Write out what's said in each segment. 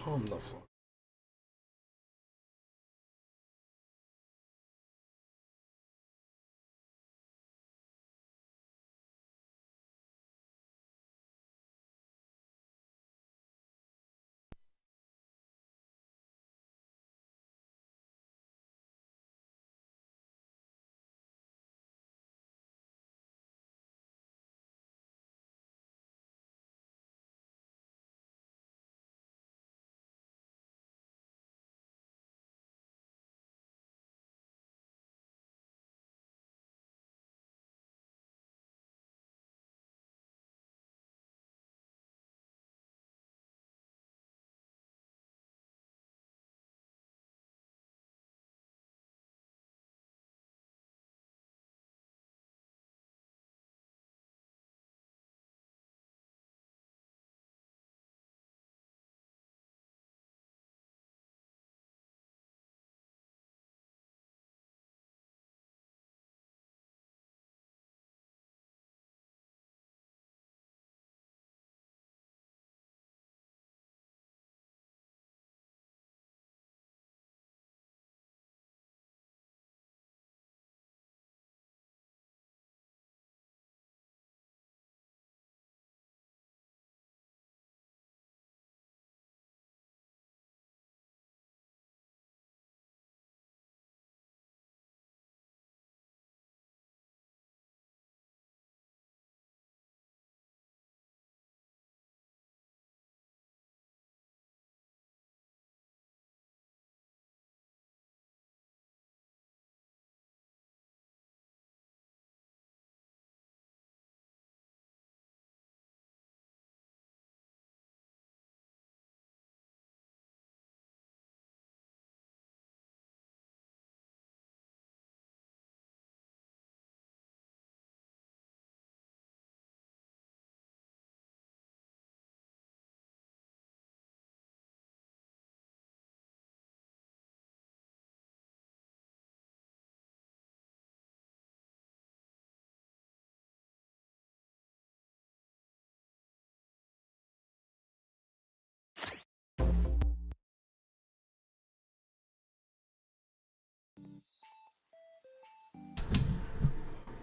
Calm the fuck.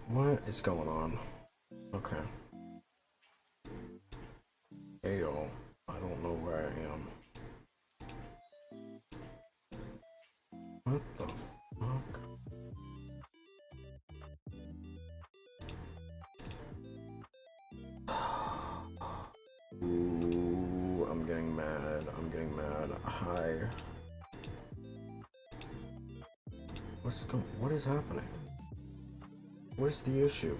What is going on? Okay. Hey y'all. I don't know where I am. What the fuck? Ooh, I'm getting mad. I'm getting mad. Hi. What is happening? What is the issue?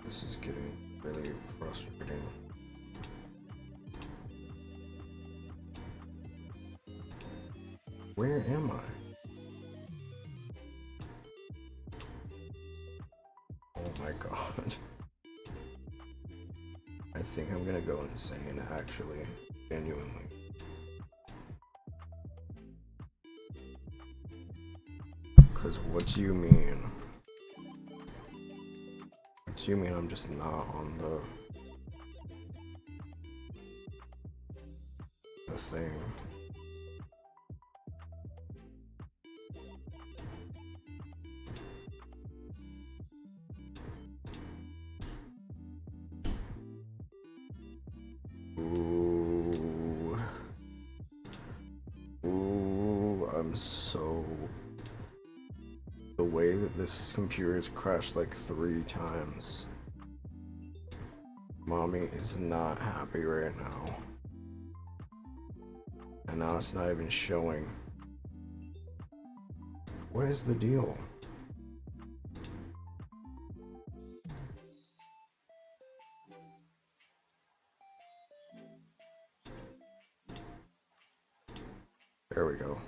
This is getting really frustrating. Where am I? Oh my god. I think I'm gonna go insane, actually. Genuinely. Because what do you mean? What do you mean I'm just not on the thing? Ooh. Ooh, I'm so... The way that this computer has crashed like 3 times. Mommy is not happy right now. And now it's not even showing. What is the deal? There we go.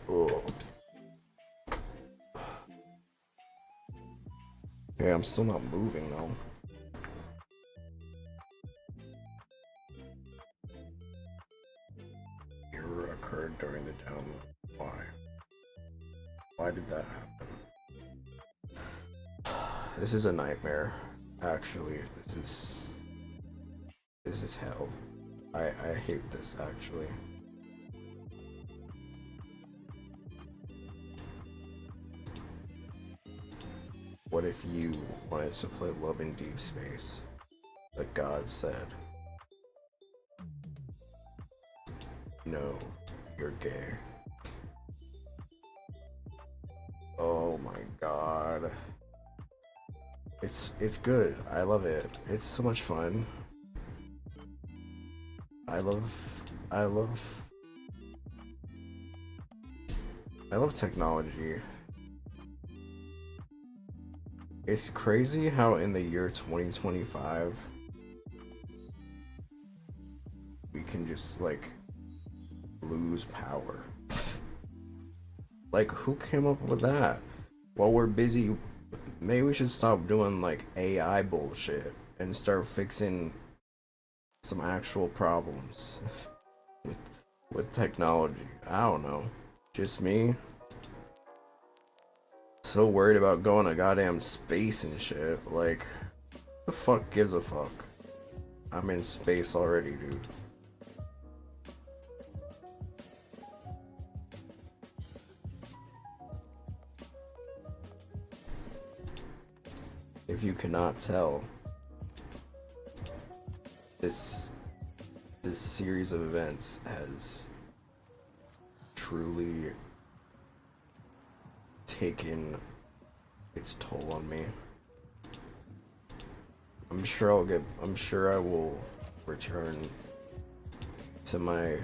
Oh. Okay, I'm still not moving though. Error occurred during the download. Why? Why did that happen? This is a nightmare. Actually, this is This is hell. I hate this actually. What if you wanted to play Love in Deepspace? Like God said, no, you're gay. Oh my god. It's good. I love it. It's so much fun. I love technology. It's crazy how in the year 2025 we can just like lose power. Like who came up with that? While we're busy, maybe we should stop doing like AI bullshit and start fixing some actual problems with technology. I don't know. Just me. So worried about going to goddamn space and shit. Like, the fuck gives a fuck? I'm in space already, dude. If you cannot tell, this series of events has truly taken its toll on me. I'm sure I will return to my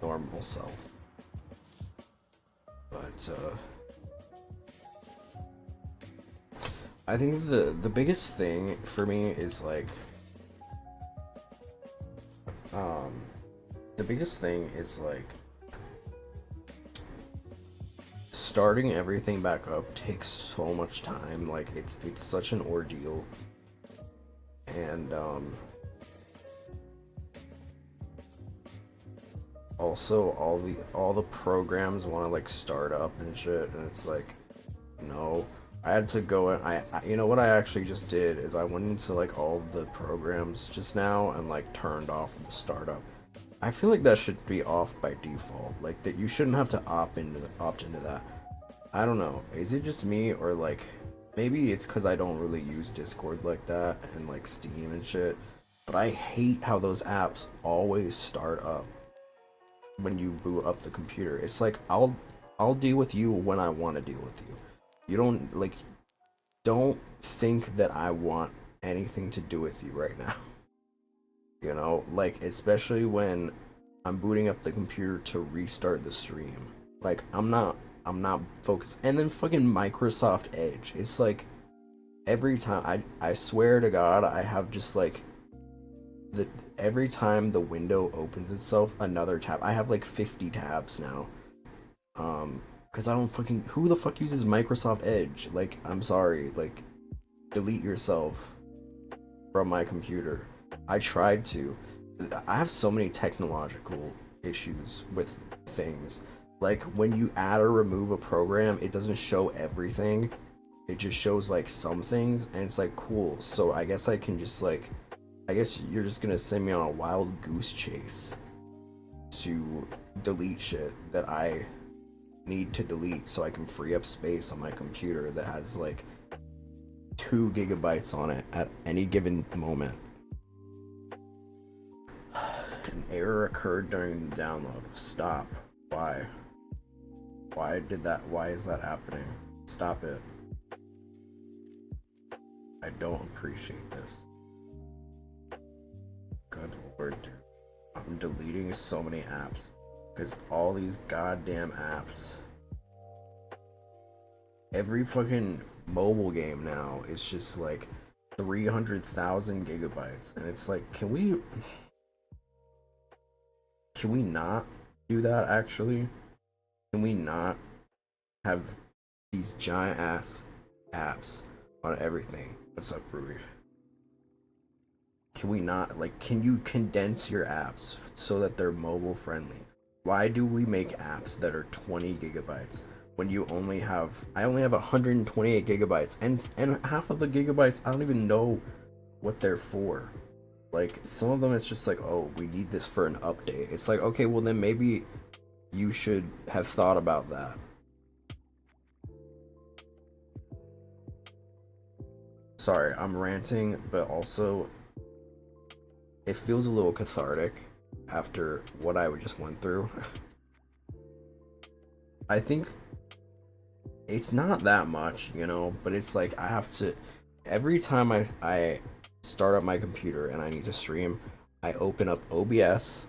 normal self. But I think the biggest thing for me is like the biggest thing is like starting everything back up takes so much time. Like it's such an ordeal, and also all the programs want to like start up and shit, and it's like no. I had to go and I you know what I actually just did is I went into like all of the programs just now and like turned off the startup. I feel like that should be off by default. Like that you shouldn't have to opt into that. I don't know. Is it just me or like maybe it's because I don't really use Discord like that and like Steam and shit. But I hate how those apps always start up when you boot up the computer. It's like I'll deal with you when I want to deal with you. You don't think that I want anything to do with you right now. You know, like especially when I'm booting up the computer to restart the stream. Like I'm not focused. And then fucking Microsoft Edge. It's like every time I swear to God, I have just like every time the window opens itself, another tab. I have like 50 tabs now. Because I don't fucking... Who the fuck uses Microsoft Edge? Like, I'm sorry. Like, delete yourself from my computer. I tried to. I have so many technological issues with things. Like, when you add or remove a program, it doesn't show everything. It just shows, like, some things. And it's like, cool. So I guess I can just, like... I guess you're just gonna send me on a wild goose chase to delete shit that I need to delete so I can free up space on my computer that has like 2 gigabytes on it at any given moment. An error occurred during the download. Stop. Why? Why is that happening? Stop it. I don't appreciate this. Good lord, dude. I'm deleting so many apps. Because all these goddamn apps. Every fucking mobile game now is just like 300,000 gigabytes. And it's like, can we not do that actually? Can we not have these giant ass apps on everything? What's up, Ruby? Can we not, like, can you condense your apps so that they're mobile friendly? Why do we make apps that are 20 gigabytes when you only have, I only have 128 gigabytes, and half of the gigabytes I don't even know what they're for. Like some of them it's just like, oh, we need this for an update. It's like, okay, well then maybe you should have thought about that. Sorry, I'm ranting, but also it feels a little cathartic after what I just went through. I think it's not that much, you know, but it's like I have to, every time I start up my computer and I need to stream, I open up OBS,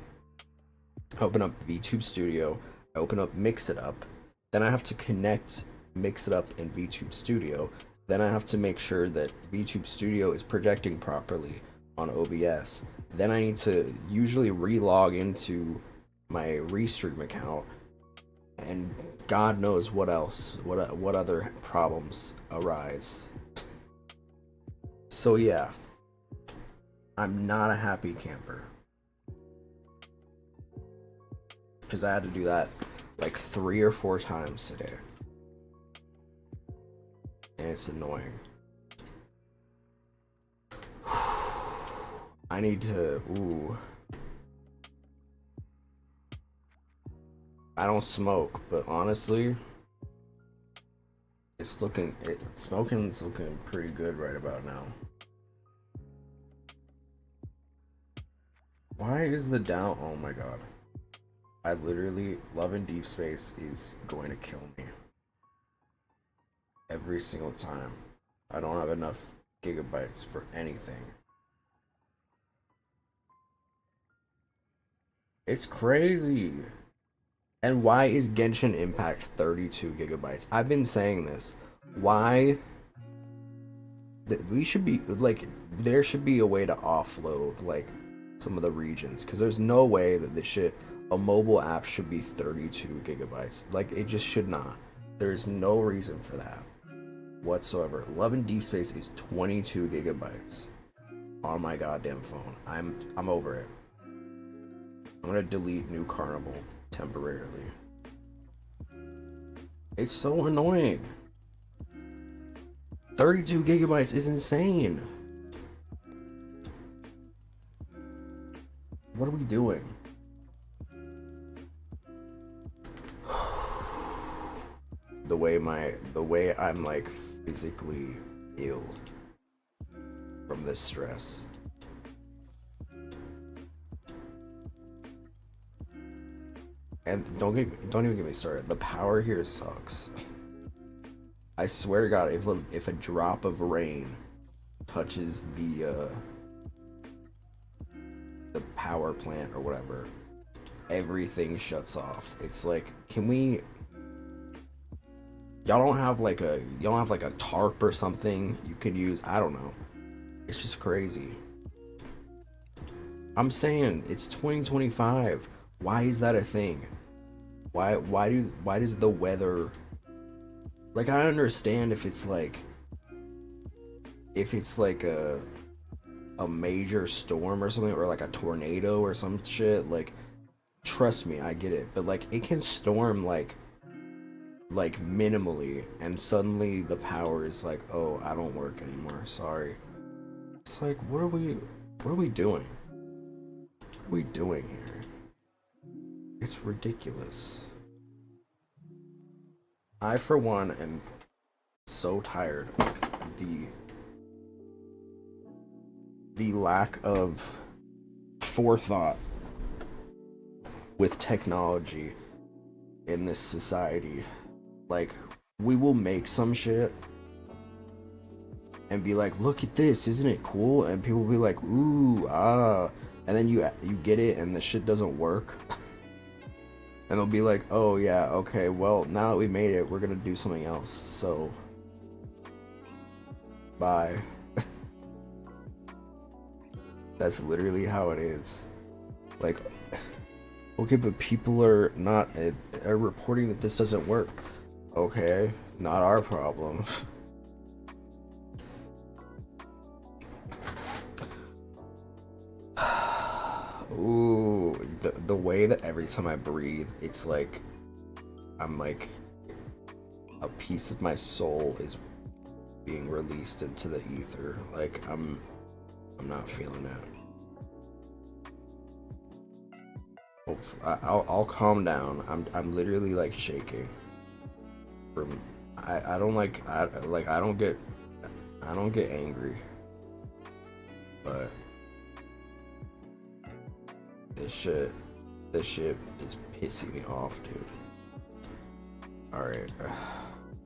open up VTube Studio, I open up Mix It Up, then I have to connect Mix It Up and VTube Studio, then I have to make sure that VTube Studio is projecting properly on OBS. Then I need to usually re-log into my Restream account, and God knows what else, what other problems arise. So yeah, I'm not a happy camper, because I had to do that like 3 or 4 times today, and it's annoying. I need to, ooh. I don't smoke, but honestly, smoking's looking pretty good right about now. Why is the down, oh my god. I literally, loving Deepspace is going to kill me. Every single time. I don't have enough gigabytes for anything. It's crazy. And why is Genshin Impact 32 gigabytes? I've been saying this. Why? We should be, like, there should be a way to offload, like, some of the regions. Because there's no way that this shit, a mobile app should be 32 gigabytes. Like, it just should not. There's no reason for that whatsoever. Love and Deepspace is 22 gigabytes on my goddamn phone. I'm over it. I'm gonna delete New Carnival temporarily. It's so annoying. 32 gigabytes is insane. What are we doing? The way I'm like physically ill from this stress. And don't even get me started. The power here sucks. I swear to God, if a drop of rain touches the power plant or whatever, everything shuts off. It's like, can we? Y'all don't have like a tarp or something you could use? I don't know. It's just crazy. I'm saying it's 2025. Why is that a thing? Why does the weather, like, I understand if it's like a major storm or something, or like a tornado or some shit, like, trust me, I get it, but like it can storm like minimally and suddenly the power is like, oh, I don't work anymore, sorry. It's like, what are we doing? What are we doing here? It's ridiculous. I, for one, am so tired of the lack of forethought with technology in this society. Like, we will make some shit and be like, look at this, isn't it cool? And people will be like, ooh, ah. And then you get it and the shit doesn't work. And they'll be like, oh yeah, okay, well, now that we made it, we're gonna do something else, so bye. That's literally how it is. Like, okay, but people are reporting that this doesn't work. Okay, not our problem. Ooh, the way that every time I breathe, it's like I'm like a piece of my soul is being released into the ether. Like I'm not feeling it. I'll calm down. I'm literally like shaking. From I don't like I don't get angry, but this shit is pissing me off, dude. All right,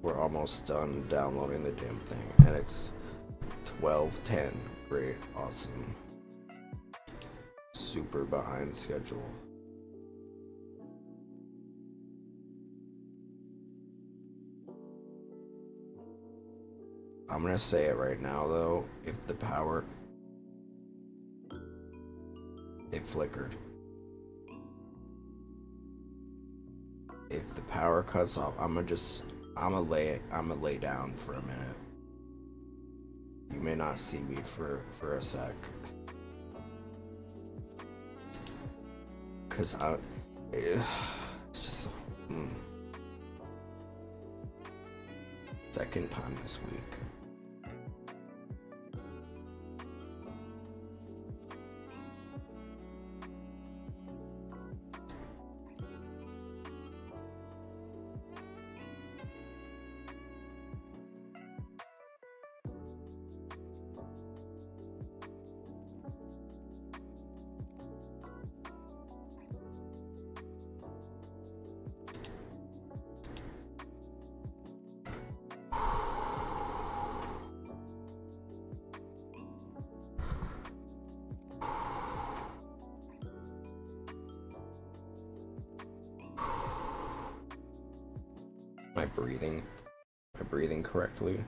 we're almost done downloading the damn thing, and it's 12:10. Great, awesome. Super behind schedule. I'm gonna say it right now though, if the power, it flickered. If the power cuts off, I'm gonna lay down for a minute. You may not see me for a sec. Cause it's just second time this week. Am I breathing correctly?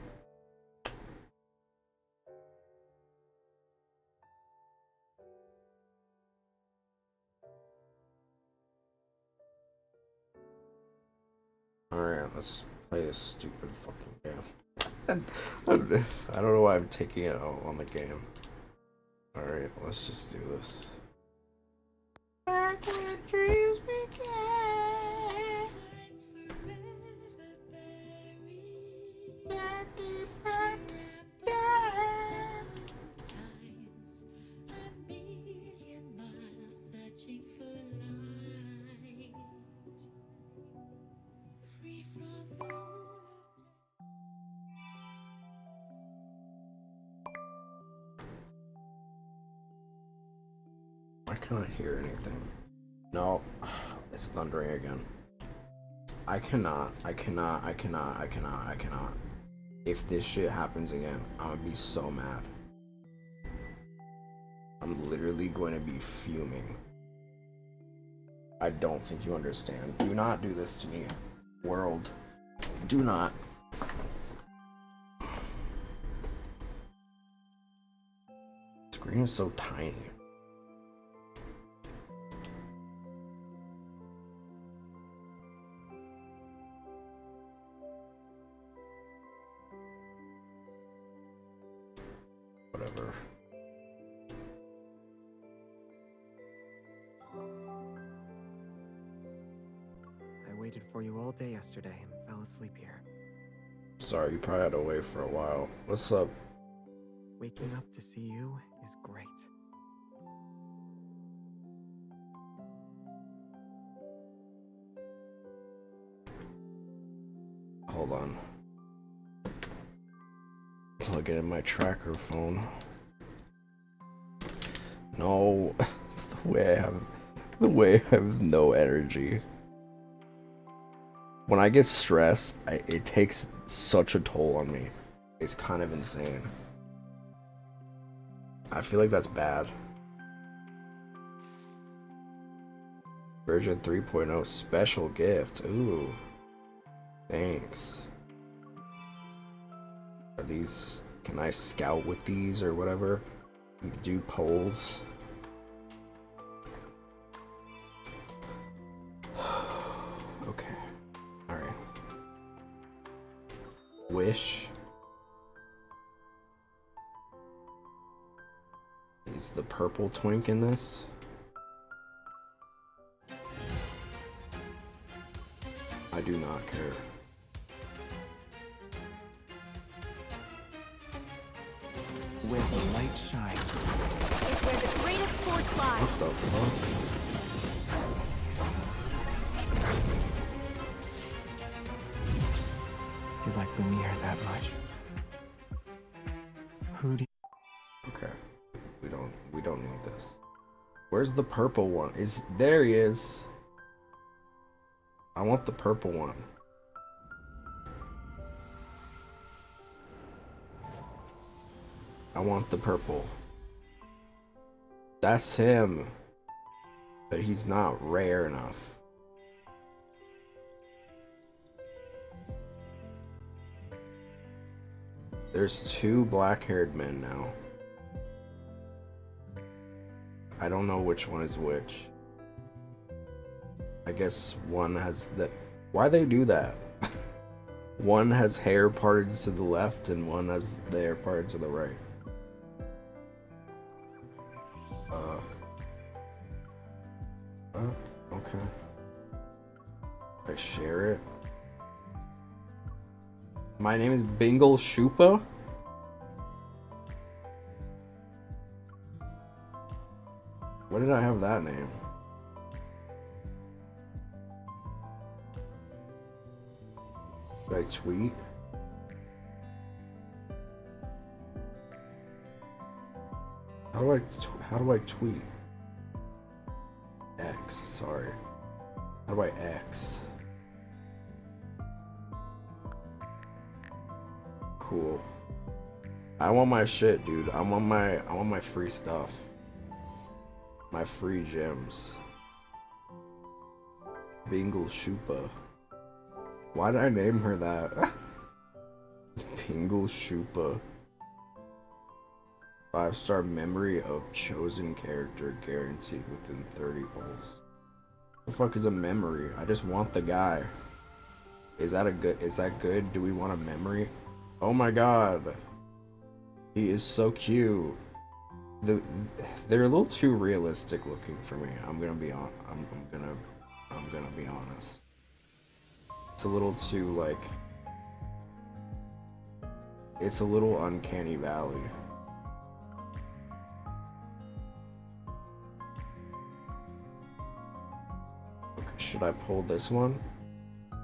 Alright, let's play this stupid fucking game. I don't know why I'm taking it out on the game. Alright, let's just do this. Back when dreams began. I cannot hear anything. No, it's thundering again. I cannot. If this shit happens again, I'm gonna be so mad. I'm literally going to be fuming. I don't think you understand. Do not do this to me, world. Do not. The screen is so tiny. Whatever. I waited for you all day yesterday and fell asleep here. Sorry, you probably had to wait for a while. What's up? Waking up to see you is great. Hold on. Plug it in my tracker phone. No, the way I have no energy. When I get stressed, it takes such a toll on me. It's kind of insane. I feel like that's bad. Version 3.0 special gift. Ooh. Thanks. Are these... Can I scout with these or whatever? Do polls? Okay. Alright. Wish. Is the purple twink in this? I do not care. What the fuck? You like Lumiere that much? Who do you... Okay. We don't need this. Where's the purple one? There he is. I want the purple one. I want the purple. That's him. But he's not rare enough. There's 2 black-haired men now. I don't know which one is which. I guess one has the... Why they do that? One has hair parted to the left and one has the hair parted to the right. Okay. I share it. My name is Bingle Shupa? When did I have that name? Should I tweet? How do I tweet? X, sorry. How do I X? Cool. I want my shit, dude. I want my free stuff. My free gems. Bingle Shupa. Why did I name her that? Bingle Shupa. 5-star memory of chosen character guaranteed within 30 polls. The fuck is a memory? I just want the guy. Is that good? Do we want a memory? Oh my god. He is so cute. They're a little too realistic looking for me. I'm gonna be honest. It's a little too like, it's a little uncanny valley. Okay, should I pull this one?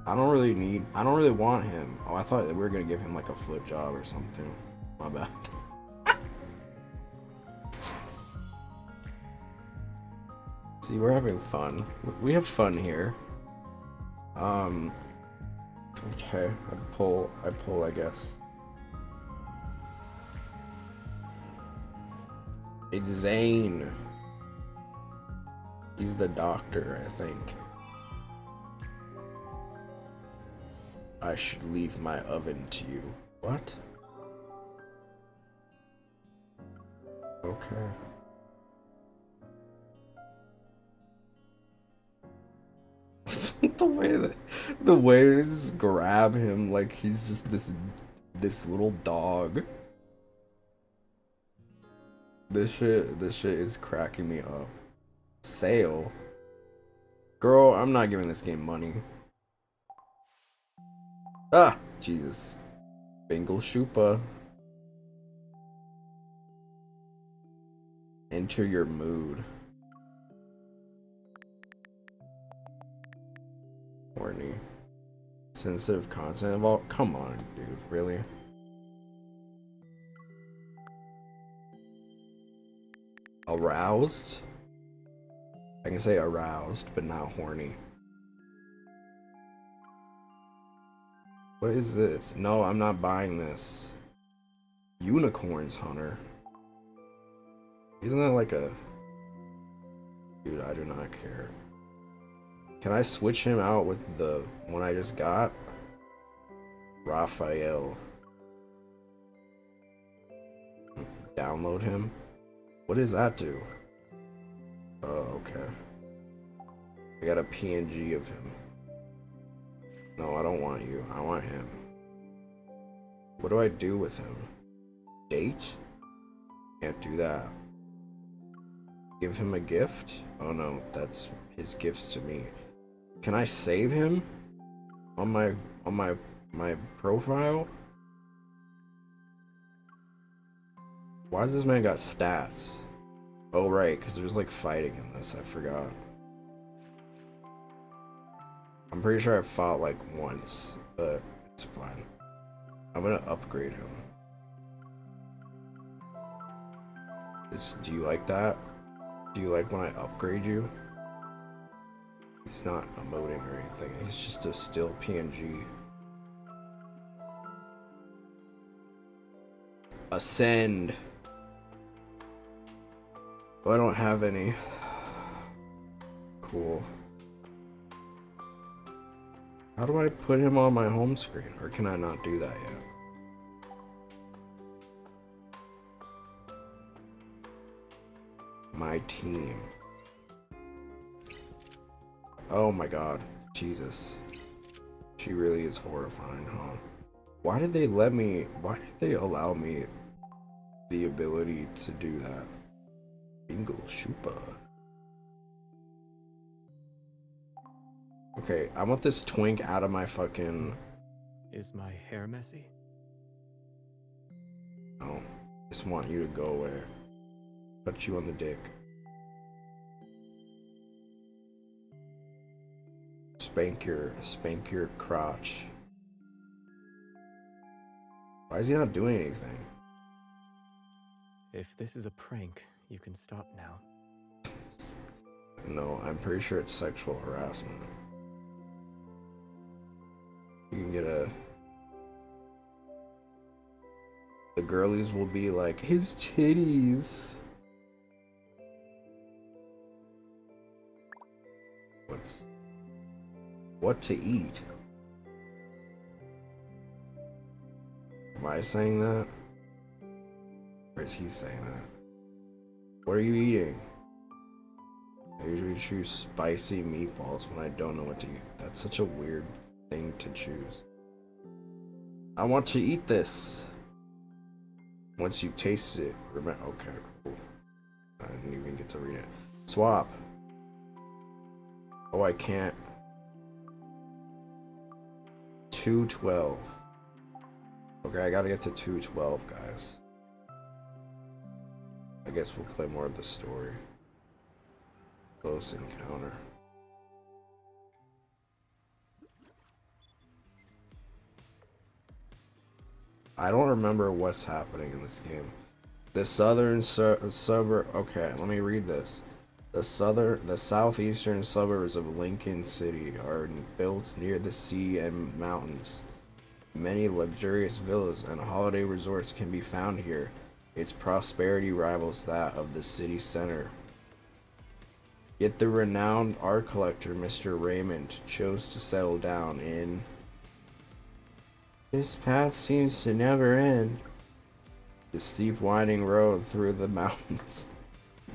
I don't really want him. Oh, I thought that we were gonna give him like a foot job or something. My bad. See, we're having fun. We have fun here. Okay, I pull, I guess. It's Zane. He's the doctor, I think. I should leave my oven to you. What? Okay. the way they just grab him like he's just this little dog. This shit is cracking me up. Sale? Girl, I'm not giving this game money. Ah, Jesus. Bingle Shupa. Enter your mood. Horny. Sensitive content involved? Come on, dude. Really? Aroused? I can say aroused, but not horny. What is this? No, I'm not buying this. Unicorns Hunter. Isn't that like a... Dude, I do not care. Can I switch him out with the one I just got? Raphael. Download him? What does that do? Oh, okay. I got a PNG of him. No, I don't want you. I want him. What do I do with him? Date? Can't do that. Give him a gift? Oh no, that's his gifts to me. Can I save him? On my profile? Why does this man got stats? Oh, right, because there's like fighting in this. I forgot. I'm pretty sure I fought like once, but it's fine. I'm gonna upgrade him. Do you like that? Do you like when I upgrade you? He's not emoting or anything. He's just a still PNG. Ascend. Oh, I don't have any. Cool. How do I put him on my home screen? Or can I not do that yet? My team. Oh my god. Jesus. She really is horrifying, huh? Why did they allow me the ability to do that? Bingle Shupa. Okay, I want this twink out of my fucking... Is my hair messy? No. Just want you to go away. Put you on the dick. Spank your crotch. Why is he not doing anything? If this is a prank, you can stop now. No, I'm pretty sure it's sexual harassment. You can get a... The girlies will be like, his titties. What to eat? Am I saying that? Or is he saying that? What are you eating? I usually choose spicy meatballs when I don't know what to eat. That's such a weird thing to choose. I want to eat this. Once you taste it, remember. Okay, cool. I didn't even get to read it. Swap. Oh, I can't. 212. Okay, I gotta get to 212, guys. I guess we'll play more of the story. Close encounter. I don't remember what's happening in this game. The southern suburb. Okay, let me read this. The southeastern suburbs of Lincoln City are built near the sea and mountains. Many luxurious villas and holiday resorts can be found here. Its prosperity rivals that of the city center. Yet the renowned art collector Mr. Raymond chose to settle down in... This path seems to never end. The steep winding road through the mountains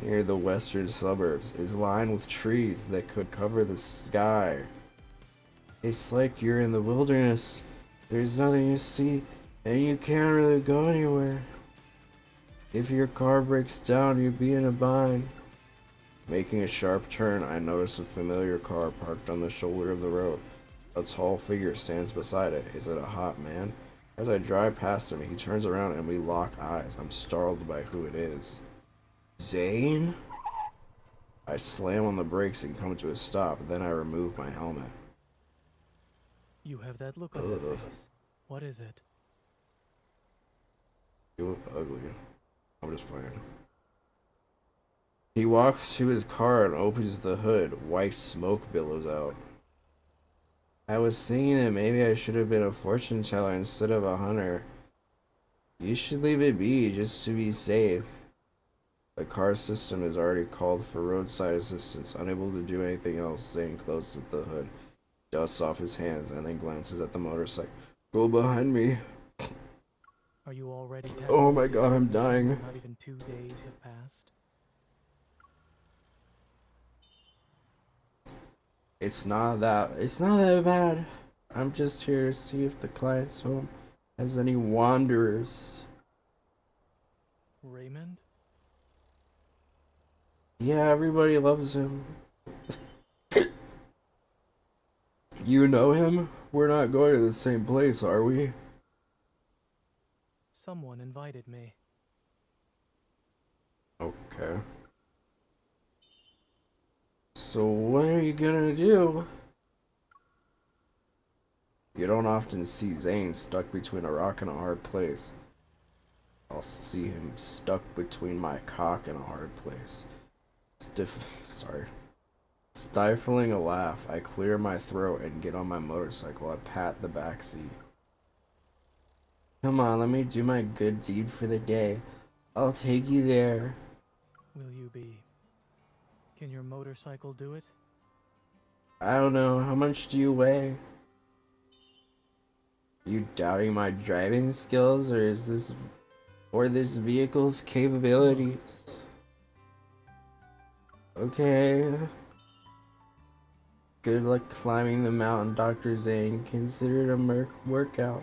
near the western suburbs is lined with trees that could cover the sky. It's like you're in the wilderness. There's nothing to see, and you can't really go anywhere. If your car breaks down, you'll be in a bind. Making a sharp turn, I notice a familiar car parked on the shoulder of the road. A tall figure stands beside it. Is it a hot man? As I drive past him, he turns around and we lock eyes. I'm startled by who it is. Zane? I slam on the brakes and come to a stop. Then I remove my helmet. You have that look on your face. What is it? You look ugly. I'm just playing. He walks to his car and opens the hood. White smoke billows out. I was thinking that maybe I should have been a fortune teller instead of a hunter. You should leave it be, just to be safe. The car system is already called for roadside assistance. Unable to do anything else, Zane closes the hood, dusts off his hands, and then glances at the motorcycle. Go behind me. Are you already dead? Oh my god, I'm dying. Not even 2 days have passed. It's not that bad. I'm just here to see if the client's home has any wanderers. Raymond? Yeah, everybody loves him. You know him? We're not going to the same place, are we? Someone invited me. Okay. So what are you gonna do? You don't often see Zane stuck between a rock and a hard place. I'll see him stuck between my cock and a hard place. Sorry. Stifling a laugh, I clear my throat and get on my motorcycle. I pat the back seat. Come on, let me do my good deed for the day. I'll take you there. Will you be? Can your motorcycle do it? I don't know, how much do you weigh? You doubting my driving skills, or this vehicle's capabilities? Okay. Good luck climbing the mountain, Dr. Zane. Consider it a workout.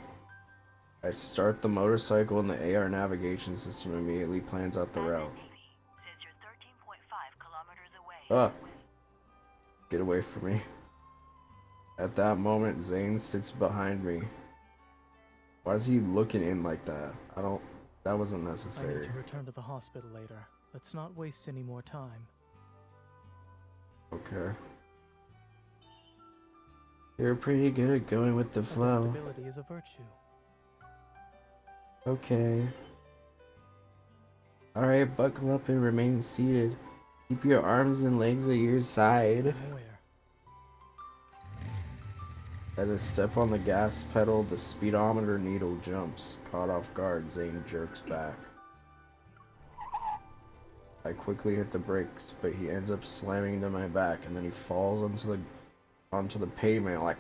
I start the motorcycle and the AR navigation system immediately plans out the route. Says you're 13.5 kilometers away. Get away from me. At that moment, Zane sits behind me. Why is he looking in like that? That wasn't I necessary. need to return to the hospital later. Let's not waste any more time. Okay. You're pretty good at going with the flow. Adaptability is a virtue. Okay. Alright, buckle up and remain seated. Keep your arms and legs at your side. I'm aware. As I step on the gas pedal, the speedometer needle jumps. Caught off guard, Zane jerks back. I quickly hit the brakes, but he ends up slamming into my back, and then he falls onto the pavement like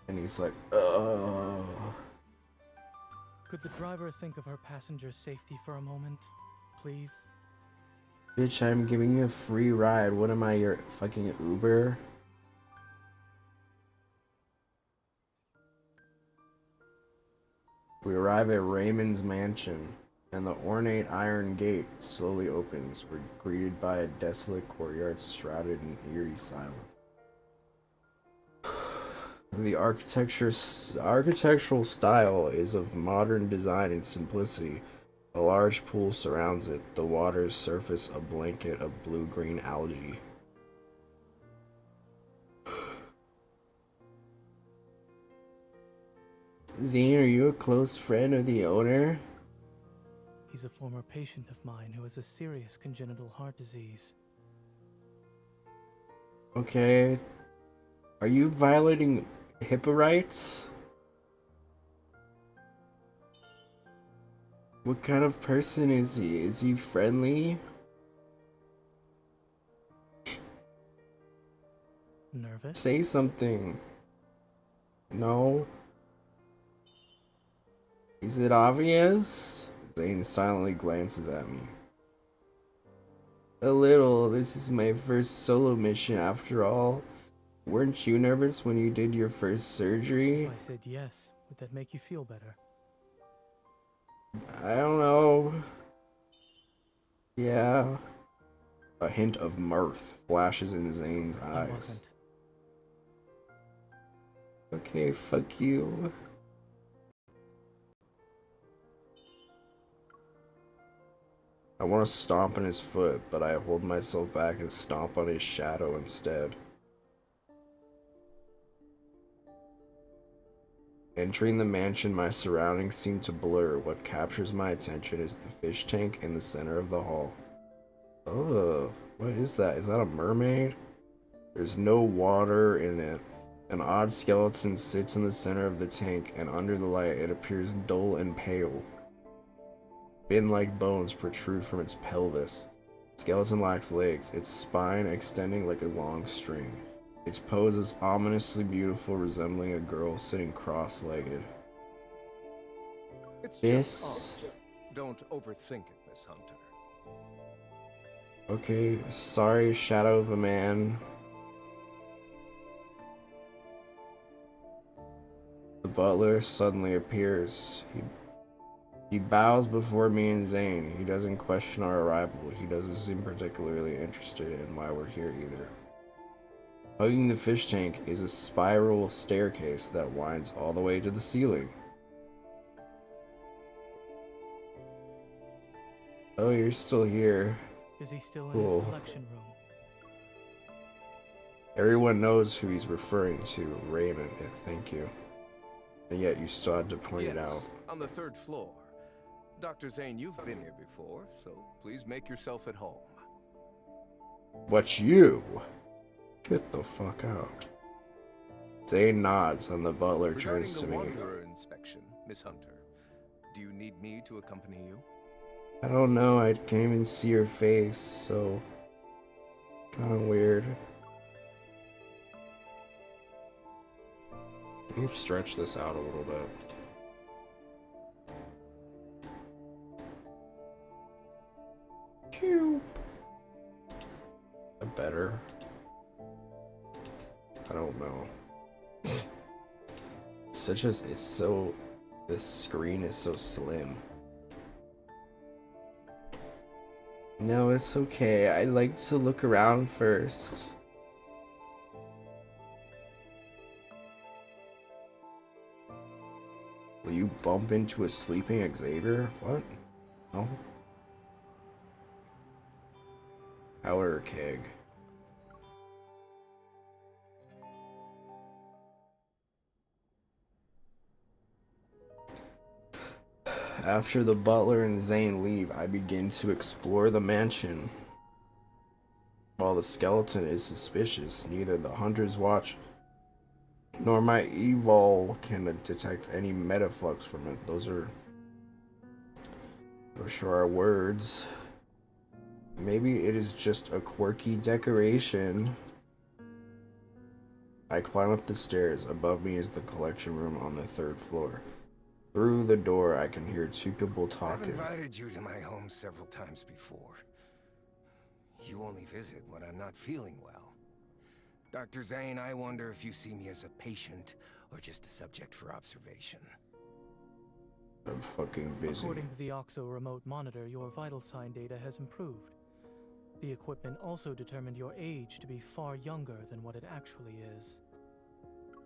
and he's like, ugh. Could the driver think of her passenger's safety for a moment, please? Bitch, I'm giving you a free ride. What am I, your fucking Uber? We arrive at Raymond's mansion, and the ornate iron gate slowly opens. We're greeted by a desolate courtyard shrouded in eerie silence. The architectural style is of modern design and simplicity. A large pool surrounds it, the water's surface a blanket of blue-green algae. Zane, are you a close friend of the owner? He's a former patient of mine who has a serious congenital heart disease. Okay. Are you violating HIPAA rights? What kind of person is he? Is he friendly? Nervous? Say something. No? Is it obvious? Zane silently glances at me. A little. This is my first solo mission after all. Weren't you nervous when you did your first surgery? If I said yes, would that make you feel better? I don't know. Yeah. A hint of mirth flashes in Zane's I eyes. wasn't. Okay, fuck you. I want to stomp on his foot, but I hold myself back and stomp on his shadow instead. Entering the mansion, my surroundings seem to blur. What captures my attention is the fish tank in the center of the hall. Oh, what is that? Is that a mermaid? There's no water in it. An odd skeleton sits in the center of the tank, and under the light it appears dull and pale. Fin-like bones protrude from its pelvis. The skeleton lacks legs, its spine extending like a long string. Its pose is ominously beautiful, resembling a girl sitting cross-legged. It's This... just art. Don't overthink it, Miss Hunter. Okay, sorry, shadow of a man. The butler suddenly appears. He bows before me and Zane. He doesn't question our arrival. He doesn't seem particularly interested in why we're here either. Hugging the fish tank is a spiral staircase that winds all the way to the ceiling. Oh, you're still here. Is he still in Cool. his collection room? Everyone knows who he's referring to, Raymond. Yeah, thank you. And yet you still had to point it out. On the 3rd floor. Dr. Zane, you've been here before, so please make yourself at home. What's you? Get the fuck out. Zane nods and the butler turns to me. Regarding the Wanderer inspection, Miss Hunter, do you need me to accompany you? I don't know, I can't even see your face, so kinda weird. Let me stretch this out a little bit. Better? I don't know. This screen is so slim. No, it's okay. I like to look around first. Will you bump into a sleeping Xavier? What? No. Powder keg. After the butler and Zane leave, I begin to explore the mansion. While the skeleton is suspicious, neither the Hunter's Watch nor my evol can detect any metaflux from it. Those sure are words. Maybe it is just a quirky decoration. I climb up the stairs. Above me is the collection room on the 3rd floor. Through the door, I can hear 2 people talking. I've invited you to my home several times before. You only visit when I'm not feeling well. Dr. Zane, I wonder if you see me as a patient or just a subject for observation. I'm fucking busy. According to the OXO remote monitor, your vital sign data has improved. The equipment also determined your age to be far younger than what it actually is.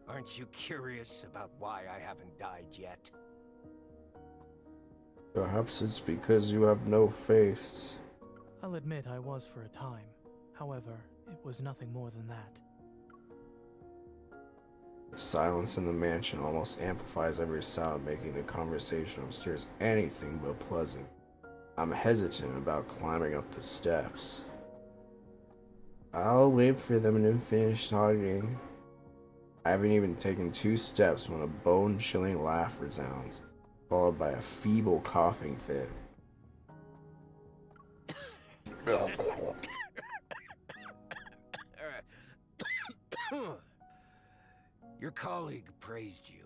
Aren't you curious about why I haven't died yet? Perhaps it's because you have no face. I'll admit I was for a time. However, it was nothing more than that. The silence in the mansion almost amplifies every sound, making the conversation upstairs anything but pleasant. I'm hesitant about climbing up the steps. I'll wait for them to finish talking. I haven't even taken 2 steps when a bone-chilling laugh resounds, followed by a feeble coughing fit. Your colleague praised you,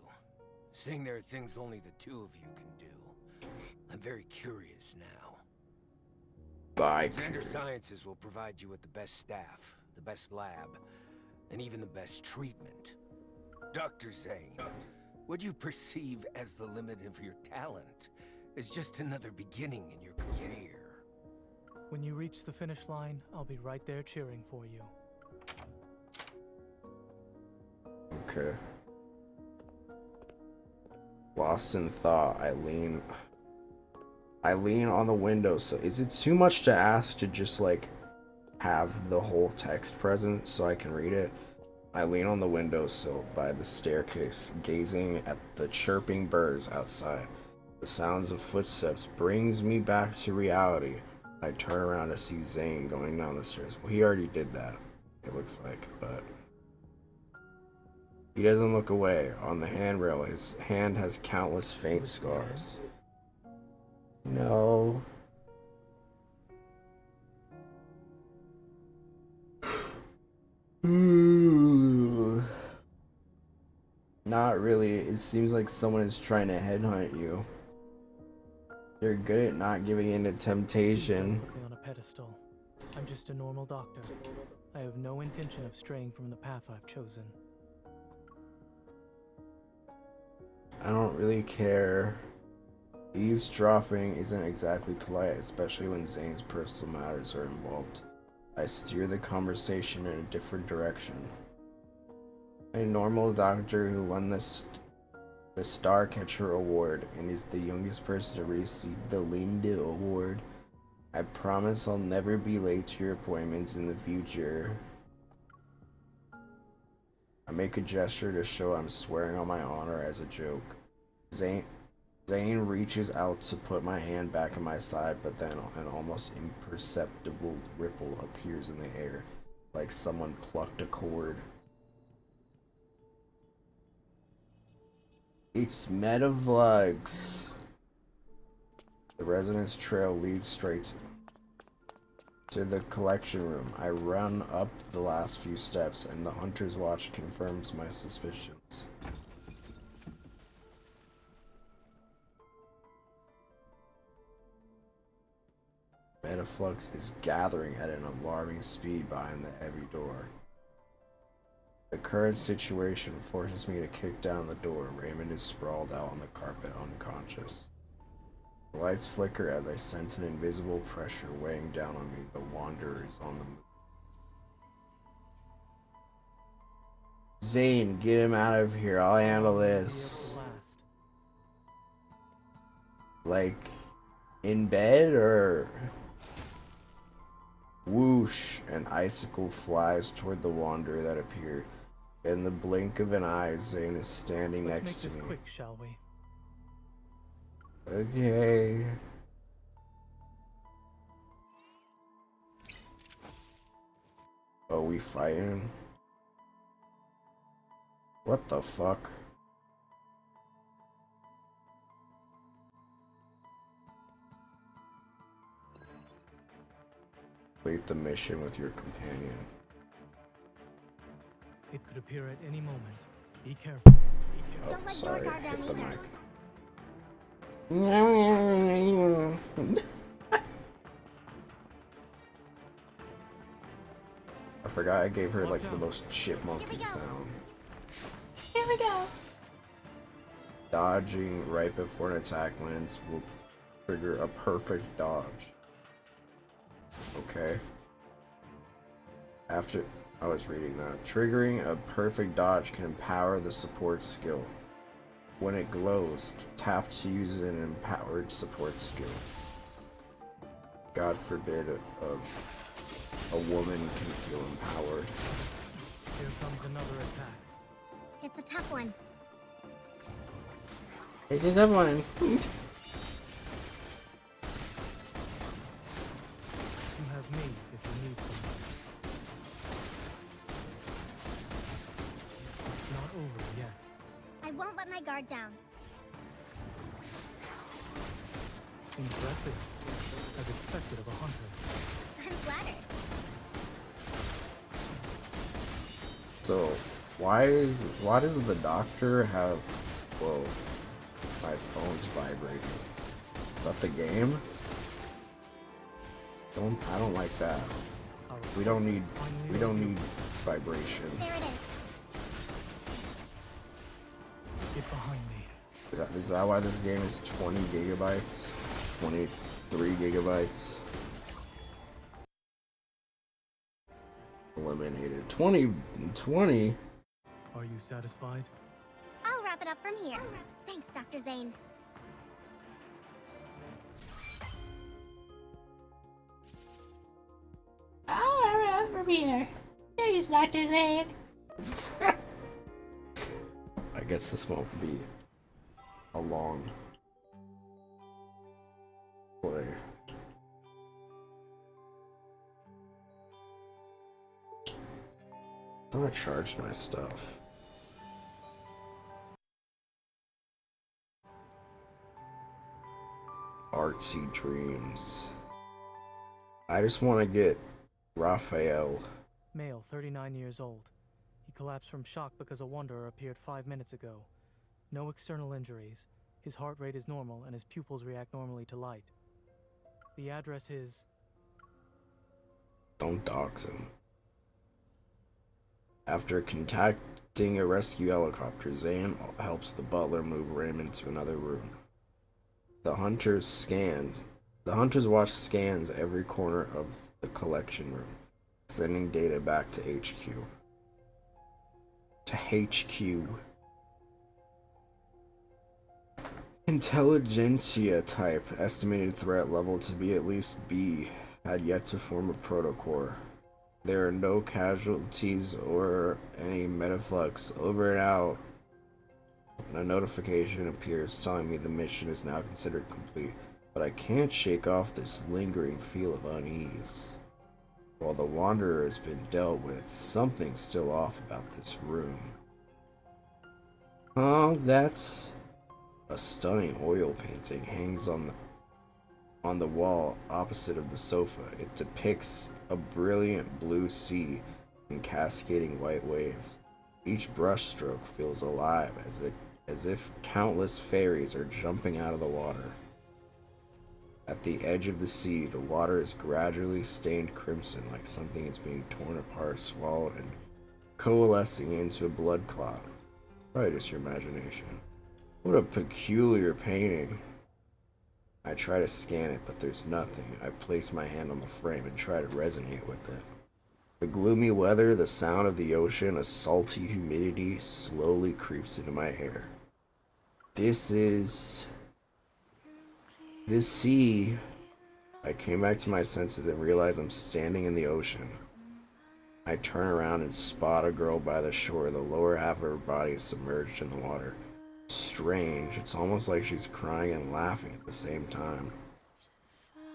saying there are things only the 2 of you can do. I'm very curious now. Bye. Xander Sciences will provide you with the best staff, the best lab, and even the best treatment. Dr. Zane, what you perceive as the limit of your talent is just another beginning in your career. When you reach the finish line, I'll be right there cheering for you. Okay. Lost in thought, I lean on the window. So is it too much to ask to just like have the whole text present so I can read it? I lean on the windowsill by the staircase, gazing at the chirping birds outside. The sounds of footsteps brings me back to reality. I turn around to see Zane going down the stairs. Well, he already did that, it looks like, but he doesn't look away. On the handrail, his hand has countless faint scars. No. Not really. It seems like someone is trying to headhunt you. They're good at not giving in to temptation. Don't put me on a pedestal. I'm just a normal doctor. I have no intention of straying from the path I've chosen. I don't really care. Eavesdropping isn't exactly polite, especially when Zane's personal matters are involved. I steer the conversation in a different direction. A normal doctor who won the Starcatcher Award and is the youngest person to receive the Linda Award. I promise I'll never be late to your appointments in the future. I make a gesture to show I'm swearing on my honor as a joke. Zane reaches out to put my hand back in my side, but then an almost imperceptible ripple appears in the air, like someone plucked a cord. It's Metavlogs. The residence trail leads straight to the collection room. I run up the last few steps, and the Hunter's Watch confirms my suspicions. Metaflux is gathering at an alarming speed behind the heavy door. The current situation forces me to kick down the door. Raymond is sprawled out on the carpet, unconscious. The lights flicker as I sense an invisible pressure weighing down on me. The Wanderer is on the move. Zane, get him out of here. I'll handle this. Like, in bed or... Whoosh! An icicle flies toward the Wanderer that appeared. In the blink of an eye, Zane is standing next to me. Let's make this quick, shall we? Okay. Oh, we fighting? What the fuck? Complete the mission with your companion. It could appear at any moment. Be careful. Be careful. Oh, sorry, hit the mic. I forgot I gave her like the most chipmunky sound. Here we go. Dodging right before an attack lands will trigger a perfect dodge. Okay. After I was reading that. Triggering a perfect dodge can empower the support skill. When it glows, tap to use an empowered support skill. God forbid a woman can feel empowered. Here comes another attack. It's a tough one. It's a tough one. You have me if you need someone. It's not over yet. I won't let my guard down. Impressive. As expected of a hunter. I'm flattered. So, why does the doctor have... Whoa. My phone's vibrating. Is that the game? I don't like that. We don't need vibration. There it is. Get behind me. Is that why this game is 20 gigabytes? 23 gigabytes? Eliminated. 20? Are you satisfied? I'll wrap it up from here. Thanks, Dr. Zane. I'll wrap it up from here. Thanks, Dr. Zane. I guess this won't be a long play. I thought I charged my stuff. Artsy dreams. I just want to get Raphael. Male, 39 years old. He collapsed from shock because a wanderer appeared 5 minutes ago. No external injuries. His heart rate is normal and his pupils react normally to light. The address is... Don't dox him. After contacting a rescue helicopter, Zane helps the butler move Raymond to another room. The Hunter's Watch scans every corner of the collection room, sending data back to HQ. Intelligentsia type, estimated threat level to be at least B, had yet to form a protocore. There are no casualties or any metaflux. Over and out. A notification appears telling me the mission is now considered complete, but I can't shake off this lingering feel of unease. While the Wanderer has been dealt with, something's still off about this room. Oh, that's a stunning oil painting hangs on the wall opposite of the sofa. It depicts a brilliant blue sea and cascading white waves. Each brushstroke feels alive as if countless fairies are jumping out of the water. At the edge of the sea, the water is gradually stained crimson like something is being torn apart, swallowed, and coalescing into a blood clot. Probably just your imagination. What a peculiar painting. I try to scan it, but there's nothing. I place my hand on the frame and try to resonate with it. The gloomy weather, the sound of the ocean, a salty humidity slowly creeps into my hair. This sea. I came back to my senses and realize I'm standing in the ocean. I turn around and spot a girl by the shore. The lower half of her body is submerged in the water. Strange, it's almost like she's crying and laughing at the same time.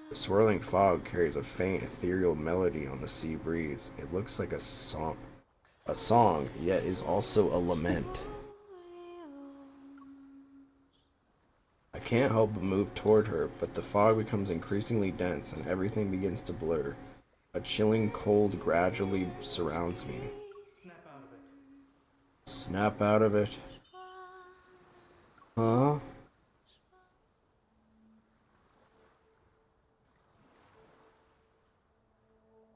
The swirling fog carries a faint ethereal melody on the sea breeze. It looks like a song, yet is also a lament. I can't help but move toward her, but the fog becomes increasingly dense and everything begins to blur. A chilling cold gradually surrounds me. Snap out of it. Snap out of it. Huh?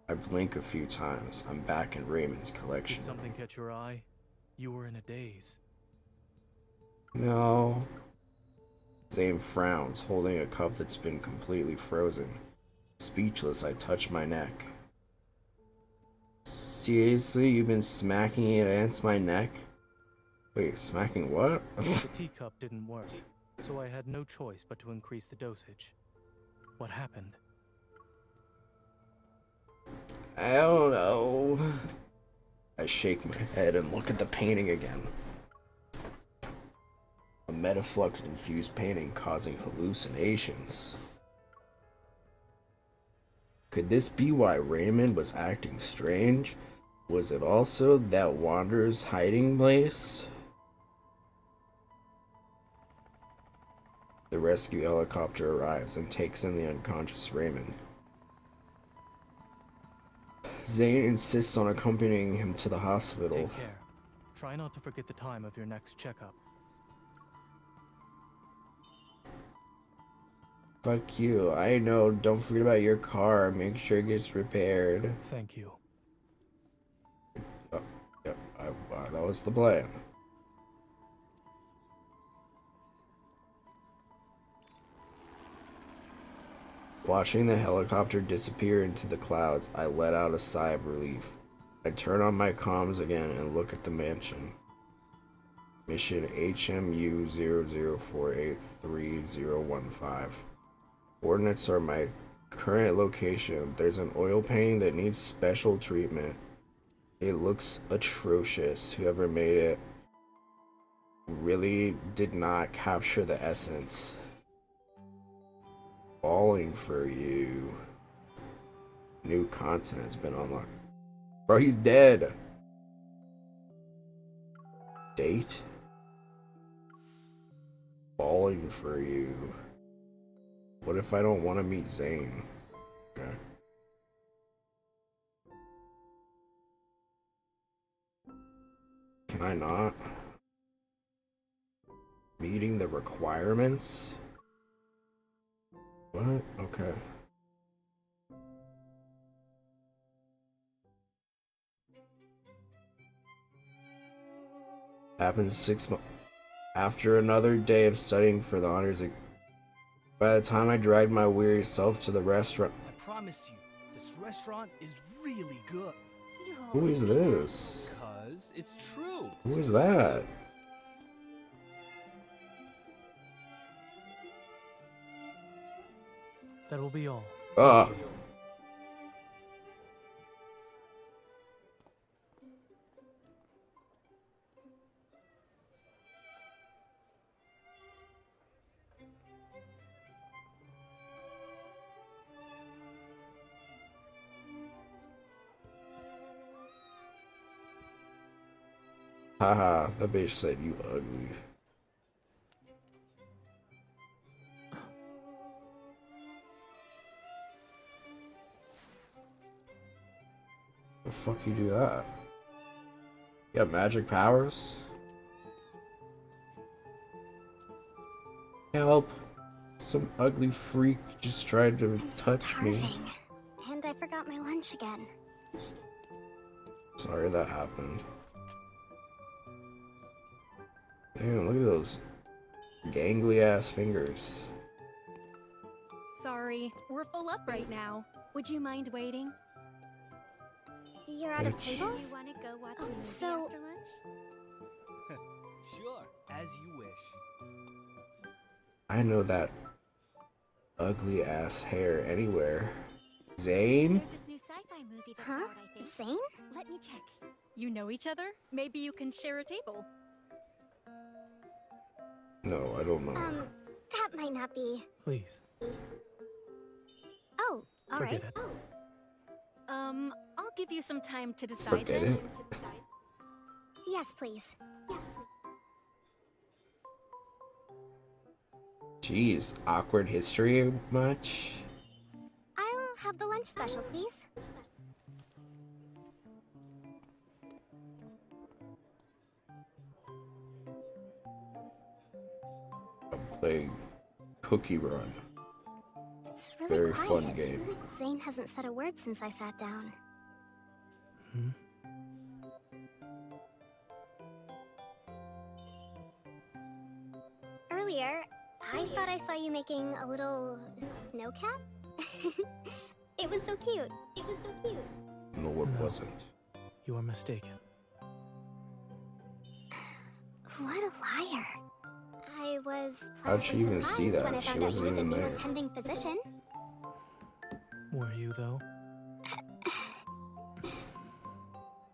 I blink a few times. I'm back in Raymond's collection. Did something catch your eye? You were in a daze. No. Zane frowns, holding a cup that's been completely frozen. Speechless, I touch my neck. Seriously, you've been smacking it against my neck? Wait, smacking what? The teacup didn't work, so I had no choice but to increase the dosage. What happened? I don't know. I shake my head and look at the painting again. A metaflux-infused painting causing hallucinations. Could this be why Raymond was acting strange? Was it also that Wanderer's hiding place? The rescue helicopter arrives and takes in the unconscious Raymond. Zane insists on accompanying him to the hospital. Take care. Try not to forget the time of your next checkup. Fuck you. I know. Don't forget about your car. Make sure it gets repaired. Thank you. Oh, yep. That was the plan. Watching the helicopter disappear into the clouds, I let out a sigh of relief. I turn on my comms again and look at the mansion. Mission HMU 00483015. Coordinates are my current location. There's an oil painting that needs special treatment. It looks atrocious. Whoever made it really did not capture the essence. Falling for you. New content has been unlocked. Bro, he's dead. Date? Falling for you. What if I don't want to meet Zane? Okay. Can I not? Meeting the requirements? What? Okay. Happened 6 months after another day of studying for the honors. By the time I dragged my weary self to the restaurant. I promise you, this restaurant is really good. Who is this? Because it's true. Who is that? That will be all. Haha, the bitch said you ugly. The fuck you do that? You got magic powers? Help! Some ugly freak just tried to touch me. Starving. And I forgot my lunch again. Sorry that happened. Damn, look at those gangly ass fingers. Sorry, we're full up right now. Would you mind waiting? You're out of Bitch. tables? You want to go watch a Oh, movie so- after lunch? Sure, as you wish. I know that ugly ass hair anywhere. Zane? There's this new sci-fi movie that's Huh? out, I think. Zane? Let me check. You know each other? Maybe you can share a table. No, I don't know. That might not be. Please, Oh, alright. forget it. I'll give you some time to decide Forget then. it. Yes, please. Jeez, awkward history much? I'll have the lunch special, please. I'm playing Cookie Run. It's really Very quiet. fun game. Zane hasn't said a word since I sat down. Hmm? Earlier, I thought I saw you making a little snow cat. It was so cute. It was so cute. No, it No. wasn't. You are mistaken. What a liar. I was How'd she pleasantly even see surprised that? when I She found out wasn't you were the even new there. attending physician. Were you, though?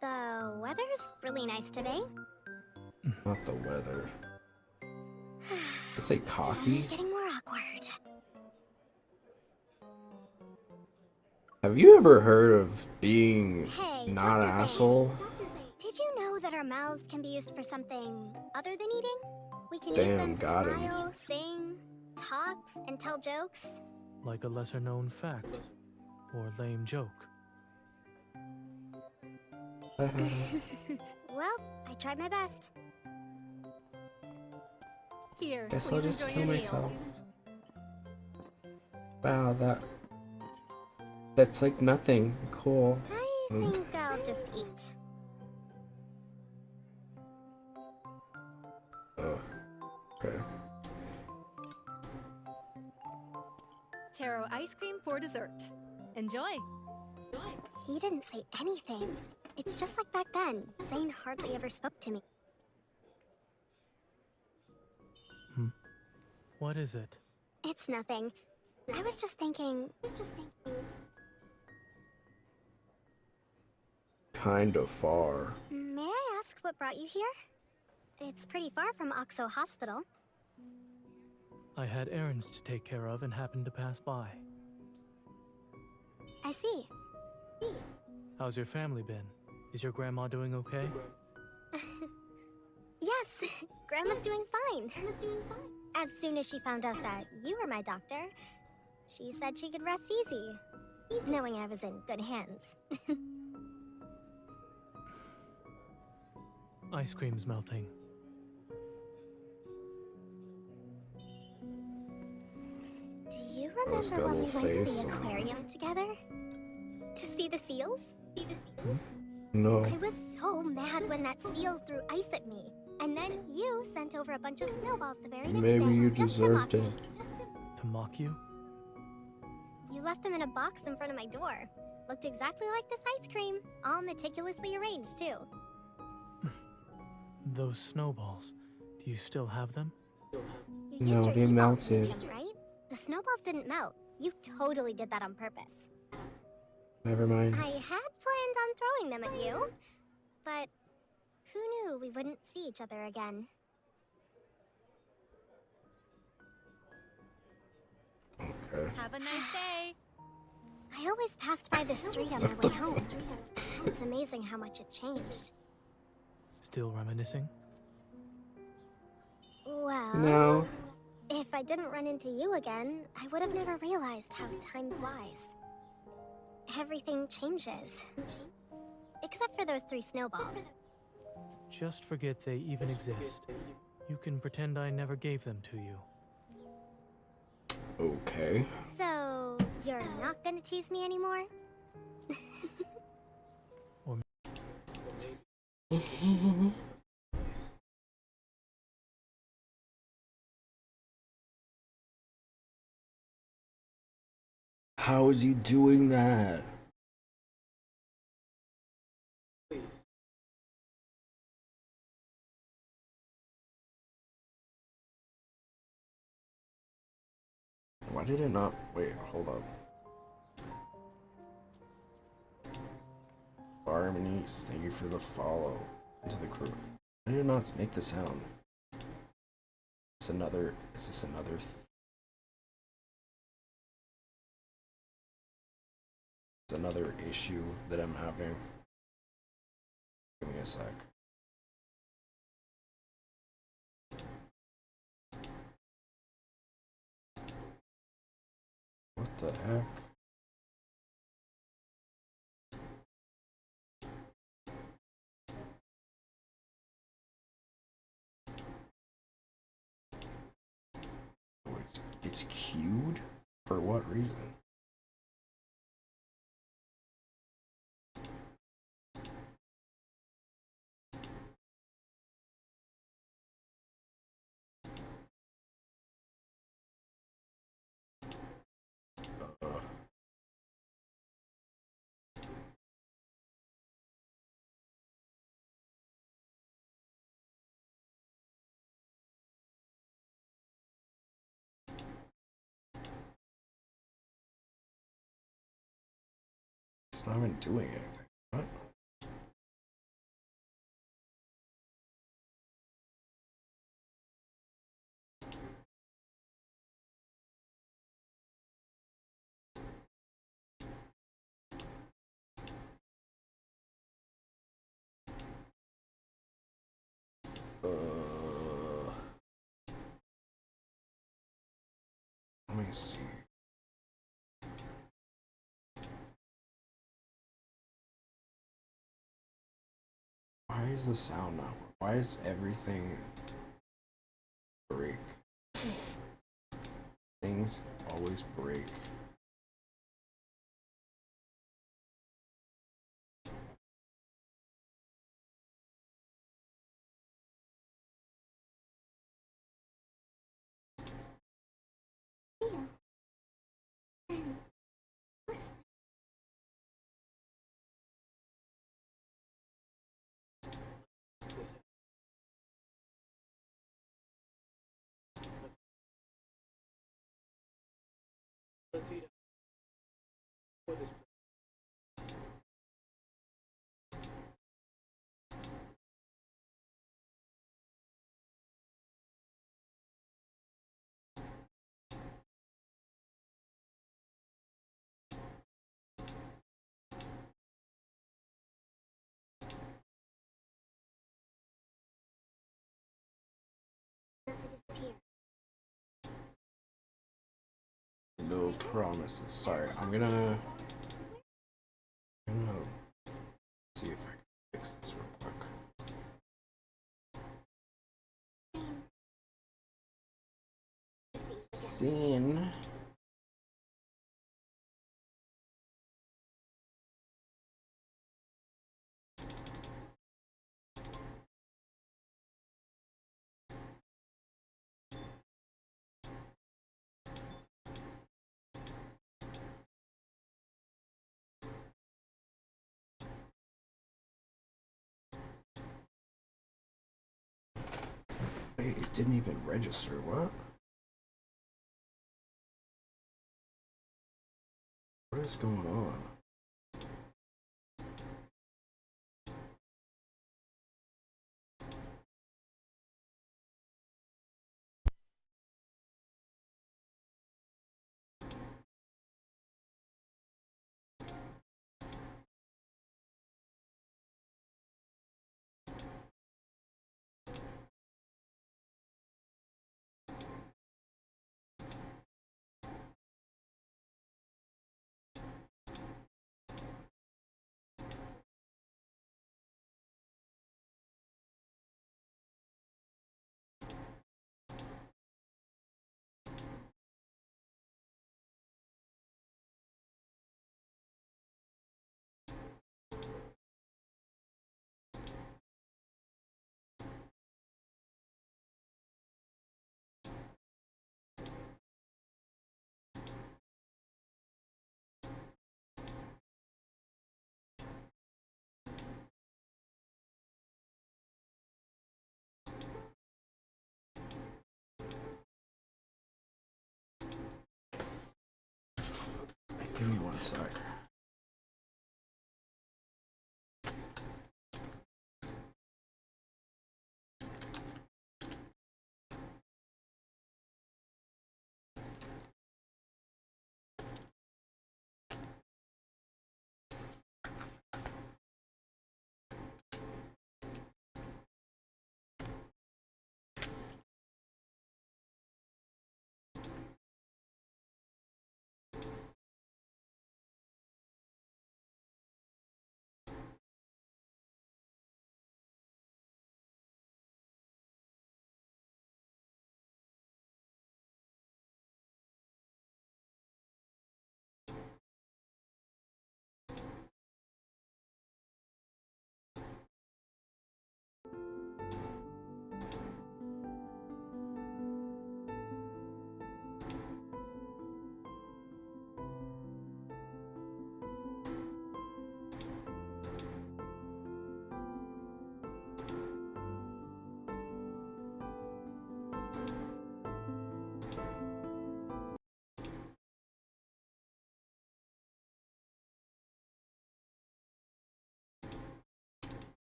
The weather's really nice today. Not the weather. I say It's cocky? getting more awkward. Have you ever heard of being Hey, not an Dr. Zane. asshole? Did you know that our mouths can be used for something other than eating? We can use Damn, them to got him. smile, sing, talk, and tell jokes. Like a lesser known fact or lame joke. Well, I tried my best. Here, Guess please I'll just enjoy kill your myself. meal. Wow, that's like nothing. Cool. I think I'll just eat. Oh, okay. Taro ice cream for dessert. Enjoy. He didn't say anything. It's just like back then. Zane hardly ever spoke to me. What is it? It's nothing. I was just thinking. Kind of far. May I ask what brought you here? It's pretty far from Oxo Hospital. I had errands to take care of and happened to pass by. I see. How's your family been? Is your grandma doing okay? Yes, Grandma's doing fine. As soon as she found out that you were my doctor, she said she could rest easy, knowing I was in good hands. Ice cream's melting. Do you it's got remember a when we little went to face the on it. aquarium together? To see the seals? No. I was so mad when that seal threw ice at me. And then you sent over a bunch of snowballs the very next Maybe day. you just to deserved mock me. it. To mock you? You left them in a box in front of my door. Looked exactly like this ice cream. All meticulously arranged, too. Those snowballs. Do you still have them? You No, used your they heat ball to melted. make them, right? The snowballs didn't melt. You totally did that on purpose. Never mind. I had planned on throwing them at you, but who knew we wouldn't see each other again? Okay. Have a nice day. I always passed by this street on my way home. It's amazing how much it changed. Still reminiscing? Well... No. If I didn't run into you again, I would have never realized how time flies. Everything changes. Except for those 3 snowballs. Just forget they even exist. You can pretend I never gave them to you. Okay. So, you're not gonna tease me anymore? How is he doing that? Why did it not? Wait, hold up. Barmanice, thank you for the follow into the crew. Why did it not make the sound? Is this another it's another issue that I'm having? Give me a sec. What the heck? Oh, it's queued? For what reason? It's not even doing anything. What? Let me see. Why is the sound not? Why is everything break? Things always break. No promises. Sorry, I'm gonna see if I can fix this real quick. Scene. Wait, it didn't even register. What? What is going on? Give me one sec.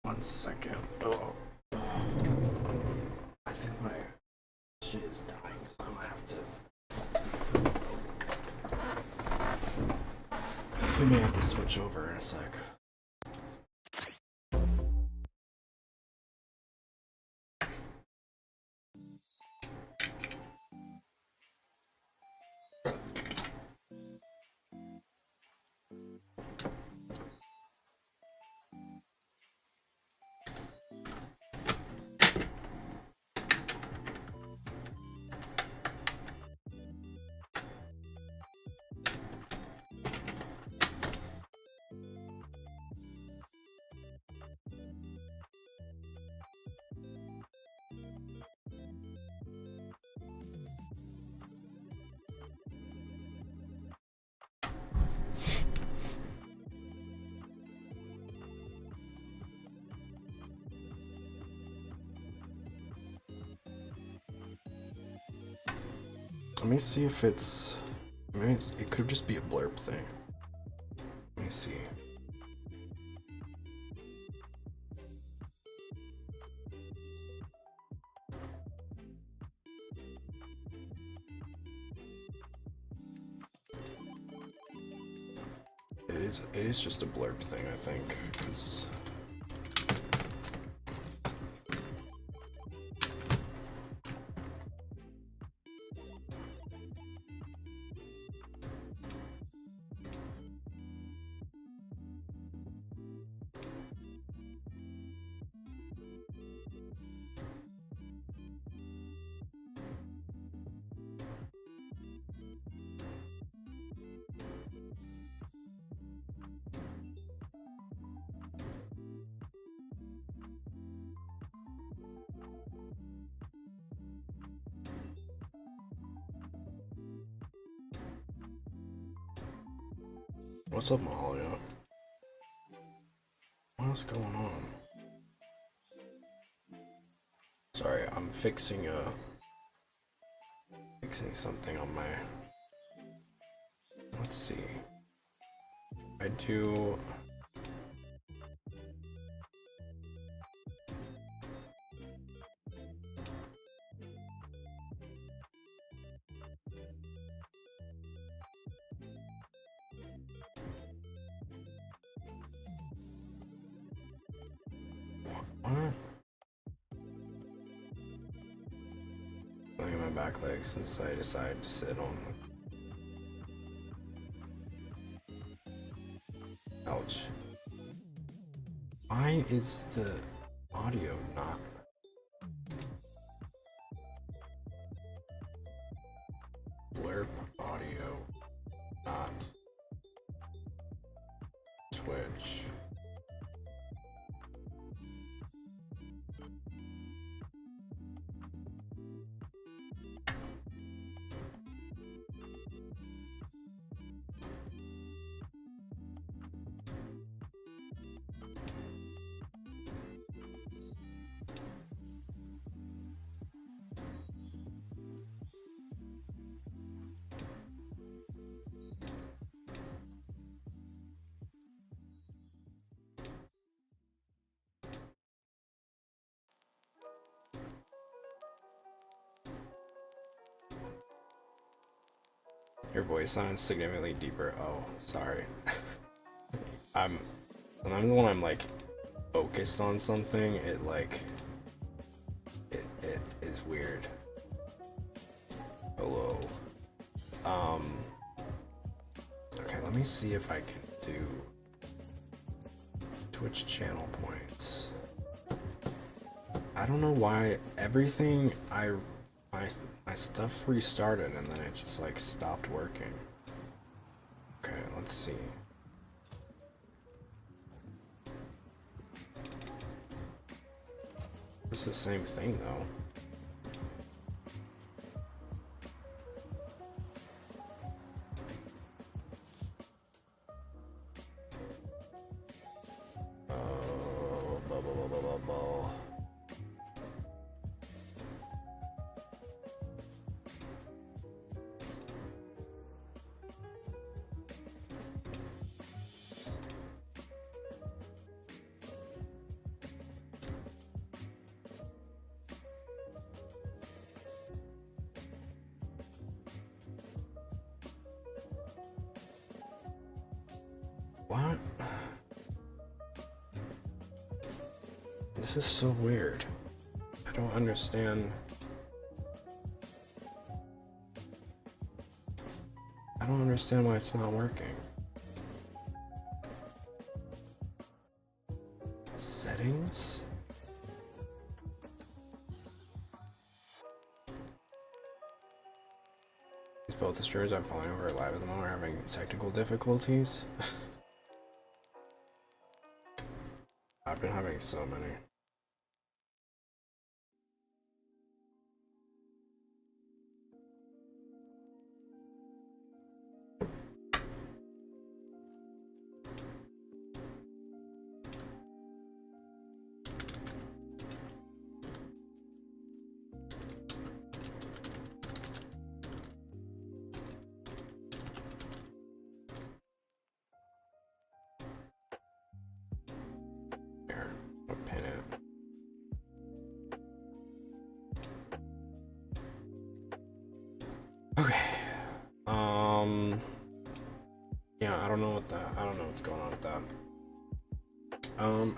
One second. Oh. I think my shit is dying, so I might have to. We may have to switch over in a sec. Let me see if it's. It could just be a blurb thing. Let me see. It is just a blurb thing, I think, because. What's up, Mahalia? What's going on? Sorry, I'm fixing something on my. Let's see. I do. What? Look at my back legs since I decided to sit on. Ouch. Why is the audio not? Blurb audio not Twitch. Your voice sounds significantly deeper. Oh, sorry. Sometimes when I'm like focused on something, it is weird. Hello. Okay, let me see if I can do Twitch channel points. I don't know why everything my stuff restarted and then it just like stopped working. Okay, let's see. It's the same thing though. What? This is so weird. I don't understand. I don't understand why it's not working. Settings? Both the streamers I'm following who are live at the moment are having technical difficulties. I've been having so many. Yeah, I don't know what's going on with that.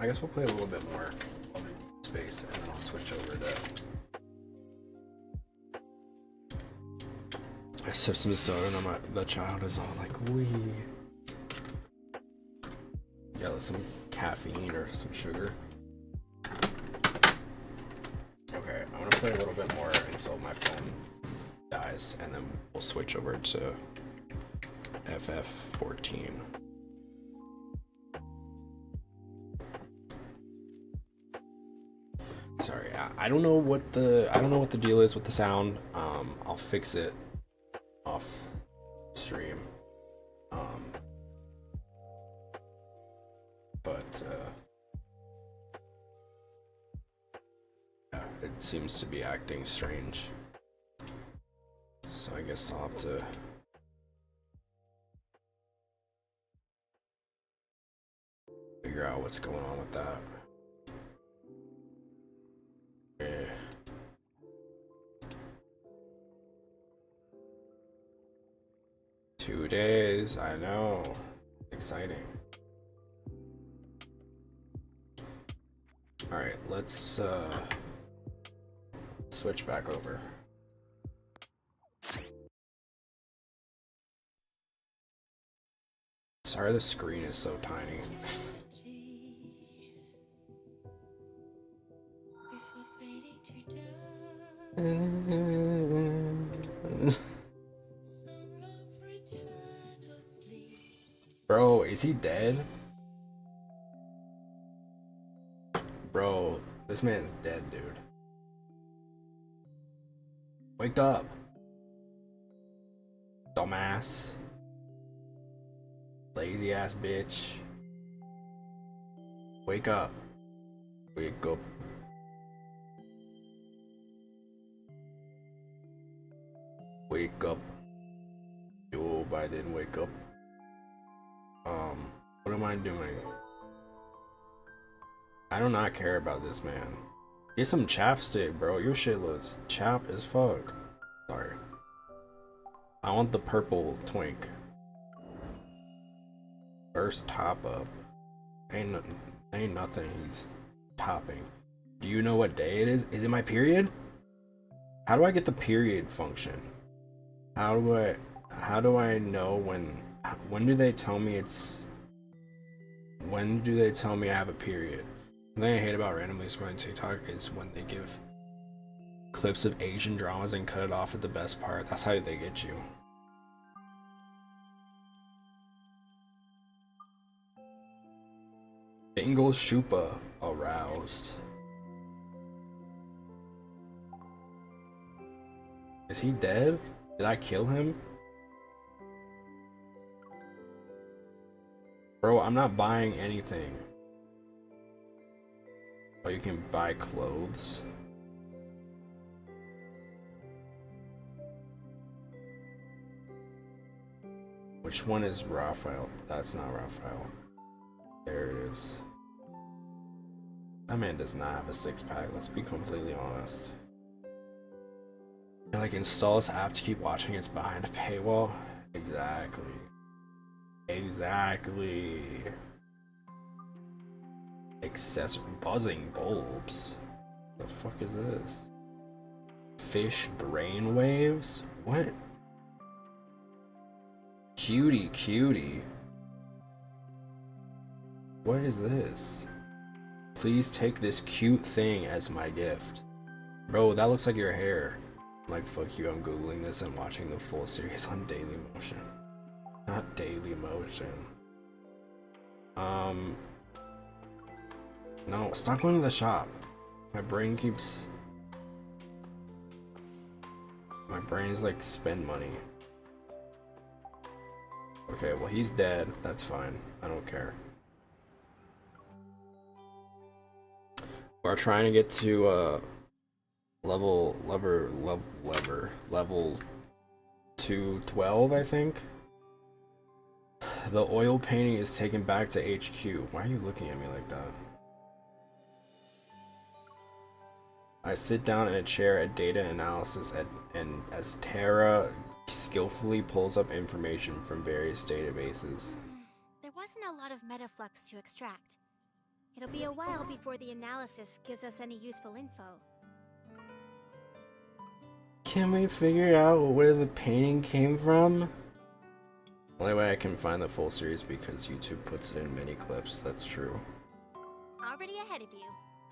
I guess we'll play a little bit more of the Deepspace and then I'll switch over to I sip some soda and the child is all like, wee. Yeah, some caffeine or some sugar. Okay, I'm gonna play a little bit more until my phone dies and then we'll switch over to FF14. Sorry, I don't know what the deal is with the sound. I'll fix it off stream. But yeah, it seems to be acting strange. So I guess I'll have to figure out what's going on with that. Okay. 2 days, I know. Exciting. Alright, let's switch back over. Sorry the screen is so tiny. Bro, is he dead? Bro, this man's dead, dude. Wake up. Dumbass. Lazy ass bitch. Wake up. Wake up. Wake up. Joe Biden, wake up. What am I doing? I do not care about this man. Get some chapstick, bro. Your shit looks chap as fuck. Sorry. I want the purple twink. First top up. Ain't nothing he's topping. Do you know what day it is? Is it my period? How do I get the period function? How do I know when do they tell me when do they tell me I have a period? The thing I hate about randomly scrolling TikTok is when they give clips of Asian dramas and cut it off at the best part. That's how they get you. Bengal Shupa aroused. Is he dead? Did I kill him? Bro, I'm not buying anything. Oh, you can buy clothes. Which one is Raphael? That's not Raphael. There it is. That man does not have a six-pack, let's be completely honest. Like, install this app to keep watching, it's behind a paywall? Exactly. Exactly. Accessory buzzing bulbs. The fuck is this? Fish brain waves? What? Cutie cutie. What is this? Please take this cute thing as my gift. Bro, that looks like your hair. Like, fuck you, I'm googling this and watching the full series on Daily Motion. Not Daily Motion. No, stop going to the shop. My brain is like, spend money. Okay, well, he's dead. That's fine. I don't care. We're trying to get to level 212, I think. The oil painting is taken back to HQ. Why are you looking at me like that? I sit down in a chair at data analysis and as Tara skillfully pulls up information from various databases. There wasn't a lot of metaflux to extract. It'll be a while before the analysis gives us any useful info. Can we figure out where the painting came from? Only way I can find the full series because YouTube puts it in mini clips. That's true. Already ahead of you.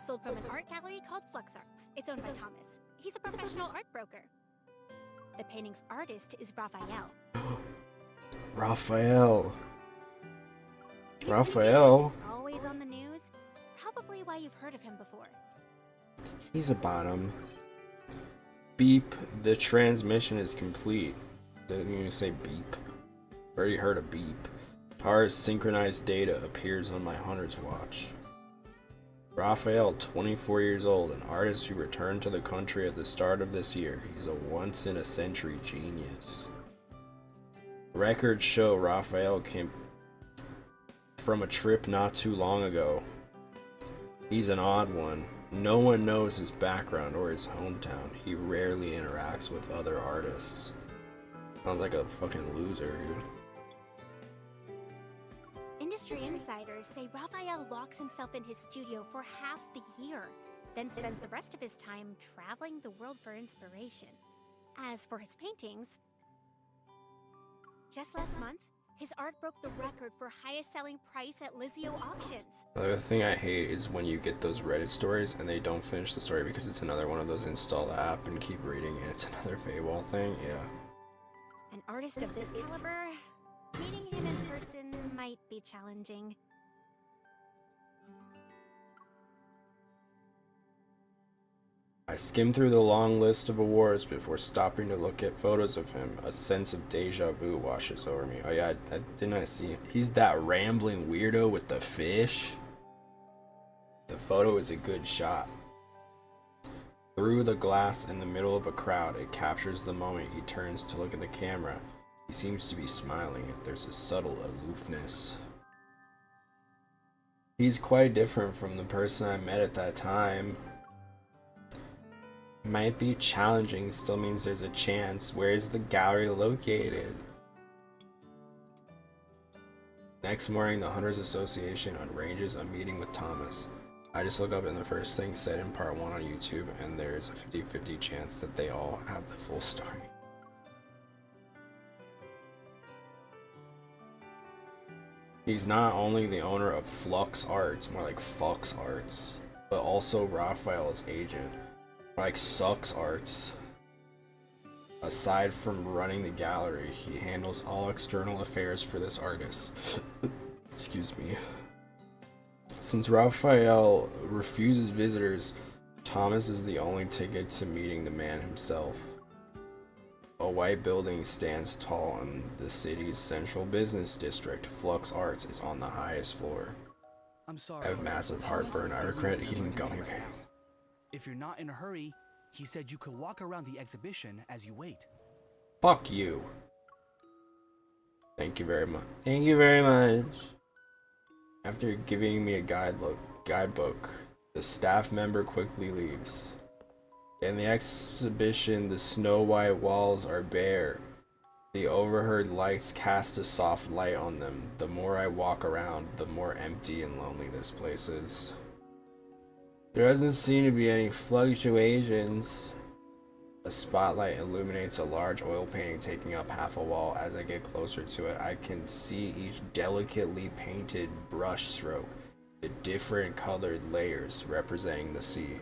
Sold from an art gallery called Flux Arts. It's owned by Thomas. He's a professional art broker. The painting's artist is Raphael. Raphael. He's Raphael. always on the news. Probably why you've heard of him before. He's a bottom. Beep. The transmission is complete. Didn't even say beep. Already heard a beep. Tara's synchronized data appears on my hunter's watch. Raphael, 24 years old, an artist who returned to the country at the start of this year. He's a once-in-a-century genius. Records show Raphael came from a trip not too long ago. He's an odd one. No one knows his background or his hometown. He rarely interacts with other artists. Sounds like a fucking loser, dude. Industry insiders say Raphael locks himself in his studio for half the year, then spends the rest of his time traveling the world for inspiration. As for his paintings, just last month, his art broke the record for highest selling price at Lizio auctions. The other thing I hate is when you get those Reddit stories and they don't finish the story because it's another one of those install the app and keep reading and it's another paywall thing. Yeah. An artist of this caliber, meeting him in person might be challenging. I skimmed through the long list of awards before stopping to look at photos of him. A sense of deja vu washes over me. Oh yeah, didn't I see him? He's that rambling weirdo with the fish. The photo is a good shot. Through the glass in the middle of a crowd, it captures the moment he turns to look at the camera. He seems to be smiling. There's a subtle aloofness. He's quite different from the person I met at that time. Might be challenging, still means there's a chance. Where is the gallery located? Next morning, the Hunters Association arranges a meeting with Thomas. I just look up and the first thing said in part 1 on YouTube, and there's a 50-50 chance that they all have the full story. He's not only the owner of Flux Arts, more like Fux Arts, but also Raphael's agent, like Sucks Arts. Aside from running the gallery, he handles all external affairs for this artist. Excuse me. Since Raphael refuses visitors, Thomas is the only ticket to meeting the man himself. A white building stands tall in the city's central business district. Flux Arts is on the highest floor. I'm sorry. I have massive heartburn. I regret eating gummy bears. If you're not in a hurry, he said you could walk around the exhibition as you wait. Fuck you. Thank you very much. Thank you very much. After giving me a guidebook, the staff member quickly leaves. In the exhibition, the snow-white walls are bare. The overhead lights cast a soft light on them. The more I walk around, the more empty and lonely this place is. There doesn't seem to be any fluctuations. A spotlight illuminates a large oil painting taking up half a wall. As I get closer to it, I can see each delicately painted brush stroke, the different colored layers representing the sea.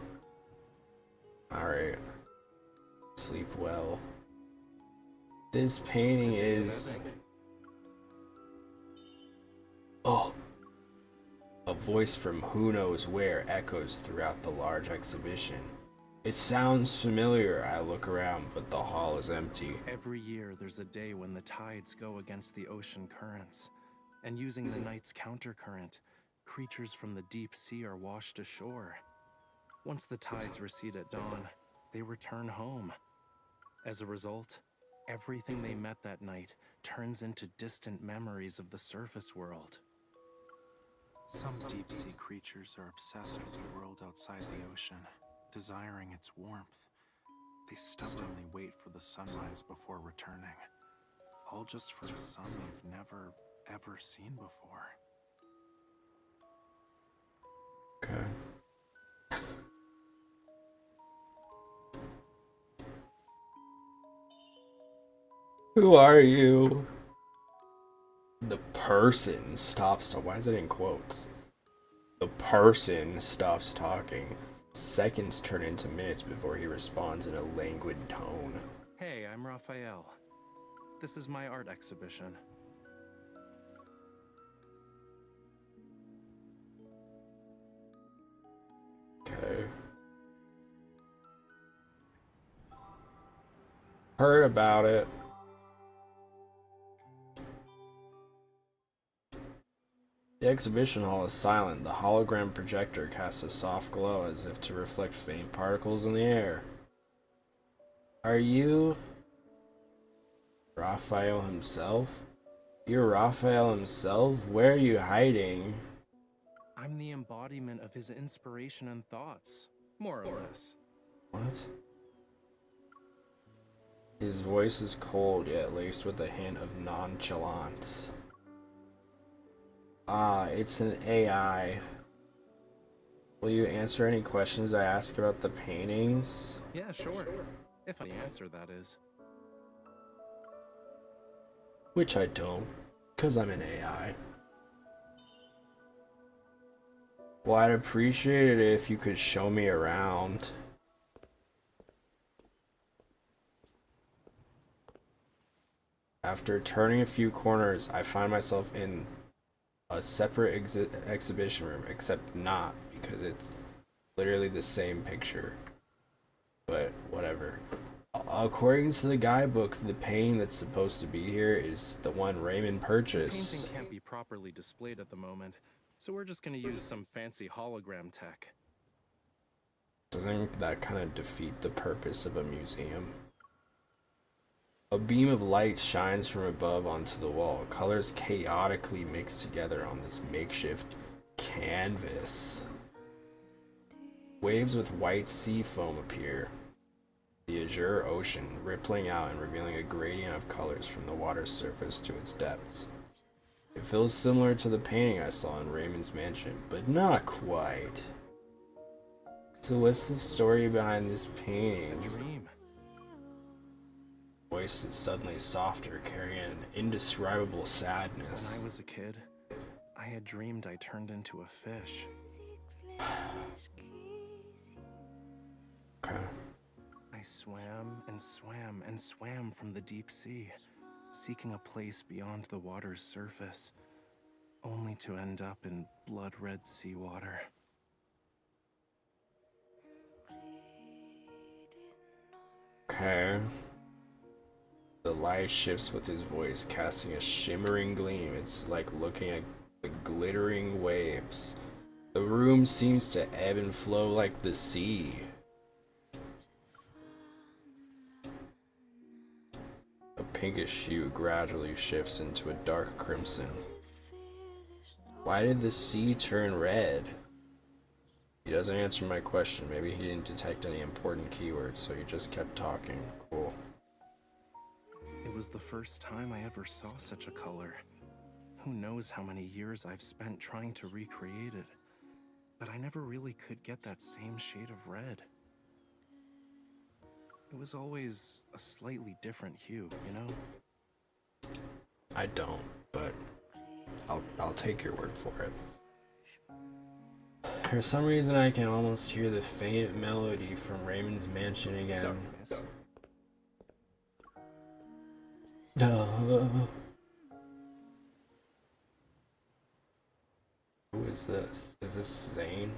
Alright. Sleep well. This painting is... Oh! A voice from who knows where echoes throughout the large exhibition. It sounds familiar. I look around, but the hall is empty. Every year there's a day when the tides go against the ocean currents, and using the night's countercurrent, creatures from the deep sea are washed ashore. Once the tides recede at dawn, they return home. As a result, everything they met that night turns into distant memories of the surface world. Some deep-sea creatures are obsessed with the world outside the ocean, desiring its warmth. They stubbornly wait for the sunrise before returning, all just for a sun they've never, ever seen before. Okay. Who are you? The person stops to. Why is it in quotes? The person stops talking. Seconds turn into minutes before he responds in a languid tone. Hey, I'm Raphael. This is my art exhibition. Okay. Heard about it. The exhibition hall is silent. The hologram projector casts a soft glow as if to reflect faint particles in the air. Are you Raphael himself? You're Raphael himself? Where are you hiding? I'm the embodiment of his inspiration and thoughts, more or less. What? His voice is cold yet laced with a hint of nonchalance. Ah, it's an AI. Will you answer any questions I ask about the paintings? Yeah, sure. If I answer, that is. Which I don't, because I'm an AI. Well, I'd appreciate it if you could show me around. After turning a few corners, I find myself in a separate exhibition room, except not, because it's literally the same picture. But whatever. According to the guidebook, the painting that's supposed to be here is the one Raymond purchased. The painting can't be properly displayed at the moment, so we're just gonna use some fancy hologram tech. Doesn't that kind of defeat the purpose of a museum? A beam of light shines from above onto the wall. Colors chaotically mix together on this makeshift canvas. Waves with white sea foam appear. the azure ocean rippling out and revealing a gradient of colors from the water's surface to its depths. It feels similar to the painting I saw in Raymond's mansion, but not quite. So what's the story behind this painting? A dream. Voice is suddenly softer, carrying an indescribable sadness. When I was a kid, I had dreamed I turned into a fish. Okay. I swam and swam and swam from the deep sea, seeking a place beyond the water's surface, only to end up in blood-red seawater. Okay. The light shifts with his voice, casting a shimmering gleam. It's like looking at the glittering waves. The room seems to ebb and flow like the sea. A pinkish hue gradually shifts into a dark crimson. Why did the sea turn red? He doesn't answer my question. Maybe he didn't detect any important keywords, so he just kept talking. Cool. It was the first time I ever saw such a color. Who knows how many years I've spent trying to recreate it, but I never really could get that same shade of red. It was always a slightly different hue, you know? I don't, but I'll take your word for it. For some reason, I can almost hear the faint melody from Raymond's mansion again. Sorry, miss. Who is this? Is this Zane?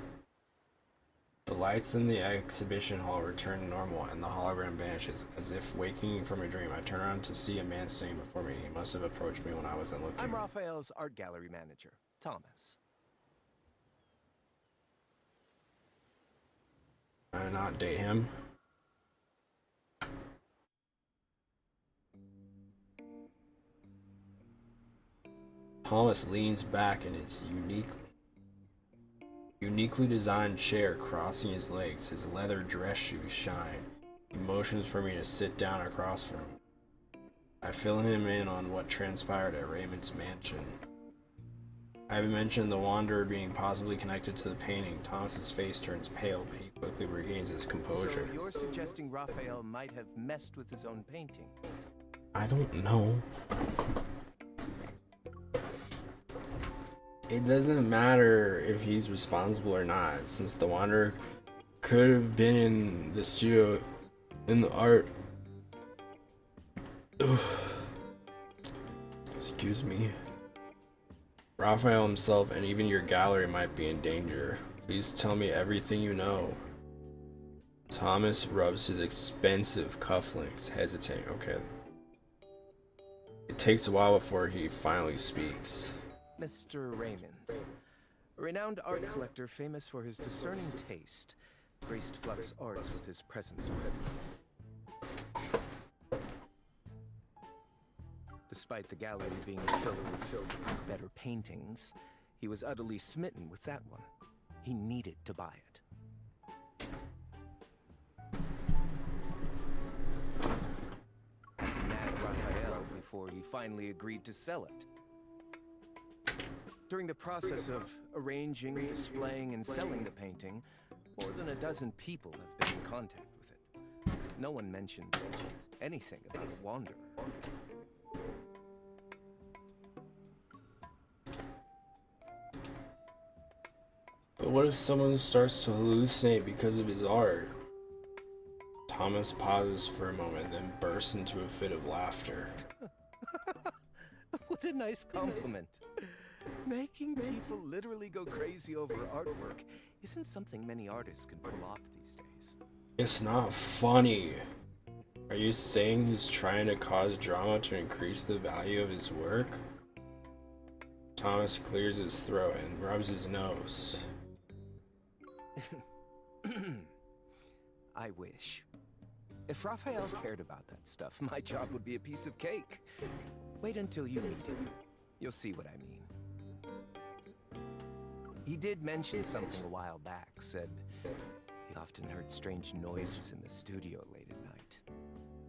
The lights in the exhibition hall return to normal and the hologram vanishes. As if waking from a dream, I turn around to see a man standing before me. He must have approached me when I wasn't looking. I'm Raphael's art gallery manager, Thomas. Can I not date him? Thomas leans back in his uniquely designed chair, crossing his legs. His leather dress shoes shine. He motions for me to sit down across from him. I fill him in on what transpired at Raymond's mansion. I have mentioned the Wanderer being possibly connected to the painting. Thomas's face turns pale, but he quickly regains his composure. So you're suggesting Raphael might have messed with his own painting? I don't know. It doesn't matter if he's responsible or not, since the Wanderer could have been in the studio in the art. Excuse me. Raphael himself and even your gallery might be in danger. Please tell me everything you know. Thomas rubs his expensive cufflinks, hesitating. Okay. It takes a while before he finally speaks. Mr. Raymond, a renowned art collector famous for his discerning taste, graced Flux Arts with his presence. Despite the gallery being filled with better paintings, he was utterly smitten with that one. He needed to buy it. He nagged Raphael before he finally agreed to sell it. During the process of arranging, displaying, and selling the painting, more than a dozen people have been in contact with it. No one mentioned anything about a Wanderer. But what if someone starts to hallucinate because of his art? Thomas pauses for a moment, then bursts into a fit of laughter. What a nice compliment. Making people literally go crazy over artwork isn't something many artists can pull off these days. It's not funny. Are you saying he's trying to cause drama to increase the value of his work? Thomas clears his throat and rubs his nose. I wish. If Raphael cared about that stuff, my job would be a piece of cake. Wait until you meet him. You'll see what I mean. He did mention something a while back, said he often heard strange noises in the studio late at night.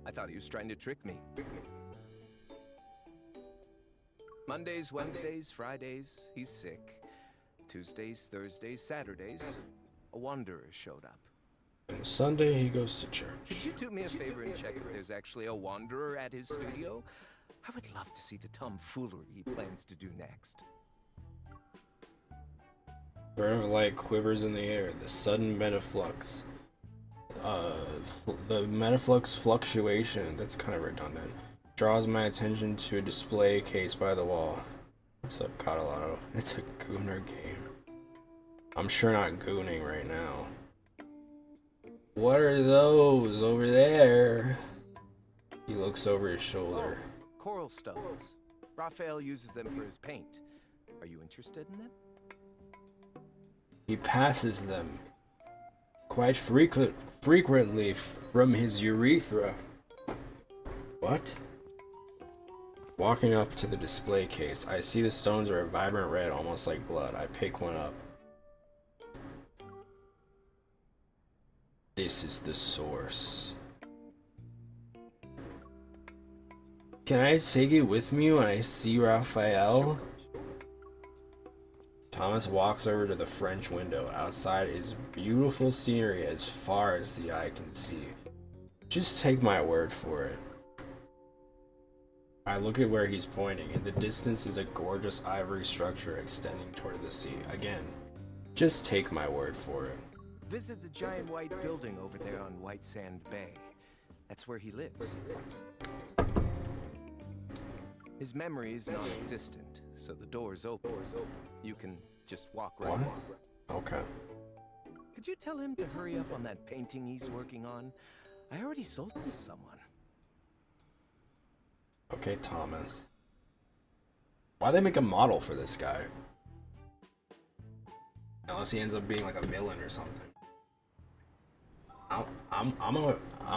I thought he was trying to trick me. Mondays, Wednesdays, Fridays, he's sick. Tuesdays, Thursdays, Saturdays, a wanderer showed up. And Sunday he goes to church. Could you do me a favor and check if there's actually a wanderer at his studio? I would love to see the tomfoolery he plans to do next. Burn of light quivers in the air. The sudden metaflux. The metaflux fluctuation, that's kind of redundant, draws my attention to a display case by the wall. What's up, Catalotto? It's a gooner game. I'm sure not gooning right now. What are those over there? He looks over his shoulder. Oh, coral stones. Raphael uses them for his paint. Are you interested in them? He passes them quite frequently from his urethra. What? Walking up to the display case, I see the stones are a vibrant red, almost like blood. I pick one up. This is the source. Can I take it with me when I see Raphael? Thomas walks over to the French window. Outside is beautiful scenery as far as the eye can see. Just take my word for it. I look at where he's pointing. In the distance is a gorgeous ivory structure extending toward the sea. Again, just take my word for it. Visit the giant white building over there on White Sand Bay. That's where he lives. His memory is non-existent, so the door's open. You can just walk right in. Okay. Could you tell him to hurry up on that painting he's working on? I already sold it to someone. Okay, Thomas. Why'd they make a model for this guy? Unless he ends up being like a villain or something. I'm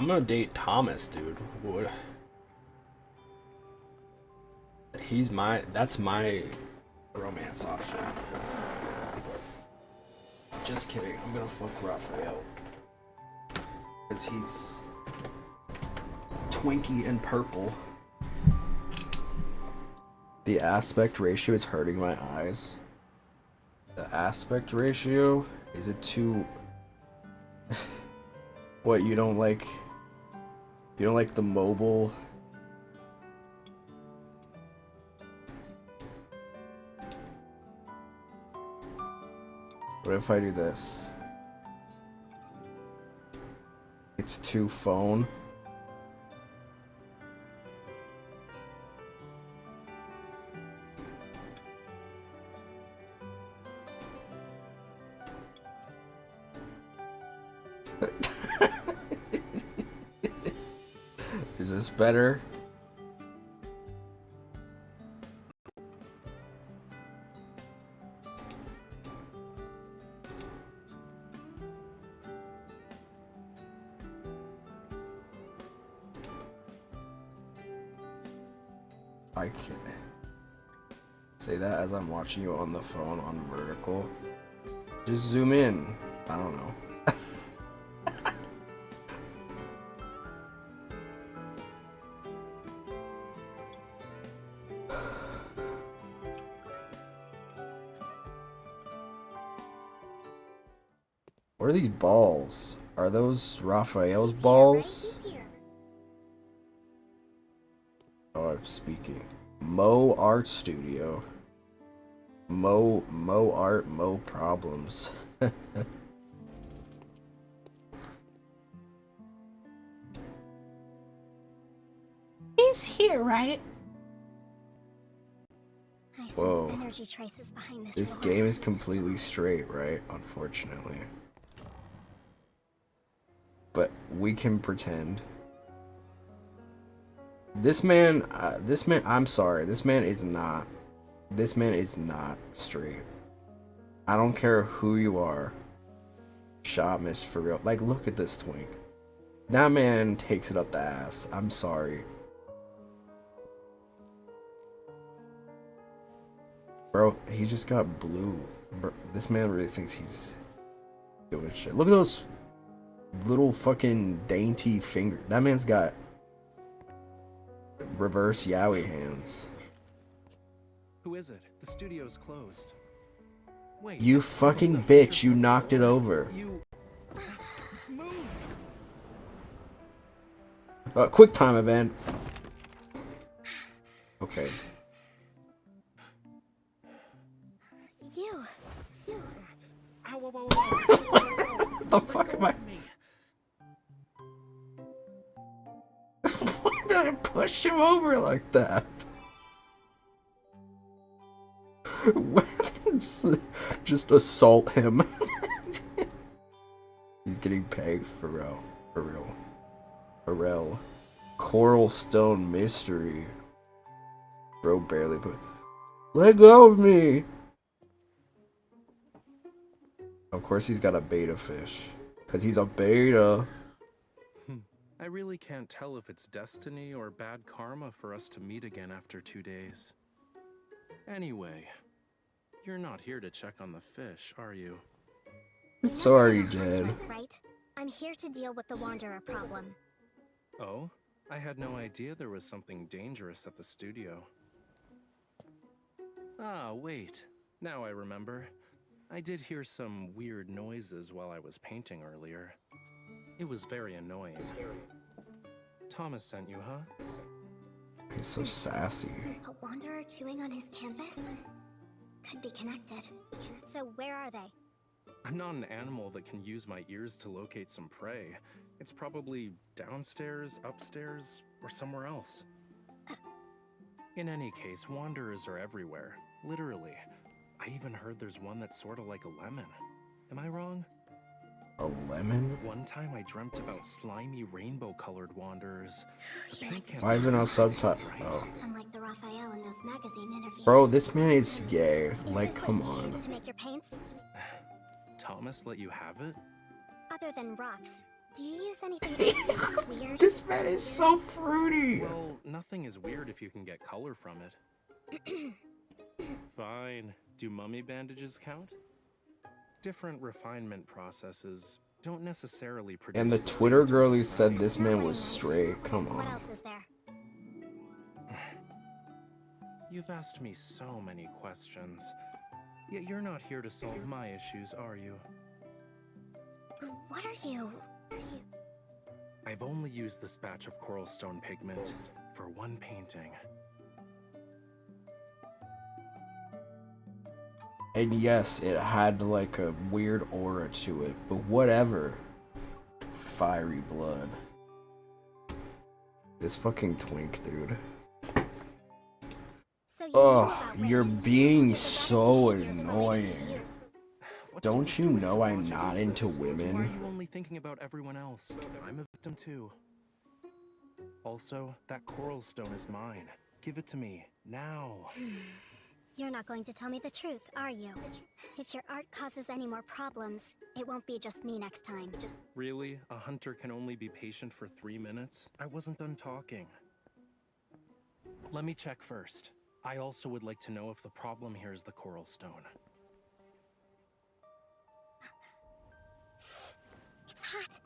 gonna date Thomas, dude. What? That's my romance option. Just kidding. I'm gonna fuck Raphael. Cause he's twinky and purple. The aspect ratio is hurting my eyes. The aspect ratio? Is it too... What, you don't like the mobile? What if I do this? It's too phone. Is this better? I can't say that as I'm watching you on the phone on vertical. Just zoom in. I don't know. What are these balls? Are those Raphael's balls? Oh, I'm speaking. Mo Art Studio. Mo Art, Mo Problems. He's here, right? Whoa. Energy traces behind this. This game is completely straight, right? Unfortunately. But we can pretend. This man, I'm sorry, this man is not straight. I don't care who you are. Shot miss for real. Like, look at this twink. That man takes it up the ass. I'm sorry. Bro, he just got blue. Bro, this man really thinks he's doing shit. Look at those little fucking dainty fingers. That man's got Reverse Yowie hands. Who is it? The studio's closed. Wait. You fucking bitch, you knocked it over. You... Move! Quick time event. Okay. You. Ow, whoa, whoa, whoa. What the fuck am I? Why did I push him over like that? just assault him. He's getting pegged for real. For real. Pharrell. Coral Stone Mystery. Bro barely put. Let go of me! Of course he's got a beta fish. Cause he's a beta. I really can't tell if it's destiny or bad karma for us to meet again after 2 days. Anyway, you're not here to check on the fish, are you? Sorry, Jed. Right? I'm here to deal with the Wanderer problem. Oh? I had no idea there was something dangerous at the studio. Ah, wait. Now I remember. I did hear some weird noises while I was painting earlier. It was very annoying. Thomas sent you, huh? He's so sassy. A Wanderer chewing on his canvas? Could be connected. So where are they? I'm not an animal that can use my ears to locate some prey. It's probably downstairs, upstairs, or somewhere else. In any case, wanderers are everywhere. Literally. I even heard there's one that's sorta like a lemon. Am I wrong? A lemon? One time I dreamt about slimy rainbow-colored wanderers. Why is there no subtitle? Oh. Unlike the Raphael in those magazine interviews. Bro, this man is gay. Like, come on. To make your paints? Thomas let you have it? Other than rocks, do you use anything weird? This man is so fruity. Well, nothing is weird if you can get color from it. Fine. Do mummy bandages count? Different refinement processes don't necessarily produce. And the Twitter girlie said this man was straight. Come What on. else is there? You've asked me so many questions. Yet you're not here to solve my issues, are you? What are you? I've only used this batch of coral stone pigment for one painting. And yes, it had like a weird aura to it, but whatever. Fiery blood. This fucking twink, dude. Ugh, you're being so annoying. Don't you know I'm not into Why are women? you only thinking about everyone else? I'm a victim too. Also, that coral stone is mine. Give it to me, now. You're not going to tell me the truth, are you? If your art causes any more problems, it won't be just me next time. Really? A hunter can only be patient for 3 minutes? I wasn't done talking. Let me check first. I also would like to know if the problem here is the coral stone. It's hot.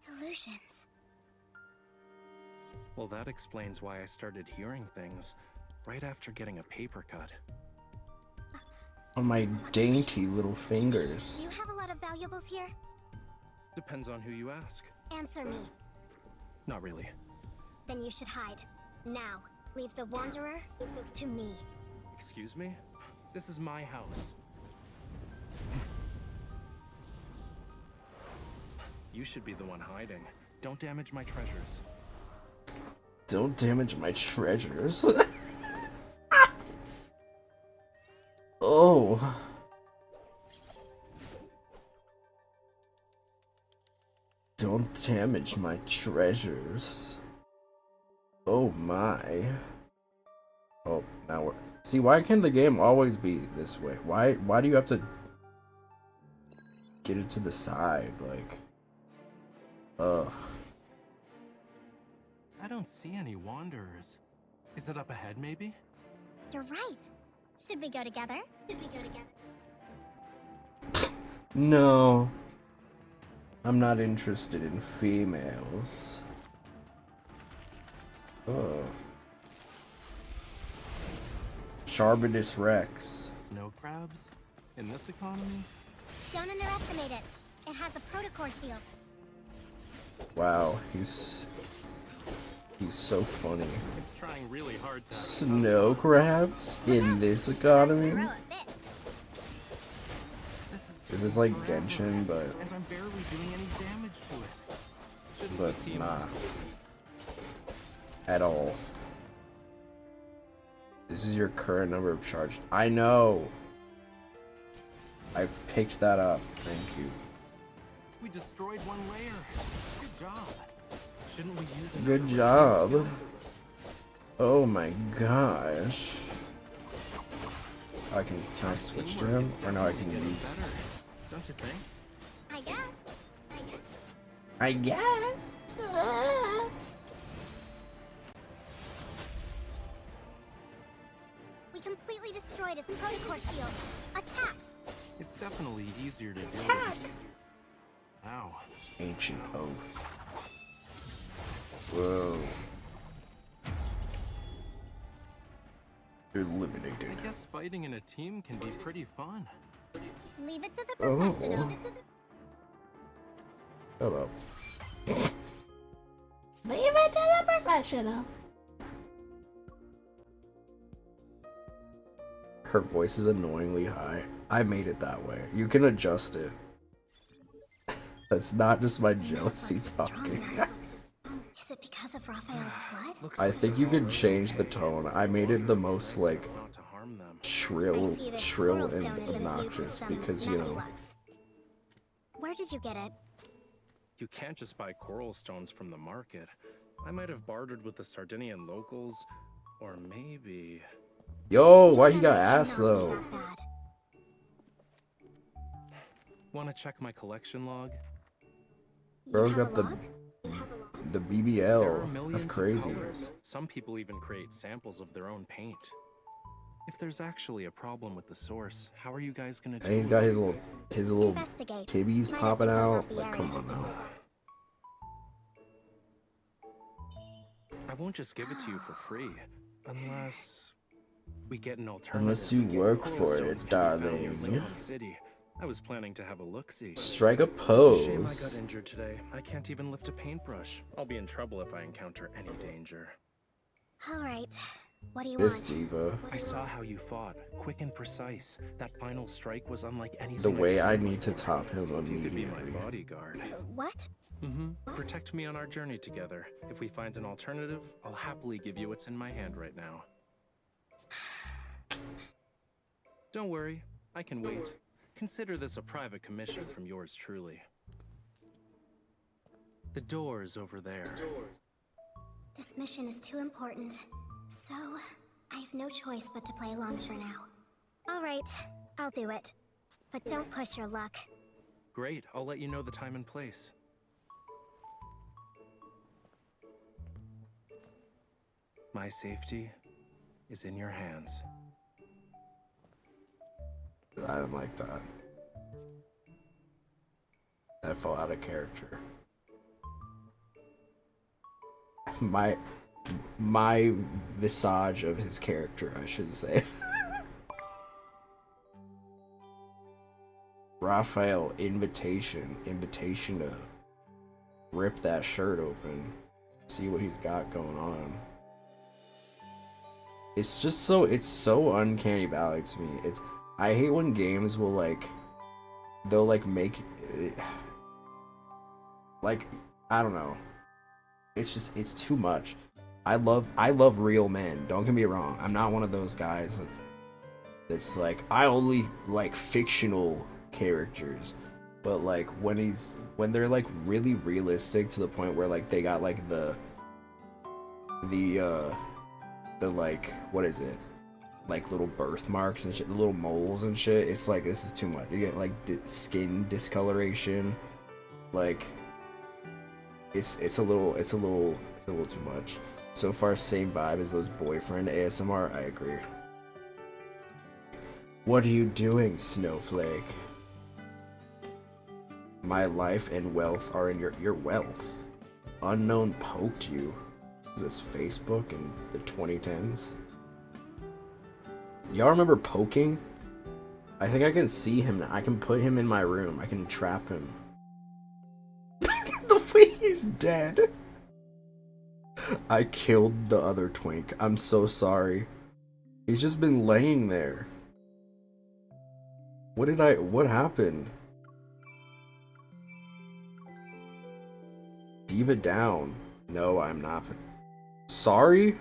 Illusions. Well, that explains why I started hearing things right after getting a paper cut. On my dainty little fingers. Do you have a lot of valuables here? Depends on who you ask. Answer me. Not really. Then you should hide. Now. Leave the Wanderer to me. Excuse me? This is my house. You should be the one hiding. Don't damage my treasures. Don't damage my treasures. Oh. Don't damage my treasures. Oh my. Oh, now we're... See, why can't the game always be this way? Why do you have to get it to the side? Like... Ugh. I don't see any wanderers. Is it up ahead, maybe? You're right. Should we go together? No. I'm not interested in females. Oh. Charbonus Rex. Snow crabs? In this economy? Don't underestimate it. It has a protocore shield. Wow, he's so funny. It's trying really hard to Snow crabs in this economy? This is like Genshin, but and I'm barely doing any damage to it. Shouldn't but we team nah. up? At all. This is your current number of charged. I know. I've picked that up. Thank you. We destroyed one layer. Good job. Shouldn't we use it? Good job. Oh my gosh. Can I switch to him? Or no, I can leave. Better, don't you think? I guess. I guess. We completely destroyed its protocore shield. Attack! It's definitely easier to do. Attack! Ow. Ancient oath. Whoa. Eliminated. I guess fighting in a team can be pretty fun. Leave it to the professionals. Shut up. Leave it to the professional. Her voice is annoyingly high. I made it that way. You can adjust it. That's not just my jealousy talking. Is it because of Raphael's blood? I think you can change the tone. I made it the most like Not to harm them. shrill I see this and coral stone is infused with obnoxious some because you know. metalux. Where did you get it? You can't just buy coral stones from the market. I might have bartered with the Sardinian locals, or maybe... Yo, why he got ass though? Want to check my collection log? Bro's got the There are BBL. millions That's of crazy. colors. Some people even create samples of their own paint. If there's actually a problem with the source, how are you guys gonna And he's deal got with his little Investigate. tibbies Might popping have to out. close off the Like, come area. on now. I won't just give it to you for free, unless we get an alternative. Unless you work Coral for stones it, can be found near darling. Lincoln City. I was planning to have a look-see. Strike a It's a shame I got pose. injured today. I can't even lift a paintbrush. I'll be in trouble if I encounter any danger. All right. What do you This want? diva. I saw how you fought, quick and precise. That final strike was unlike anything The way I've I seen need to before. top him So if you could be my immediately. bodyguard. What? Protect me on our journey together. If we find an alternative, I'll happily give you what's in my hand right now. Don't worry, I can wait. Consider this a private commission from yours truly. The door's over there. This mission is too important. So, I have no choice but to play along for now. All right, I'll do it. But don't push your luck. Great, I'll let you know the time and place. My safety is in your hands. I didn't like that. That fell out of character. My visage of his character, I should say. Raphael, invitation to rip that shirt open, see what he's got going on. It's just so uncanny valley to me. I hate when games will they'll make I don't know. It's too much. I love real men. Don't get me wrong. I'm not one of those guys that's like I only like fictional characters. But when they're like really realistic to the point where like they got like the like what is it? Like little birthmarks and shit, the little moles and shit. It's like this is too much. You get like skin discoloration. Like it's a little too much. So far, same vibe as those boyfriend ASMR. I agree. What are you doing, Snowflake? My life and wealth are in your wealth. Unknown poked you. Is this Facebook in the 2010s? Y'all remember poking? I think I can see him now. I can put him in my room. I can trap him. The way he's dead. I killed the other twink. I'm so sorry. He's just been laying there. What happened? Diva down. No, I'm not. Sorry?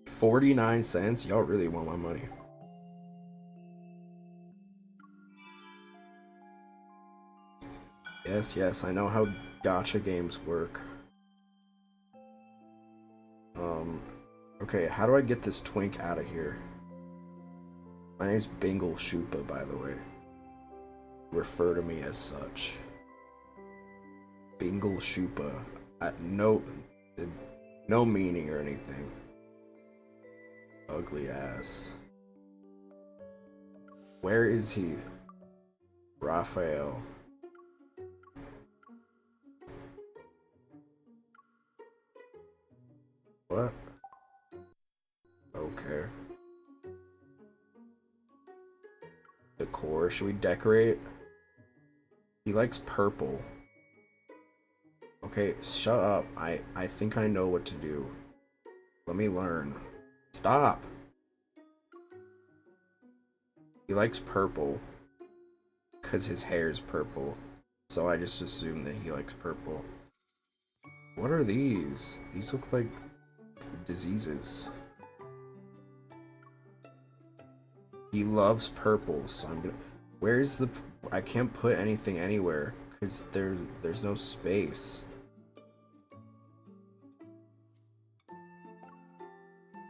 49 cents? Y'all really want my money. Yes, I know how gacha games work. Okay, how do I get this twink out of here? My name's Bingle Shupa, by the way. Refer to me as such. Bingle Shupa. No meaning or anything. Ugly ass. Where is he? Raphael. What? Okay. Decor. Should we decorate? He likes purple. Okay, shut up. I think I know what to do. Let me learn. Stop! He likes purple. Because his hair is purple. So I just assume that he likes purple. What are these? These look like diseases. He loves purple, so I'm gonna... Where's the... I can't put anything anywhere. Because there's no space.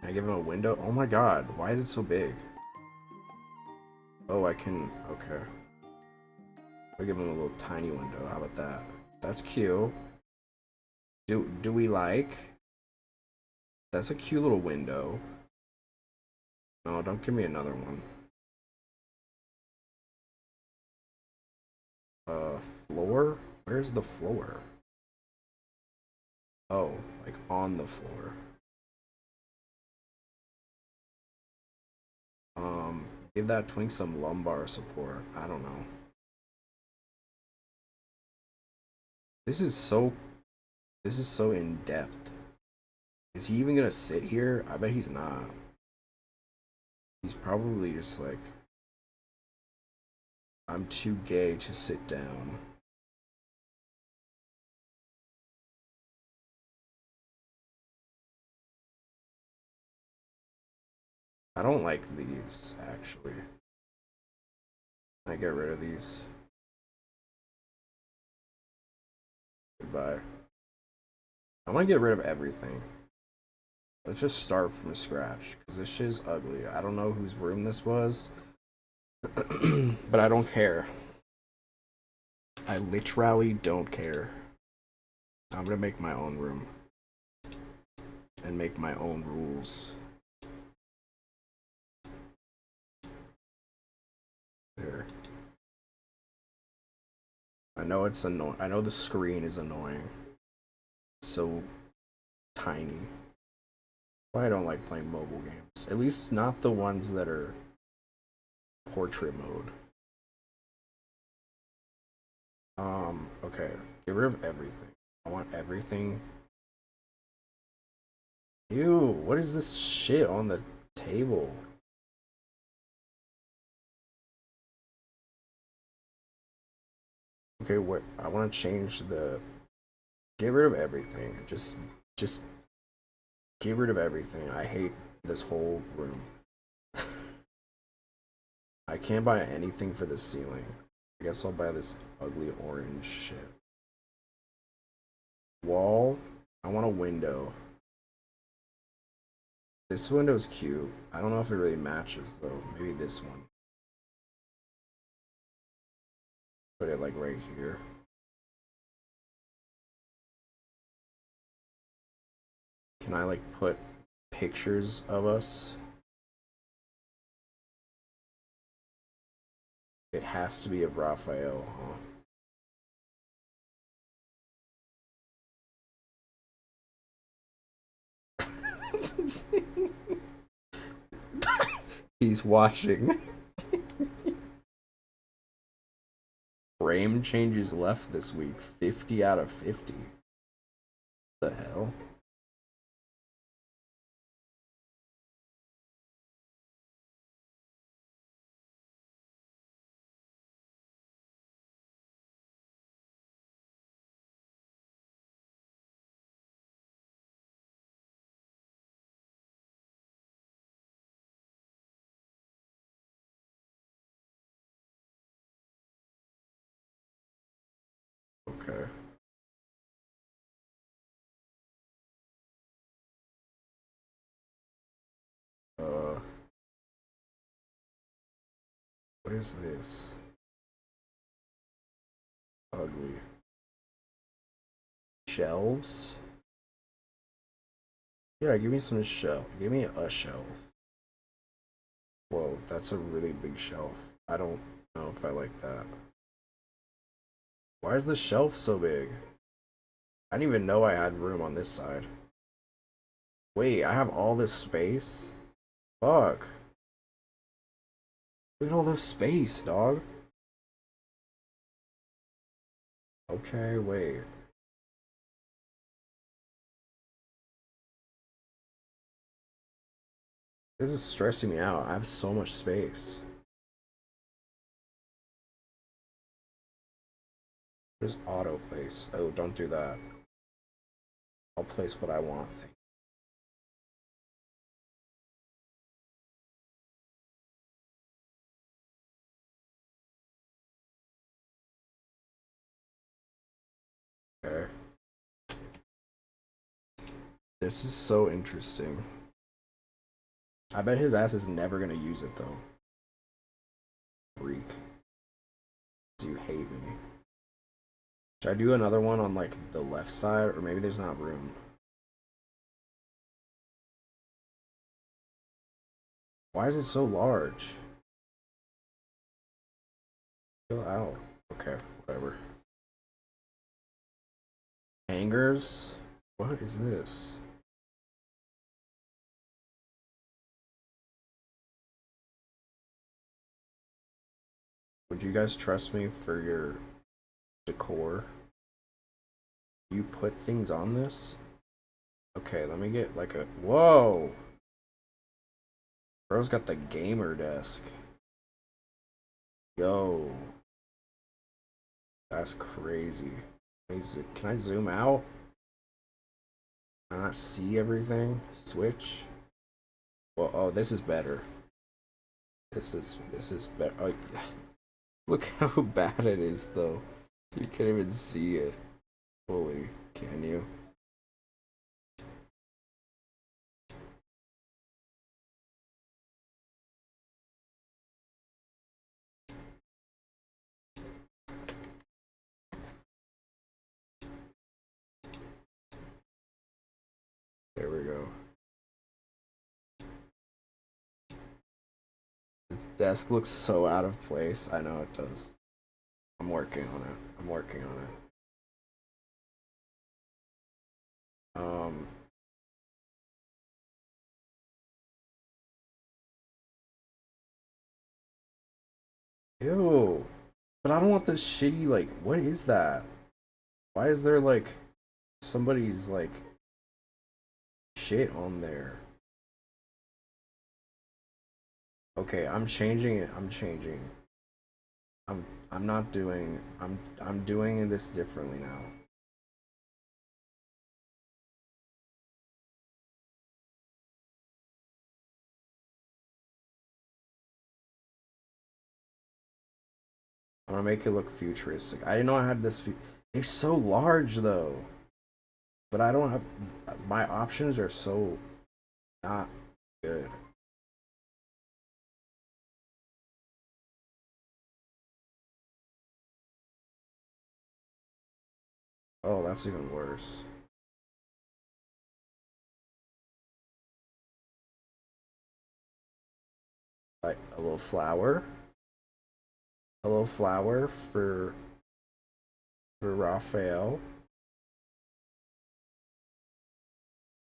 Can I give him a window? Oh my god, why is it so big? Oh, I can... Okay. I'll give him a little tiny window. How about that? That's cute. Do we like? That's a cute little window. No, don't give me another one. Floor? Where's the floor? Oh, like on the floor. Give that twink some lumbar support. I don't know. This is so in depth. Is he even gonna sit here? I bet he's not. He's probably just like, I'm too gay to sit down. I don't like these, actually. Can I get rid of these? Goodbye. I want to get rid of everything. Let's just start from scratch, because this shit is ugly. I don't know whose room this was, but I don't care. I literally don't care. I'm gonna make my own room. And make my own rules. There. I know it's annoying. I know the screen is annoying. So tiny. Why I don't like playing mobile games. At least not the ones that are portrait mode. Okay. Get rid of everything. I want everything. Ew, what is this shit on the table? Okay, what I want to change the... Get rid of everything. Just get rid of everything. I hate this whole room. I can't buy anything for the ceiling. I guess I'll buy this ugly orange shit. Wall. I want a window. This window's cute. I don't know if it really matches though. Maybe this one. Put it like right here. Can I like put pictures of us? It has to be of Raphael, huh? He's watching. Frame changes left this week. 50 out of 50. The hell? Okay. What is this? Ugly. Shelves? Yeah, give me some shelf. Give me a shelf. Whoa, that's a really big shelf. I don't know if I like that. Why is the shelf so big? I didn't even know I had room on this side. Wait, I have all this space? Fuck. Look at all this space, dog. Okay, wait. This is stressing me out. I have so much space. There's auto place. Oh, don't do that. I'll place what I want. Okay. This is so interesting. I bet his ass is never gonna use it though. Freak. You hate me. Should I do another one on like the left side, or maybe there's not room? Why is it so large? Chill out. Okay, whatever. Hangers? What is this? Would you guys trust me for your decor? You put things on this? Okay, let me get like a... Whoa! Bro's got the gamer desk. Yo. That's crazy. Can I zoom out? Can I not see everything? Switch? Well, oh, this is better. This is better. Oh, look how bad it is, though. You can't even see it fully, can you? There we go. This desk looks so out of place. I know it does. I'm working on it. I'm working on it. Ew. But I don't want this shitty, like, what is that? Why is there, like, somebody's, like, shit on there? Okay, I'm changing it. I'm changing. I'm not doing, I'm doing this differently now. I'm gonna make it look futuristic. I didn't know I had this. It's so large though. But I don't have. My options are so not good. Oh, that's even worse. Like a little flower. A little flower for Raphael.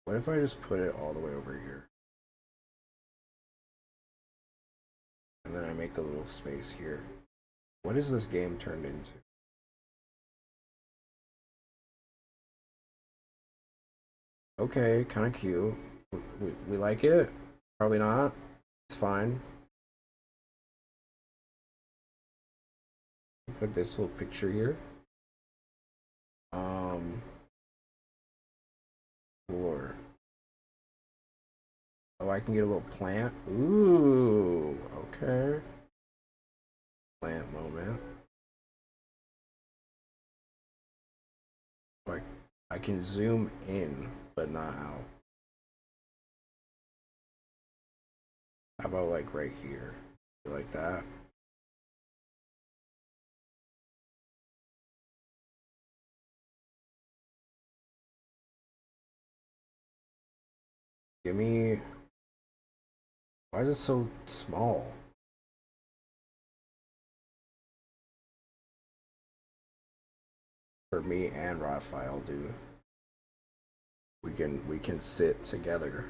What if I just put it all the way over here? And then I make a little space here. What is this game turned into? Okay, kind of cute. We like it? Probably not. It's fine. Put this little picture here. Floor. Oh, I can get a little plant. Ooh, okay. Plant moment. Like, I can zoom in, but not out. How about like right here? Like that? Give me... Why is it so small? For me and Raphael, dude. We can sit together.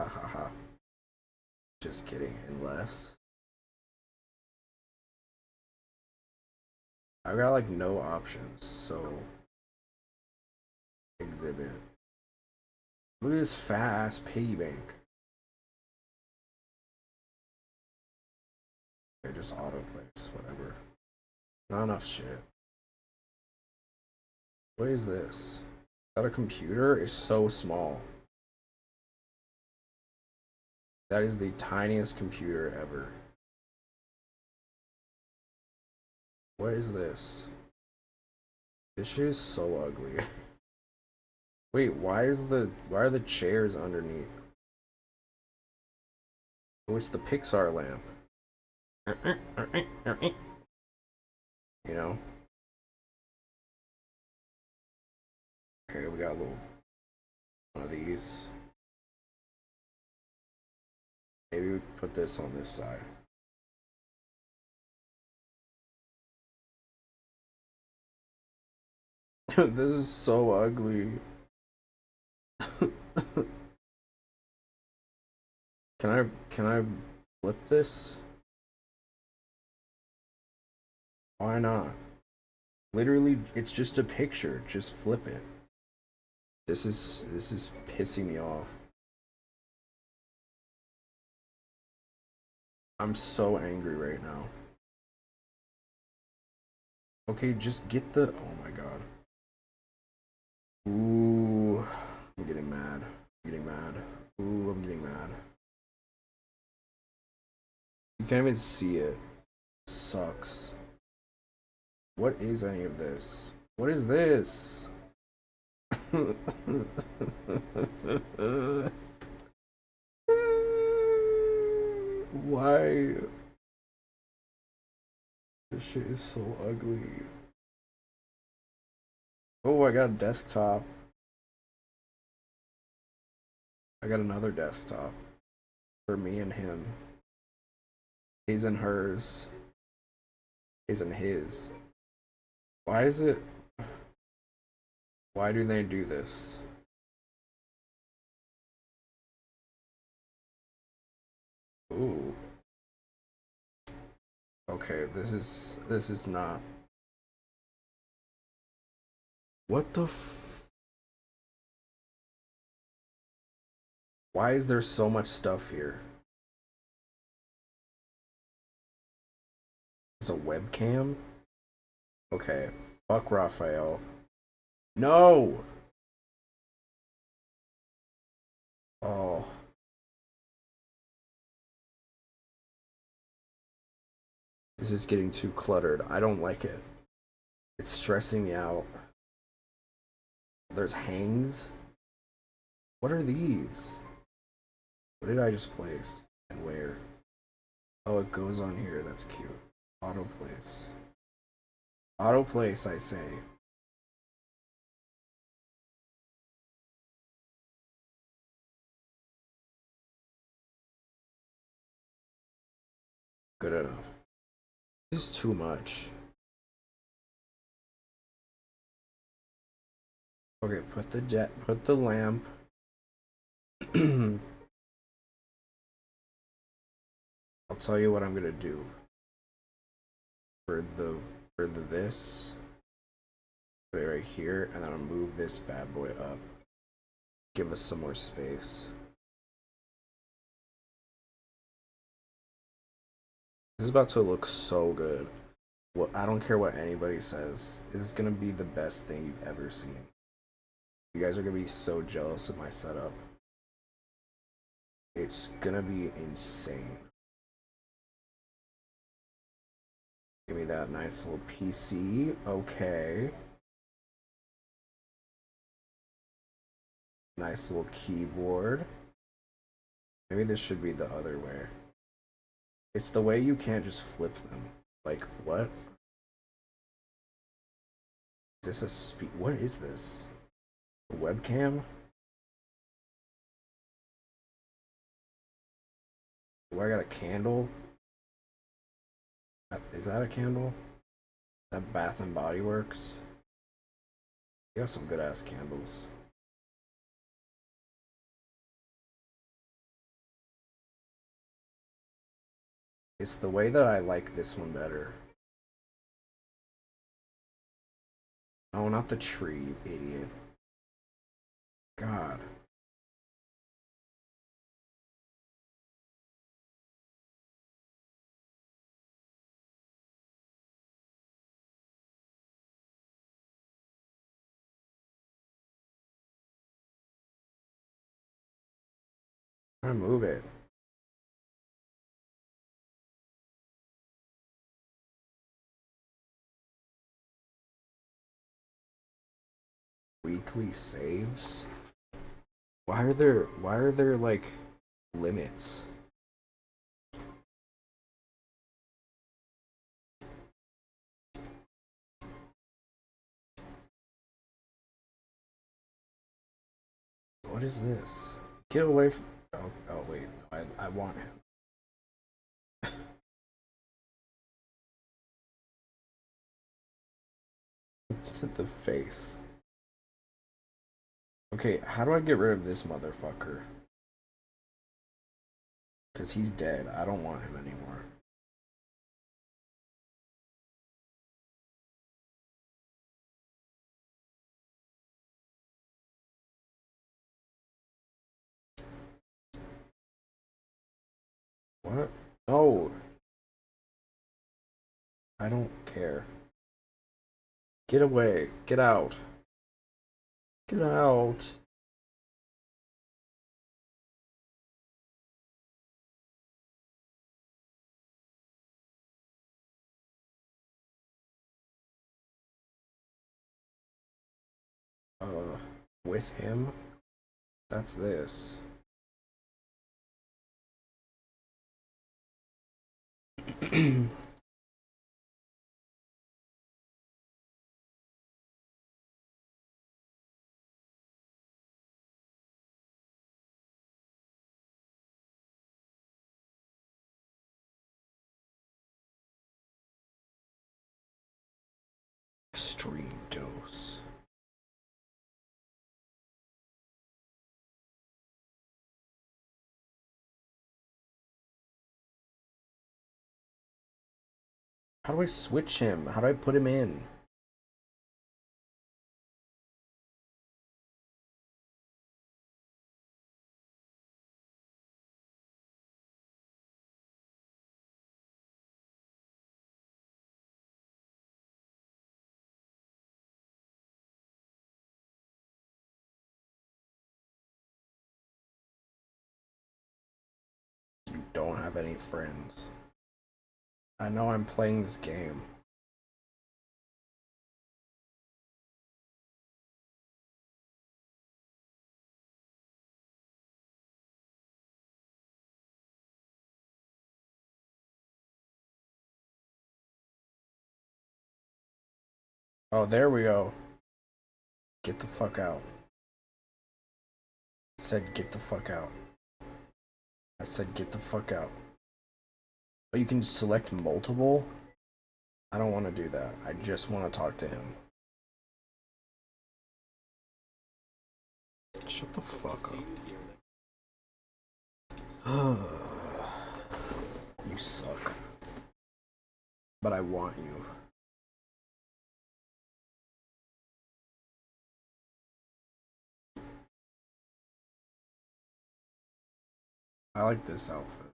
Ha ha ha. Just kidding, unless I've got like no options, so exhibit. Look at this fast piggy bank. Okay, just auto place, whatever. Not enough shit. What is this? Is that a computer? It's so small. That is the tiniest computer ever. What is this? This shit is so ugly. Wait, why are the chairs underneath? Oh, it's the Pixar lamp. You know? Okay, we got a little one of these. Maybe we put this on this side. This is so ugly. Can I flip this? Why not? Literally, it's just a picture. Just flip it. This is pissing me off. I'm so angry right now. Okay, just get the... Oh my god. Ooh, I'm getting mad. I'm getting mad. Ooh, I'm getting mad. You can't even see it. Sucks. What is any of this? What is this? Why? This shit is so ugly. Oh, I got a desktop. I got another desktop for me and him. His and hers. His and his. Why is it... Why do they do this? Ooh. Okay, this is not... What the f... Why is there so much stuff here? It's a webcam? Okay, fuck Raphael. No! Oh. This is getting too cluttered. I don't like it. It's stressing me out. There's hangs? What are these? What did I just place? And where? Oh, it goes on here. That's cute. Auto place. Auto place, I say. Good enough. This is too much. Okay, put the lamp I'll tell you what I'm gonna do for this. Put it right here, and then I'll move this bad boy up. Give us some more space. This is about to look so good. Well, I don't care what anybody says. This is gonna be the best thing you've ever seen. You guys are gonna be so jealous of my setup. It's gonna be insane. Give me that nice little PC. Okay. Nice little keyboard. Maybe this should be the other way. It's the way you can't just flip them. Like, what? Is this a speed? What is this? A webcam? Oh, I got a candle. Is that a candle? That Bath and Body Works? You got some good ass candles. It's the way that I like this one better. Oh, not the tree, you idiot. God. I'm gonna move it. Weekly saves? Why are there like limits? What is this? Get away from oh wait, I want him. The face. Okay, how do I get rid of this motherfucker? Because he's dead. I don't want him anymore. What? No. I don't care. Get away. Get out. Get out. With him? That's this. Extreme dose. How do I switch him? How do I put him in? You don't have any friends. I know I'm playing this game. Oh, there we go. Get the fuck out. I said get the fuck out. I said get the fuck out. Oh, you can select multiple? I don't want to do that. I just want to talk to him. Shut the fuck up. You suck. But I want you. I like this outfit.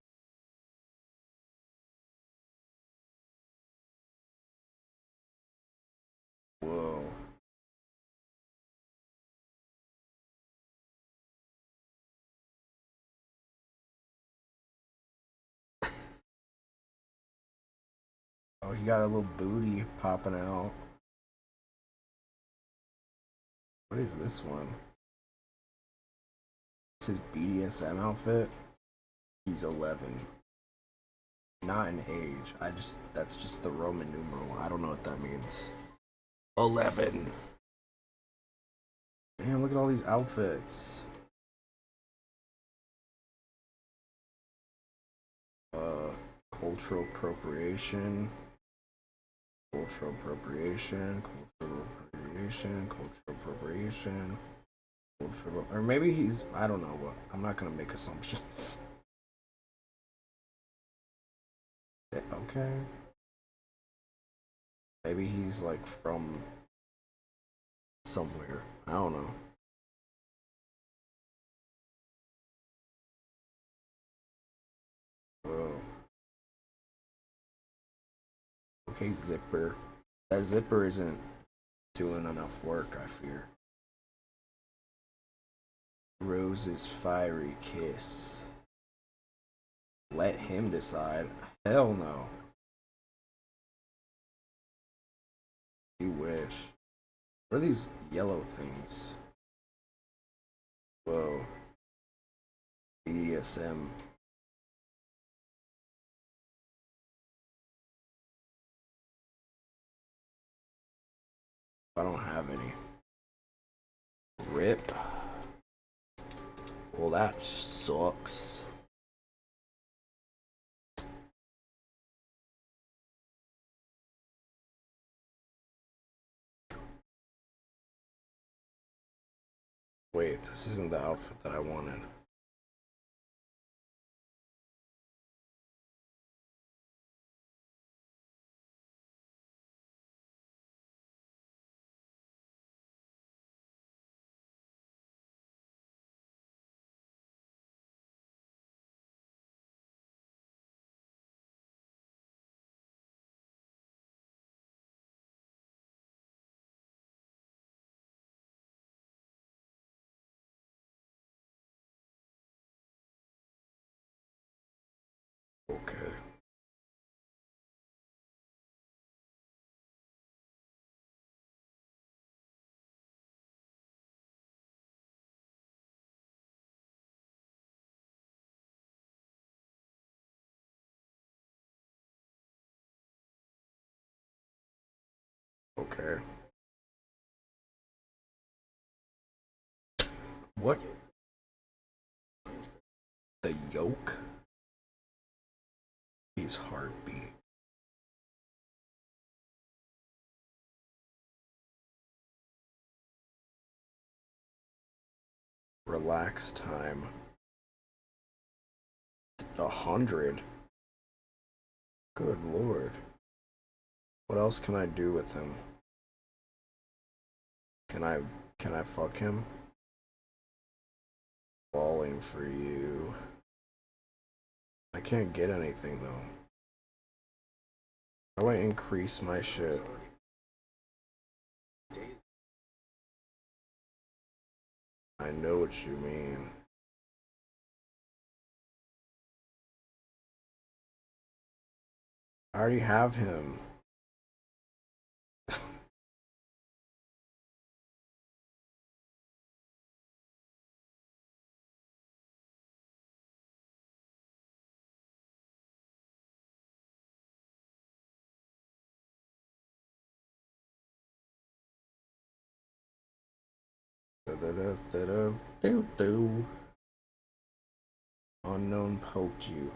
Whoa. Oh, he got a little booty popping out. What is this one? This is BDSM outfit. He's 11. Not in age. That's just the Roman numeral. I don't know what that means. 11. Damn, look at all these outfits. Cultural appropriation. Cultural appropriation. Cultural appropriation. Cultural appropriation. Cultural, or maybe he's, I don't know what. I'm not gonna make assumptions. Okay. Maybe he's like from somewhere. I don't know. Whoa. Okay, zipper. That zipper isn't doing enough work, I fear. Rose's fiery kiss. Let him decide. Hell no. You wish. What are these yellow things? Whoa. BDSM. I don't have any. Rip. Well, that sucks. Wait, this isn't the outfit that I wanted. Okay. Okay. What? The yoke? His heartbeat. Relax time. 100. Good lord. What else can I do with him? Can I fuck him? Falling for you. I can't get anything though. How do I increase my shit? I know what you mean. I already have him. Unknown poked you.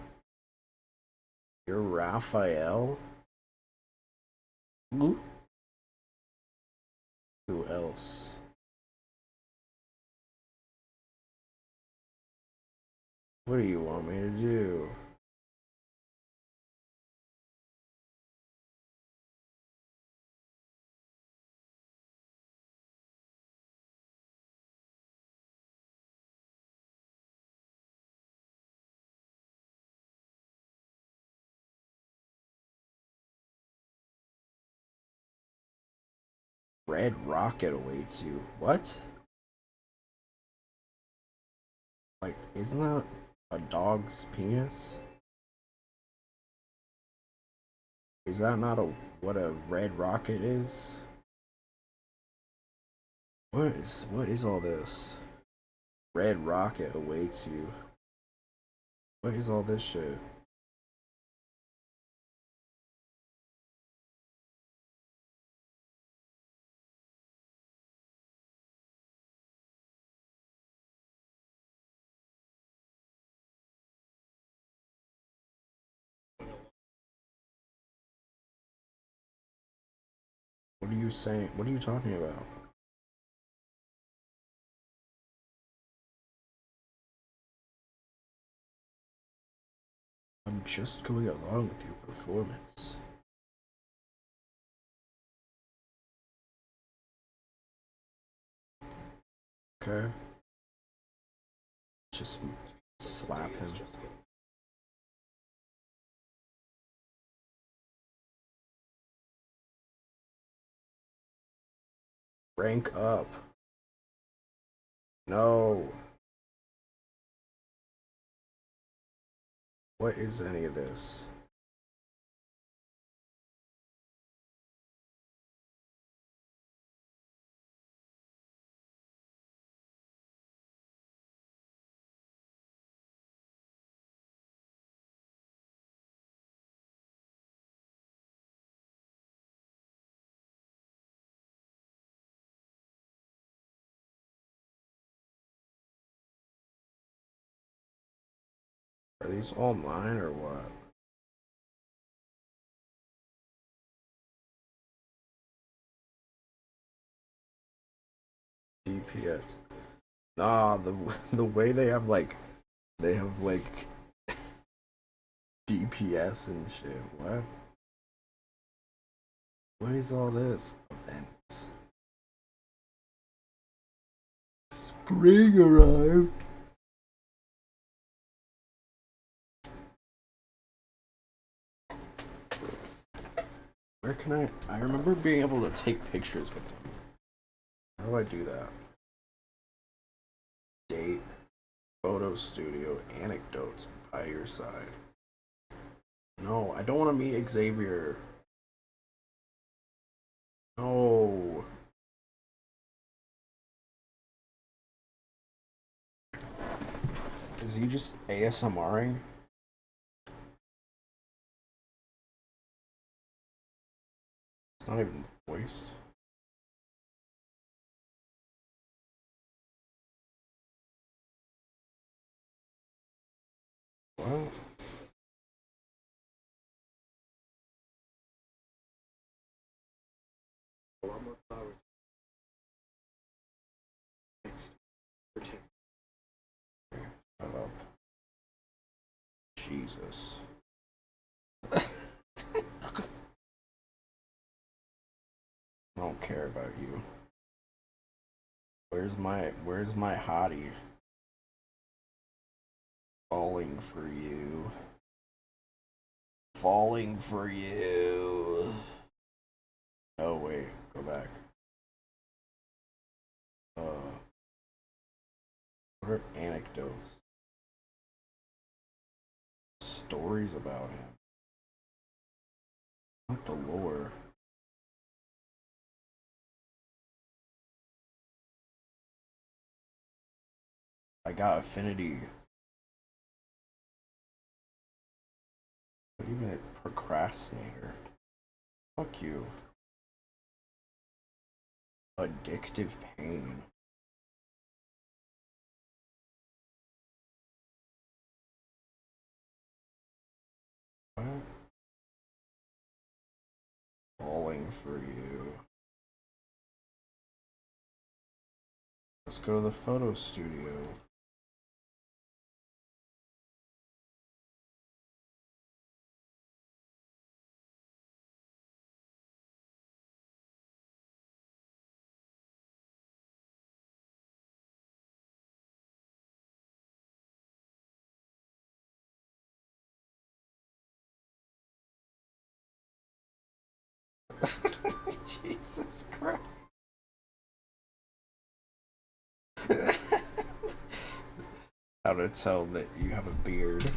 You're Raphael? Who else? What do you want me to do? Red rocket awaits you. What? Like, isn't that a dog's penis? Is that not a what a red rocket is? What is all this? Red rocket awaits you. What is all this shit? What are you saying? What are you talking about? I'm just going along with your performance. Okay. Just slap him. Rank up. No. What is any of this? Are these all mine or what? DPS. Nah, the way they have like DPS and shit. What? What is all this? Events. Spring arrived. Where can I remember being able to take pictures with them. How do I do that? Date, photo studio, anecdotes by your side. No, I don't want to meet Xavier. No. Is he just ASMRing? It's not even voiced. What? Shut up. Jesus. I don't care about you. Where's my hottie? Falling for you. Falling for you. Oh wait, go back. What are anecdotes? Stories about him. Not the lore. I got affinity. What even a procrastinator? Fuck you. Addictive pain. What? Falling for you. Let's go to the photo studio. Jesus Christ. How to tell that you have a beard.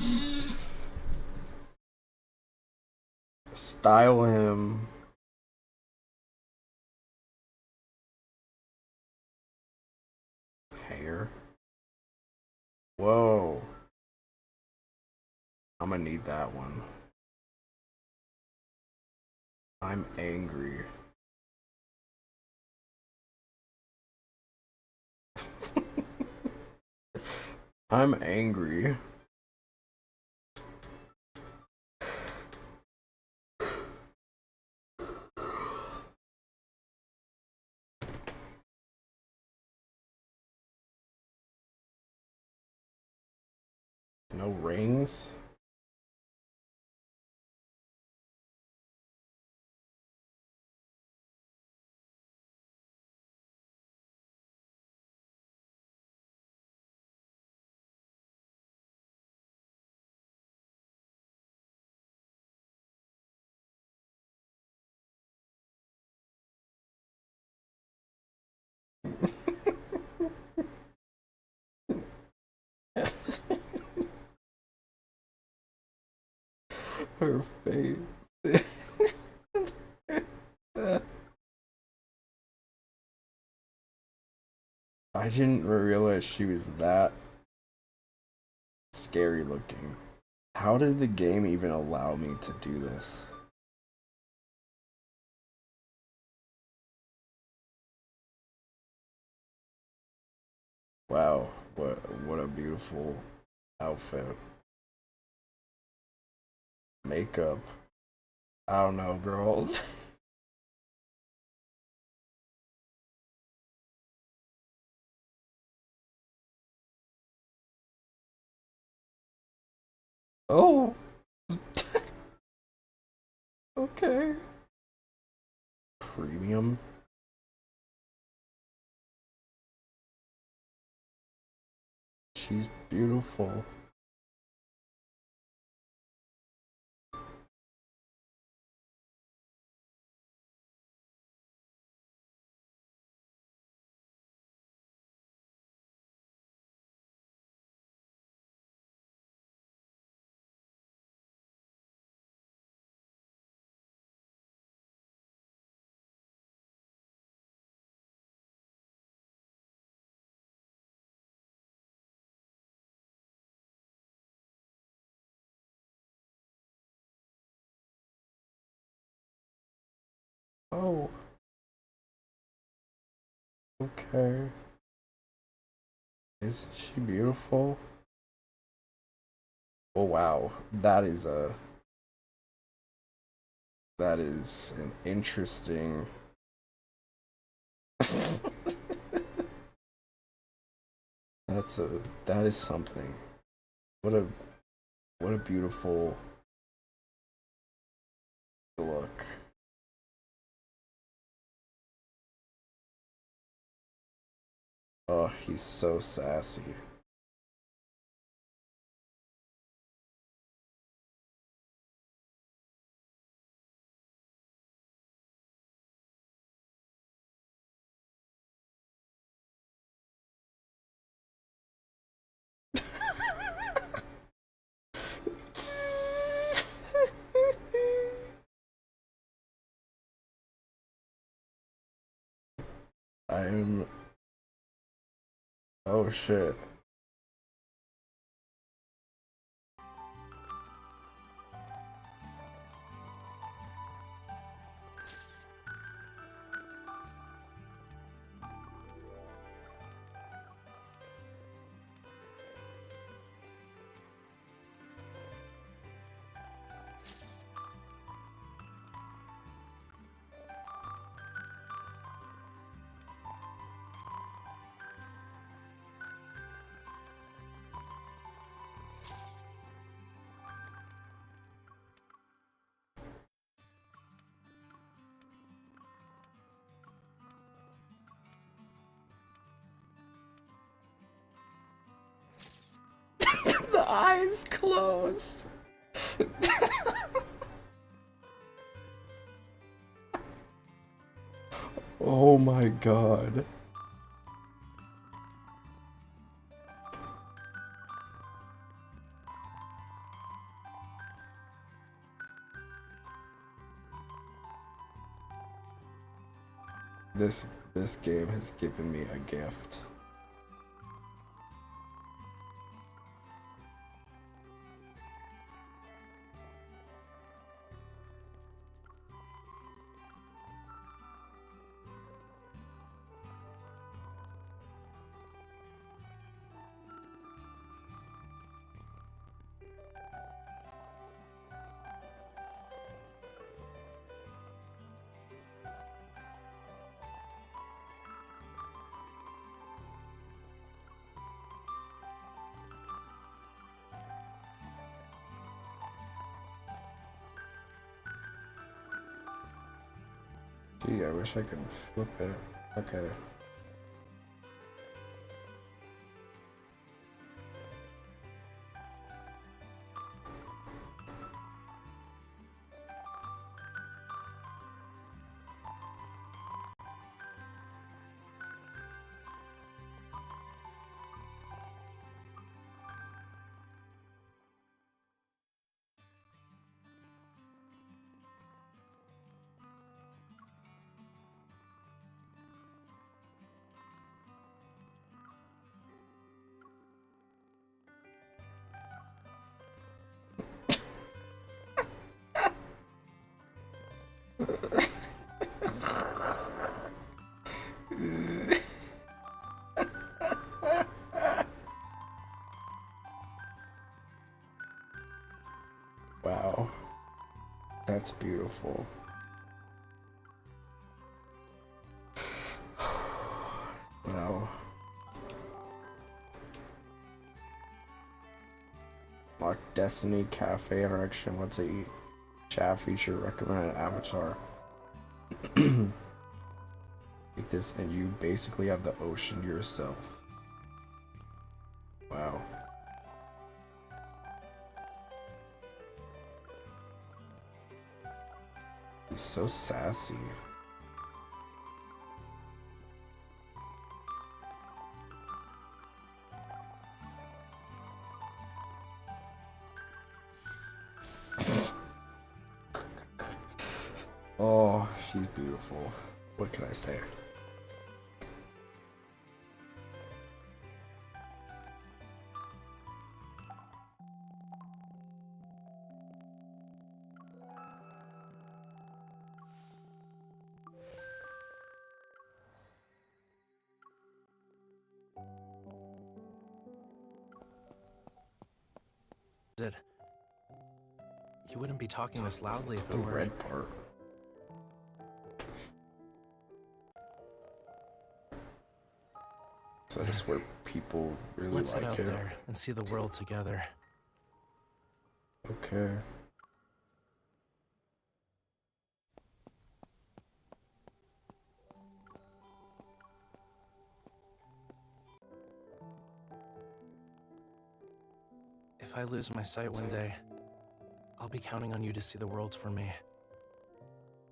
Style him. Hair. Whoa. I'm gonna need that one. I'm angry. I'm angry. No rings? Her face. I didn't realize she was that scary looking. How did the game even allow me to do this? Wow, what a beautiful outfit. Makeup. I don't know, girl. Oh. Okay. Premium. She's beautiful. Oh. Okay. Isn't she beautiful? Oh wow. That is an interesting that is something. What a beautiful look. Oh, he's so sassy. I'm oh shit. The eyes closed. Oh my god. This game has given me a gift. Gee, I wish I could flip it. Okay. Wow, that's beautiful. Wow. Lock Destiny Cafe interaction. What's it eat? Chat feature recommended avatar. Eat this and you basically have the ocean to yourself. Wow. He's so sassy. Oh, she's beautiful. What can I say? You wouldn't be talking this loudly It's if the it were... red part. So that's where people really Let's like head out it. there and see the world together. Okay. If I lose my sight one day, I'll be counting on you to see the world for me.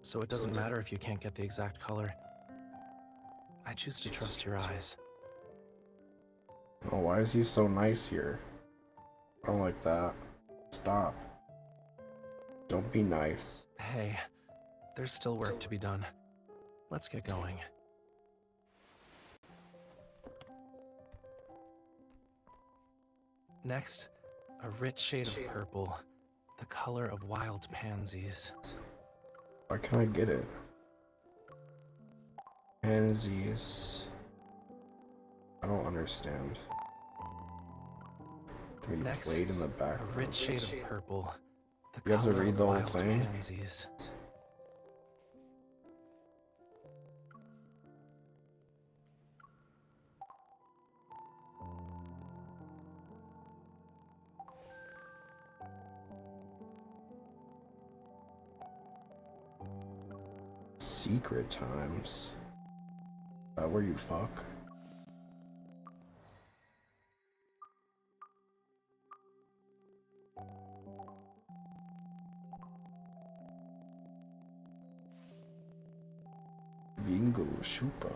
So it doesn't matter if you can't get the exact color. I choose to trust your eyes. Oh, why is he so nice here? I don't like that. Stop. Don't be nice. Hey, there's still work to be done. Let's get going. Next, a rich shade of purple, the color of wild pansies. Why can't I get it? Pansies. I don't understand. Can be Next, played in the a background. rich shade of purple, the You have to color read of the whole wild thing? pansies. Secret times. Where you fuck? Bingo Super.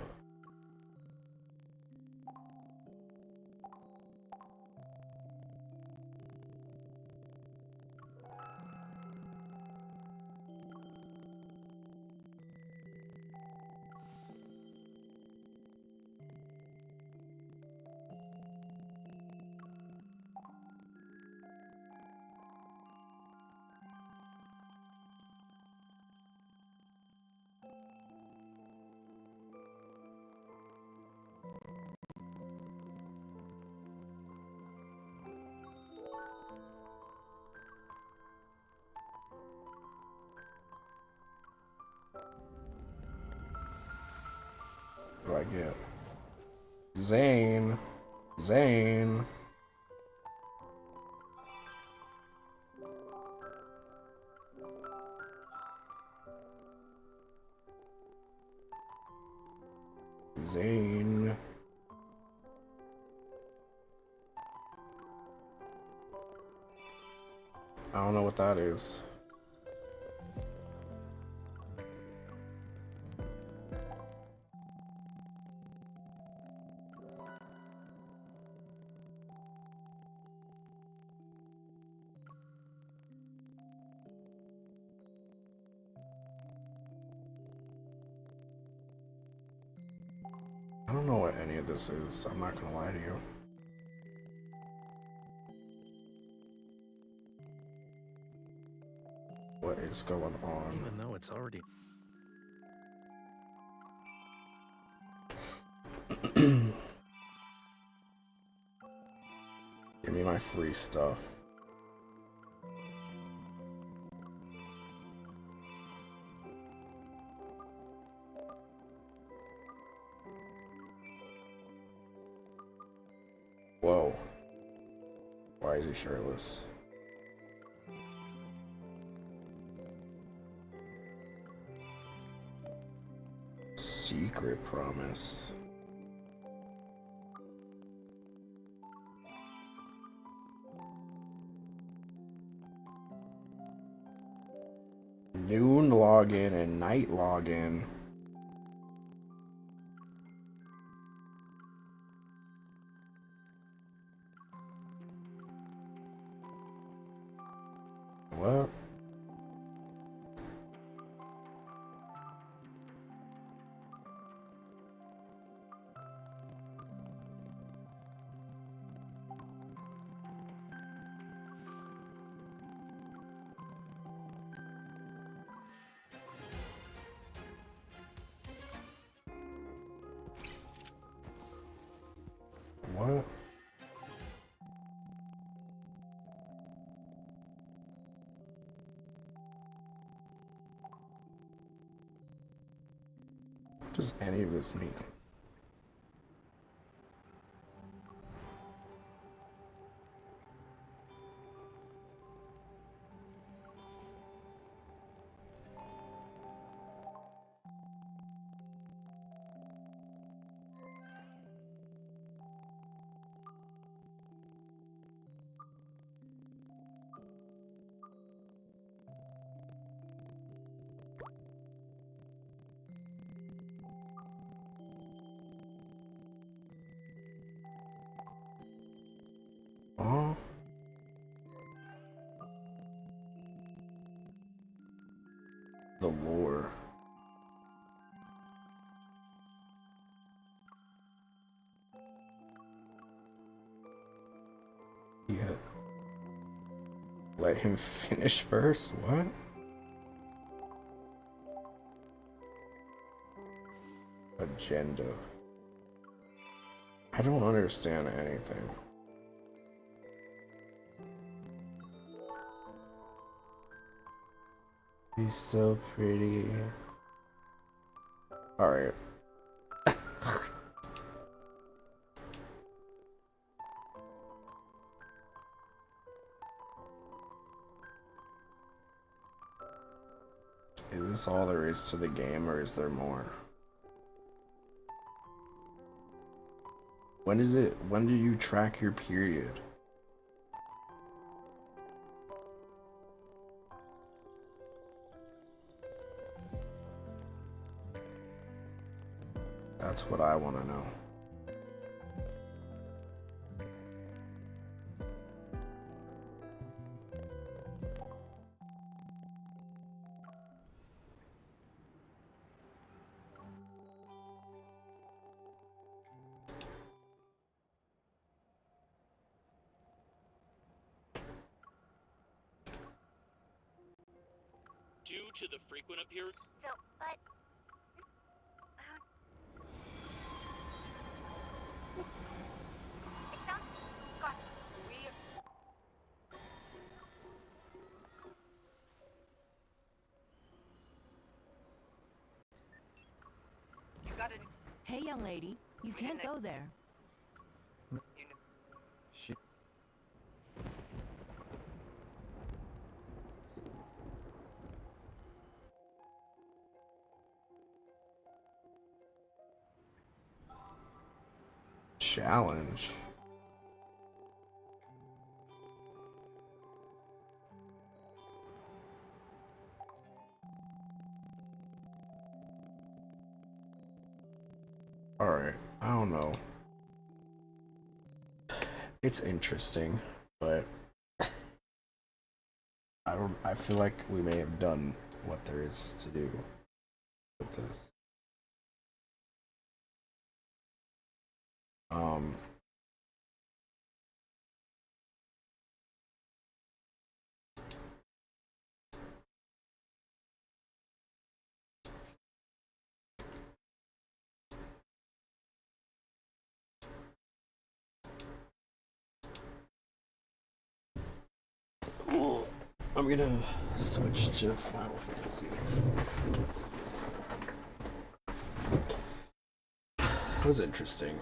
What do I get? Zane. Zane. Zane. I don't know what that is. I don't know what any of this is. I'm not gonna lie to you. What is going on? Even though it's already... Give me my free stuff. Whoa. Why is he shirtless? Secret promise. Noon login and night login. What? What? What does any of this mean? Huh? The lore. Yeah. Let him finish first? What? Agenda. I don't understand anything. He's so pretty. Alright. Is this all there is to the game, or is there more? When is it? When do you track your period? That's what I want to know. Due to the frequent appearance. So, but... Hey, young lady, you can't go there. She... Challenge. Alright, I don't know. It's interesting, but I feel like we may have done what there is to do with this. I'm gonna switch to Final Fantasy. It was interesting.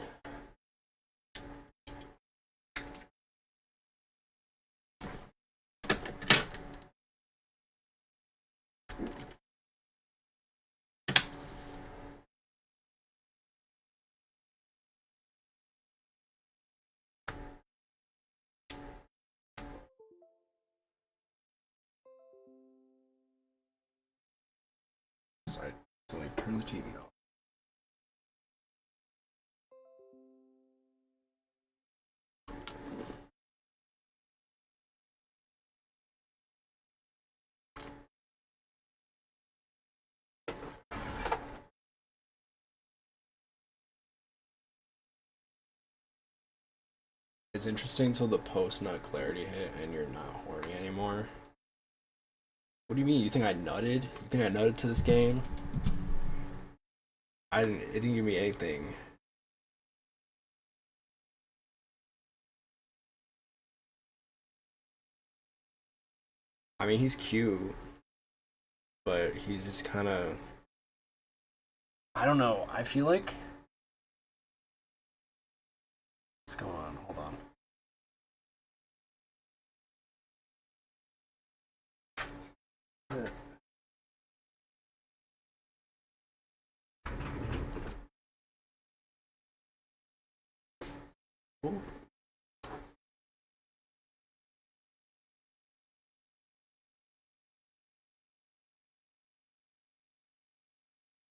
So I accidentally turned the TV off. It's interesting until the post nut clarity hit and you're not horny anymore. What do you mean? You think I nutted? You think I nutted to this game? It didn't give me anything. I mean, he's cute, but he's just kind of... I don't know. I feel like... What's going on? Hold on. Ooh.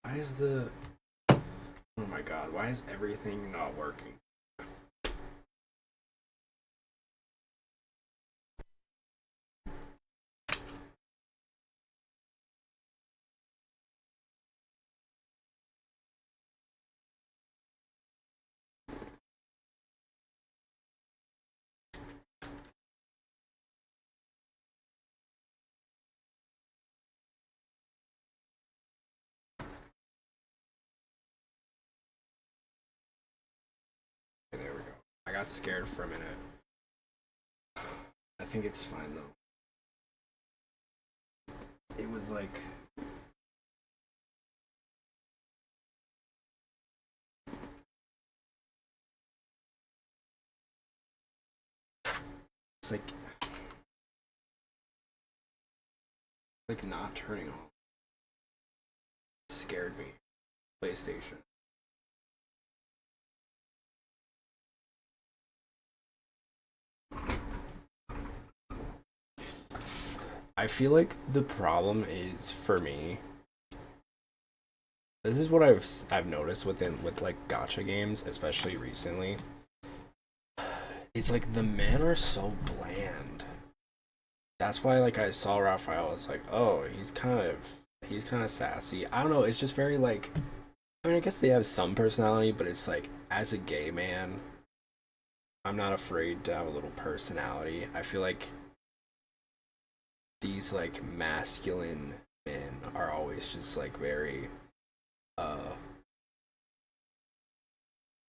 Why is the... Oh my god, why is everything not working? Okay, there we go. I got scared for a minute. I think it's fine though. It was like... It's like not turning on. It scared me. PlayStation. I feel like the problem is, for me, this is what I've noticed with like gacha games, especially recently. It's like the men are so bland. That's why like I saw Raphael, it's like, oh, he's kind of sassy. I don't know, it's just very like, I mean, I guess they have some personality, but it's like, as a gay man, I'm not afraid to have a little personality. I feel like these like masculine men are always just like very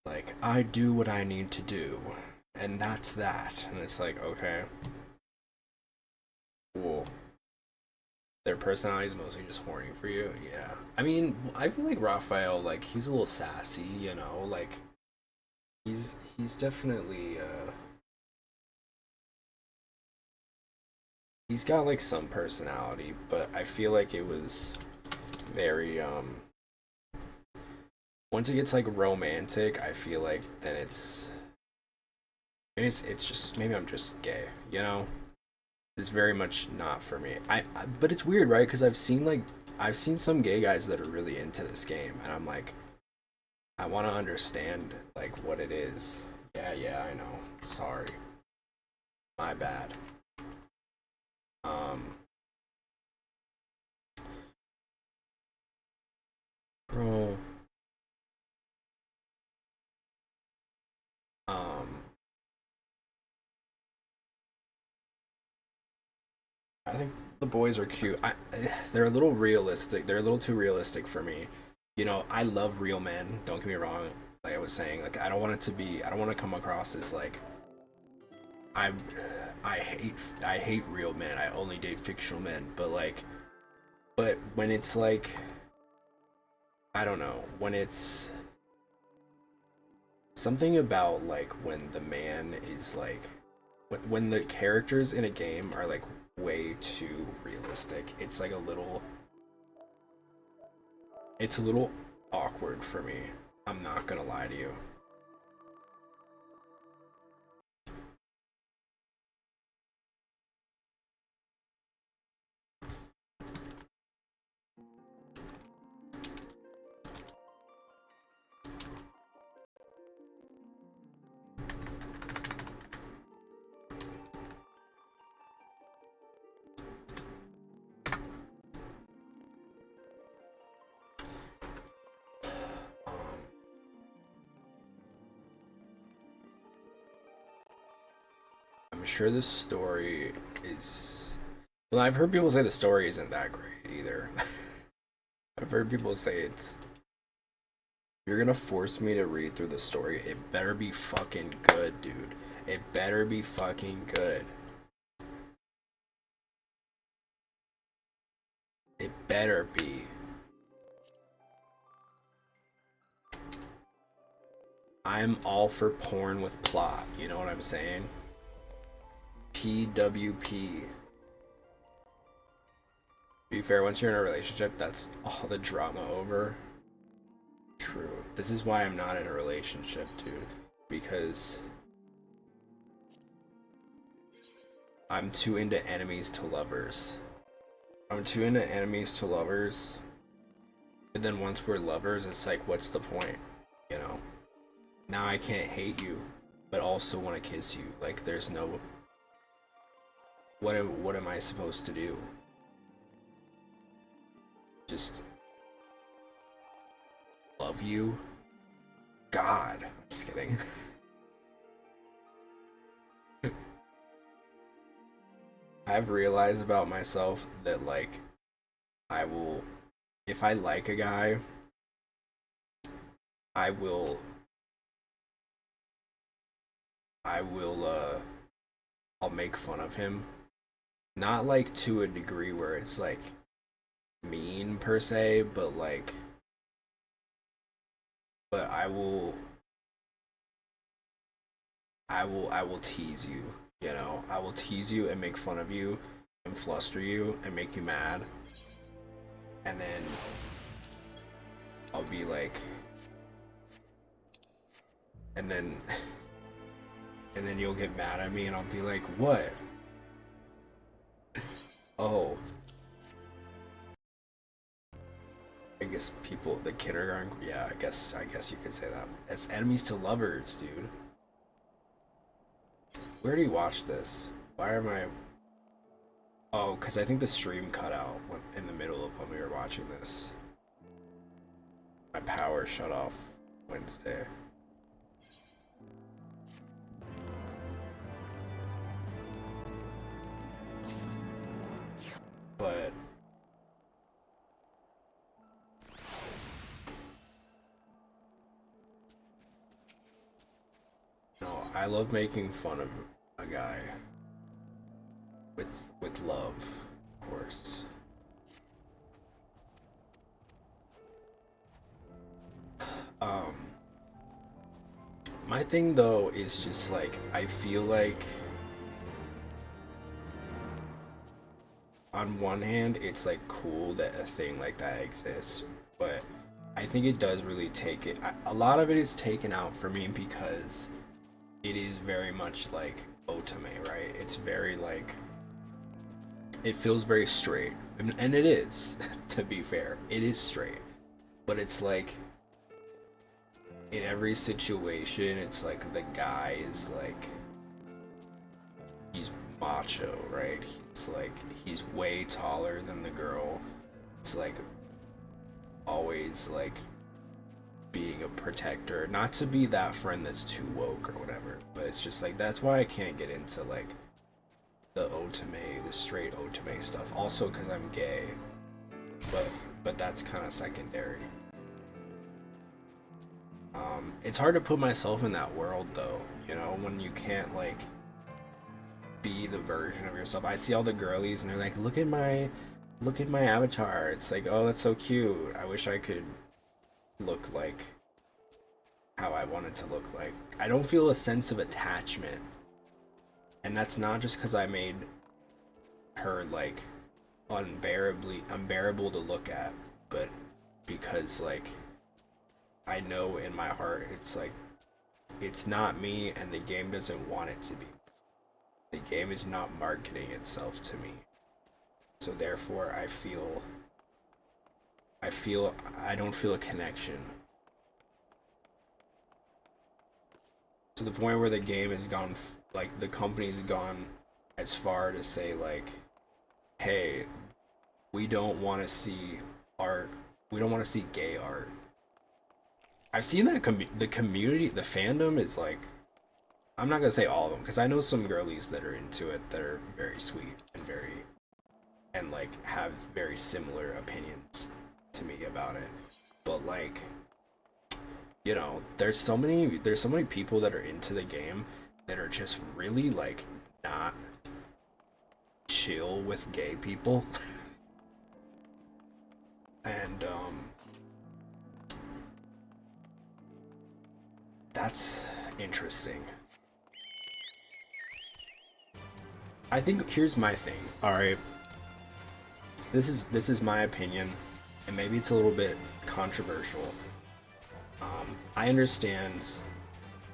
like, I do what I need to do, and that's that. And it's like, okay, cool. Their personality is mostly just horny for you. Yeah, I mean, I feel like Raphael, like, he's a little sassy, you know, like he's definitely he's got like some personality, but I feel like it was very once it gets like romantic, I feel like then it's just, maybe I'm just gay, you know? It's very much not for me. But it's weird, right? Because I've seen some gay guys that are really into this game, and I'm like, I want to understand like what it is. Yeah, I know. Sorry, my bad. Bro. I think the boys are cute. They're a little realistic. They're a little too realistic for me. You know, I love real men. Don't get me wrong. Like I was saying, like I don't want to come across as like I hate real men. I only date fictional men. But when it's like, I don't know, when it's something about like when the man is like, when the characters in a game are like way too realistic, it's like a little awkward for me. I'm not gonna lie to you. I'm sure the story is... Well, I've heard people say the story isn't that great either. I've heard people say it's... If you're gonna force me to read through the story, it better be fucking good, dude. It better be fucking good. It better be. I'm all for porn with plot, you know what I'm saying? PWP. To be fair, once you're in a relationship, that's all the drama over. True. This is why I'm not in a relationship, dude. Because I'm too into enemies to lovers. I'm too into enemies to lovers. And then once we're lovers, it's like, what's the point? You know? Now I can't hate you, but also want to kiss you. Like, there's no... What am I supposed to do? Just love you? God. I'm just kidding. I've realized about myself that, like, I will... If I like a guy, I will I'll make fun of him. Not like to a degree where it's like mean per se, but like, but I will tease you, you know? I will tease you and make fun of you and fluster you and make you mad. And then I'll be like, and then you'll get mad at me and I'll be like, what? Oh. guess people, the kindergarten, yeah, I guess you could say that. It's enemies to lovers, dude. Where do you watch this? Why am I... Oh, because I think the stream cut out in the middle of when we were watching this. My power shut off Wednesday. But... No, I love making fun of a guy. With love, of course. My thing though is just like, I feel like on one hand it's like cool that a thing like that exists, but I think it does really take it, a lot of it is taken out for me because it is very much like otome, right? It's very like, it feels very straight, and it is, to be fair, it is straight, but it's like, in every situation, it's like the guy is like, he's macho, right? He's like, he's way taller than the girl. It's like, always like, being a protector, not to be that friend that's too woke or whatever, but it's just like, that's why I can't get into like, the otome, the straight otome stuff. Also because I'm gay, but that's kind of secondary. It's hard to put myself in that world though, you know, when you can't like be the version of yourself. I see all the girlies and they're like, look at my avatar. It's like, oh, that's so cute. I wish I could look like how I wanted to look like. I don't feel a sense of attachment. And that's not just because I made her like unbearable to look at, but because like I know in my heart it's like, it's not me and the game doesn't want it to be. The game is not marketing itself to me. So therefore I don't feel a connection. To the point where the game has gone, like the company's gone as far to say like, hey, we don't want to see art, we don't want to see gay art. I've seen that the community, the fandom is like, I'm not gonna say all of them, because I know some girlies that are into it that are very sweet and like have very similar opinions to me about it. But like, you know, there's so many people that are into the game that are just really like not chill with gay people. And that's interesting. I think here's my thing. All right, this is my opinion, and maybe it's a little bit controversial. I understand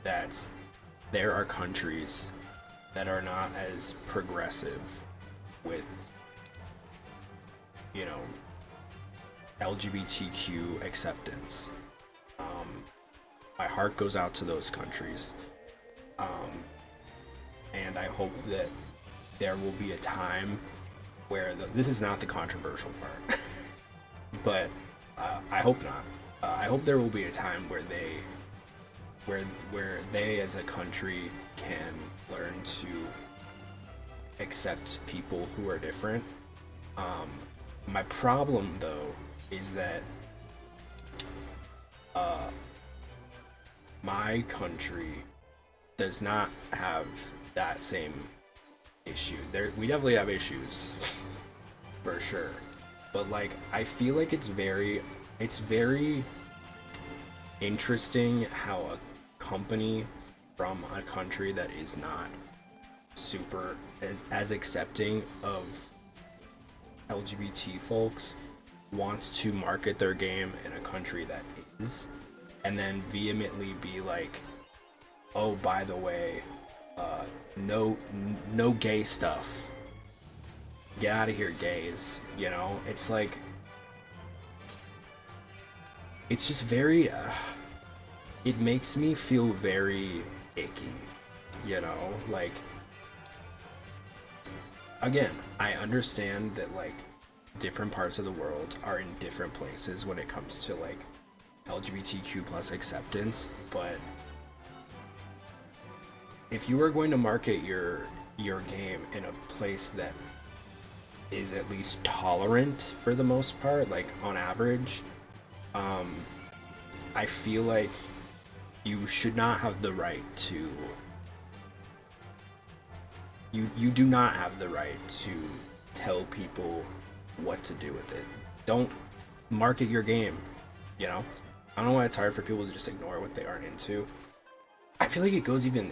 that there are countries that are not as progressive with, you know, LGBTQ acceptance. My heart goes out to those countries, and I hope that there will be a time where this is not the controversial part, but I hope not. I hope there will be a time where they as a country can learn to accept people who are different. My problem though is that my country does not have that same issue. We definitely have issues for sure, but like I feel like it's very interesting how a company from a country that is not super as accepting of LGBT folks wants to market their game in a country that is, and then vehemently be like, oh, by the way, no gay stuff. Get out of here, gays. You know, it's like, it's just very, it makes me feel very icky, you know, like, again, I understand that, like, different parts of the world are in different places when it comes to, like, LGBTQ plus acceptance, but if you are going to market your game in a place that is at least tolerant for the most part, like on average, I feel like you should not have the right to you do not have the right to tell people what to do with it. Don't market your game, you know? I don't know why it's hard for people to just ignore what they aren't into. I feel like it goes even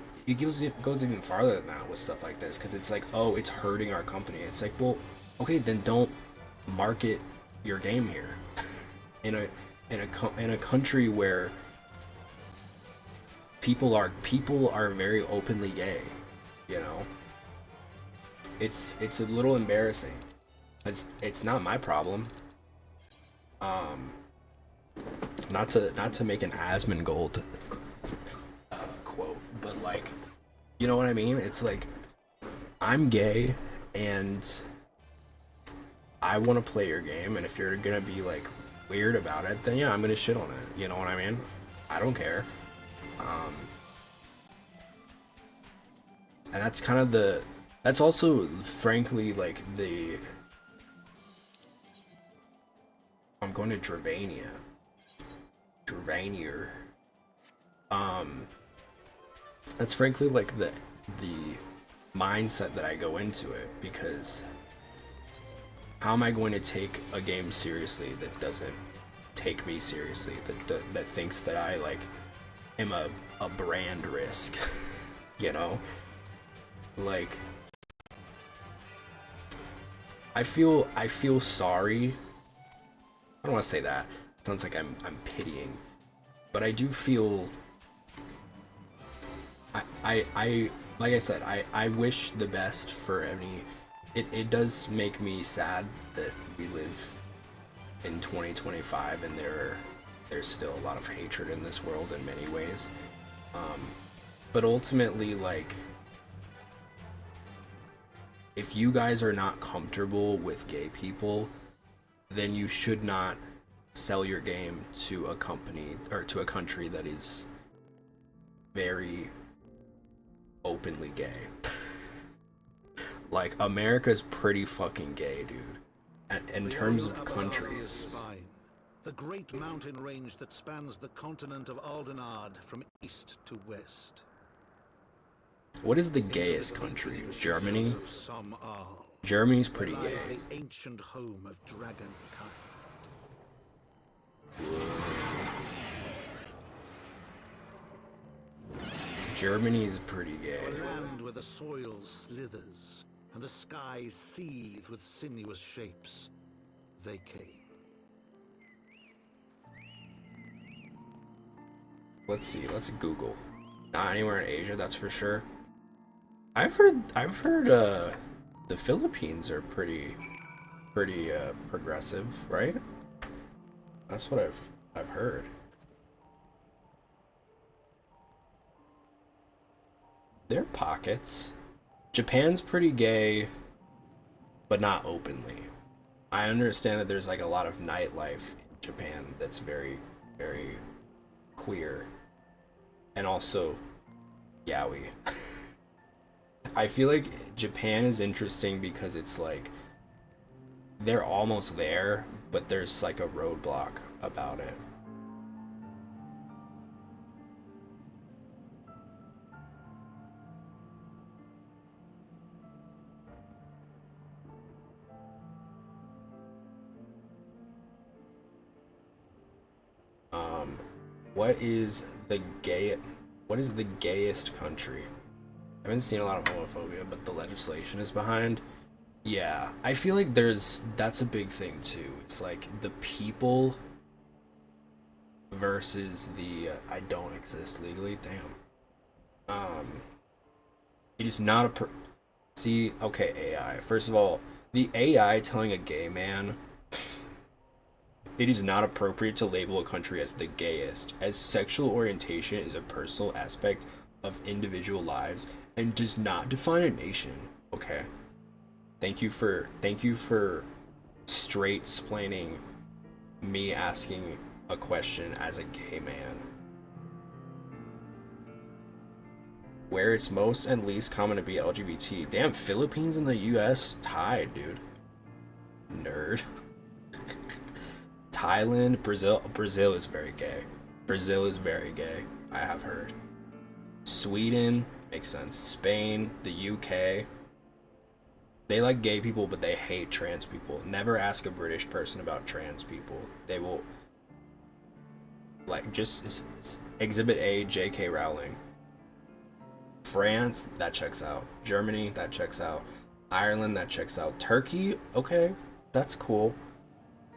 farther than that with stuff like this, because it's like, oh, it's hurting our company. It's like, well, okay, then don't market your game here in a country where people are very openly gay, you know. It's a little embarrassing, because it's not my problem. Not to make an Asmongold quote, but like, you know what I mean? It's like, I'm gay and I want to play your game, and if you're gonna be like weird about it, then yeah, I'm gonna shit on it. You know what I mean? I don't care. And that's kind of that's also frankly like I'm going to Dravania. That's frankly like the mindset that I go into it, because how am I going to take a game seriously that doesn't take me seriously, that thinks that I like am a brand risk, you know? Like, I feel sorry. I don't want to say that. It sounds like I'm pitying, but I do feel. I like I said, I wish the best for any. It does make me sad that we live in 2025 and there's still a lot of hatred in this world in many ways. But ultimately, like, if you guys are not comfortable with gay people, then you should not sell your game to a company or to a country that is very openly gay. Like, America's pretty fucking gay, dude. In terms of countries. The great mountain range that spans the continent of Aldenard from east to west. What is the gayest country? Germany? Germany's pretty gay. The ancient home of dragonkind. Germany's pretty gay. A land where the soil slithers and the skies seethe with sinuous shapes. They came. Let's see. Let's Google. Not anywhere in Asia, that's for sure. I've heard the Philippines are pretty progressive, right? That's what I've heard. There are pockets. Japan's pretty gay, but not openly. I understand that there's like a lot of nightlife in Japan that's very, very queer. And also yaoi. I feel like Japan is interesting because it's like they're almost there, but there's like a roadblock about it. What is the gayest country? I haven't seen a lot of homophobia, but the legislation is behind. Yeah, I feel like that's a big thing too. It's like the people versus the I don't exist legally. Damn. It is not a see, okay, AI. First of all, the AI telling a gay man It is not appropriate to label a country as the gayest, as sexual orientation is a personal aspect of individual lives and does not define a nation. Okay. Thank you for straight splaining me asking a question as a gay man. Where it's most and least common to be LGBT. Damn, Philippines and the US tied, dude. Nerd. Thailand, Brazil is very gay. Brazil is very gay, I have heard. Sweden, makes sense. Spain, the UK. They like gay people, but they hate trans people. Never ask a British person about trans people. They will, like, just Exhibit A, J.K. Rowling. France, that checks out. Germany, that checks out. Ireland, that checks out. Turkey, okay, that's cool.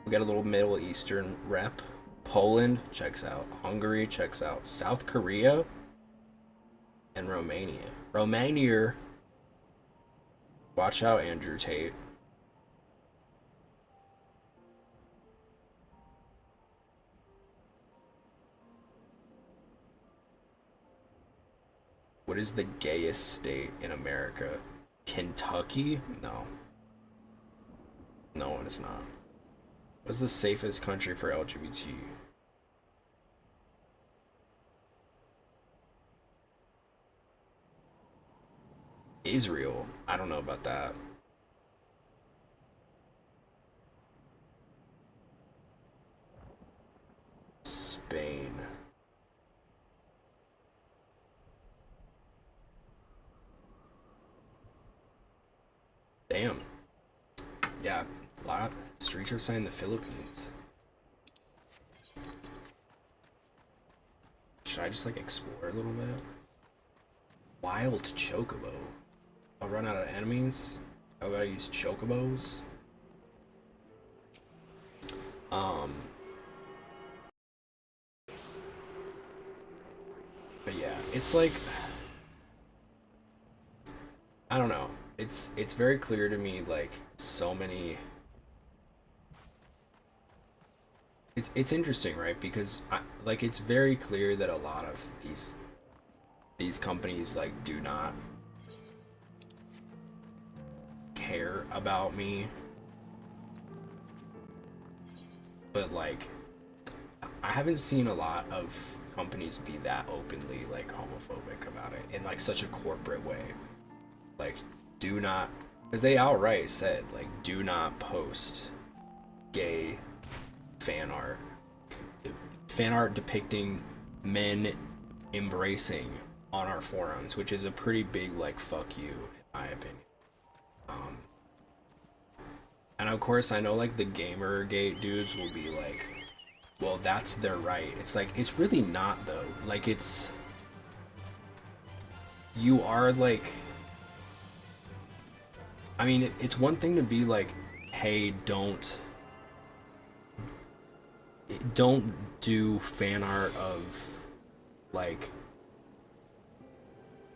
We got a little Middle Eastern rep. Poland checks out. Hungary checks out. South Korea and Romania. Romania. Watch out, Andrew Tate. What is the gayest state in America? Kentucky? No. No, it is not. What's the safest country for LGBT? Israel. I don't know about that. Spain. Damn. Yeah, a lot of streets are saying the Philippines. Should I just like explore a little bit? Wild chocobo. I'll run out of enemies. I gotta use chocobos. But yeah, it's like, I don't know. It's very clear to me, like, so many. It's interesting, right? Because like, it's very clear that a lot of these companies like do not care about me, but like, I haven't seen a lot of companies be that openly like homophobic about it in like such a corporate way. Like, do not, because they outright said like, do not post gay fan art depicting men embracing on our forums, which is a pretty big like fuck you in my opinion. And of course I know like the Gamergate dudes will be like, well, that's their right. It's like, it's really not though. Like, it's, you are like, I mean, it's one thing to be like, hey, don't do fan art of, like,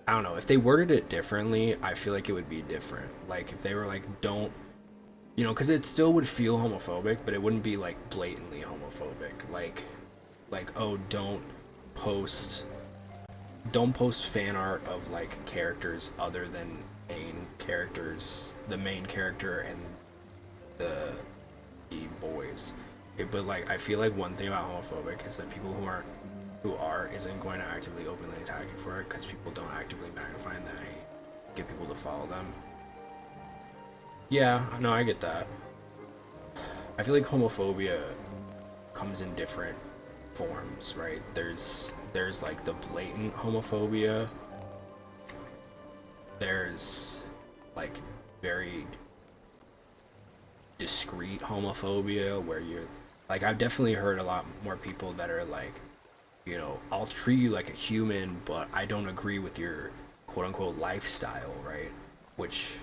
I don't know, if they worded it differently, I feel like it would be different. Like, if they were like, don't, you know, because it still would feel homophobic, but it wouldn't be like blatantly homophobic. Like, oh, don't post fan art of like characters other than the main character and the boys. But like, I feel like one thing about homophobic is that people who isn't going to actively openly attack you for it, because people don't actively magnify that hate, get people to follow them. Yeah, no, I get that. I feel like homophobia comes in different forms, right? There's like the blatant homophobia. There's like very discreet homophobia where you're like, I've definitely heard a lot more people that are like, you know, I'll treat you like a human, but I don't agree with your quote unquote lifestyle, right? Which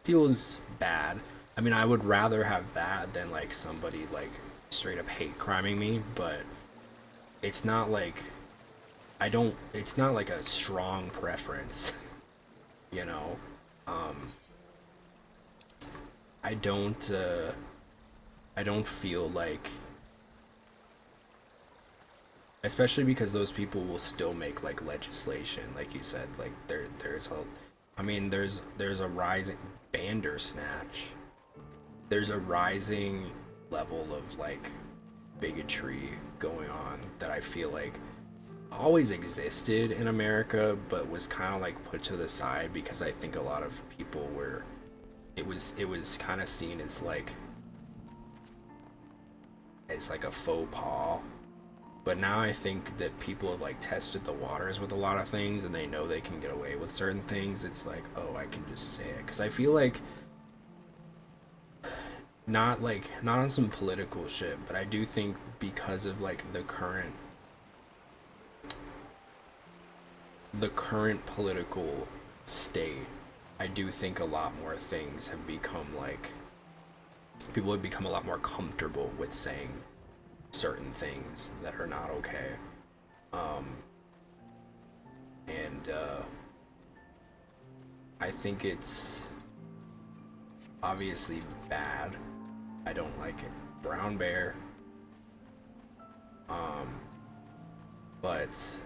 feels bad. I mean, I would rather have that than like somebody like straight up hate criming me, but it's not like, it's not like a strong preference, you know? I don't feel like especially because those people will still make like legislation, like you said. Like there's a, I mean, there's a rising Bandersnatch. There's a rising level of like bigotry going on that I feel like always existed in America, but was kind of like put to the side because I think a lot of people were, it was kind of seen as like a faux pas. But now I think that people have like tested the waters with a lot of things and they know they can get away with certain things. It's like, oh, I can just say it. Because I feel like, not on some political shit, but I do think because of like the current political state, I do think a lot more things have become like, people have become a lot more comfortable with saying certain things that are not okay. I think it's obviously bad. I don't like it. Brown Bear. But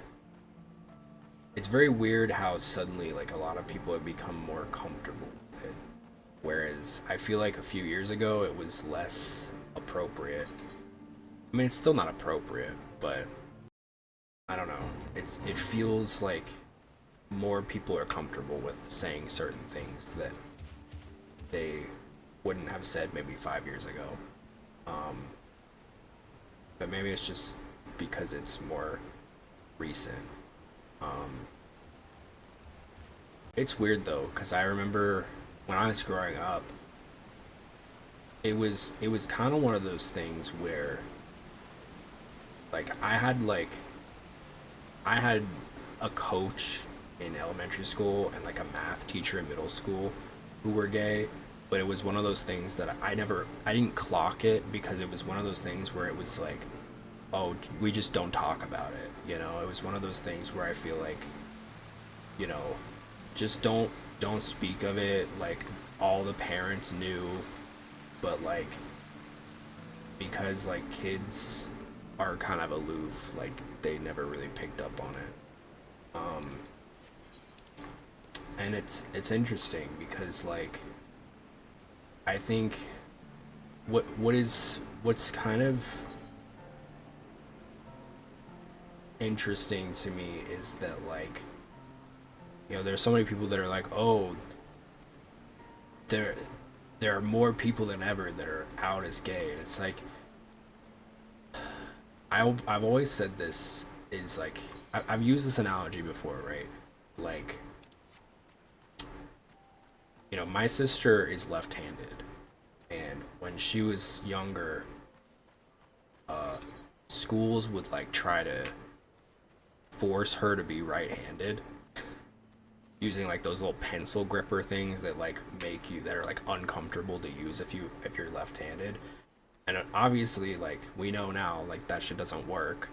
it's very weird how suddenly like a lot of people have become more comfortable with it. Whereas I feel like a few years ago it was less appropriate. I mean, it's still not appropriate, but I don't know. It feels like more people are comfortable with saying certain things that they wouldn't have said maybe 5 years ago. But maybe it's just because it's more recent. It's weird though, because I remember when I was growing up, it was kind of one of those things where like I had a coach in elementary school and like a math teacher in middle school who were gay, but it was one of those things that I didn't clock it, because it was one of those things where it was like, oh, we just don't talk about it, you know. It was one of those things where I feel like, you know, just don't speak of it. Like all the parents knew, but like because like kids are kind of aloof, like they never really picked up on it. And it's interesting because like I think what's kind of interesting to me is that like, you know, there's so many people that are like, oh, there are more people than ever that are out as gay, and it's like I've always said this is like, I've used this analogy before, right? Like, you know, my sister is left-handed, and when she was younger, schools would like try to force her to be right-handed using like those little pencil gripper things that like that are like uncomfortable to use if you're left-handed. And obviously, like, we know now, like, that shit doesn't work.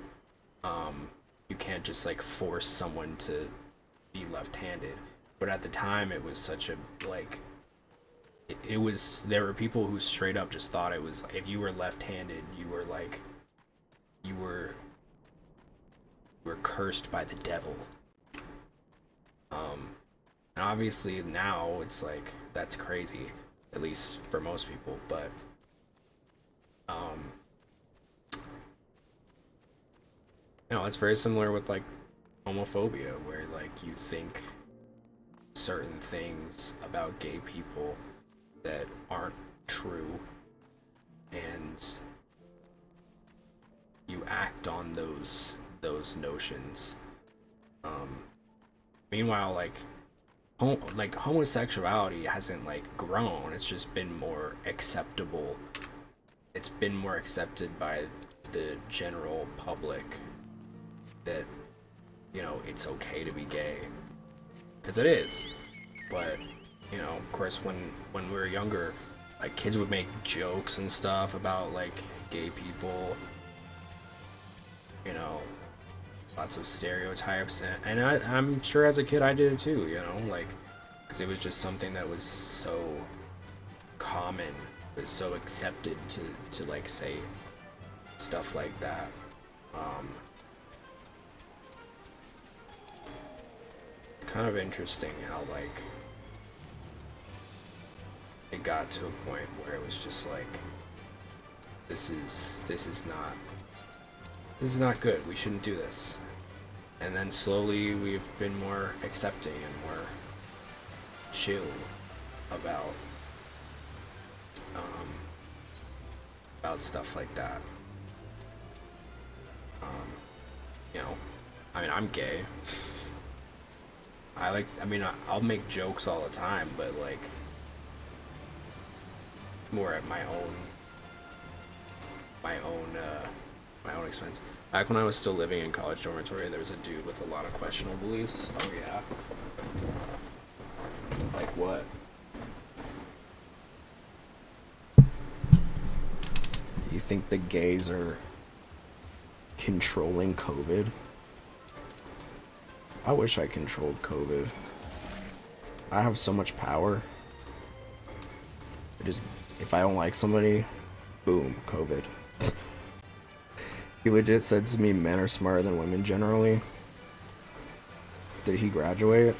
You can't just like force someone to be left-handed. But at the time, it was such a like, it was, there were people who straight up just thought it was, if you were left-handed, you were like, you were cursed by the devil. And obviously now it's like, that's crazy, at least for most people, but you know, it's very similar with like homophobia, where like you think certain things about gay people that aren't true, and you act on those notions. Meanwhile, like homosexuality hasn't like grown, it's just been more acceptable. It's been more accepted by the general public that, you know, it's okay to be gay, because it is. But, you know, of course, when we were younger, like, kids would make jokes and stuff about like gay people, you know, lots of stereotypes, and I'm sure as a kid I did it too, you know, like, because it was just something that was so common, it was so accepted to like say stuff like that. kind of interesting how like it got to a point where it was just like this is not good. We shouldn't do this. And then slowly we've been more accepting and more chill about stuff like that. You know, I mean, I'm gay. I'll make jokes all the time, but like more at my own expense. Back when I was still living in college dormitory, there was a dude with a lot of questionable beliefs. Oh yeah. Like what? You think the gays are controlling COVID? I wish I controlled COVID. I have so much power. If I don't like somebody, boom, COVID. He legit said to me, men are smarter than women generally. Did he graduate?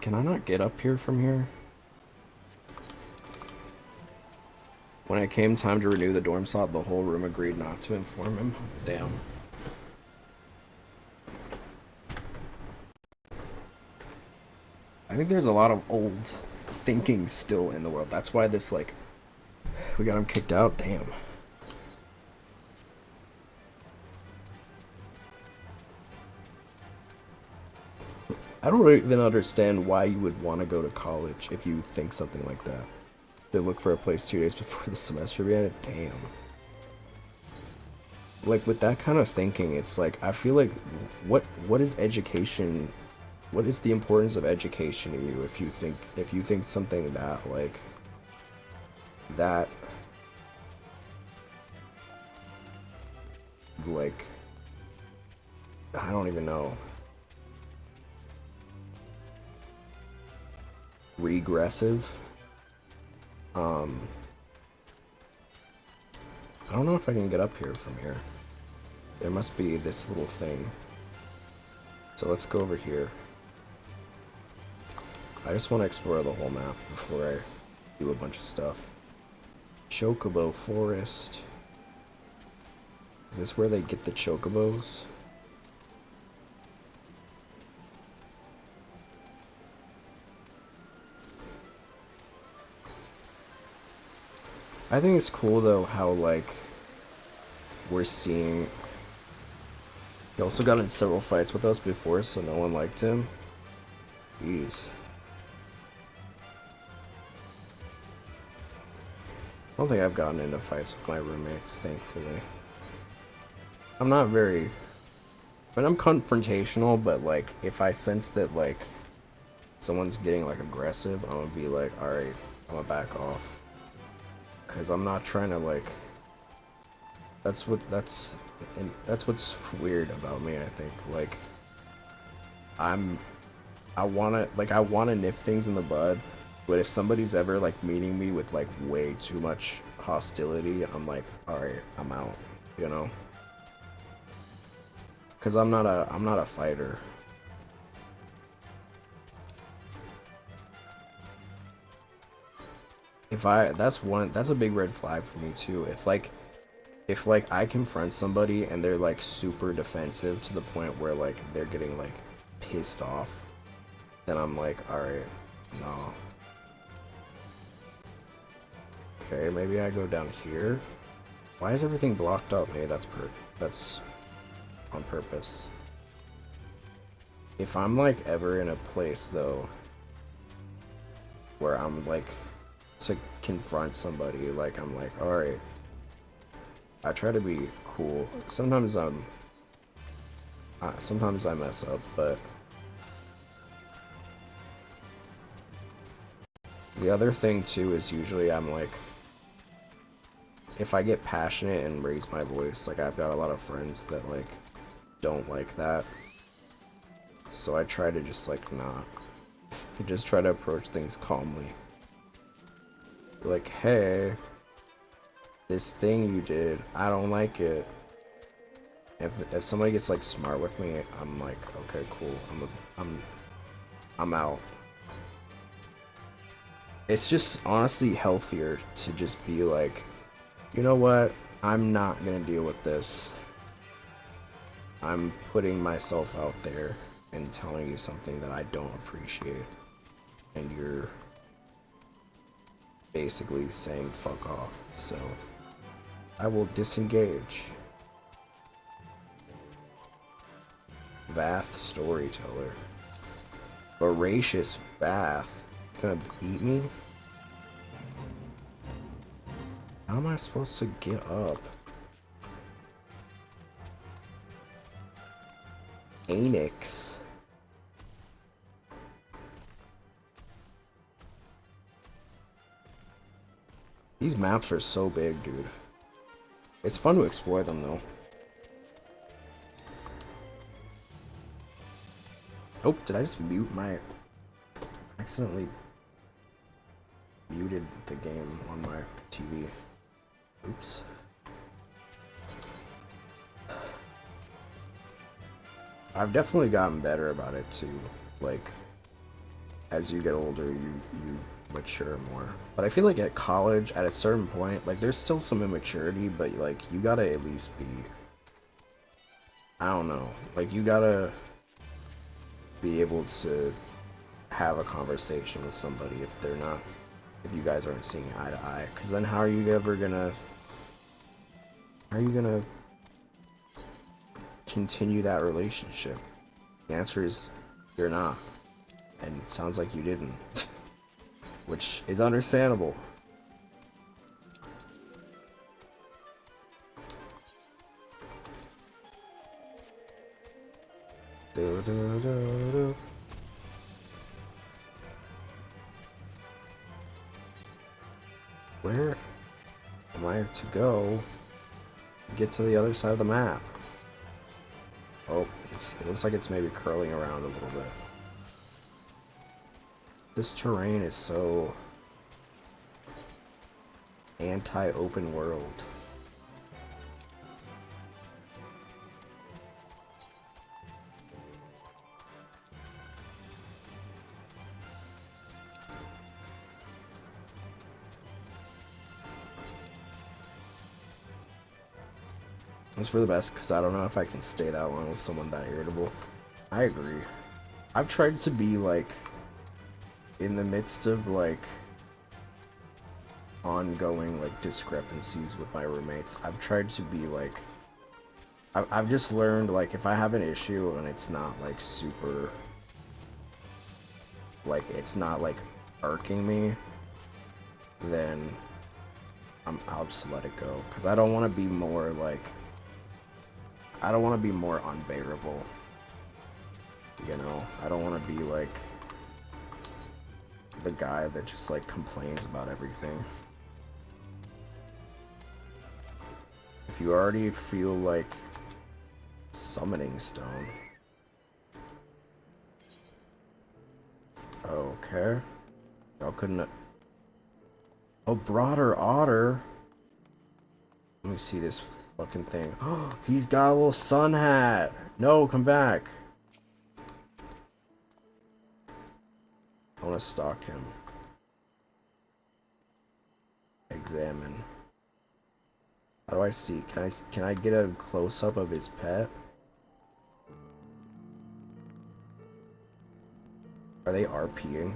Can I not get up here from here? When it came time to renew the dorm slot, the whole room agreed not to inform him. Damn. I think there's a lot of old thinking still in the world. That's why this, like, we got him kicked out. Damn. I don't even understand why you would want to go to college if you think something like that. They look for a place 2 days before the semester began. Damn. Like with that kind of thinking, it's like I feel like what is education? What is the importance of education to you if you think something that like I don't even know. Regressive. I don't know if I can get up here from here. There must be this little thing. So let's go over here. I just want to explore the whole map before I do a bunch of stuff. Chocobo Forest. Is this where they get the chocobos? I think it's cool though how like we're seeing. He also got in several fights with us before, so no one liked him. Jeez. I don't think I've gotten into fights with my roommates, thankfully. I'm not very... I mean, I'm confrontational, but like, if I sense that like someone's getting like aggressive, I'm gonna be like, alright, I'm gonna back off. Cause I'm not trying to like... That's what's weird about me, I think. Like, I wanna nip things in the bud, but if somebody's ever like meeting me with like way too much hostility, I'm like, alright, I'm out, you know? Cause I'm not a fighter. That's a big red flag for me too. If I confront somebody and they're like super defensive to the point where like they're getting like pissed off, then I'm like, alright, no. Okay, maybe I go down here. Why is everything blocked up? Maybe that's on purpose. If I'm like ever in a place though where I'm like to confront somebody, like I'm like, alright. I try to be cool. Sometimes I mess up, but the other thing too is usually I'm like, if I get passionate and raise my voice, like I've got a lot of friends that like don't like that, so I try to just like not, just try to approach things calmly. Be like, hey, this thing you did, I don't like it. If somebody gets like smart with me, I'm like, okay, cool. I'm out. It's just honestly healthier to just be like, you know what? I'm not gonna deal with this. I'm putting myself out there and telling you something that I don't appreciate, and you're basically saying fuck off. So I will disengage. Vath storyteller. Voracious Vath. It's gonna beat me? How am I supposed to get up? Anix. These maps are so big, dude. It's fun to explore them, though. Oh, did I just mute my... accidentally muted the game on my TV. Oops. I've definitely gotten better about it too. Like, as you get older, you mature more. But I feel like at college, at a certain point, like there's still some immaturity, but like you gotta at least be, I don't know, like you gotta be able to have a conversation with somebody if they're not, if you guys aren't seeing eye to eye. Because then how are you ever gonna, continue that relationship? The answer is you're not, and it sounds like you didn't. Which is understandable. Where am I to go to get to the other side of the map? Oh, it looks like it's maybe curling around a little bit. This terrain is so anti-open world. It's for the best, because I don't know if I can stay that long with someone that irritable. I agree. I've tried to be like, in the midst of like ongoing like discrepancies with my roommates, I've tried to be like, I've just learned like if I have an issue and it's not like super, like it's not like irking me, then I'll just let it go, because I don't want to be more like, I don't want to be more unbearable, you know? I don't want to be like the guy that just like complains about everything. If you already feel like summoning stone. Okay. Y'all couldn't... Oh, broader otter. Let me see this fucking thing. Oh, he's got a little sun hat. No, come back. I want to stalk him. Examine. How do I see? Can I get a close-up of his pet? Are they RPing?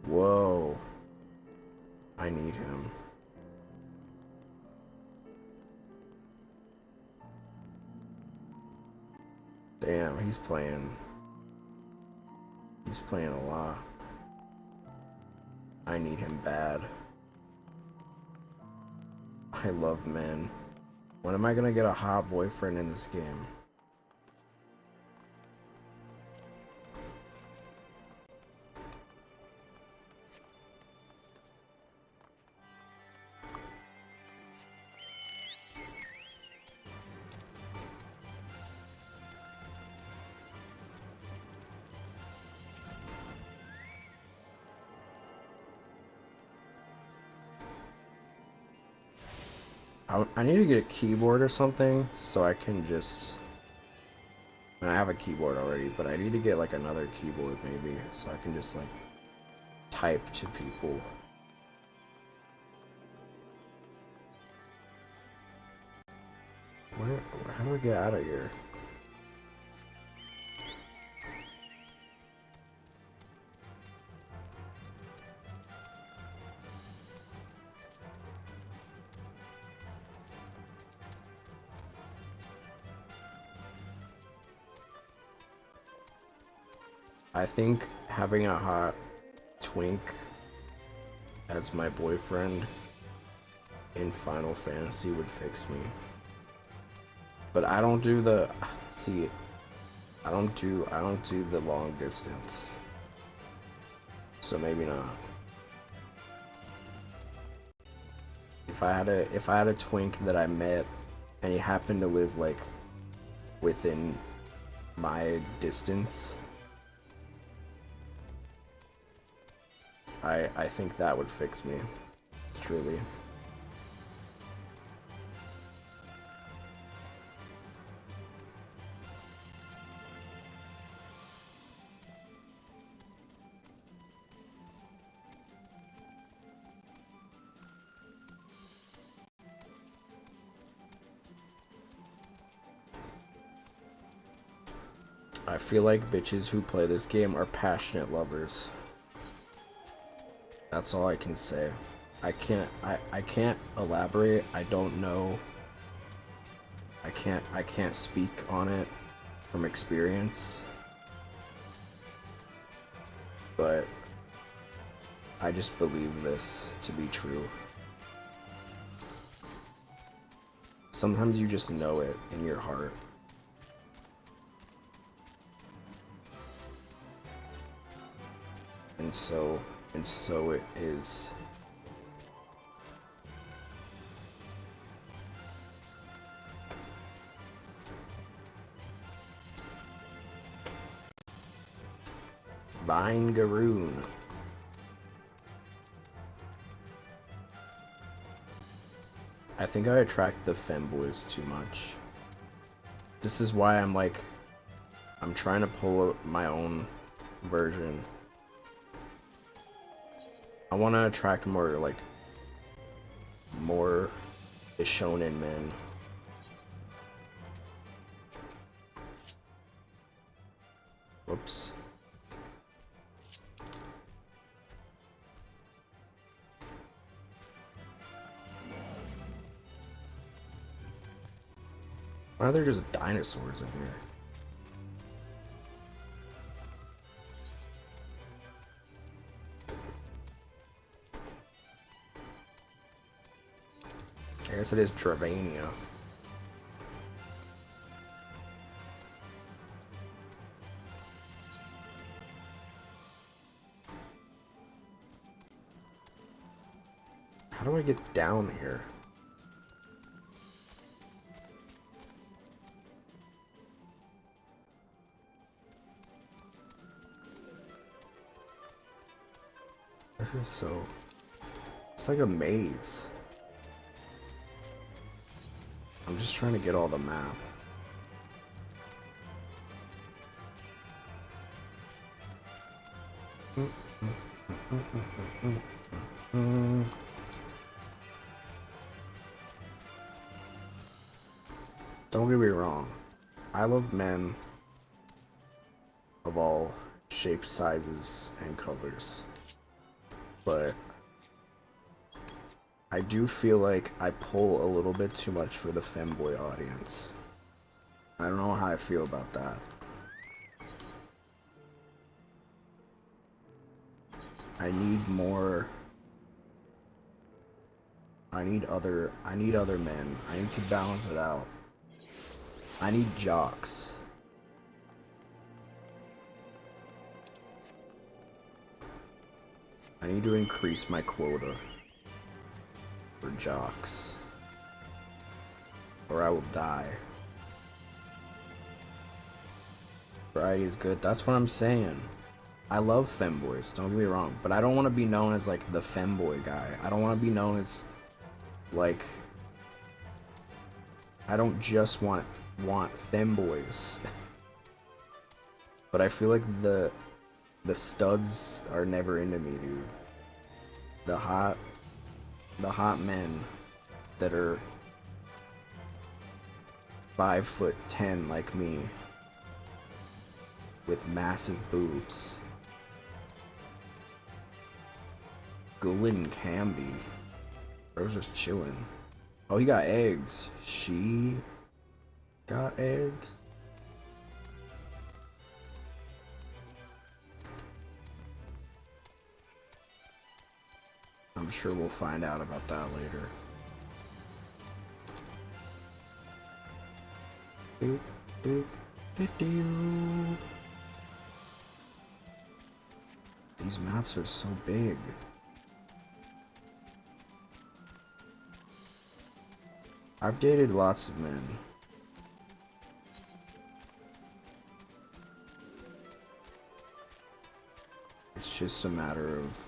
Whoa. I need him. Damn, he's playing. He's playing a lot. I need him bad. I love men. When am I gonna get a hot boyfriend in this game? I need to get a keyboard or something so I can just. I mean, I have a keyboard already, but I need to get like another keyboard maybe so I can just like type to people. How do I get out of here? I think having a hot twink as my boyfriend in Final Fantasy would fix me. But I don't do the I don't do the long distance. So maybe not. If I had a twink that I met and he happened to live like within my distance, I think that would fix me, truly. I feel like bitches who play this game are passionate lovers. That's all I can say. I can't elaborate. I don't know. I can't speak on it from experience. But I just believe this to be true. Sometimes you just know it in your heart. And so it is. Vine Garoon. I think I attract the femboys too much. This is why I'm trying to pull out my own version. I want to attract more shonen men. Whoops. Why are there just dinosaurs in here? I guess it is Travania. How do I get down here? This is so... It's like a maze. I'm just trying to get all the map. Don't get me wrong. I love men of all shapes, sizes, and colors. But I do feel like I pull a little bit too much for the femboy audience. I don't know how I feel about that. I need more. I need other men. I need to balance it out. I need jocks. I need to increase my quota for jocks, or I will die. Variety is good. That's what I'm saying. I love femboys, don't get me wrong, but I don't want to be known as like the femboy guy. I don't want to be known as like I don't just want femboys. But I feel like the studs are never into me, dude. The hot men that are 5'10" like me with massive boobs. Gullen Camby. Bro's just chilling. Oh, he got eggs. She got eggs. I'm sure we'll find out about that later. Doop, doop, doo, doo. These maps are so big. I've dated lots of men. It's just a matter of,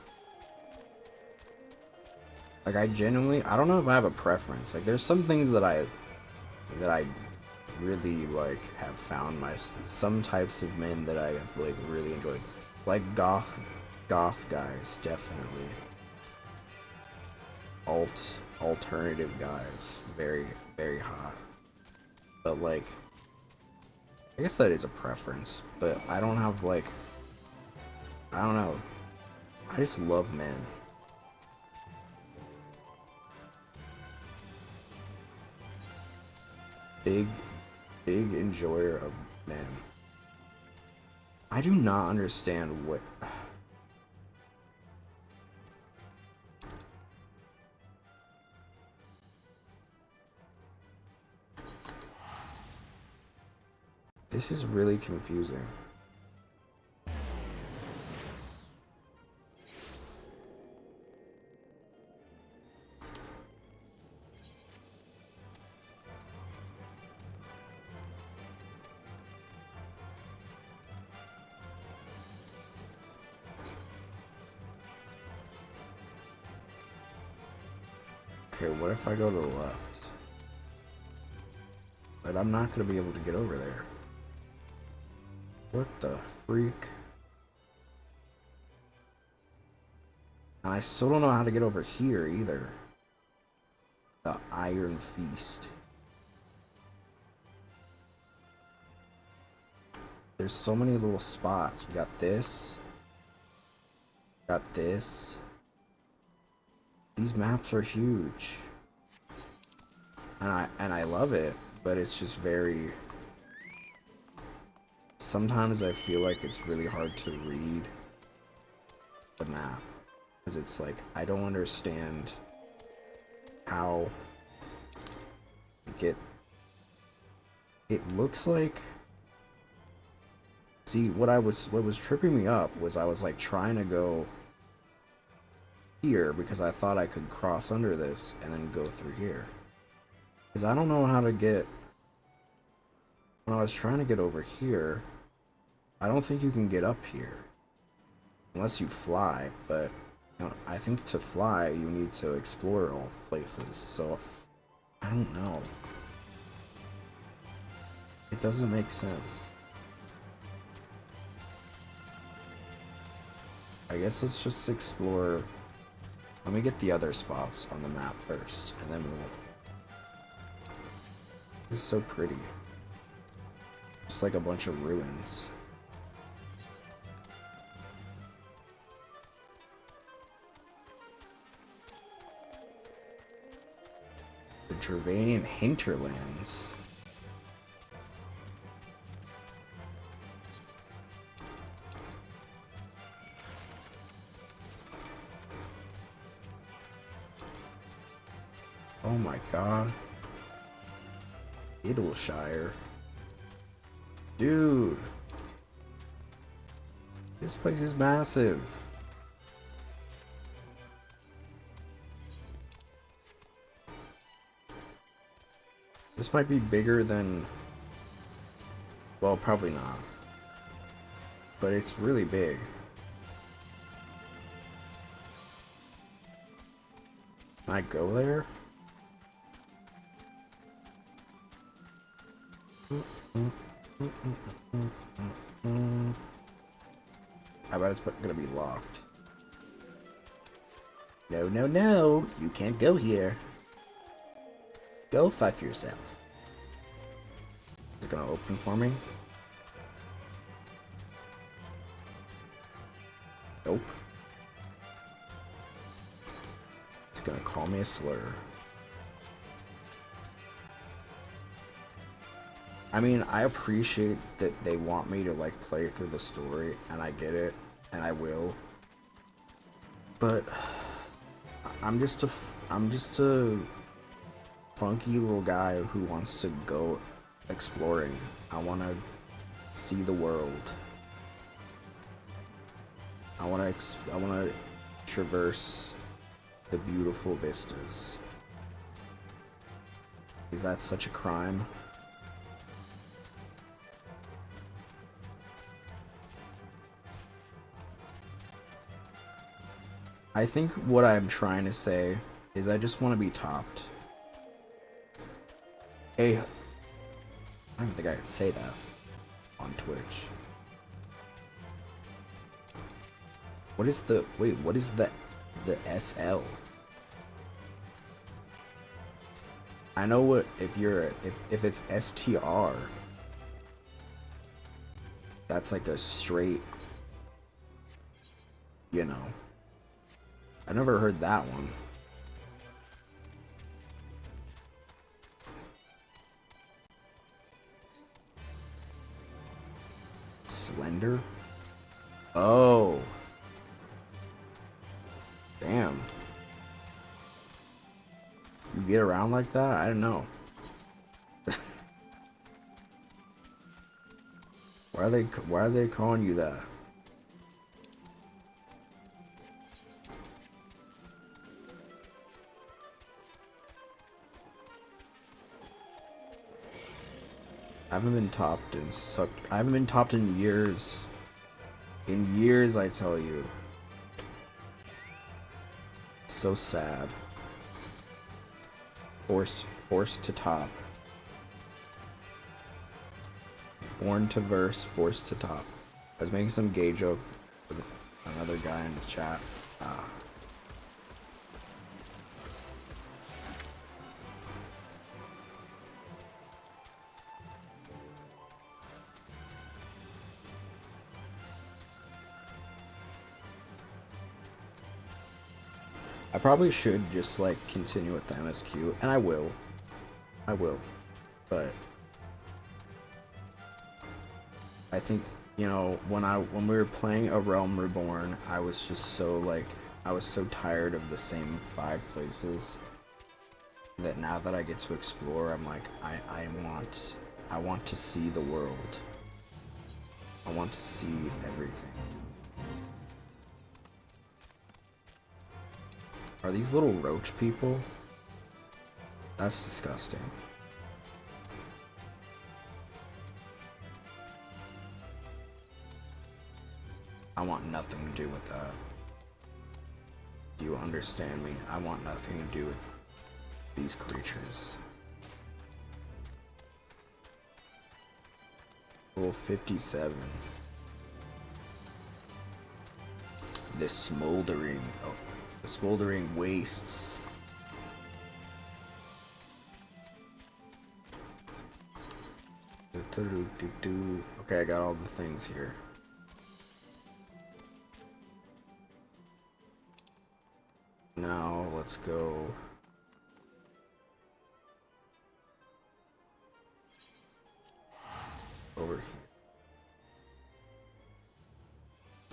like, I don't know if I have a preference. Like, there's some things that I really like have found some types of men that I have like really enjoyed. Like goth guys, definitely. Alternative guys, very, very hot. But like, I guess that is a preference, but I don't have like, I don't know. I just love men. Big enjoyer of men. I do not understand what. This is really confusing. Okay, what if I go to the left? But I'm not gonna be able to get over there. What the freak? And I still don't know how to get over here either. The Iron Feast. There's so many little spots. We got this. Got this. These maps are huge. And I love it, but it's just very, sometimes I feel like it's really hard to read the map, because it's like I don't understand how it looks like. See, what was tripping me up was I was like trying to go here because I thought I could cross under this and then go through here, because I don't know how to get, when I was trying to get over here, I don't think you can get up here unless you fly, but you know, I think to fly you need to explore all places, so I don't know. It doesn't make sense. I guess let's just explore. Let me get the other spots on the map first, and then we'll... This is so pretty. Just like a bunch of ruins. The Dravanian hinterlands. Oh my god. Idleshire. Dude. This place is massive. This might be bigger than... Well, probably not. But it's really big. Can I go there? I bet it's gonna be locked. No, no, no! You can't go here. Go fuck yourself. Is it gonna open for me? Nope. It's gonna call me a slur. I mean, I appreciate that they want me to like play through the story, and I get it, and I will. But I'm just a funky little guy who wants to go exploring. I want to see the world. I want to traverse the beautiful vistas. Is that such a crime? I think what I'm trying to say is I just want to be topped. Hey, I don't think I can say that on Twitch. What is the, wait, what is the SL? I know what, if it's STR, that's like a straight, you know. I never heard that one. Slender? Oh. Damn. You get around like that? I don't know. Why are they calling you that? I haven't been topped in I haven't been topped in years. In years, I tell you. So sad. Forced to top. Born to verse, forced to top. I was making some gay joke with another guy in the chat. I probably should just like continue with the MSQ, and I will, but I think, you know, when we were playing A Realm Reborn, I was just so like, I was so tired of the same 5 places that now that I get to explore, I'm like, I want to see the world. I want to see everything. Are these little roach people? That's disgusting. I want nothing to do with that. Do you understand me? I want nothing to do with these creatures. Level 57. The smoldering. Oh. The smoldering wastes. Okay, I got all the things here. Now let's go. Over here.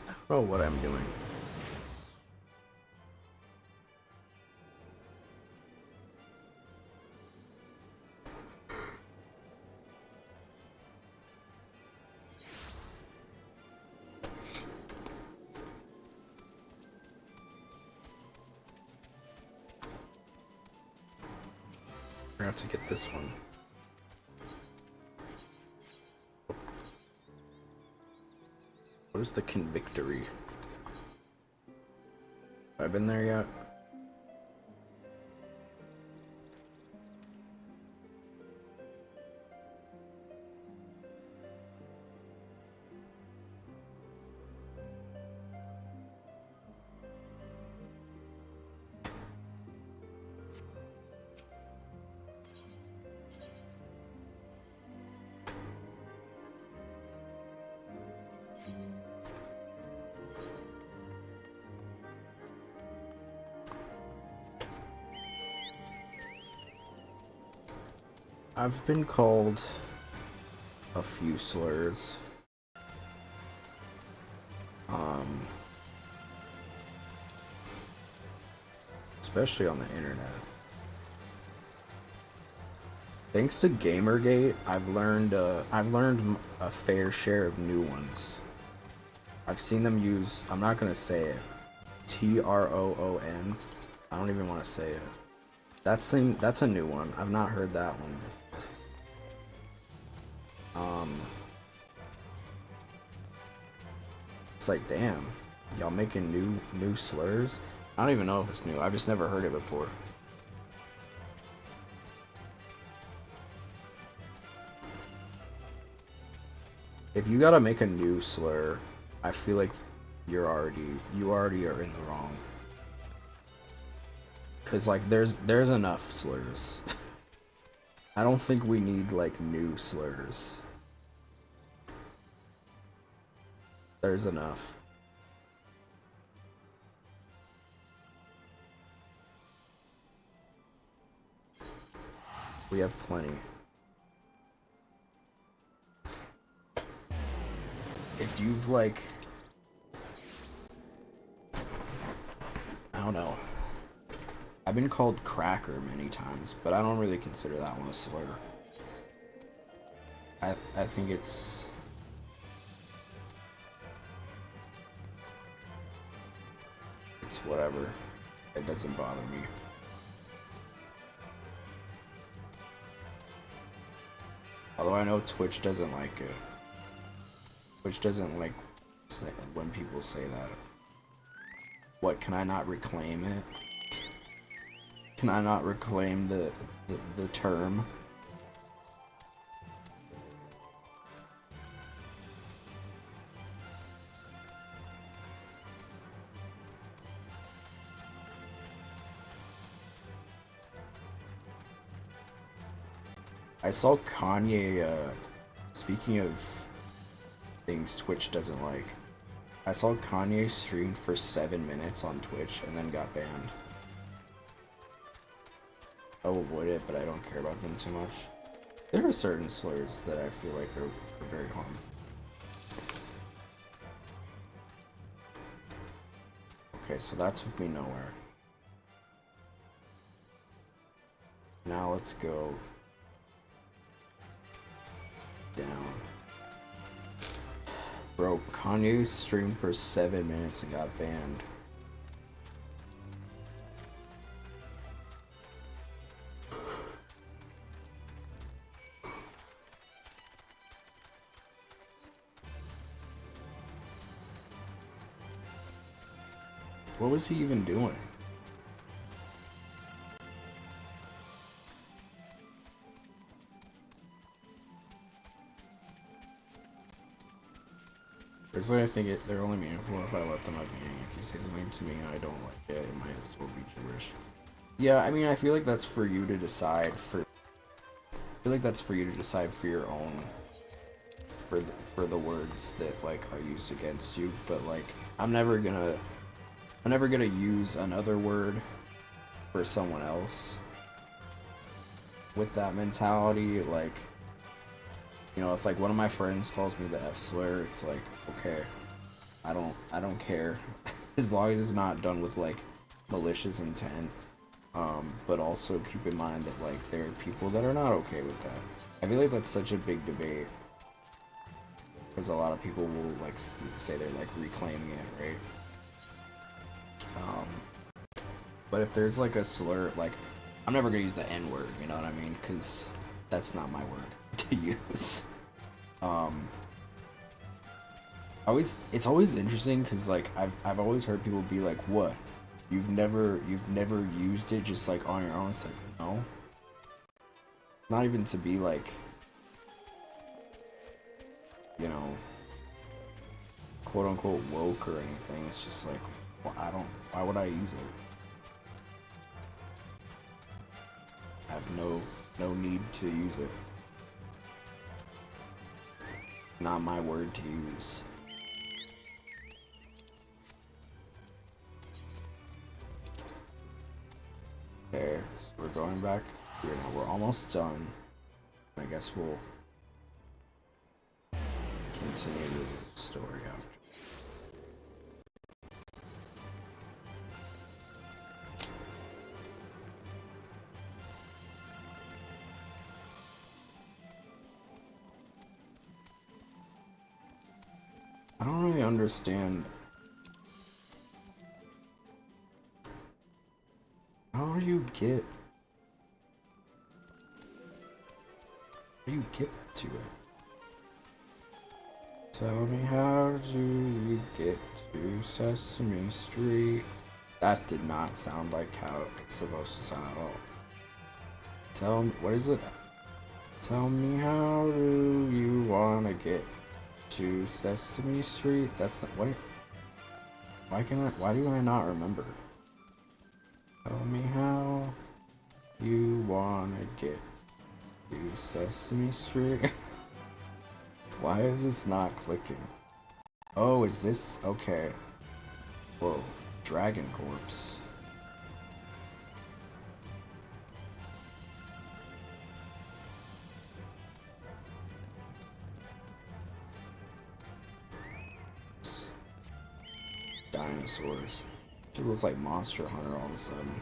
I don't know what I'm doing. Forgot to get this one. What is the Convictory? Have I been there yet? I've been called a few slurs. Especially on the internet. Thanks to Gamergate, I've learned a fair share of new ones. I've seen them use, I'm not gonna say it, TROON. I don't even want to say it. That's a new one. I've not heard that one before. It's like, damn, y'all making new slurs? I don't even know if it's new. I've just never heard it before. If you gotta make a new slur, I feel like you already are in the wrong. Cause like there's enough slurs. I don't think we need like new slurs. There's enough. We have plenty. If you've like, I don't know. I've been called cracker many times, but I don't really consider that one a slur. I think it's whatever. It doesn't bother me. Although I know Twitch doesn't like it. Twitch doesn't like when people say that. What, can I not reclaim it? Can I not reclaim the term? I saw Kanye, speaking of things Twitch doesn't like, I saw Kanye stream for 7 minutes on Twitch and then got banned. I'll avoid it, but I don't care about them too much. There are certain slurs that I feel like are very harmful. Okay, so that took me nowhere. Now let's go down. Bro, Kanye streamed for 7 minutes and got banned. What was he even doing? Personally, I think they're only meaningful if I let them at the beginning. If you say something to me and I don't like it, it might as well be gibberish. Yeah, I mean, I feel like that's for you to decide. I feel like that's for you to decide for your own, for the words that like are used against you. But like, I'm never gonna use another word for someone else with that mentality. Like, you know, if like one of my friends calls me the F slur, it's like, okay, I don't care as long as it's not done with like malicious intent. But also keep in mind that like there are people that are not okay with that. I feel like that's such a big debate because a lot of people will like say they're like reclaiming it, right? But if there's like a slur, like I'm never gonna use the N word, you know what I mean? Because that's not my word to use. It's always interesting because like I've always heard people be like, what? You've never used it just like on your own? It's like, no. Not even to be like, you know, quote unquote woke or anything. It's just like, well, why would I use it? I have no need to use it. Not my word to use. Okay, so we're going back here now. We're almost done. I guess we'll continue the story after. I don't really understand how do you get to it? Tell me, how do you get to Sesame Street? That did not sound like how it's supposed to sound at all. Tell me, what is it? Tell me, how do you wanna get to Sesame Street? That's not what it. Why do I not remember? Tell me how you wanna get to Sesame Street. Why is this not clicking? Oh, is this okay? Whoa, Dragon Corpse. Dinosaurs. She looks like Monster Hunter all of a sudden.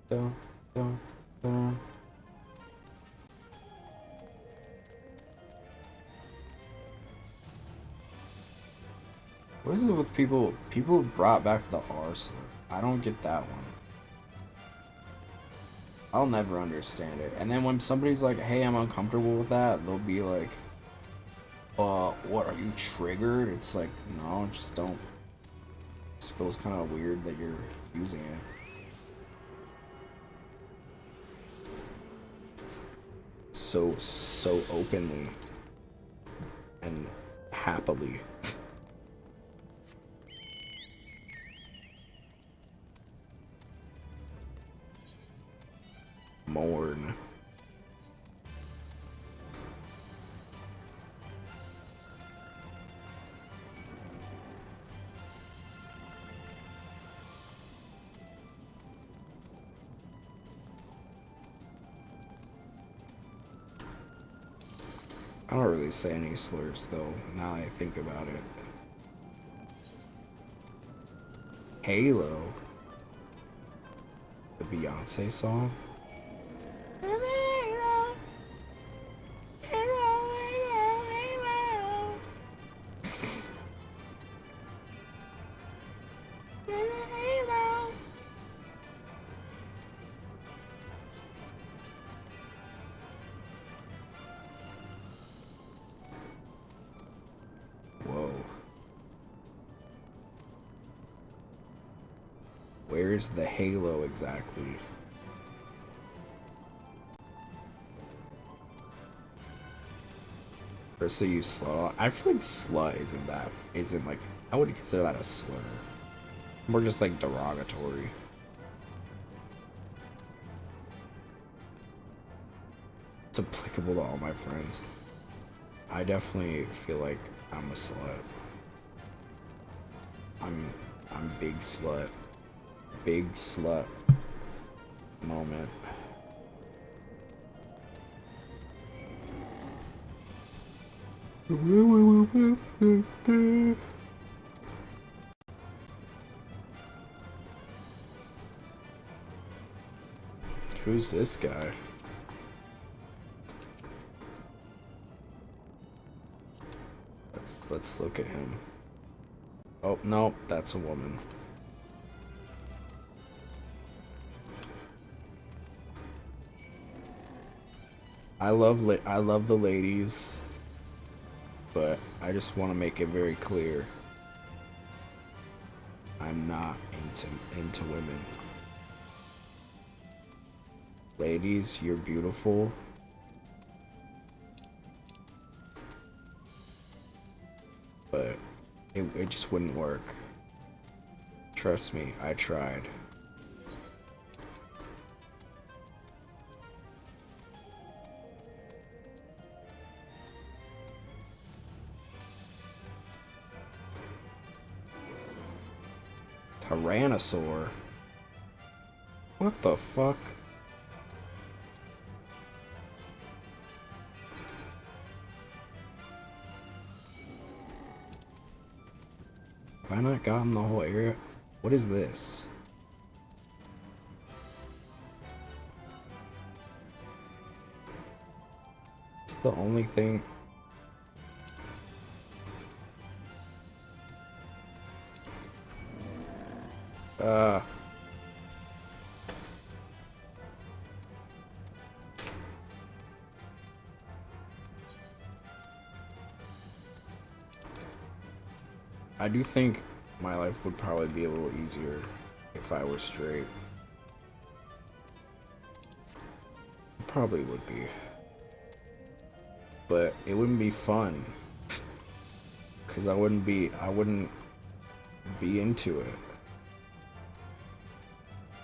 Dun, dun, dun. What is it with people? People brought back the R slur. I don't get that one. I'll never understand it. And then when somebody's like, hey, I'm uncomfortable with that, they'll be like, what, are you triggered? It's like, no, just don't. It just feels kind of weird that you're using it. So openly and happily. Mourn. I don't really say any slurs though, now that I think about it. Halo. The Beyonce song? Whoa. Where's the halo exactly? First so you slut. I feel like slut isn't like, I wouldn't consider that a slur. More just like derogatory. It's applicable to all my friends. I definitely feel like I'm a slut. I'm big slut. Big slut moment. Who's this guy? Let's look at him. Oh, no, that's a woman. I love the ladies, but I just want to make it very clear. I'm not into women. Ladies, you're beautiful. But it just wouldn't work. Trust me, I tried. Tyrannosaur? What the fuck? I not gotten the whole area? What is this? It's the only thing. I do think my life would probably be a little easier if I were straight. It probably would be. But it wouldn't be fun. Cause I wouldn't be into it.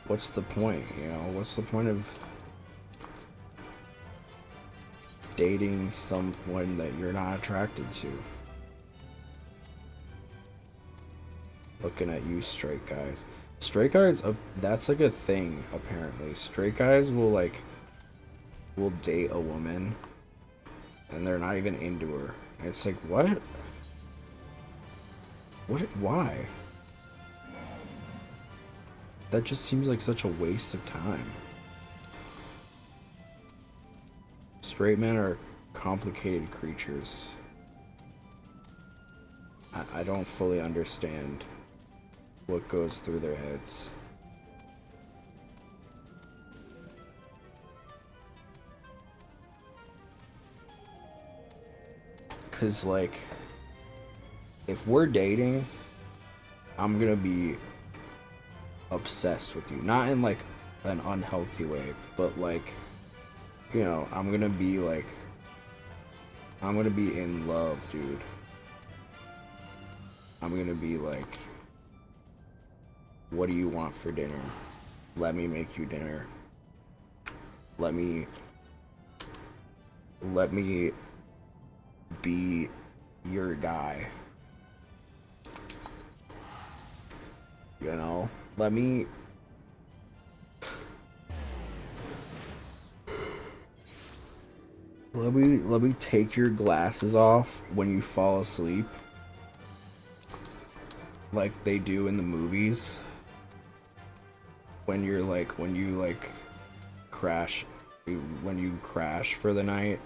What's the point, you know? What's the point of dating someone that you're not attracted to? Looking at you, straight guys. Straight guys, that's like a thing, apparently. Straight guys will date a woman and they're not even into her. And it's like, what? Why? That just seems like such a waste of time. Straight men are complicated creatures. I don't fully understand what goes through their heads. Cause like, if we're dating, I'm gonna be obsessed with you. Not in like an unhealthy way, but like, you know, I'm gonna be in love, dude. I'm gonna be like, what do you want for dinner? Let me make you dinner. Let me be your guy. You know? Let me take your glasses off when you fall asleep. Like they do in the movies. When you crash for the night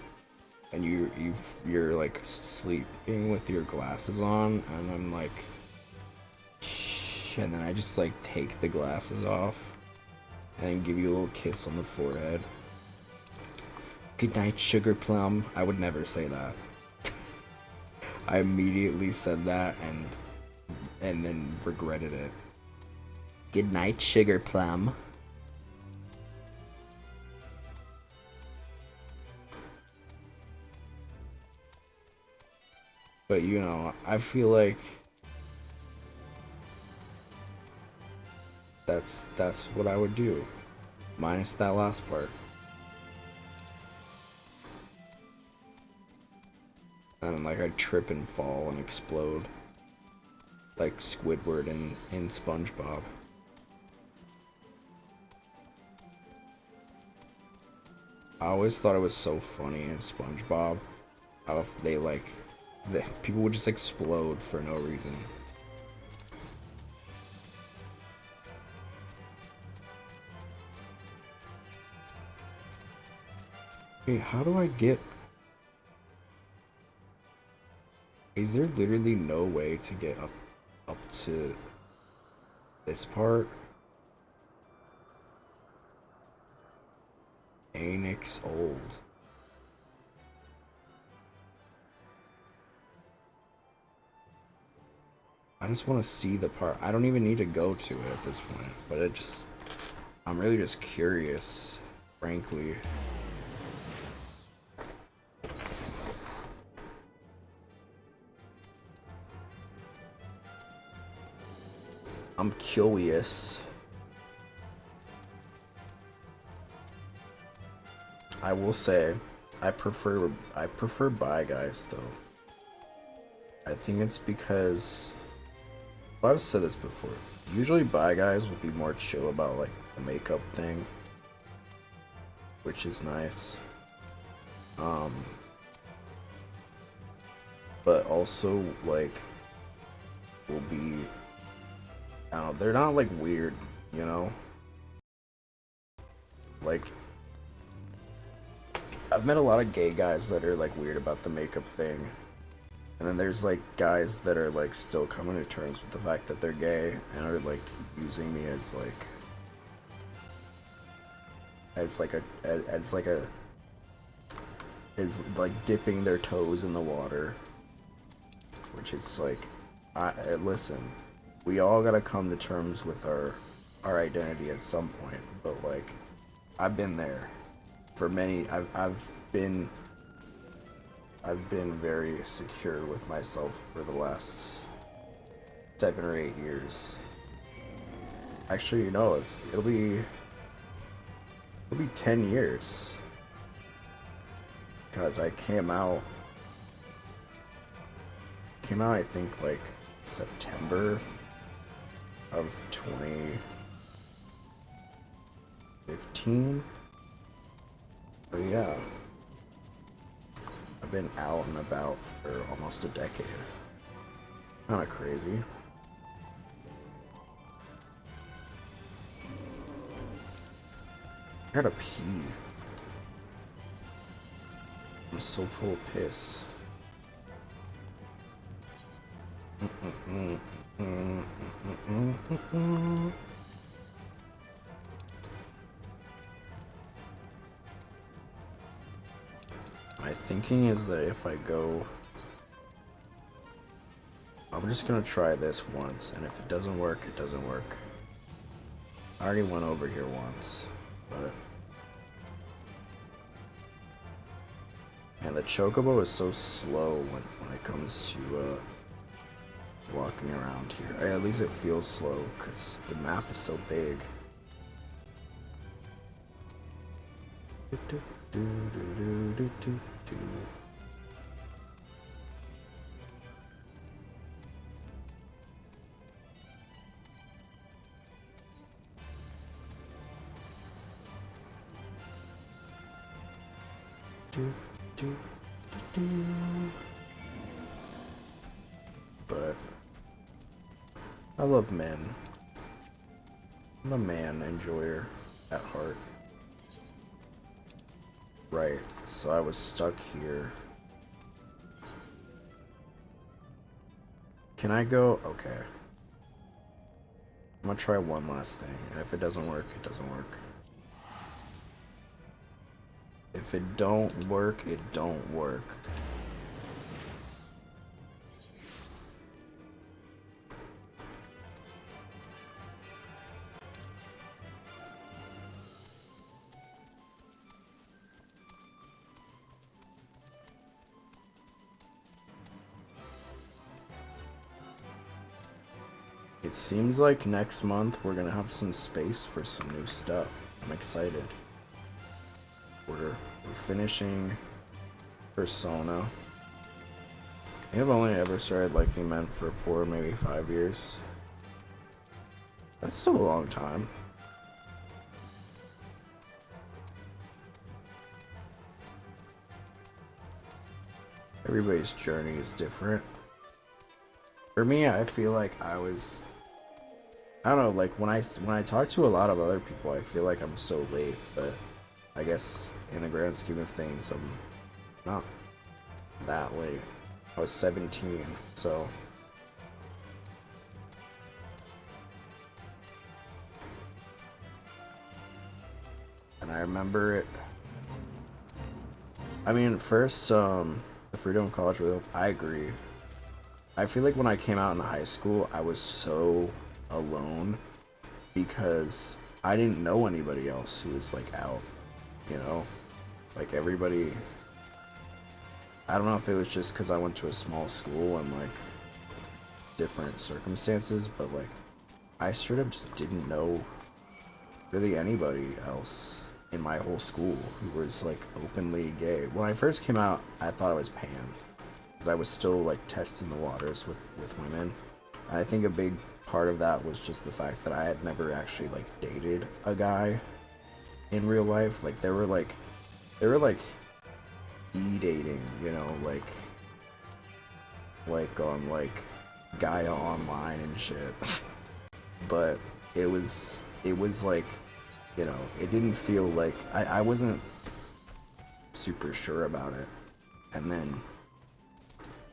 and you're like sleeping with your glasses on, and I'm like, shh, and then I just like take the glasses off and then give you a little kiss on the forehead. Good night, sugar plum. I would never say that. I immediately said that and then regretted it. Good night, sugar plum. But you know, I feel like that's what I would do. Minus that last part. And like I'd trip and fall and explode. Like Squidward in SpongeBob. I always thought it was so funny in SpongeBob how if people would just explode for no reason. Wait, how do I get... Is there literally no way to get up to this part? Anix old. I just want to see the part. I don't even need to go to it at this point, but I'm really just curious, frankly. I'm curious. I will say, I prefer bi guys though. I think it's because, well, I've said this before. Usually bi guys will be more chill about like the makeup thing, which is nice. But also like will be, I don't know, they're not like weird, you know? Like, I've met a lot of gay guys that are like weird about the makeup thing. And then there's like guys that are like still coming to terms with the fact that they're gay and are like using me as like dipping their toes in the water, which is like, listen, we all gotta come to terms with our identity at some point, but like, I've been there for many. I've been very secure with myself for the last 7 or 8 years. Actually, you know, it'll be 10 years. Because I came out I think like September of 2015. But yeah, I've been out and about for almost a decade. Kinda crazy. I gotta pee. I'm so full of piss. My thinking is that if I go, I'm just gonna try this once, and if it doesn't work, it doesn't work. I already went over here once, but... And the chocobo is so slow when it comes to walking around here. At least it feels slow, because the map is so big. But I love men. I'm a man enjoyer at heart. Right, so I was stuck here. Can I go? Okay. I'm gonna try one last thing, and if it doesn't work, it doesn't work. If it don't work, it don't work. It seems like next month we're gonna have some space for some new stuff. I'm excited. We're finishing Persona. I think I've only ever started liking men for 4, maybe 5 years. That's still a long time. Everybody's journey is different. For me, I feel like I don't know, like when I talk to a lot of other people, I feel like I'm so late, but I guess in the grand scheme of things, I'm not that late. I was 17, so. And I remember it. I mean, first, the Freedom of College, I agree. I feel like when I came out in high school, I was so alone because I didn't know anybody else who was like out, you know? Like everybody, I don't know if it was just because I went to a small school and like different circumstances, but like I straight up just didn't know really anybody else in my whole school who was like openly gay. When I first came out, I thought I was pan. I was still like testing the waters with women. And I think a big part of that was just the fact that I had never actually like dated a guy in real life. Like they were like e-dating, you know, like on like Gaia Online and shit. But it was like, you know, it didn't feel like I wasn't super sure about it. And then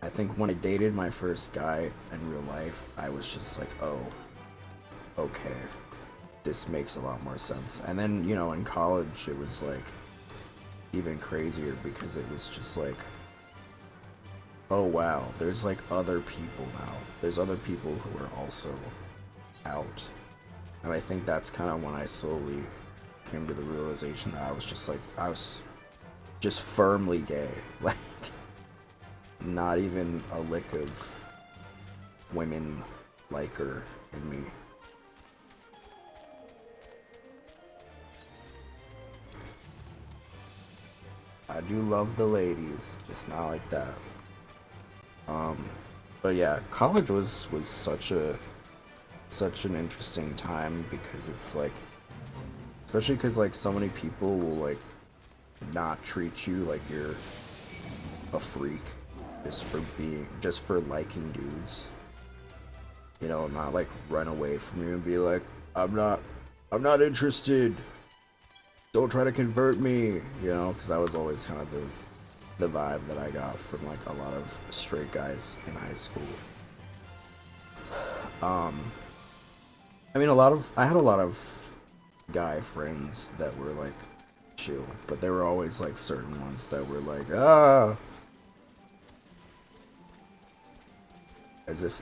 I think when I dated my first guy in real life, I was just like, oh, okay, this makes a lot more sense. And then, you know, in college, it was like even crazier because it was just like, oh wow, there's like other people now. There's other people who are also out. And I think that's kind of when I slowly came to the realization that I was just like, I was just firmly gay. Like, not even a lick of women liker in me. I do love the ladies, just not like that. But yeah, college was such an interesting time because it's like, especially because like so many people will like not treat you like you're a freak just for liking dudes. You know, not like run away from you and be like, I'm not interested. Don't try to convert me, you know, because that was always kind of the vibe that I got from like a lot of straight guys in high school. I mean, I had a lot of guy friends that were like chill, but there were always like certain ones that were like, as if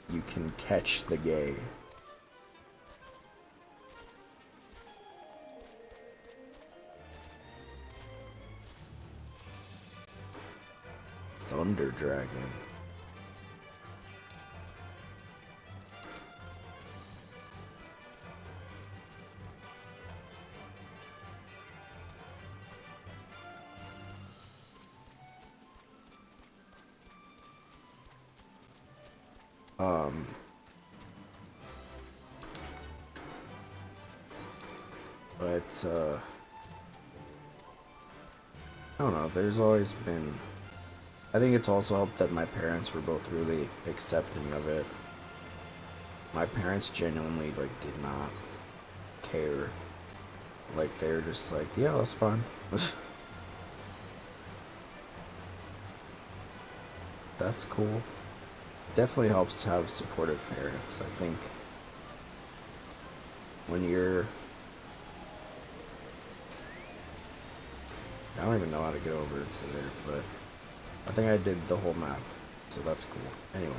you can catch the gay. Thunder Dragon. But I don't know, there's always been, I think it's also helped that my parents were both really accepting of it. My parents genuinely like did not care. Like they were just like, yeah, that's fine. That's cool. Definitely helps to have supportive parents. I think when you're, I don't even know how to get over to there, but I think I did the whole map, so that's cool. Anyway,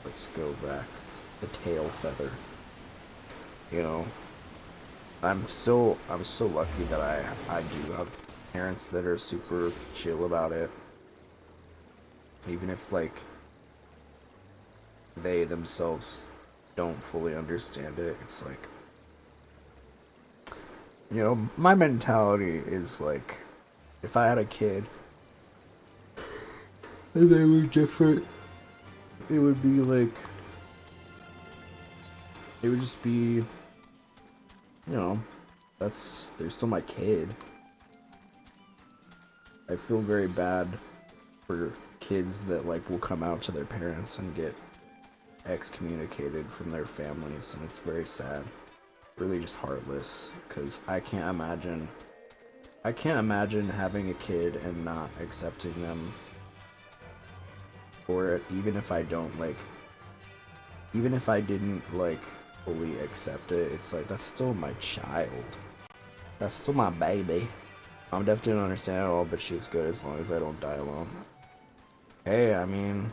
let's go back. The tail feather. You know, I'm so lucky that I do have parents that are super chill about it. Even if like they themselves don't fully understand it, it's like, you know, my mentality is like, if I had a kid and they were different, it would be like, it would just be, you know, they're still my kid. I feel very bad for kids that like will come out to their parents and get excommunicated from their families, and it's very sad. Really just heartless, because I can't imagine having a kid and not accepting them, or even if I don't like, even if I didn't like fully accept it, it's like, that's still my child, that's still my baby. I'm definitely don't understand it all, but she's good as long as I don't die alone. Hey, I mean,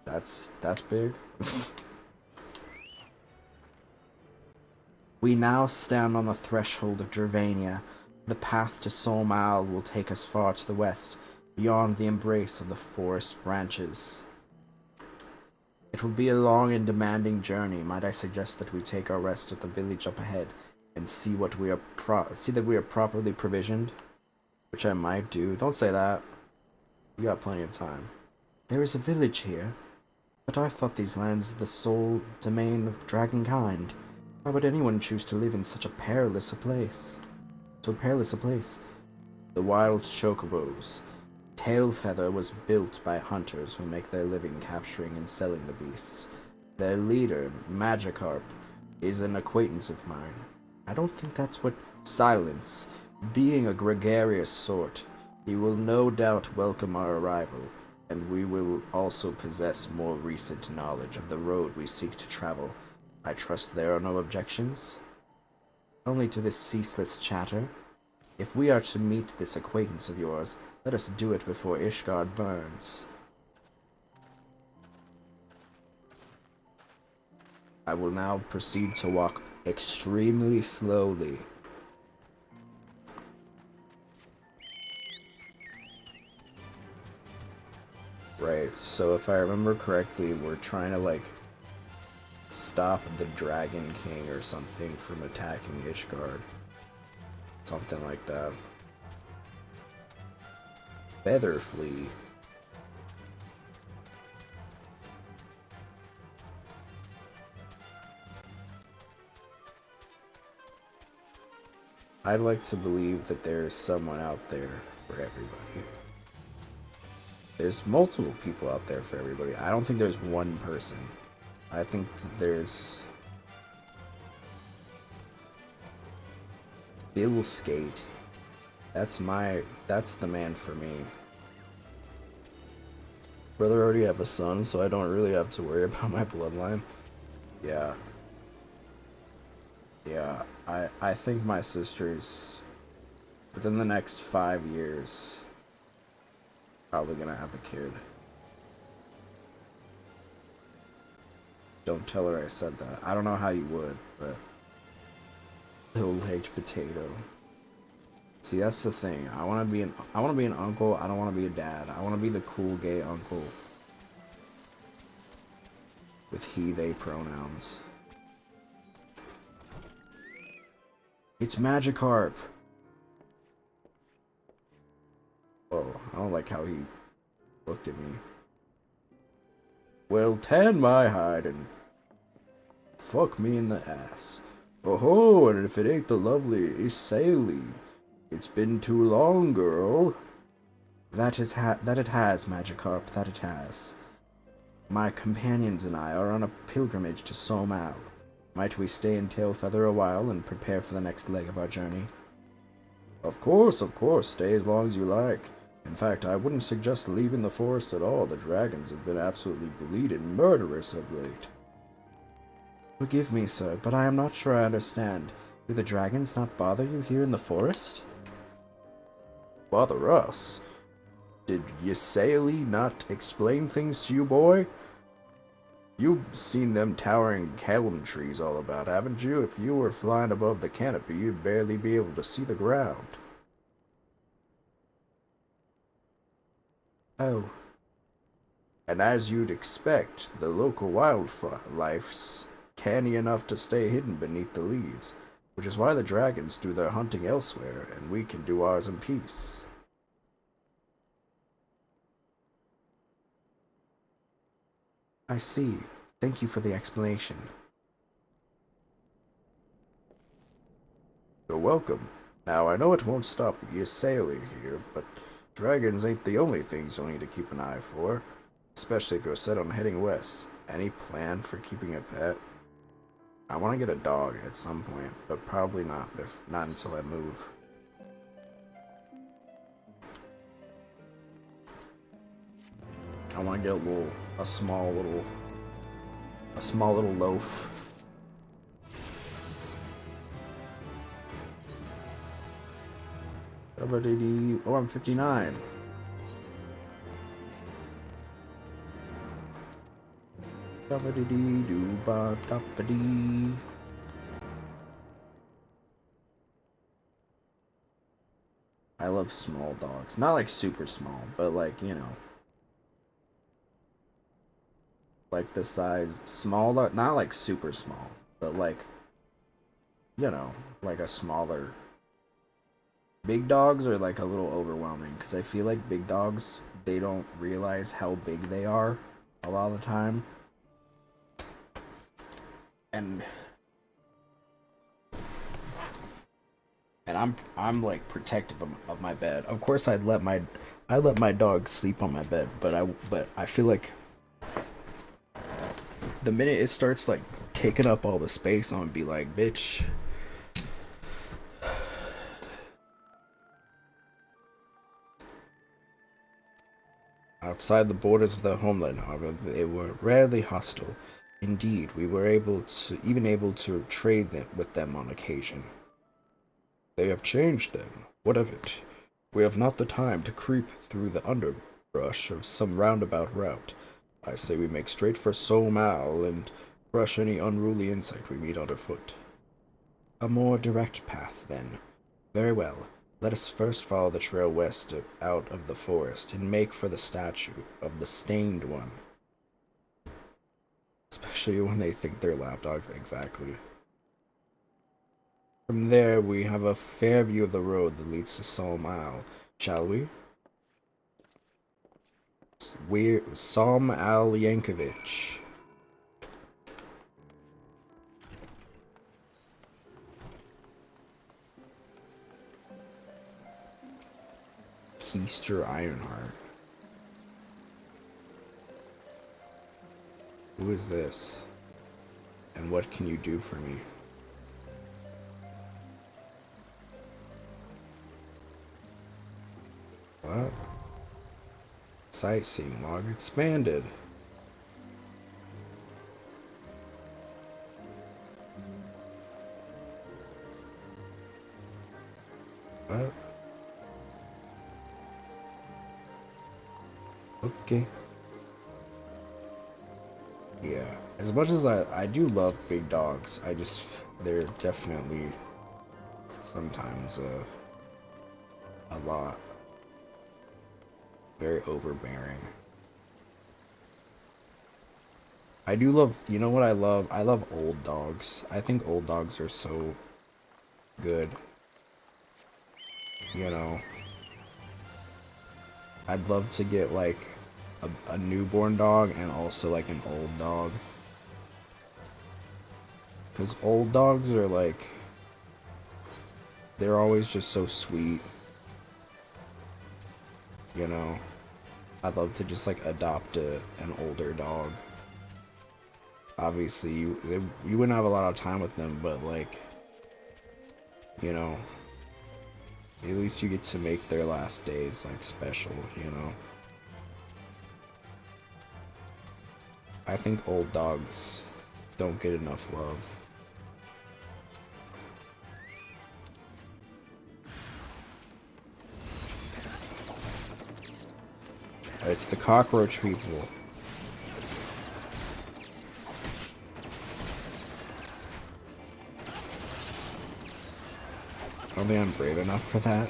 that's big. We now stand on the threshold of Gervania. The path to Solmal will take us far to the west, beyond the embrace of the forest branches. It will be a long and demanding journey. Might I suggest that we take our rest at the village up ahead and see that we are properly provisioned? Which I might do. Don't say that. You got plenty of time. There is a village here, but I thought these lands the sole domain of dragonkind. Why would anyone choose to live in such a perilous a place? The wild chocobos. Tailfeather was built by hunters who make their living capturing and selling the beasts. Their leader, Magikarp, is an acquaintance of mine. I don't think that's what... Silence. Being a gregarious sort, he will no doubt welcome our arrival, and we will also possess more recent knowledge of the road we seek to travel. I trust there are no objections? Only to this ceaseless chatter. If we are to meet this acquaintance of yours, let us do it before Ishgard burns. I will now proceed to walk extremely slowly. Right, so if I remember correctly, we're trying to, like, stop the Dragon King or something from attacking Ishgard. Something like that. Featherflea. I'd like to believe that there is someone out there for everybody. There's multiple people out there for everybody. I don't think there's one person. I think that there's... Bill Skate. That's the man for me. Brother already have a son, so I don't really have to worry about my bloodline. Yeah. Yeah, I think my sister's, within the next 5 years, probably gonna have a kid. Don't tell her I said that. I don't know how you would, but... Little-legged potato. See, that's the thing. I wanna be an uncle, I don't wanna be a dad. I wanna be the cool gay uncle. With he, they pronouns. It's Magikarp! Oh, I don't like how he looked at me. Well, tan my hide and fuck me in the ass. Oh-ho, and if it ain't the lovely Isaili. It's been too long, girl. That it has, Magikarp, that it has. My companions and I are on a pilgrimage to Somal. Might we stay in Tailfeather a while and prepare for the next leg of our journey? Of course, stay as long as you like. In fact, I wouldn't suggest leaving the forest at all. The dragons have been absolutely bleeding murderous of late. Forgive me, sir, but I am not sure I understand. Do the dragons not bother you here in the forest? Bother us? Did Ysaeli not explain things to you, boy? You've seen them towering elm trees all about, haven't you? If you were flying above the canopy, you'd barely be able to see the ground. Oh. And as you'd expect, the local wildlife's canny enough to stay hidden beneath the leaves, which is why the dragons do their hunting elsewhere, and we can do ours in peace. I see. Thank you for the explanation. You're welcome. Now, I know it won't stop Ysaeli here, but dragons ain't the only things you'll need to keep an eye for, especially if you're set on heading west. Any plan for keeping a pet? I want to get a dog at some point, but probably not until I move. I want to get a small little loaf. Oh, I'm 59. I love small dogs. Not like super small, but like, you know. Like the size, small, not like super small, but like, you know, like a smaller. Big dogs are like a little overwhelming, because I feel like big dogs, they don't realize how big they are a lot of the time. And I'm like protective of my bed. Of course, I'd let my I let my dog sleep on my bed, but I feel like the minute it starts like taking up all the space, I'm gonna be like, bitch. Outside the borders of the homeland, however, they were rarely hostile. Indeed, we were able to trade with them on occasion. They have changed then. What of it? We have not the time to creep through the underbrush of some roundabout route. I say we make straight for Somal and crush any unruly insect we meet underfoot. A more direct path, then. Very well. Let us first follow the trail west out of the forest and make for the statue of the Stained One. Especially when they think they're lapdogs, exactly. From there, we have a fair view of the road that leads to Somal, shall we? We're Som Al Yankovic. Keister Ironheart. Who is this? And what can you do for me? What? Sightseeing log expanded. What? Okay. Yeah, as much as I do love big dogs, they're definitely sometimes a lot. Very overbearing. I do love, you know what I love? I love old dogs. I think old dogs are so good. You know, I'd love to get like a newborn dog and also like an old dog. Because old dogs are like, they're always just so sweet. You know, I'd love to just like adopt an older dog. Obviously, you wouldn't have a lot of time with them, but like, you know, at least you get to make their last days like special, you know. I think old dogs don't get enough love. It's the cockroach people. I don't think I'm brave enough for that.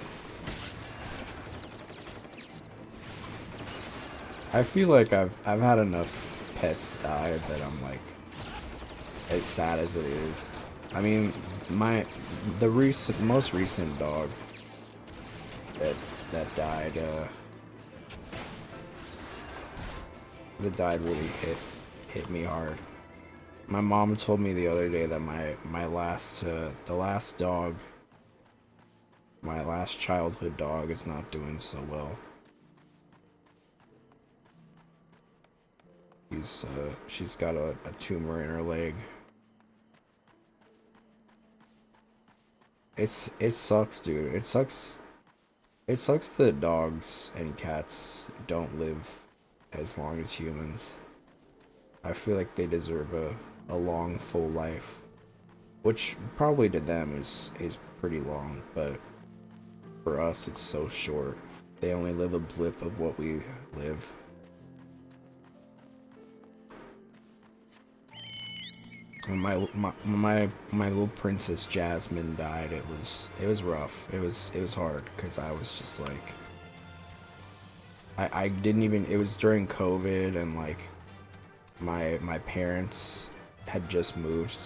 I feel like I've had enough pets die that I'm like, as sad as it is. I mean, the most recent dog that died, that died really hit me hard. My mom told me the other day that my last childhood dog is not doing so well. She's got a tumor in her leg. It sucks, dude. It sucks that dogs and cats don't live as long as humans. I feel like they deserve a long, full life, which probably to them is pretty long, but for us it's so short. They only live a blip of what we live. When my little princess Jasmine died, it was rough. It was hard because I was just like, I didn't even, it was during COVID, and like my parents had just moved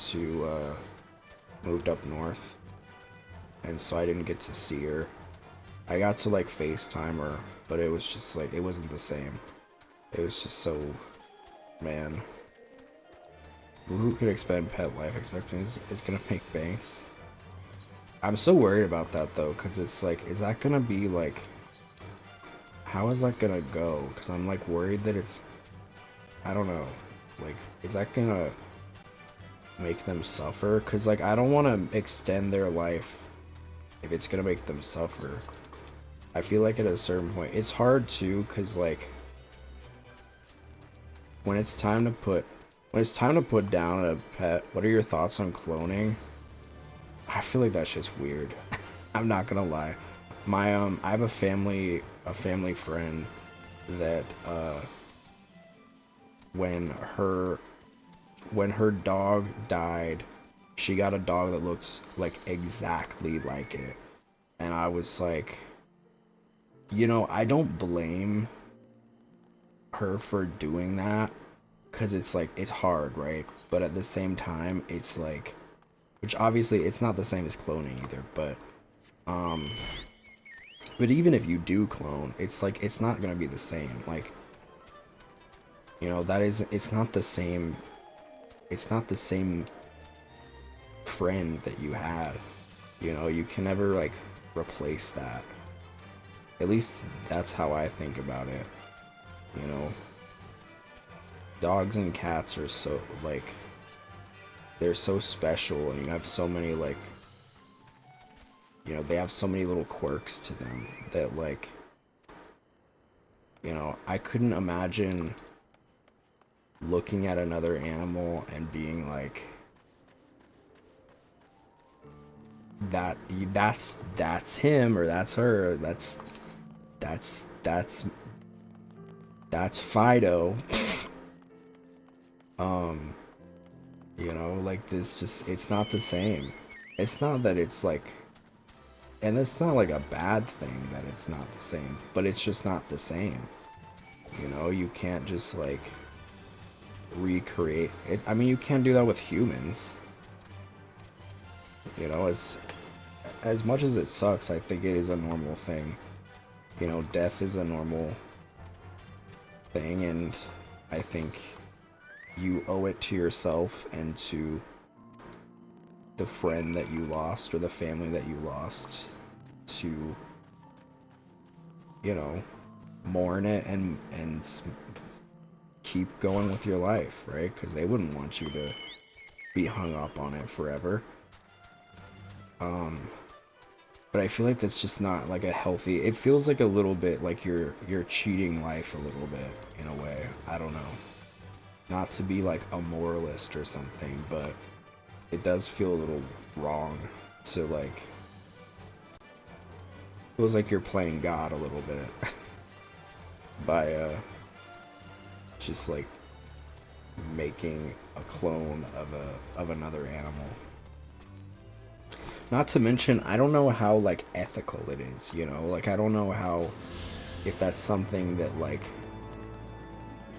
up north, and so I didn't get to see her. I got to like FaceTime her, but it was just like, it wasn't the same. It was just so, man. Who could expect pet life expectancy is gonna make banks? I'm so worried about that though, because it's like, is that gonna be like, how is that gonna go? Because I'm like worried that it's, I don't know, like, is that gonna make them suffer? Because like I don't want to extend their life if it's gonna make them suffer. I feel like at a certain point it's hard too, because like when it's time to put down a pet, what are your thoughts on cloning? I feel like that's just weird. I'm not gonna lie. My I have a family friend that when her dog died, she got a dog that looks like exactly like it. And I was like, you know, I don't blame her for doing that, because it's like, it's hard, right? But at the same time, it's like, which obviously it's not the same as cloning either, but even if you do clone, it's like, it's not gonna be the same. Like, you know, it's not the same friend that you had. You know, you can never like replace that. At least that's how I think about it. You know, dogs and cats are so like, they're so special, and you have so many like, you know, they have so many little quirks to them that like, you know, I couldn't imagine looking at another animal and being like, that's him, or that's her, that's Fido. You know, like, this just, it's not the same. It's not that it's like, and it's not like a bad thing that it's not the same, but it's just not the same. You know, you can't just like recreate it. I mean, you can't do that with humans. You know, as much as it sucks, I think it is a normal thing. You know, death is a normal thing, and I think you owe it to yourself and to the friend that you lost or the family that you lost to, you know, mourn it and keep going with your life, right? Because they wouldn't want you to be hung up on it forever. But I feel like that's just not like a healthy, it feels like a little bit like you're cheating life a little bit in a way. I don't know. Not to be like a moralist or something, but it does feel a little wrong to like, feels like you're playing God a little bit by just like making a clone of another animal. Not to mention, I don't know how like ethical it is, you know, like I don't know how, if that's something that like,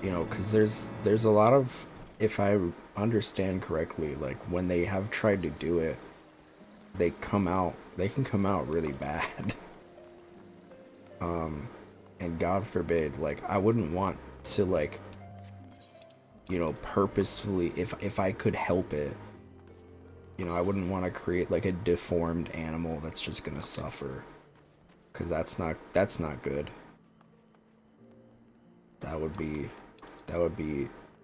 you know, because there's a lot of, if I understand correctly, like when they have tried to do it, they can come out really bad. And God forbid, like I wouldn't want to like, you know, purposefully, if I could help it, you know, I wouldn't want to create like a deformed animal that's just gonna suffer, because that's not good. That would be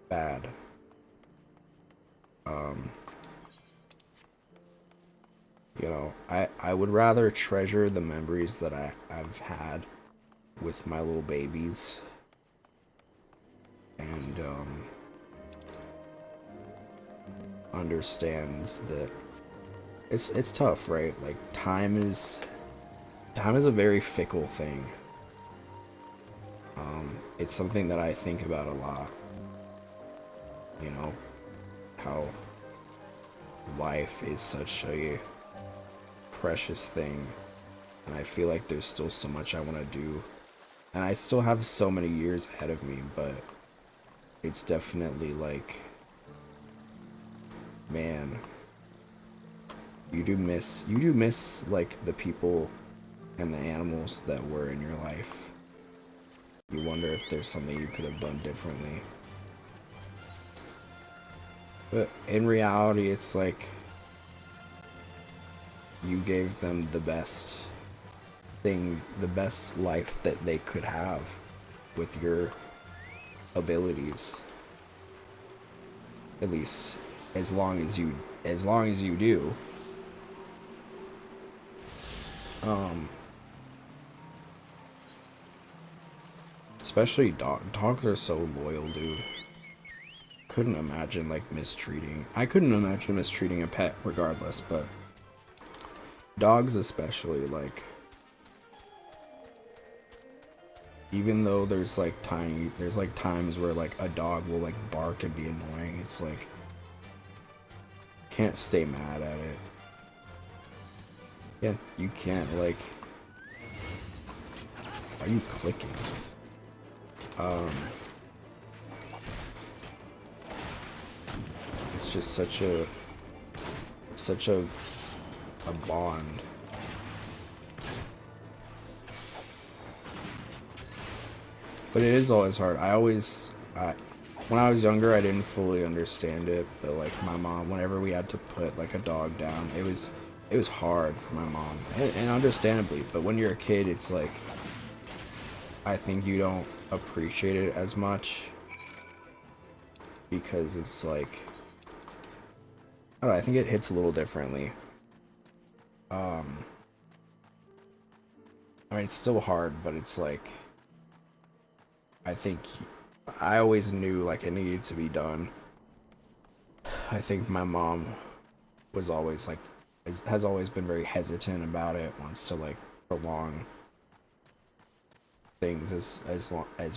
bad. You know, I would rather treasure the memories that I've had with my little babies, and understands that it's tough, right? Like time is a very fickle thing. It's something that I think about a lot. You know, how life is such a precious thing, and I feel like there's still so much I want to do, and I still have so many years ahead of me, but it's definitely like, man, you do miss like the people and the animals that were in your life. You wonder if there's something you could have done differently. But in reality, it's like you gave them the best thing, the best life that they could have with your abilities. At least as long as you do. Especially dogs are so loyal, dude. Couldn't imagine like mistreating. I couldn't imagine mistreating a pet regardless, but dogs especially, like, even though there's like times where like a dog will like bark and be annoying, it's like can't stay mad at it. Yeah, you can't, like, why are you clicking? It's just such a bond. But it is always hard. When I was younger, I didn't fully understand it, but like my mom, whenever we had to put like a dog down, it was hard for my mom, and understandably. But when you're a kid, it's like, I think you don't appreciate it as much because it's like, I don't know, I think it hits a little differently. I mean, it's still hard, but it's like, I think I always knew like it needed to be done. I think my mom was always like, has always been very hesitant about it, wants to like prolong things as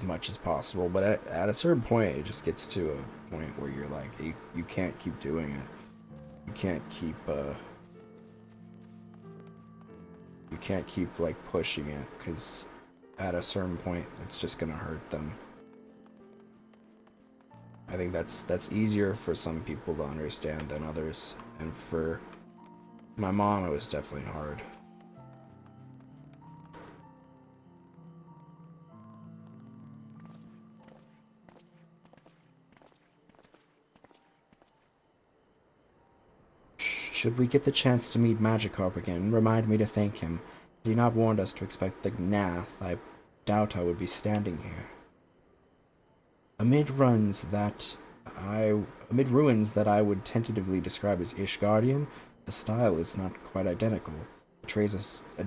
much as possible, but at a certain point it just gets to a point where you're like, you can't keep doing it. You can't keep like pushing it, because at a certain point it's just gonna hurt them. I think that's easier for some people to understand than others, and for my mom it was definitely hard. Should we get the chance to meet Magikarp again, remind me to thank him. Had he not warned us to expect the Gnath, I doubt I would be standing here. Amid ruins that I would tentatively describe as Ishgardian, the style is not quite identical. It betrays a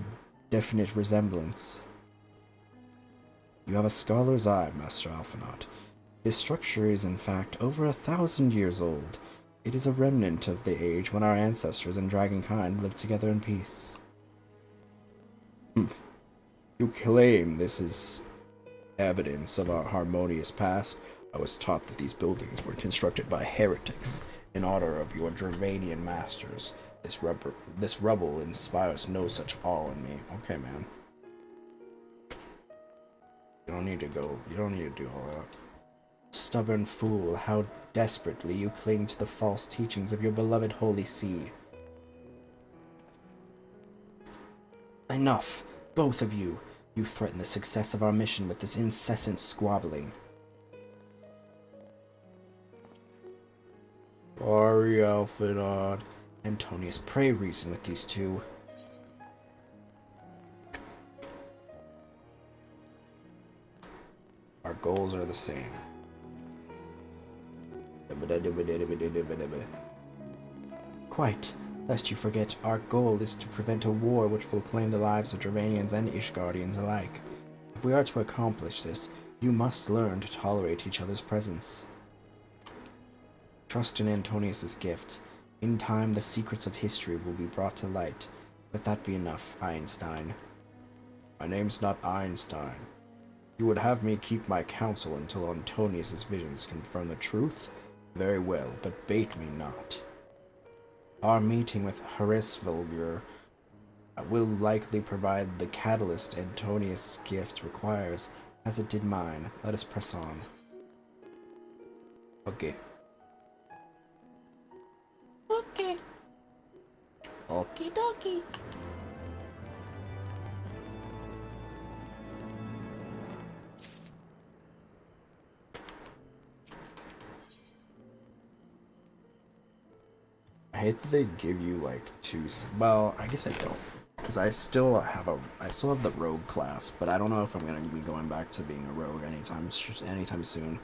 definite resemblance. You have a scholar's eye, Master Alphinaud. This structure is in fact over 1,000 years old. It is a remnant of the age when our ancestors and dragonkind lived together in peace. You claim this is evidence of our harmonious past. I was taught that these buildings were constructed by heretics in honor of your Dravanian masters. This rubble inspires no such awe in me. Okay, man. You don't need to do all that. Stubborn fool, how desperately you cling to the false teachings of your beloved Holy See. Enough, both of you. You threaten the success of our mission with this incessant squabbling. Sorry, Alphinaud. Antonius, pray reason with these two. Our goals are the same. Quite. Lest you forget, our goal is to prevent a war which will claim the lives of Dravanians and Ishgardians alike. If we are to accomplish this, you must learn to tolerate each other's presence. Trust in Antonius's gift. In time, the secrets of history will be brought to light. Let that be enough, Einstein. My name's not Einstein. You would have me keep my counsel until Antonius's visions confirm the truth? Very well, but bait me not. Our meeting with Hraesvelgr will likely provide the catalyst Antonius' gift requires, as it did mine. Let us press on. Okay. Okay. Okie dokie. I hate that they give you like two. Well, I guess I don't. Because I still have the rogue class, but I don't know if I'm gonna be going back to being a rogue anytime soon.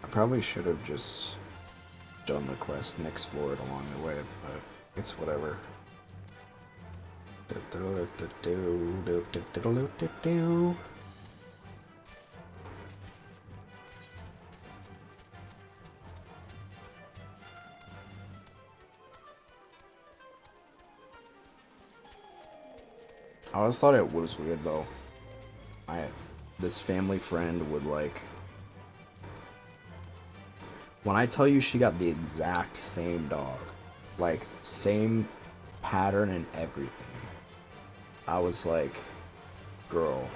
I probably should have just done the quest and explored along the way, but it's whatever. I always thought it was weird though. This family friend would like, when I tell you she got the exact same dog, like same pattern and everything, I was like, girl,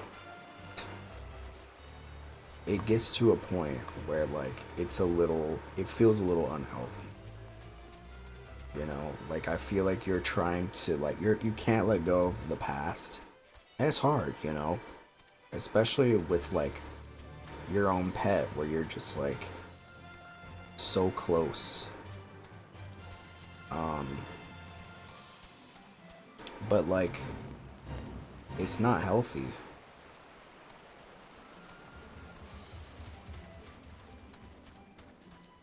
it gets to a point where like it feels a little unhealthy. You know, like I feel like you're trying to like you can't let go of the past. And it's hard, you know, especially with like your own pet where you're just like so close. But like it's not healthy.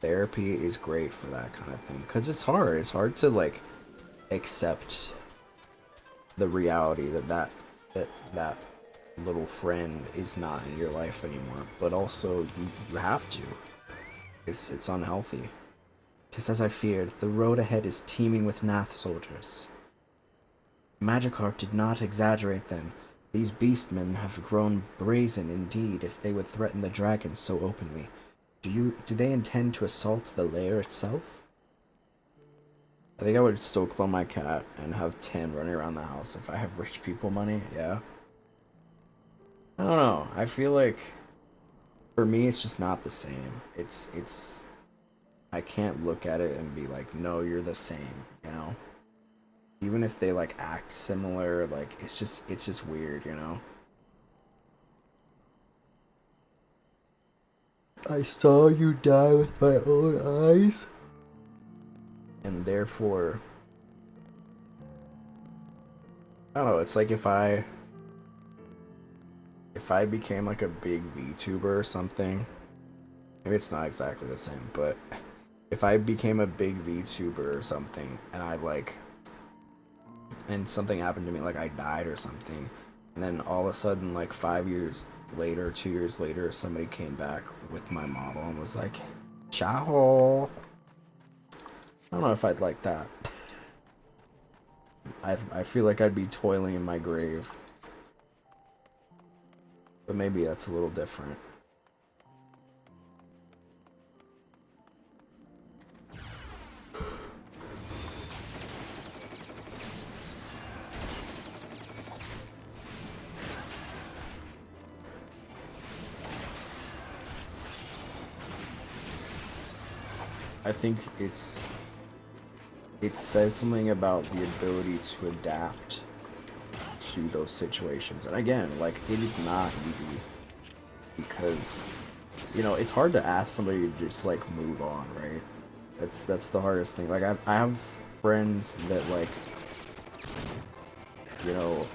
Therapy is great for that kind of thing, because it's hard to like accept the reality that little friend is not in your life anymore, but also you have to. It's unhealthy. Just as I feared, the road ahead is teeming with Nath soldiers. Magikarp did not exaggerate then. These beastmen have grown brazen indeed if they would threaten the dragons so openly. Do they intend to assault the lair itself? I think I would still clone my cat and have 10 running around the house if I have rich people money, yeah. I don't know, I feel like for me it's just not the same. It's I can't look at it and be like, no, you're the same, you know? Even if they like act similar, like it's just weird, you know? I saw you die with my own eyes. And therefore, I don't know, it's like if I became like a big VTuber or something, maybe it's not exactly the same, but if I became a big VTuber or something and something happened to me, like I died or something, and then all of a sudden like 5 years later, 2 years later, somebody came back with my model and was like, ciao. I don't know if I'd like that. I feel like I'd be toiling in my grave. But maybe that's a little different. I think it says something about the ability to adapt to those situations. And again, like, it is not easy because, you know, it's hard to ask somebody to just like move on, right? That's the hardest thing. Like I have friends that like, you know,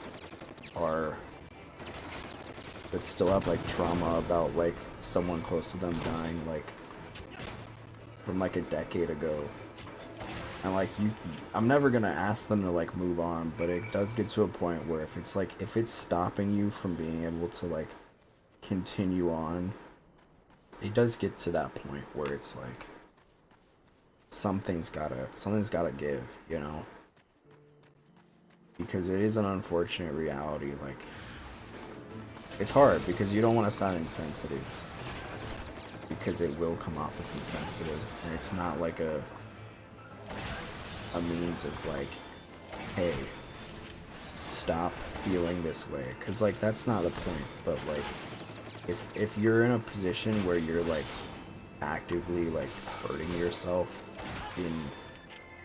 that still have like trauma about like someone close to them dying like from like a decade ago. And like I'm never gonna ask them to like move on, but it does get to a point where if it's stopping you from being able to like continue on, it does get to that point where it's like something's gotta give, you know? Because it is an unfortunate reality. Like, it's hard because you don't want to sound insensitive, because it will come off as insensitive, and it's not like a means of like, hey, stop feeling this way, because like that's not the point. But like if you're in a position where you're like actively like hurting yourself in,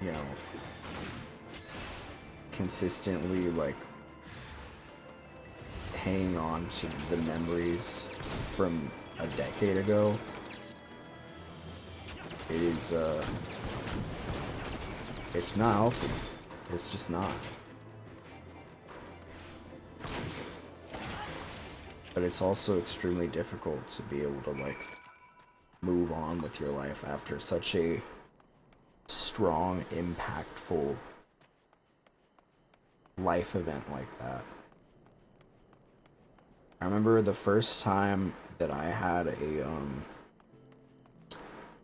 you know, consistently like hanging on to the memories from a decade ago. It is, it's not healthy. It's just not. But it's also extremely difficult to be able to, like, move on with your life after such a strong, impactful life event like that. I remember the first time that I had a, I'm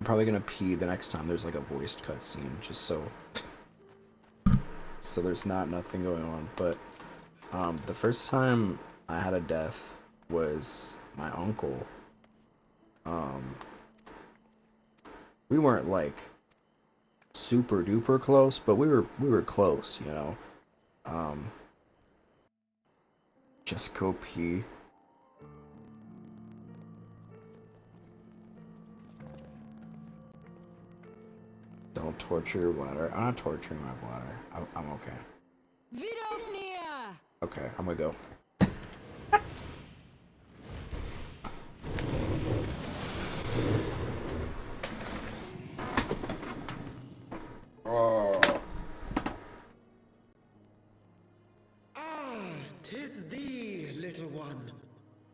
probably gonna pee the next time there's like a voiced cutscene, just so there's nothing going on. But the first time I had a death was my uncle. We weren't like super duper close, but we were close, you know. Just go pee. Don't torture your bladder. I'm not torturing my bladder. I'm okay. Vidofnia! Okay, I'm gonna go. Oh. Ah, 'tis thee, little one.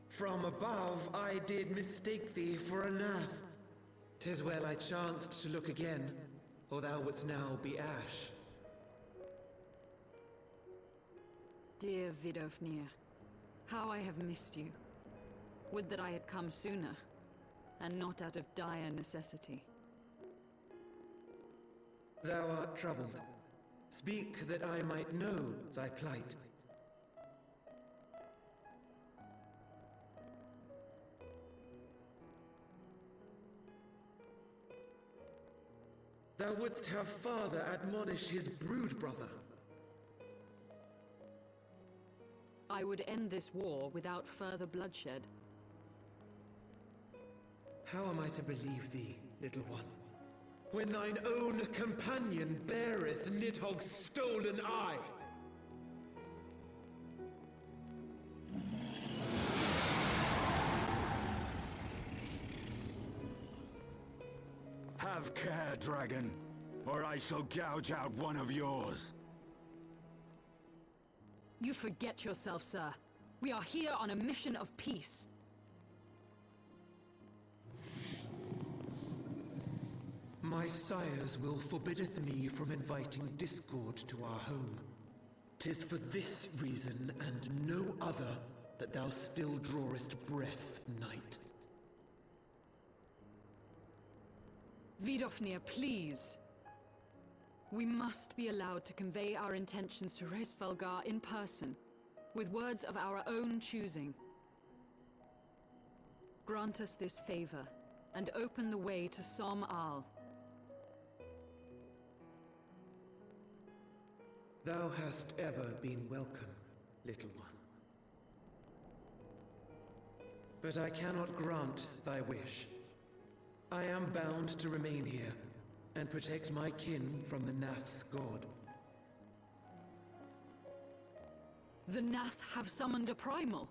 From above I did mistake thee for a nath. 'Tis well I chanced to look again, or thou wouldst now be ash. Dear Vidofnia, how I have missed you. Would that I had come sooner, and not out of dire necessity. Thou art troubled. Speak that I might know thy plight. Thou wouldst have father admonish his brood brother. I would end this war without further bloodshed. How am I to believe thee, little one, when thine own companion beareth Nidhogg's stolen eye? Have care, dragon, or I shall gouge out one of yours. You forget yourself, sir. We are here on a mission of peace. My sires will forbiddeth me from inviting discord to our home. 'Tis for this reason and no other that thou still drawest breath, knight. Vidofnir, please. We must be allowed to convey our intentions to Hraesvelgar in person, with words of our own choosing. Grant us this favor, and open the way to Som Al. Thou hast ever been welcome, little one. But I cannot grant thy wish. I am bound to remain here and protect my kin from the Nath's god. The Nath have summoned a primal.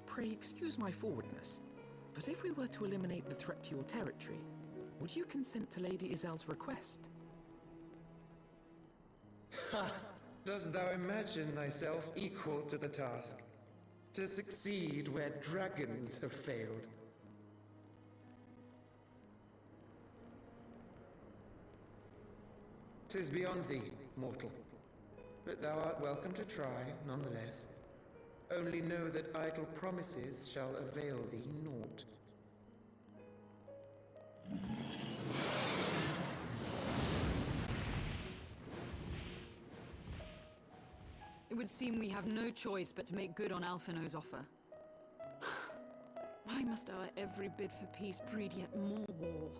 Pray excuse my forwardness, but if we were to eliminate the threat to your territory, would you consent to Lady Izel's request? Ha! Dost thou imagine thyself equal to the task? To succeed where dragons have failed? 'Tis beyond thee, mortal. But thou art welcome to try, nonetheless. Only know that idle promises shall avail thee naught. It would seem we have no choice but to make good on Alphino's offer. Why must our every bid for peace breed yet more war?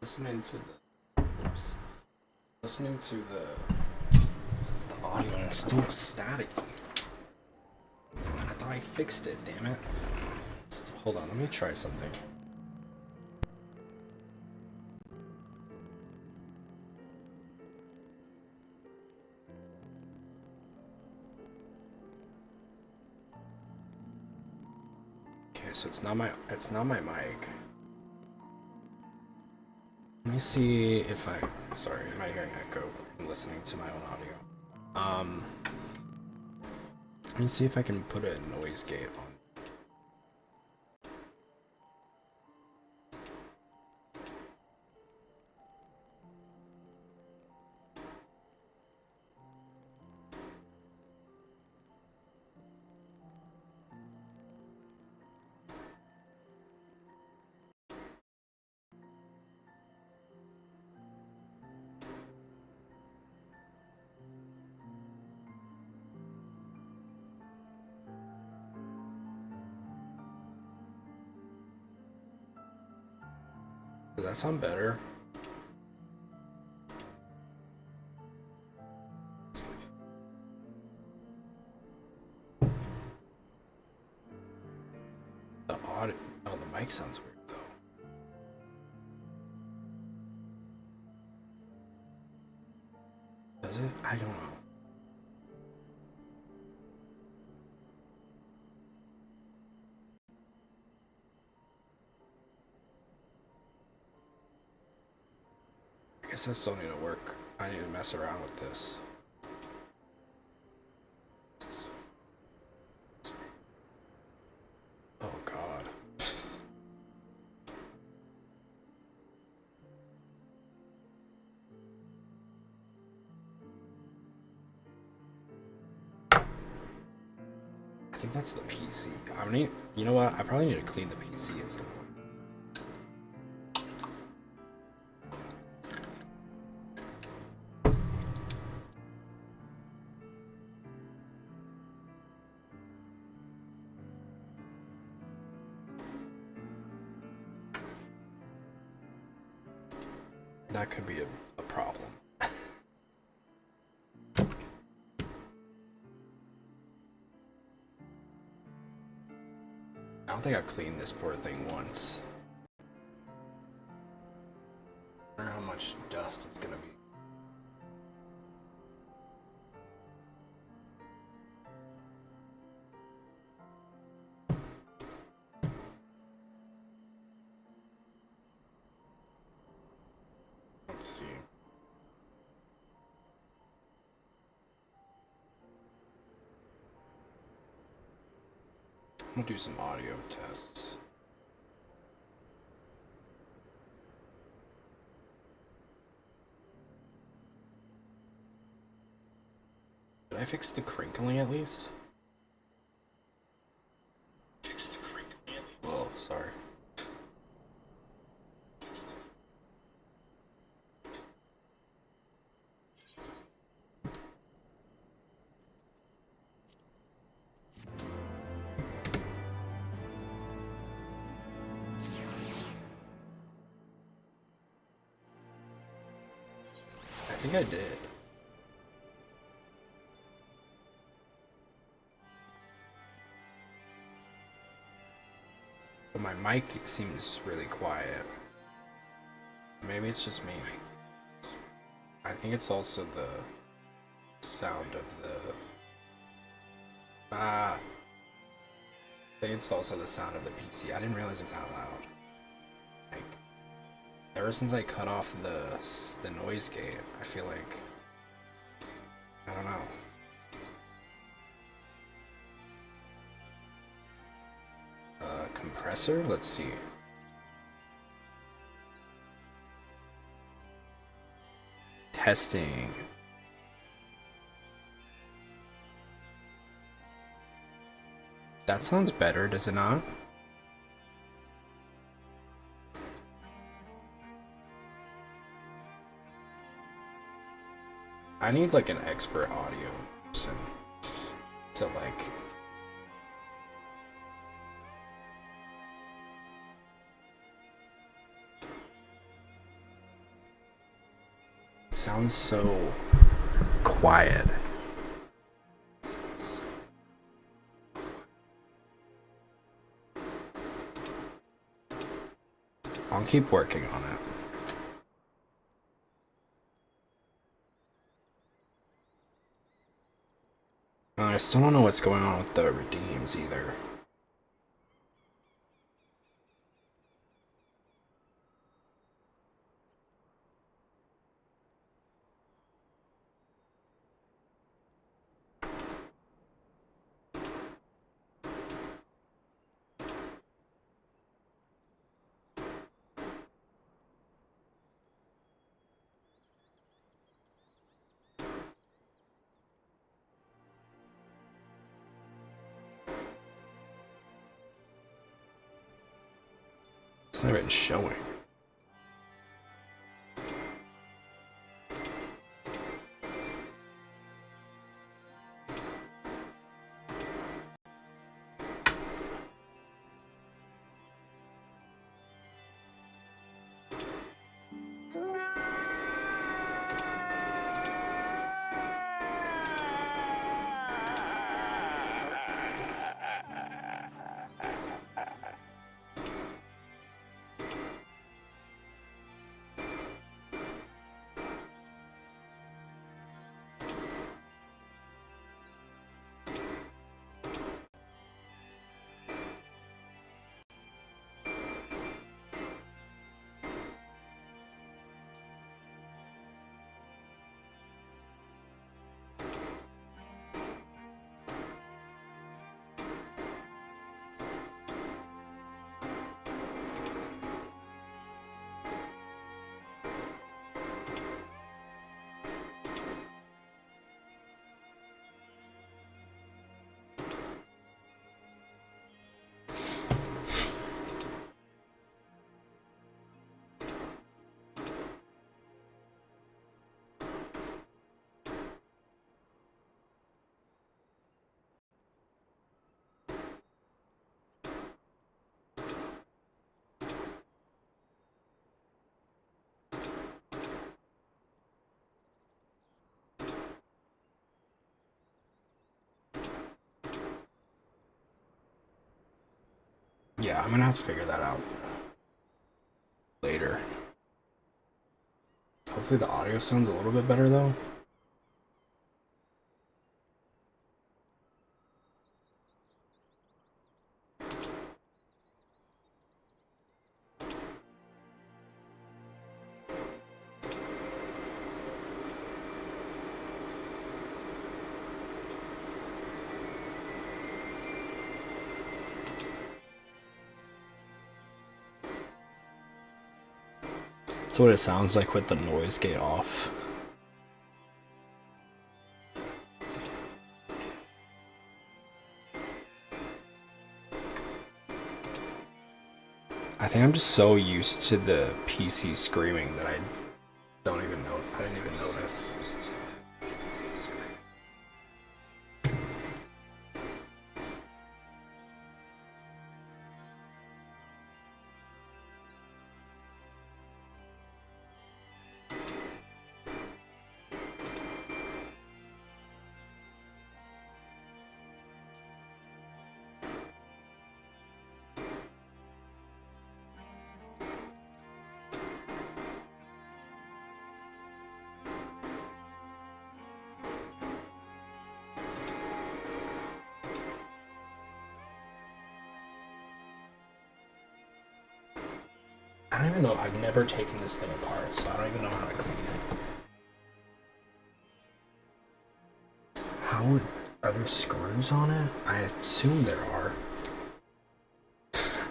listening to the audio and it's still staticky. I thought I fixed it, damn it. Hold on, let me try something. Okay, so it's not my mic. Let me see if sorry, I might hear an echo. I'm listening to my own audio. Let me see if I can put a noise gate on. Does that sound better? The audio, oh, the mic sounds weird though. Does it? I don't know. I guess I still need to work. I need to mess around with this. Oh God. I think that's the PC. You know what? I probably need to clean the PC at some point. That could be a problem. I don't think I've cleaned this poor thing once. I wonder how much dust it's gonna be. Let's see. I'm gonna do some audio tests. Did I fix the crinkling at least? Fix the crinkling at least. Whoa, sorry. I think I did. But my mic seems really quiet. Maybe it's just me. I think it's also the sound of the... I think it's also the sound of the PC. I didn't realize it was that loud. Like, ever since I cut off the noise gate, I feel like, I don't know. Compressor? Let's see. Testing. That sounds better, does it not? I need like an expert audio person to like... sounds so quiet. I'll keep working on it. I still don't know what's going on with the redeems either. It's not even showing. Yeah, I'm gonna have to figure that out later. Hopefully the audio sounds a little bit better though. That's what it sounds like with the noise gate off. I think I'm just so used to the PC screaming that I don't even know. I didn't even notice. I don't even know. I've never taken this thing apart, so I don't even know how to clean it. Are there screws on it? I assume there are.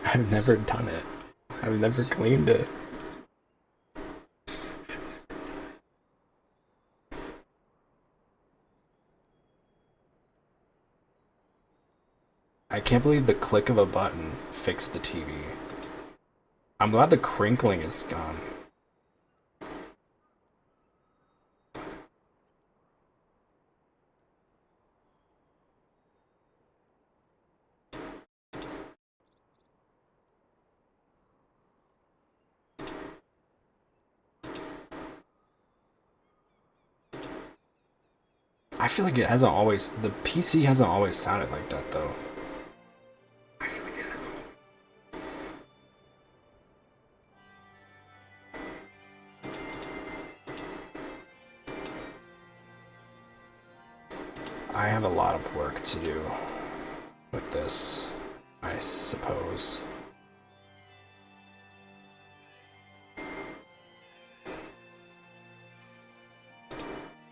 I've never done it. I've never cleaned it. I can't believe the click of a button fixed the TV. I'm glad the crinkling is gone. I feel like it hasn't always, the PC hasn't always sounded like that though. I have a lot of work to do with this, I suppose.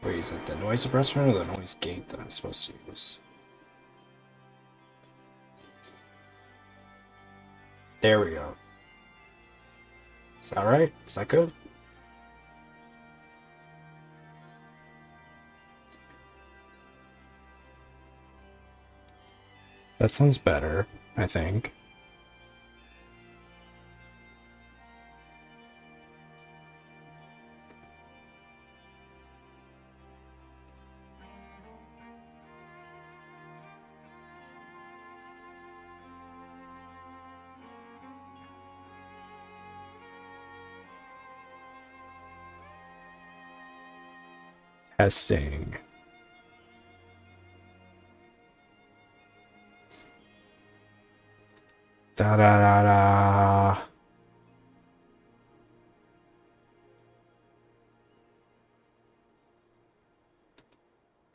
Wait, is it the noise suppressor or the noise gate that I'm supposed to use? There we go. Is that right? Is that good? That sounds better, I think. Testing. Da da da da.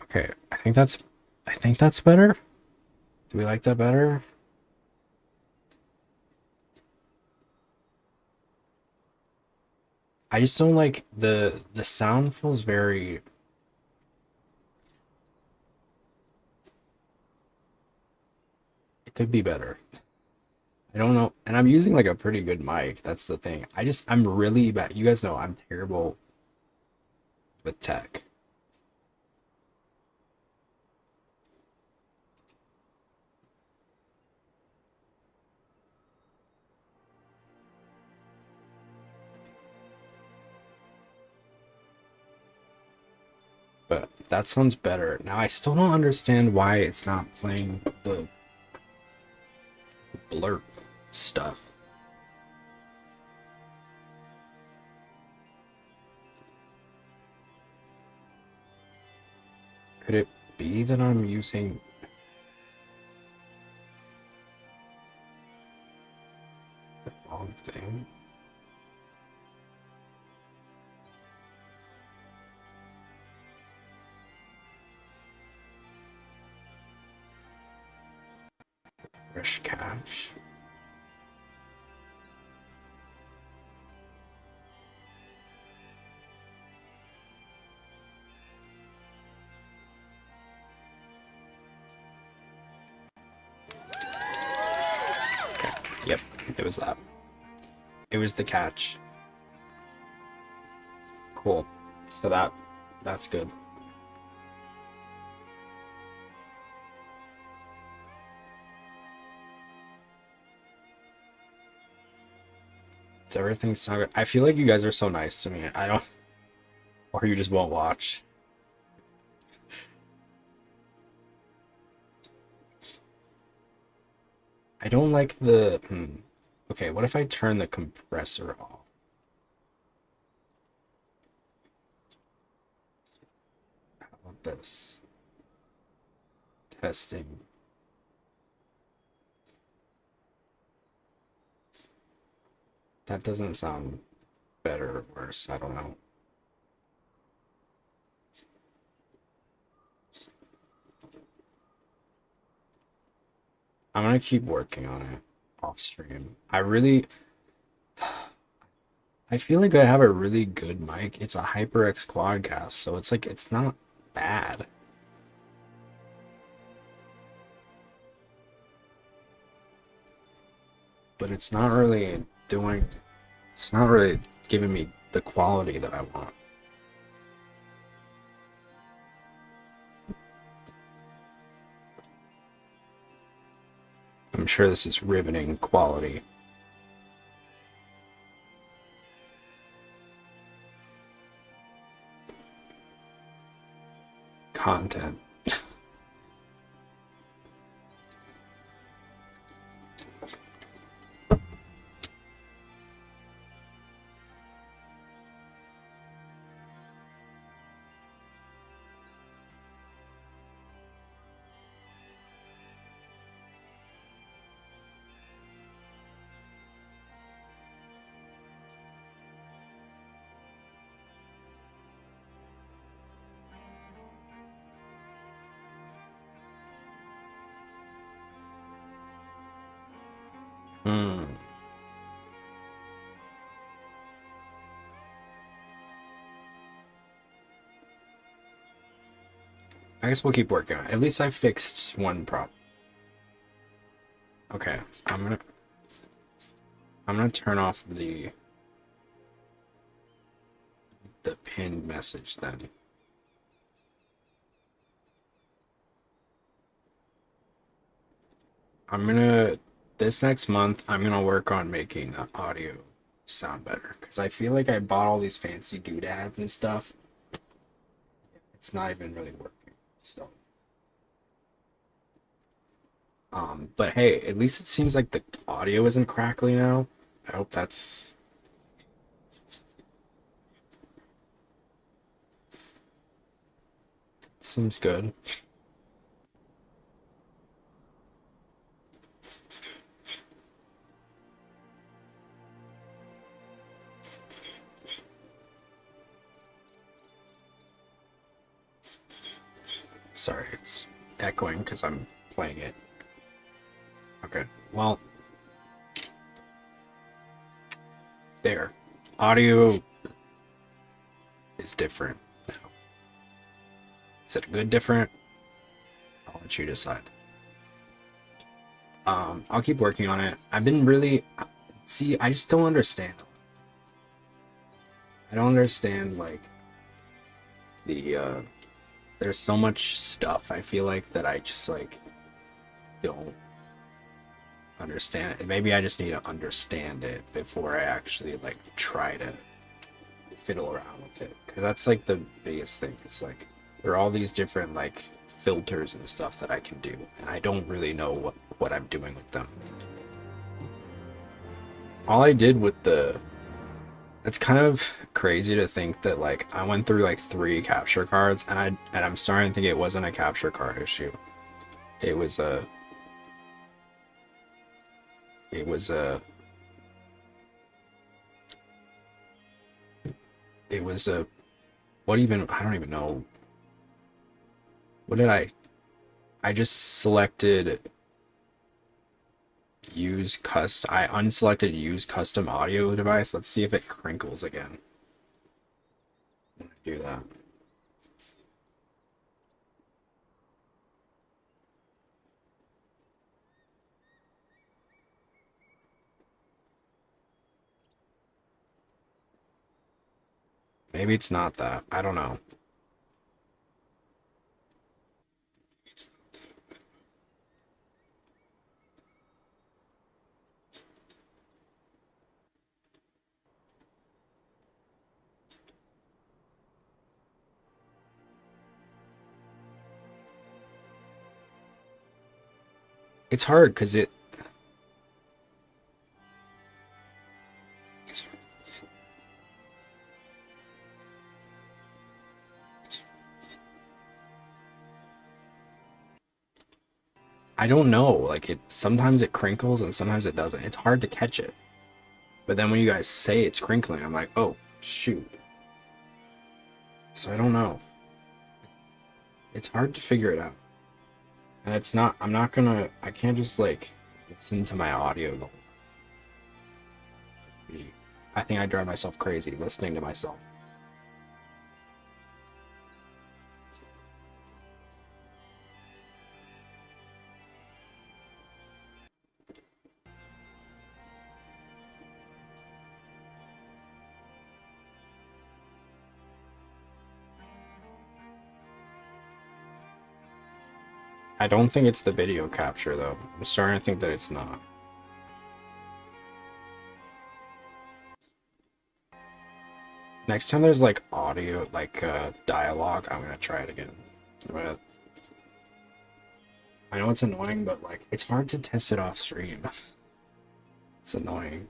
Okay, I think that's better. Do we like that better? I just don't like the sound feels very. It could be better. I don't know, and I'm using like a pretty good mic. That's the thing. I'm really bad. You guys know I'm terrible with tech. But that sounds better. Now I still don't understand why it's not playing the blurb stuff. Could it be that I'm using the wrong thing? Fresh cache. Okay. Yep, it was that. It was the catch. Cool. So that's good. Does everything sound good? I feel like you guys are so nice to me. I don't, or you just won't watch. I don't like the, Okay, what if I turn the compressor off? How about this? Testing. That doesn't sound better or worse. I don't know. I'm gonna keep working on it off stream. I feel like I have a really good mic. It's a HyperX Quadcast, so it's like it's not bad. But it's not really giving me the quality that I want. I'm sure this is riveting quality. Content. Hmm. I guess we'll keep working on it. At least I fixed one problem. Okay, I'm gonna turn off the pinned message then. This next month, I'm gonna work on making the audio sound better. Because I feel like I bought all these fancy doodads and stuff. It's not even really working, so. But hey, at least it seems like the audio isn't crackly now. I hope that's... Seems good. Sorry, it's echoing because I'm playing it. Okay, well, there. Audio is different now. Is it a good different? I'll let you decide. I'll keep working on it. I've been really... See, I just don't understand. I don't understand, like, the, there's so much stuff I feel like that I just, like, don't understand it. Maybe I just need to understand it before I actually, like, try to fiddle around with it. Because that's, like, the biggest thing. It's, like, there are all these different, like, filters and stuff that I can do, and I don't really know what I'm doing with them. All I did with it's kind of crazy to think that, like, I went through like 3 capture cards, and I'm starting to think it wasn't a capture card issue. It was a what even, I don't even know. What did I just selected I unselected use custom audio device. Let's see if it crinkles again when I do that. Maybe it's not that. I don't know. It's hard because I don't know, like, sometimes it crinkles and sometimes it doesn't. It's hard to catch it. But then when you guys say it's crinkling, I'm like, oh, shoot. So I don't know. It's hard to figure it out. And I can't just, like, listen to my audio the whole time. I think I drive myself crazy listening to myself. I don't think it's the video capture, though. I'm starting to think that it's not. Next time there's, like, audio, like, dialogue, I'm gonna try it again. I know it's annoying, but, like, it's hard to test it off stream. It's annoying.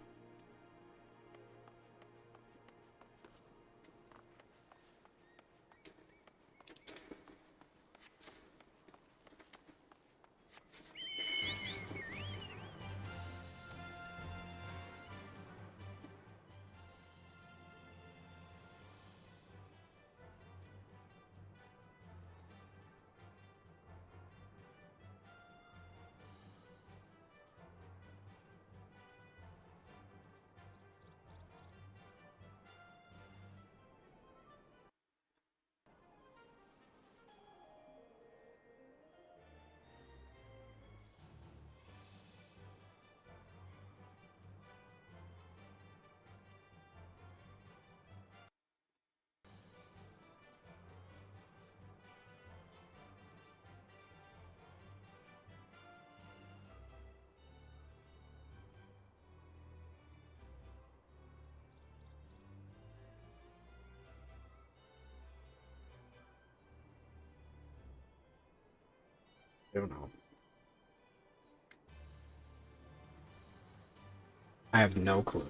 I don't know. I have no clue.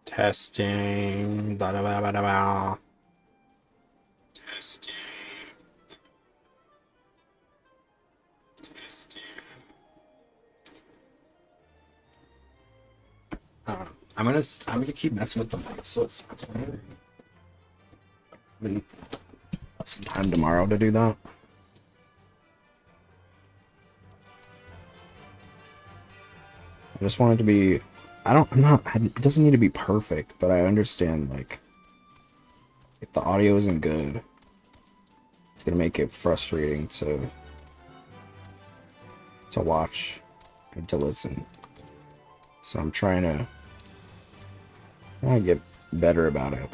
Testing. Da da da da da da. Testing. I'm gonna keep messing with the mic so it sounds better. I'm gonna have some time tomorrow to do that. I just want it to be. It doesn't need to be perfect, but I understand, like, if the audio isn't good, it's gonna make it frustrating to watch and to listen. So I'm trying to get better about it.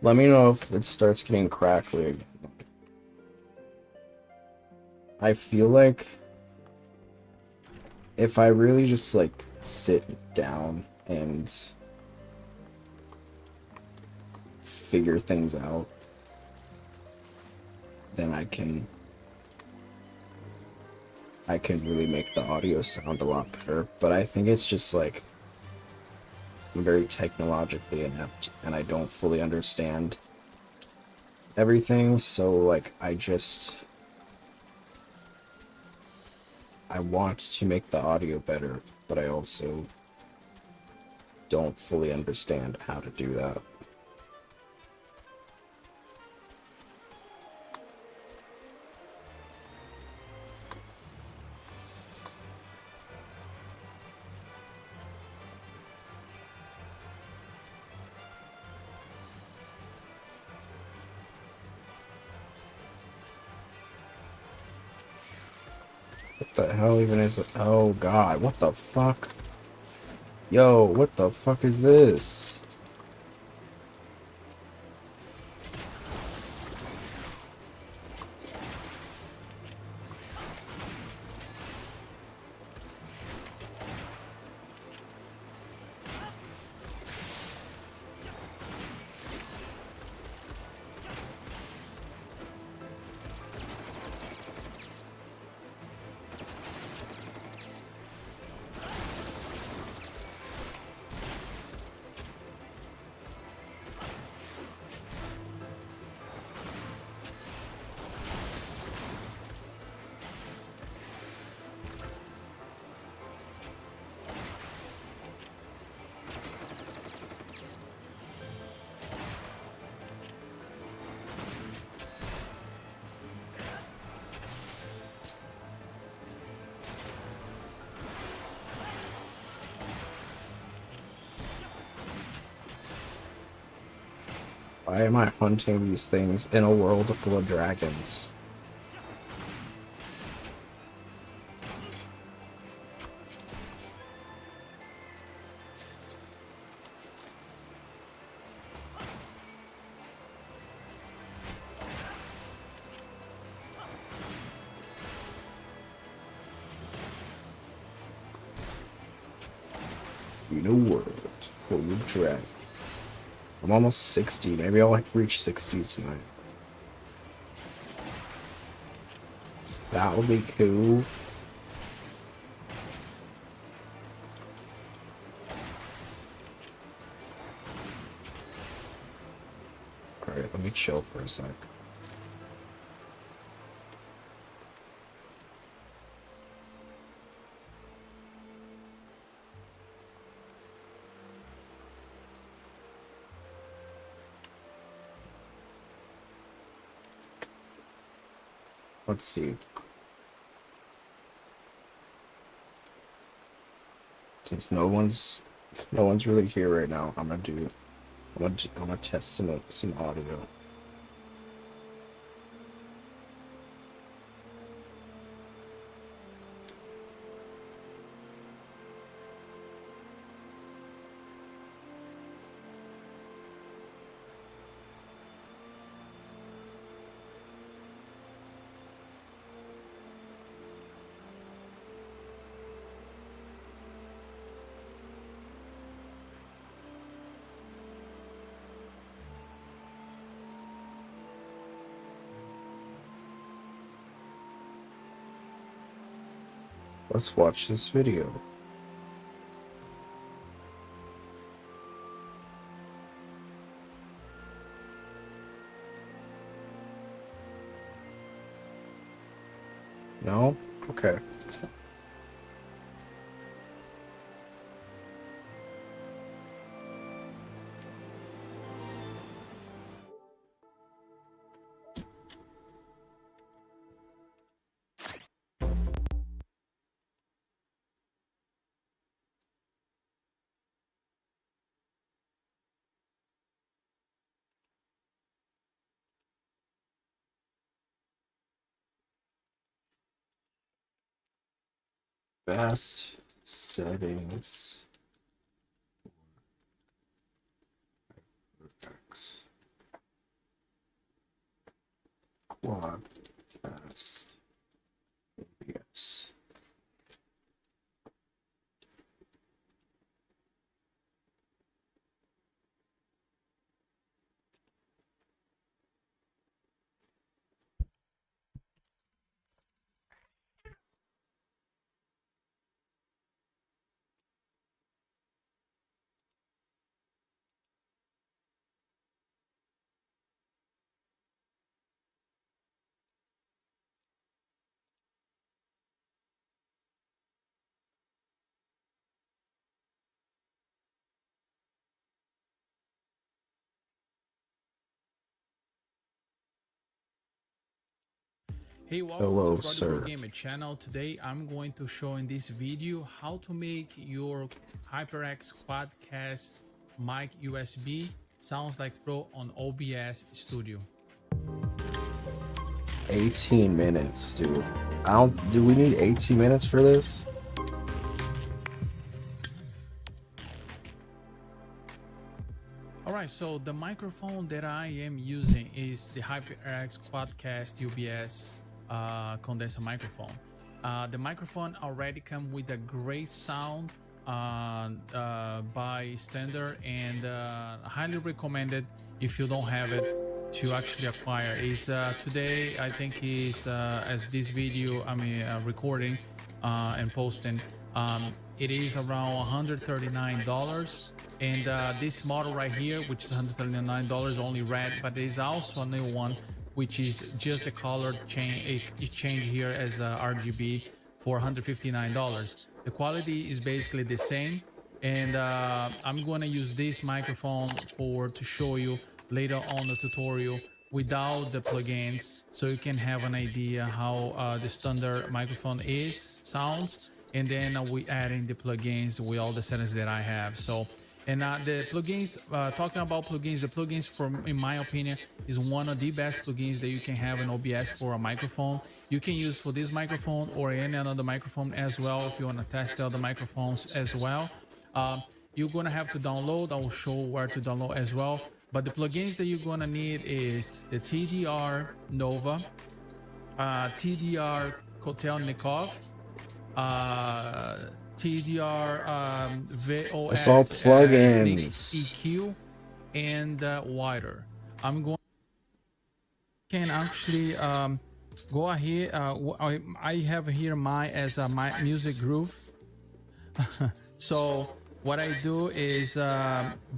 Let me know if it starts getting crackly again. I feel like if I really just like sit down and figure things out, then I can really make the audio sound a lot better. But I think it's just like I'm very technologically inept and I don't fully understand everything, so like I want to make the audio better, but I also don't fully understand how to do that. What the hell even is it? Oh god, what the fuck? Yo, what the fuck is this? Why am I hunting these things in a world full of dragons? In a world full of dragons. I'm almost 60. Maybe I'll like reach 60 tonight. That would be cool. Alright, let me chill for a sec. Let's see. Since no one's really here right now, I'm gonna test some audio. Let's watch this video. No? Okay. Best settings. FFX. Quadcast. OBS. Hey, welcome Hello, to Brother sir. Gamer channel. Today I'm going to show in this video how to make your HyperX Quadcast mic USB sounds like pro on OBS Studio. 18 minutes, dude. Do we need 18 minutes for this? Alright, so the microphone that I am using is the HyperX Quadcast UBS condenser microphone. The microphone already comes with a great sound by standard, and highly recommended if you don't have it to actually acquire. Is today I think is as this video recording and posting, it is around $139, and this model right here, which is $139, only red, but there is also a new one which is just the color change here as RGB for $159. The quality is basically the same, and I'm going to use this microphone to show you later on the tutorial without the plugins, so you can have an idea how the standard microphone sounds, and then we add in the plugins with all the settings that I have. So, and the plugins, talking about plugins, the plugins, in my opinion, is one of the best plugins that you can have in OBS for a microphone. You can use for this microphone or any another microphone as well if you want to test the other microphones as well. You're going to have to download. I will show where to download as well. But the plugins that you're going to need is the TDR Nova, TDR Kotelnikov, TDR VOS It's all plugins. EQ, and wider. I'm going can actually go ahead. I have here my as my music groove. So what I do is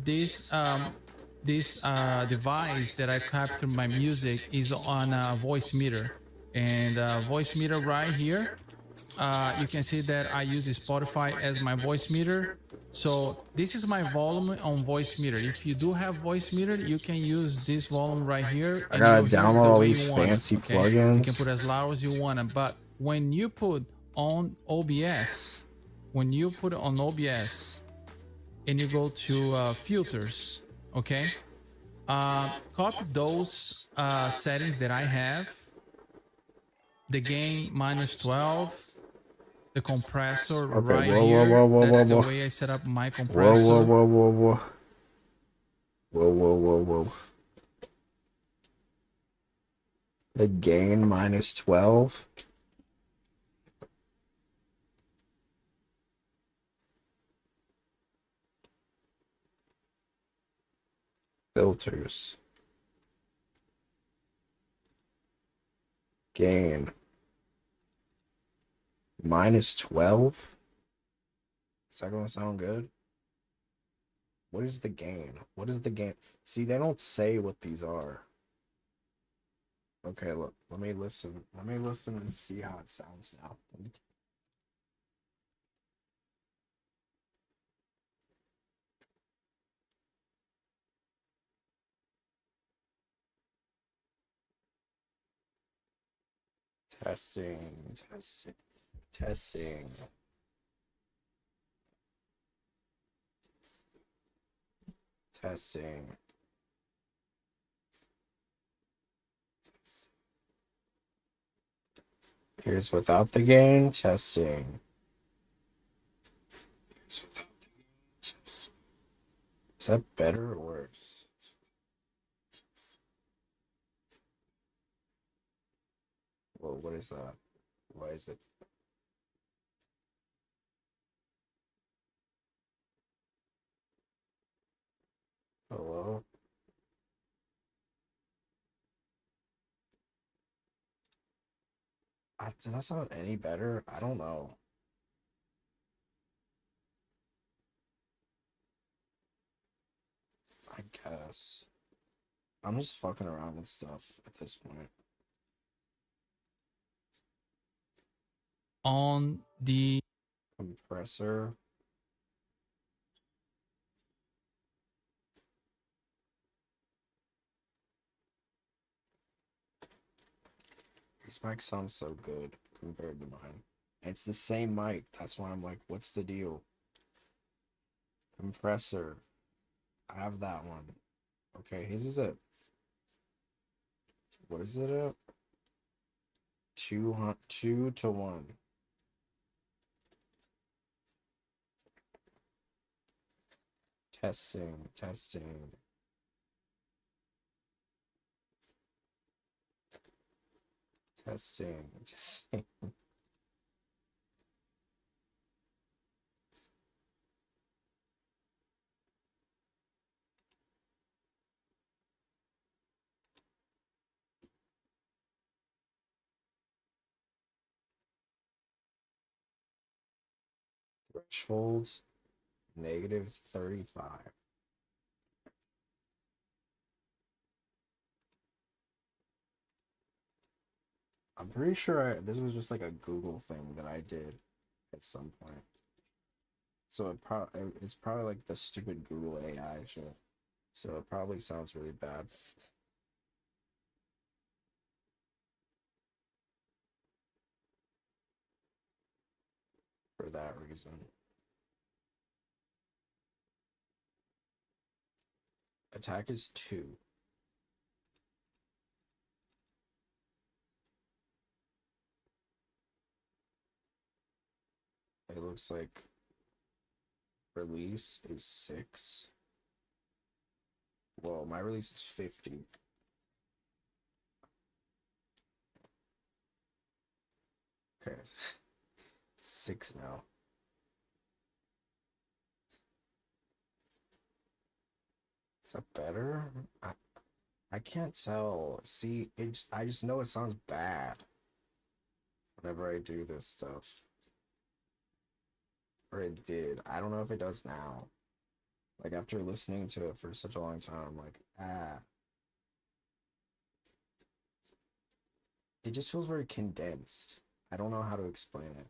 this device that I capture my music is on a voice meter, and voice meter right here. You can see that I use Spotify as my voice meter. So this is my volume on voice meter. If you do have voice meter, you can use this volume right here, I and you'll gotta hear it download the all way these you want it. fancy Okay, you can plugins. put as loud as you want it. But when you put on OBS, when you put it on OBS, and you go to filters, okay, copy those settings that I have. The gain -12. The compressor Okay, right whoa, here. whoa, whoa, whoa, That's whoa, the whoa. way I set up my Whoa, compressor. whoa, whoa, whoa, whoa. Whoa, whoa, whoa, whoa. The gain -12. Filters. Gain -12. Is that gonna sound good? What is the gain? What is the gain? See, they don't say what these are. Okay, look. Let me listen. Let me listen and see how it sounds now. Testing, testing, testing. Testing. Here's without the gain. Testing. Is that better or worse? Whoa, what is that? Why is it? Hello? Does that sound any better? I don't know. I guess. I'm just fucking around with stuff at this point. On the compressor. This mic sounds so good compared to mine. It's the same mic. That's why I'm like, what's the deal? Compressor. I have that one. Okay, his is at. What is it at? 2-1. Testing, testing. Testing, testing. Threshold -35. I'm pretty sure this was just like a Google thing that I did at some point. So it's probably like the stupid Google AI shit. So it probably sounds really bad. For that reason. Attack is 2. It looks like release is 6. Well, my release is 50. Okay. 6 now. Is that better? I can't tell. See, I just know it sounds bad whenever I do this stuff. Or it did. I don't know if it does now. Like after listening to it for such a long time, I'm like, ah. It just feels very condensed. I don't know how to explain it.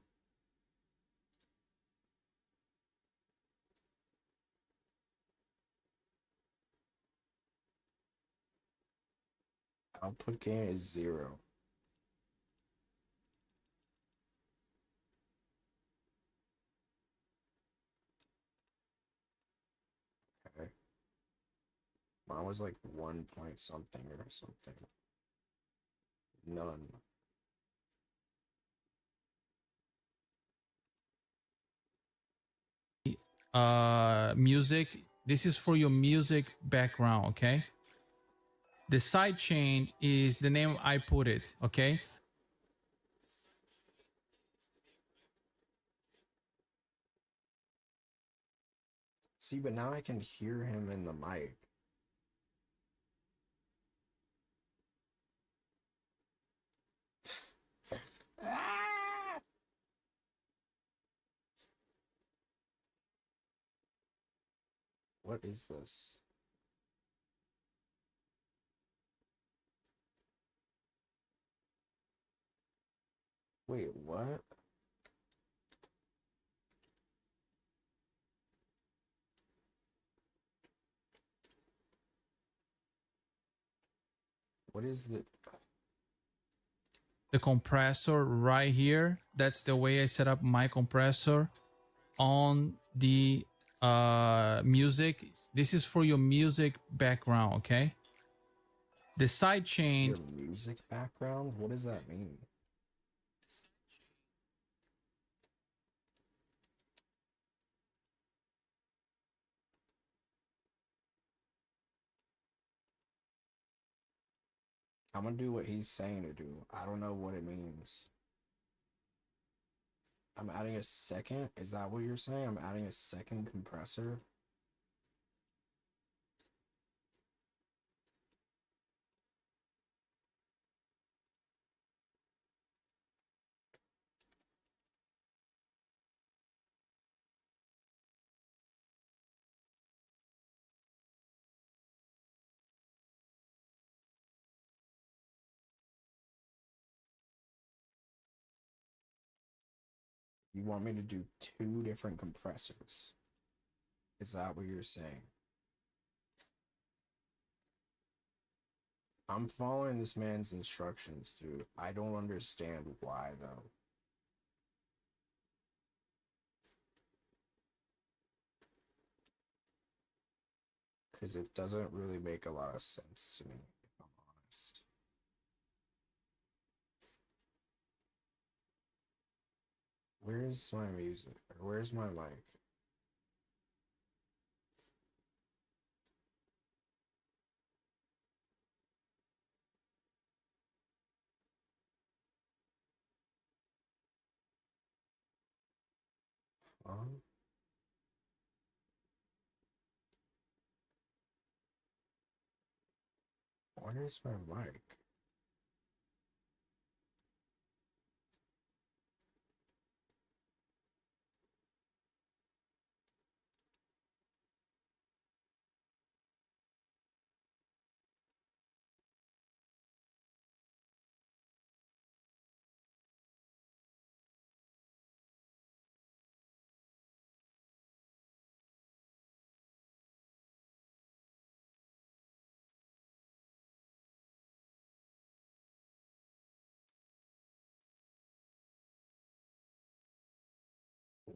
Output gain is 0. Okay. Mine was like 1 point something or something. None. Music. This is for your music background, okay? The sidechain is the name I put it, okay? See, but now I can hear him in the mic. What is this? Wait, what? What is the compressor right here? That's the way I set up my compressor on the music. This is for your music background, okay? The sidechain. Your music background? What does that mean? I'm gonna do what he's saying to do. I don't know what it means. I'm adding a second? Is that what you're saying? I'm adding a second compressor? You want me to do 2 different compressors? Is that what you're saying? I'm following this man's instructions, dude. I don't understand why, though. Because it doesn't really make a lot of sense to me, if I'm honest. Where's my music? Or where's my mic? Where's my mic?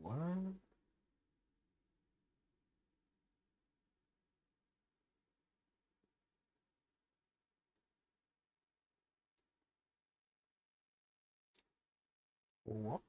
What? What?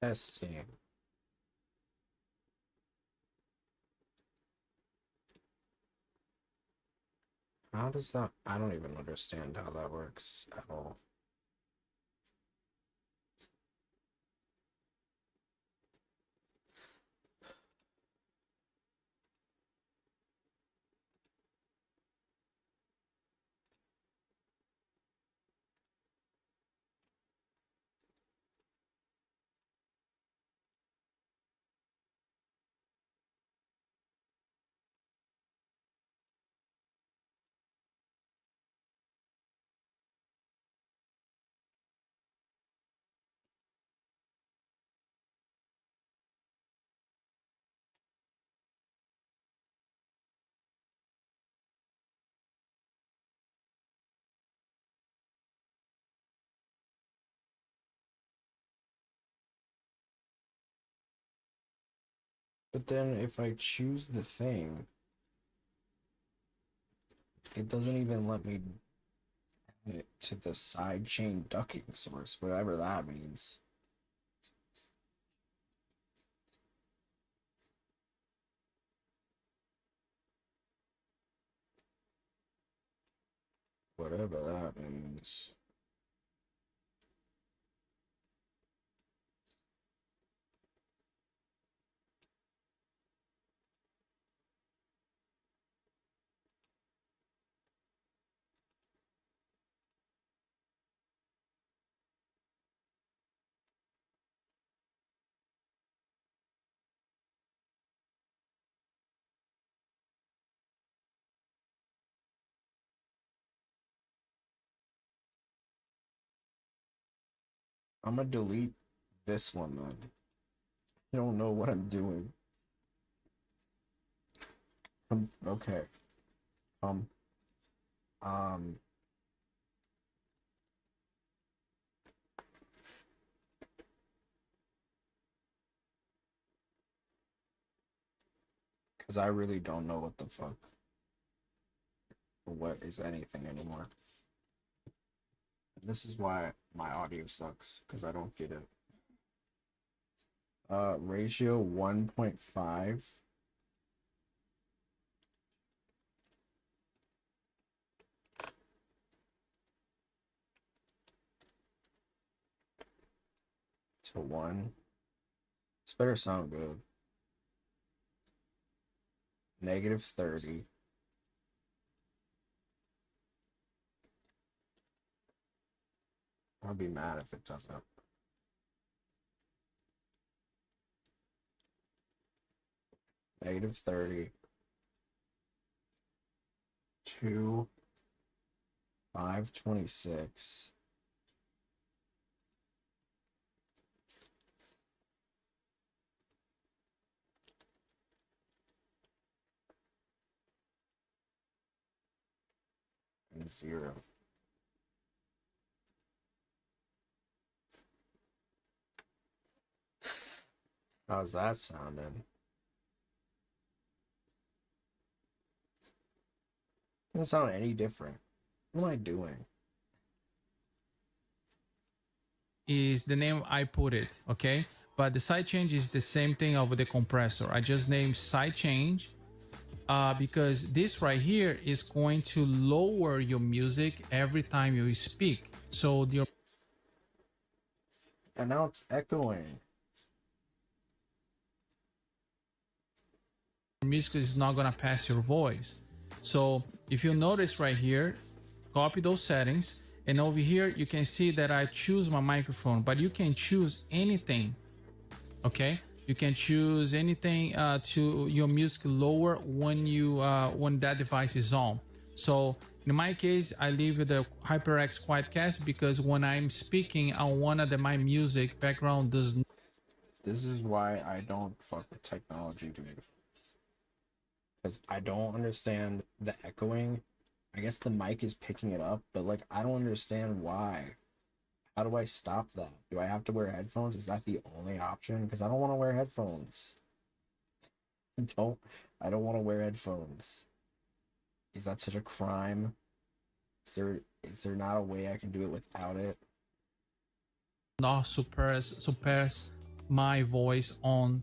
Testing. How does that? I don't even understand how that works at all. But then if I choose the thing, it doesn't even let me add it to the sidechain ducking source, whatever that means. Whatever that means. I'm gonna delete this one then. I don't know what I'm doing. Okay. Um. Because I really don't know what the fuck. What is anything anymore. This is why my audio sucks, because I don't get it. Ratio 1.5. To 1. This better sound good. -30. I'll be mad if it doesn't. -30. 2. 526. And 0. How's that sounding? Doesn't sound any different. What am I doing? Is the name I put it, okay? But the side change is the same thing over the compressor. I just named side change because this right here is going to lower your music every time you speak. So your And now it's echoing. music is not gonna pass your voice. So if you notice right here, copy those settings, and over here you can see that I choose my microphone, but you can choose anything, okay? You can choose anything to your music lower when you when that device is on. So in my case, I leave the HyperX Quietcast because when I'm speaking, I want that my music background does not. This is why I don't fuck with technology, dude. Because I don't understand the echoing. I guess the mic is picking it up, but like I don't understand why. How do I stop that? Do I have to wear headphones? Is that the only option? Because I don't want to wear headphones. I don't want to wear headphones. Is that such a crime? Is there not a way I can do it without it? Not suppress my voice on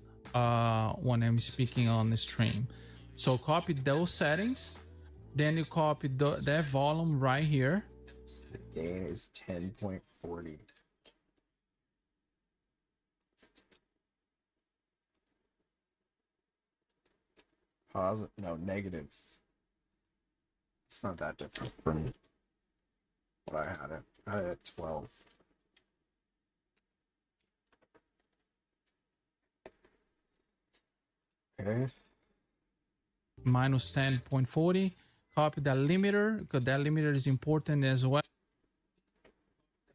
when I'm speaking on the stream. So copy those settings, then you copy that volume right here. The gain is 10.40. Positive, no, negative. It's not that different from what I had it. I had it at 12. Okay. Minus 10.40. Copy that limiter, because that limiter is important as well.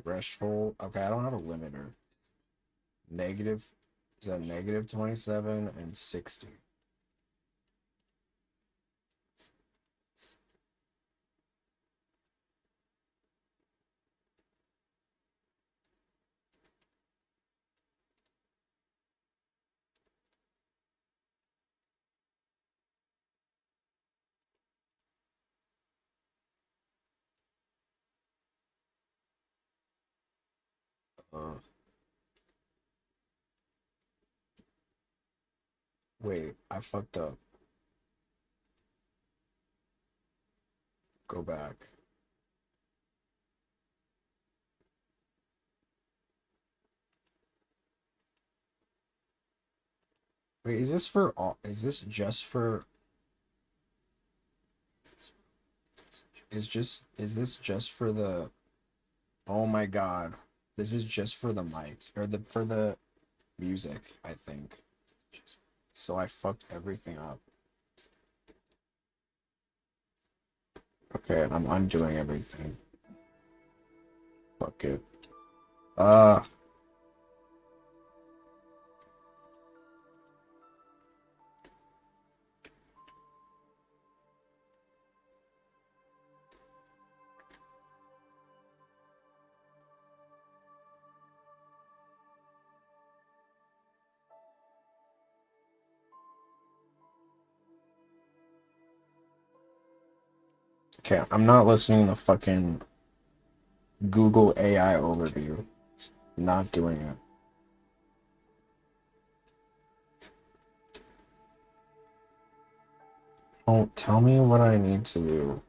Threshold. Okay, I don't have a limiter. Negative. Is that negative 27 and 60? Wait, I fucked up. Go back. Wait, is this for all? Is this just for? Is this just for the? Oh my god, this is just for the mic or for the music, I think. So I fucked everything up. Okay, I'm undoing everything. Fuck it. Okay, I'm not listening to fucking Google AI overview. Not doing it. Oh, tell me what I need to do.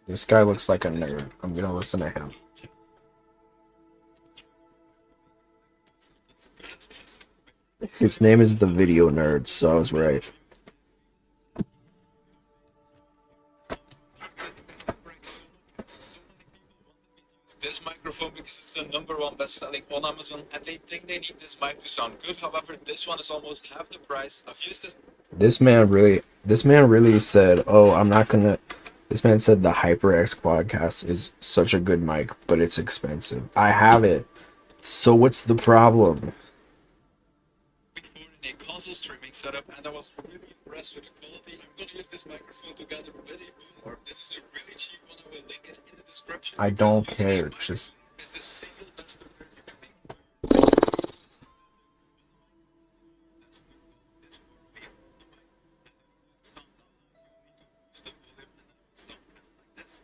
This guy looks like a nerd. I'm gonna listen to him. His name is the Video Nerd, so I was right. This microphone because it's the #1 best-selling on Amazon, and they think they need this mic to sound good. However, this one is almost half the price. I've used this. This man really said, "Oh, I'm not gonna." This man said the HyperX Quadcast is such a good mic, but it's expensive. I have it. So what's the problem? Before in a console streaming setup, and I was really impressed with the quality. I'm gonna use this microphone together with a boom. This is a really cheap one. I will link it in the description. I don't care. Just It's the single best compared to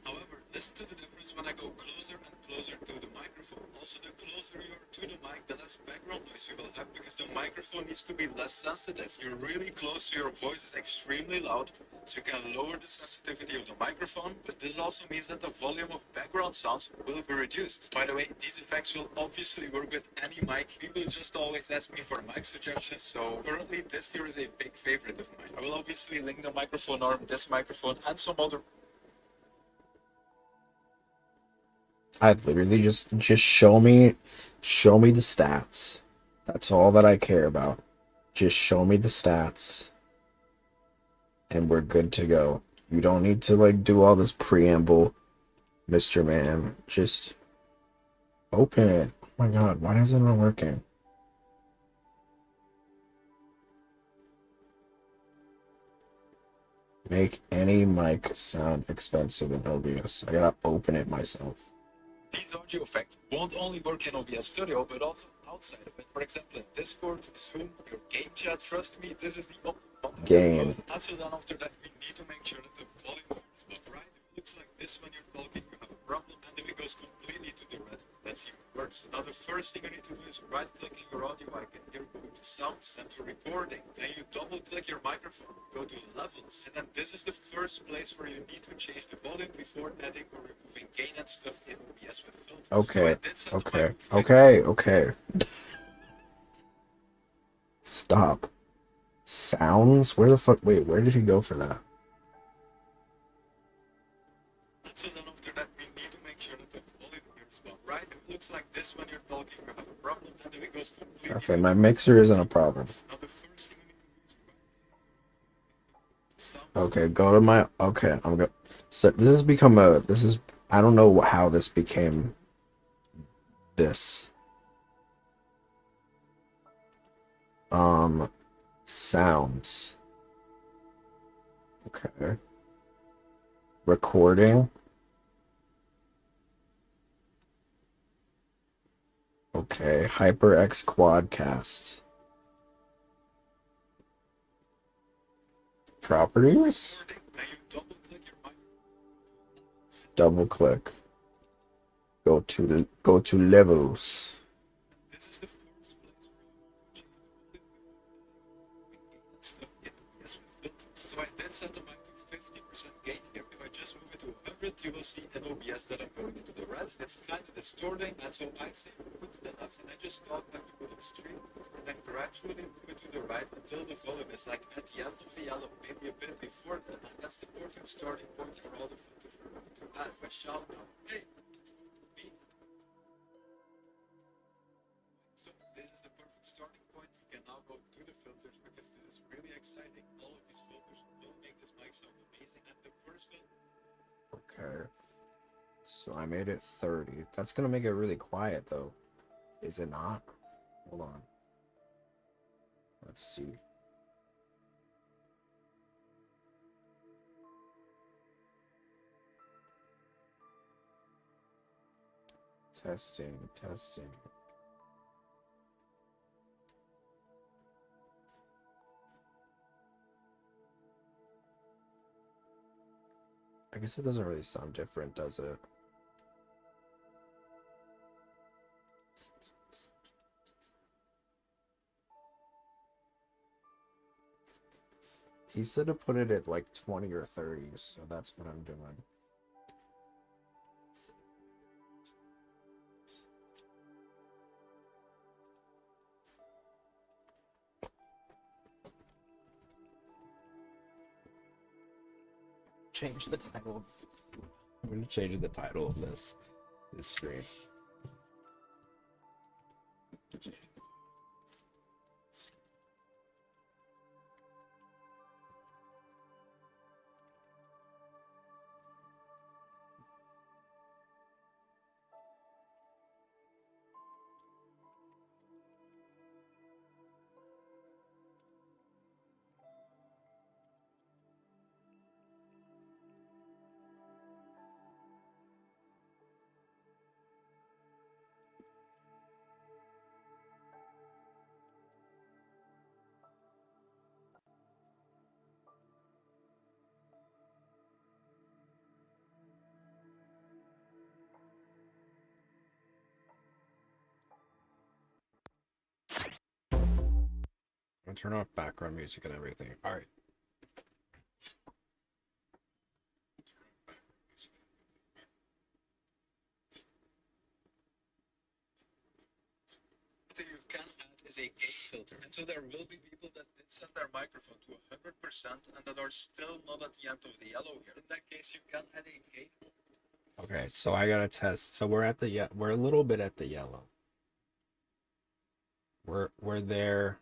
However, listen to the difference when I go closer and closer to the microphone. Also, the closer you are to the mic, the less background noise you will have, because the microphone needs to be less sensitive. You're really close to your voice is extremely loud, so you can lower the sensitivity of the microphone, but this also means that the volume of background sounds will be reduced. By the way, these effects will obviously work with any mic. People just always ask me for mic suggestions, so currently this here is a big favorite of mine. I will obviously link the microphone arm, this microphone, and some other. I literally just show me the stats. That's all that I care about. Just show me the stats and we're good to go. You don't need to like do all this preamble, Mr. Man. Just open it. Oh my god, why is it not working? Make any mic sound expensive in OBS. I gotta open it myself. These audio effects won't only work in OBS Studio, but also outside of it. For example, in Discord, Zoom, your game chat. Trust me, this is the Game. And so then after that, we need to make sure that the volume is about right. It looks like this when you're talking, you have a problem, and if it goes completely to the red, that's even worse. Now the first thing you need to do is right-clicking your audio icon. Here, go to Sounds and to Recording. Then you double-click your microphone, go to Levels, and then this is the first place where you need to change the volume before adding or removing gain and stuff in OBS with filters. Okay. So Okay. Stop. Sounds? Where the fuck? Wait, where did he go for that? So then after that, we need to make sure that the volume here is about right. It looks like this when you're talking, you have a problem, and if it goes completely... Okay, my mixer isn't a problem. Now the first thing you need to do is right. Okay, go to my... Okay, I'm go... So this has become a... This is... I don't know how this became... this. Sounds. Okay. Recording. Okay, HyperX Quadcast. Properties? Double click. Go to levels. This is the first place where you want to change the volume before stuff in OBS with filters. So I did set the mic to 50% gain here. If I just move it to 100, you will see in OBS that I'm going into the red. It's kind of distorting, and so I'd say move it to the left, and I just talk like you would on stream, and then gradually move it to the right until the volume is like at the end of the yellow, maybe a bit before that, and that's the perfect starting point for all the filters we're going to add. We shout now, hey, me. So this is the perfect starting point. You can now go to the filters because this is really exciting. All of these filters will make this mic sound amazing, and the first filter. Okay. So I made it 30. That's gonna make it really quiet though. Is it not? Hold on. Let's see. Testing. I guess it doesn't really sound different, does it? He said to put it at like 20 or 30, so that's what I'm doing. Change the title. I'm gonna change the title of this stream. I'll turn off background music and everything. Alright. So you can add is a gain filter, and so there will be people that did set their microphone to 100% and that are still not at the end of the yellow here. In that case, you can add a gain. Okay, so I gotta test. So we're at the we're a little bit at the yellow. We're there.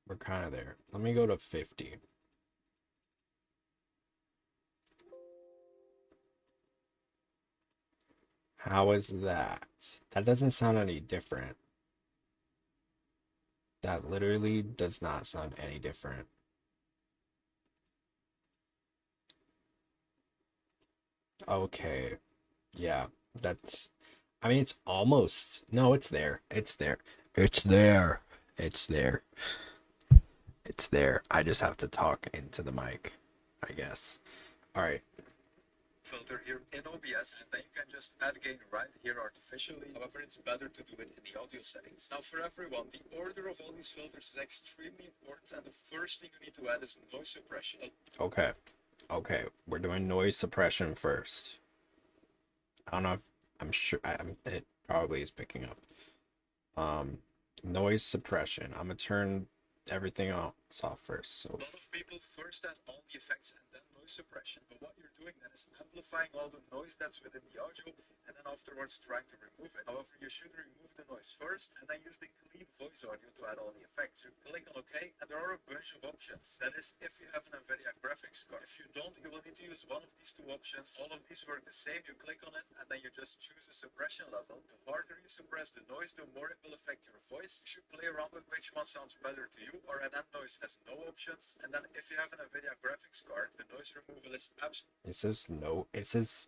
We're kind of there. Let me go to 50. How is that? That doesn't sound any different. That literally does not sound any different. Okay. Yeah, that's. I mean, it's almost. No, it's there. It's there. It's there. It's there. It's there. I just have to talk into the mic, I guess. All right. Filter here in OBS, and then you can just add gain right here artificially. However, it's better to do it in the audio settings. Now for everyone, the order of all these filters is extremely important, and the first thing you need to add is noise suppression. Okay. Okay. We're doing noise suppression first. I don't know if I'm sure it probably is picking up. Noise suppression. I'm gonna turn everything off first. So a lot of people first add all the effects and then noise suppression, but what you're doing then is amplifying all the noise that's within the audio and then afterwards trying to remove it. However, you should remove the noise first and then use the clean voice audio to add all the effects. You click on OK, and there are a bunch of options. That is, if you have an NVIDIA graphics card. If you don't, you will need to use one of these two options. All of these work the same. You click on it and then you just choose a suppression level. The harder you suppress the noise, the more it will affect your voice. You should play around with which one sounds better to you, or an end noise has no options. And then if you have an NVIDIA graphics card, the noise removal is absolutely. it says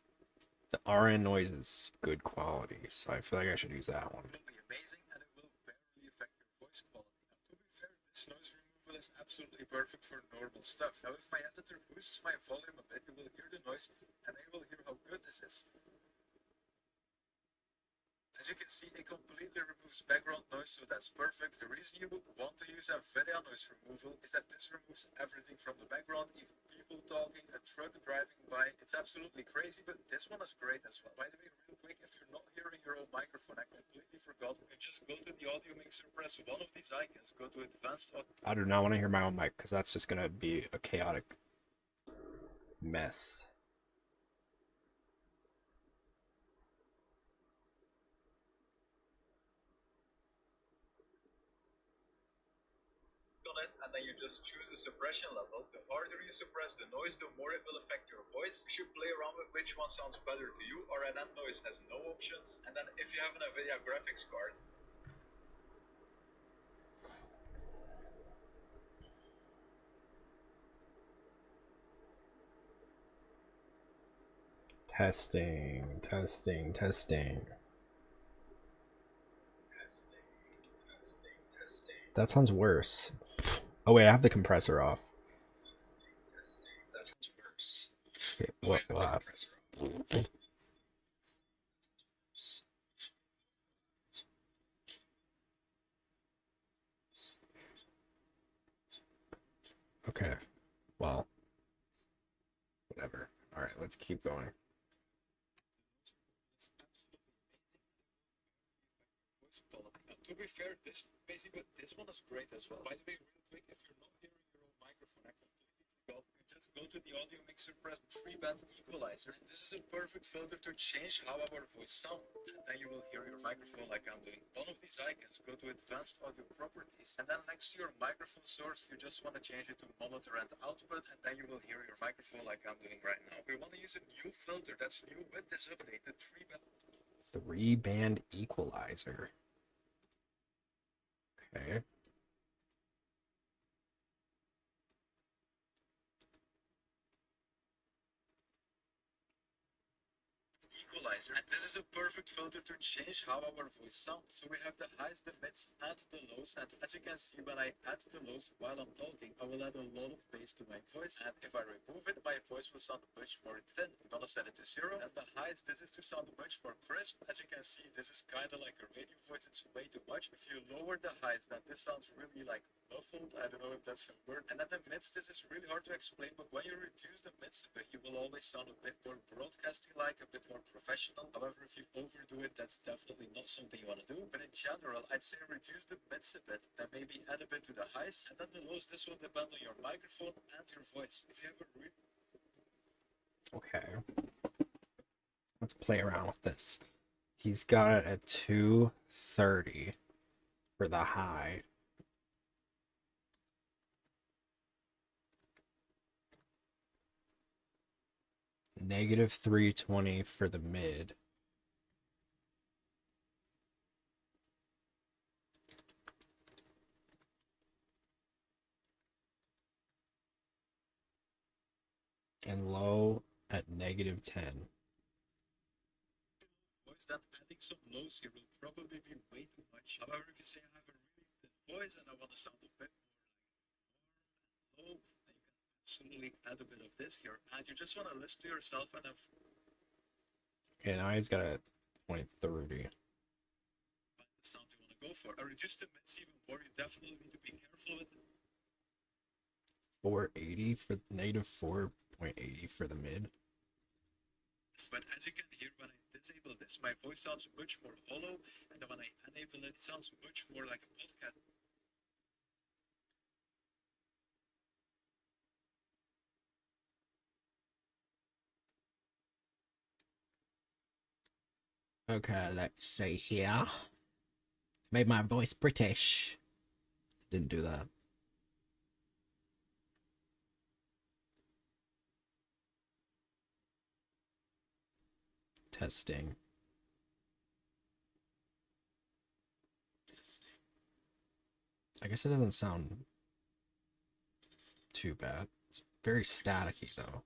the RN noise is good quality, so I feel like I should use that one. Amazing, and it will barely affect your voice quality. Now, to be fair, this noise removal is absolutely perfect for normal stuff. Now, if my editor boosts my volume a bit, you will hear the noise, and then you will hear how good this is. As you can see, it completely removes background noise, so that's perfect. The reason you would want to use NVIDIA noise removal is that this removes everything from the background, even people talking, a truck driving by. It's absolutely crazy, but this one is great as well. By the way, real quick, if you're not hearing your own microphone, I completely forgot, you can just go to the audio mixer, press one of these icons, go to advanced audio. I do not want to hear my own mic because that's just gonna be a chaotic mess. It, and then you just choose a suppression level. The harder you suppress the noise, the more it will affect your voice. You should play around with which one sounds better to you, or an end noise has no options. And then if you have an NVIDIA graphics card, Testing. That sounds worse. Oh wait, I have the compressor off. that sounds worse. Okay, what? Okay, well, whatever. All right, let's keep going. To be fair, this one is great as well. By the way, real quick, if you're not hearing your own microphone, I completely forgot. You can just go to the audio mixer, press 3-band equalizer. This is a perfect filter to change how our voice sounds. And then you will hear your microphone like I'm doing. One of these icons, go to advanced audio properties, and then next to your microphone source, you just want to change it to monitor and output, and then you will hear your microphone like I'm doing right now. We want to use a new filter that's new with this updated 3-band. 3-band equalizer. Okay. Equalizer, and this is a perfect filter to change how our voice sounds. So we have the highs, the mids, and the lows, and as you can see, when I add the lows while I'm talking, I will add a lot of bass to my voice, and if I remove it, my voice will sound much more thin. I'm gonna set it to 0, and the highs, this is to sound much more crisp. As you can see, this is kind of like a radio voice, it's way too much. If you lower the highs, then this sounds really like muffled. I don't know if that's a word. And then the mids, this is really hard to explain, but when you reduce the mids a bit, you will always sound a bit more broadcasting-like, a bit more professional. However, if you overdo it, that's definitely not something you want to do. But in general, I'd say reduce the mids a bit, then maybe add a bit to the highs, and then the lows. This will depend on your microphone and your voice. If you have a Okay. Let's play around with this. He's got it at 230 for the high. Negative 320 for the mid. And low at negative 10. voice, then adding some lows here will probably be way too much. However, if you say I have a really thin voice and I want to sound a bit more like low, then you can absolutely add a bit of this here. And you just want to listen to yourself and have Okay, now he's got a point 30. find the sound you want to go for. I reduced the mids even more. You definitely need to be careful with it. 480 for negative 4.80 for the mid. But as you can hear, when I disable this, my voice sounds much more hollow, and then when I enable it, it sounds much more like a podcast. Okay, let's see here. Made my voice British. Didn't do that. Testing. I guess it doesn't sound too bad. It's very staticky though.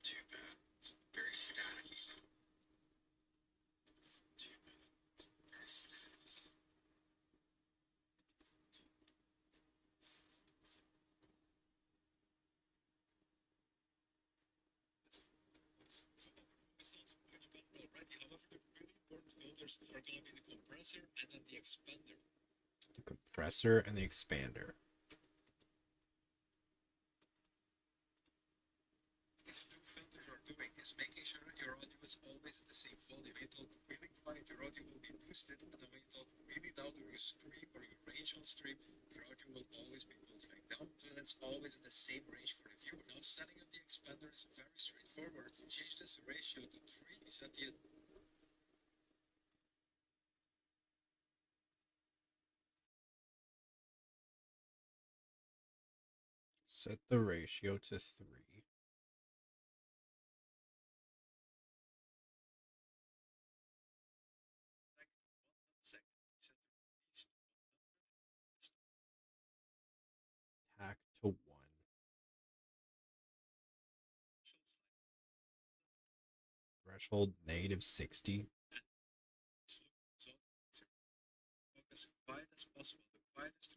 Too bad. It's very staticky. Filters are going to be the compressor and then the expander. The compressor and the expander. These two filters are doing is making sure that your audio is always at the same volume. When you talk really quiet, your audio will be boosted, and then when you talk really loud or you scream or you rage on stream, your audio will always be pulled back down, so that's always in the same range for the viewer. Now setting up the expander is very straightforward. You change this ratio to 3, you set the Set the ratio to 3. Tack to 1. Threshold negative 60. as quiet as possible. The quietest you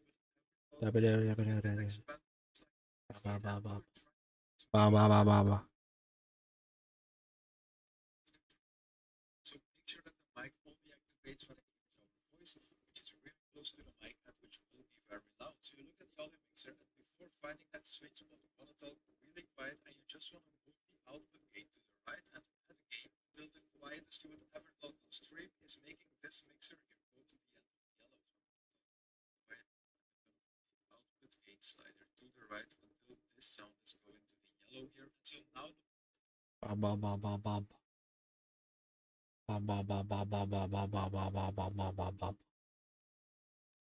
So make sure that the mic only activates when it hears our voice, which is really close to the mic and which will be very loud. So you look at the audio mixer, and before finding that sweet spot, you want to talk really quiet, and you just want to move the output gain to the right and add gain until the quietest you would ever talk on stream is making this mixer here go to the end of the yellow. So output gain slider to the right until this sound is going to the yellow here. And so now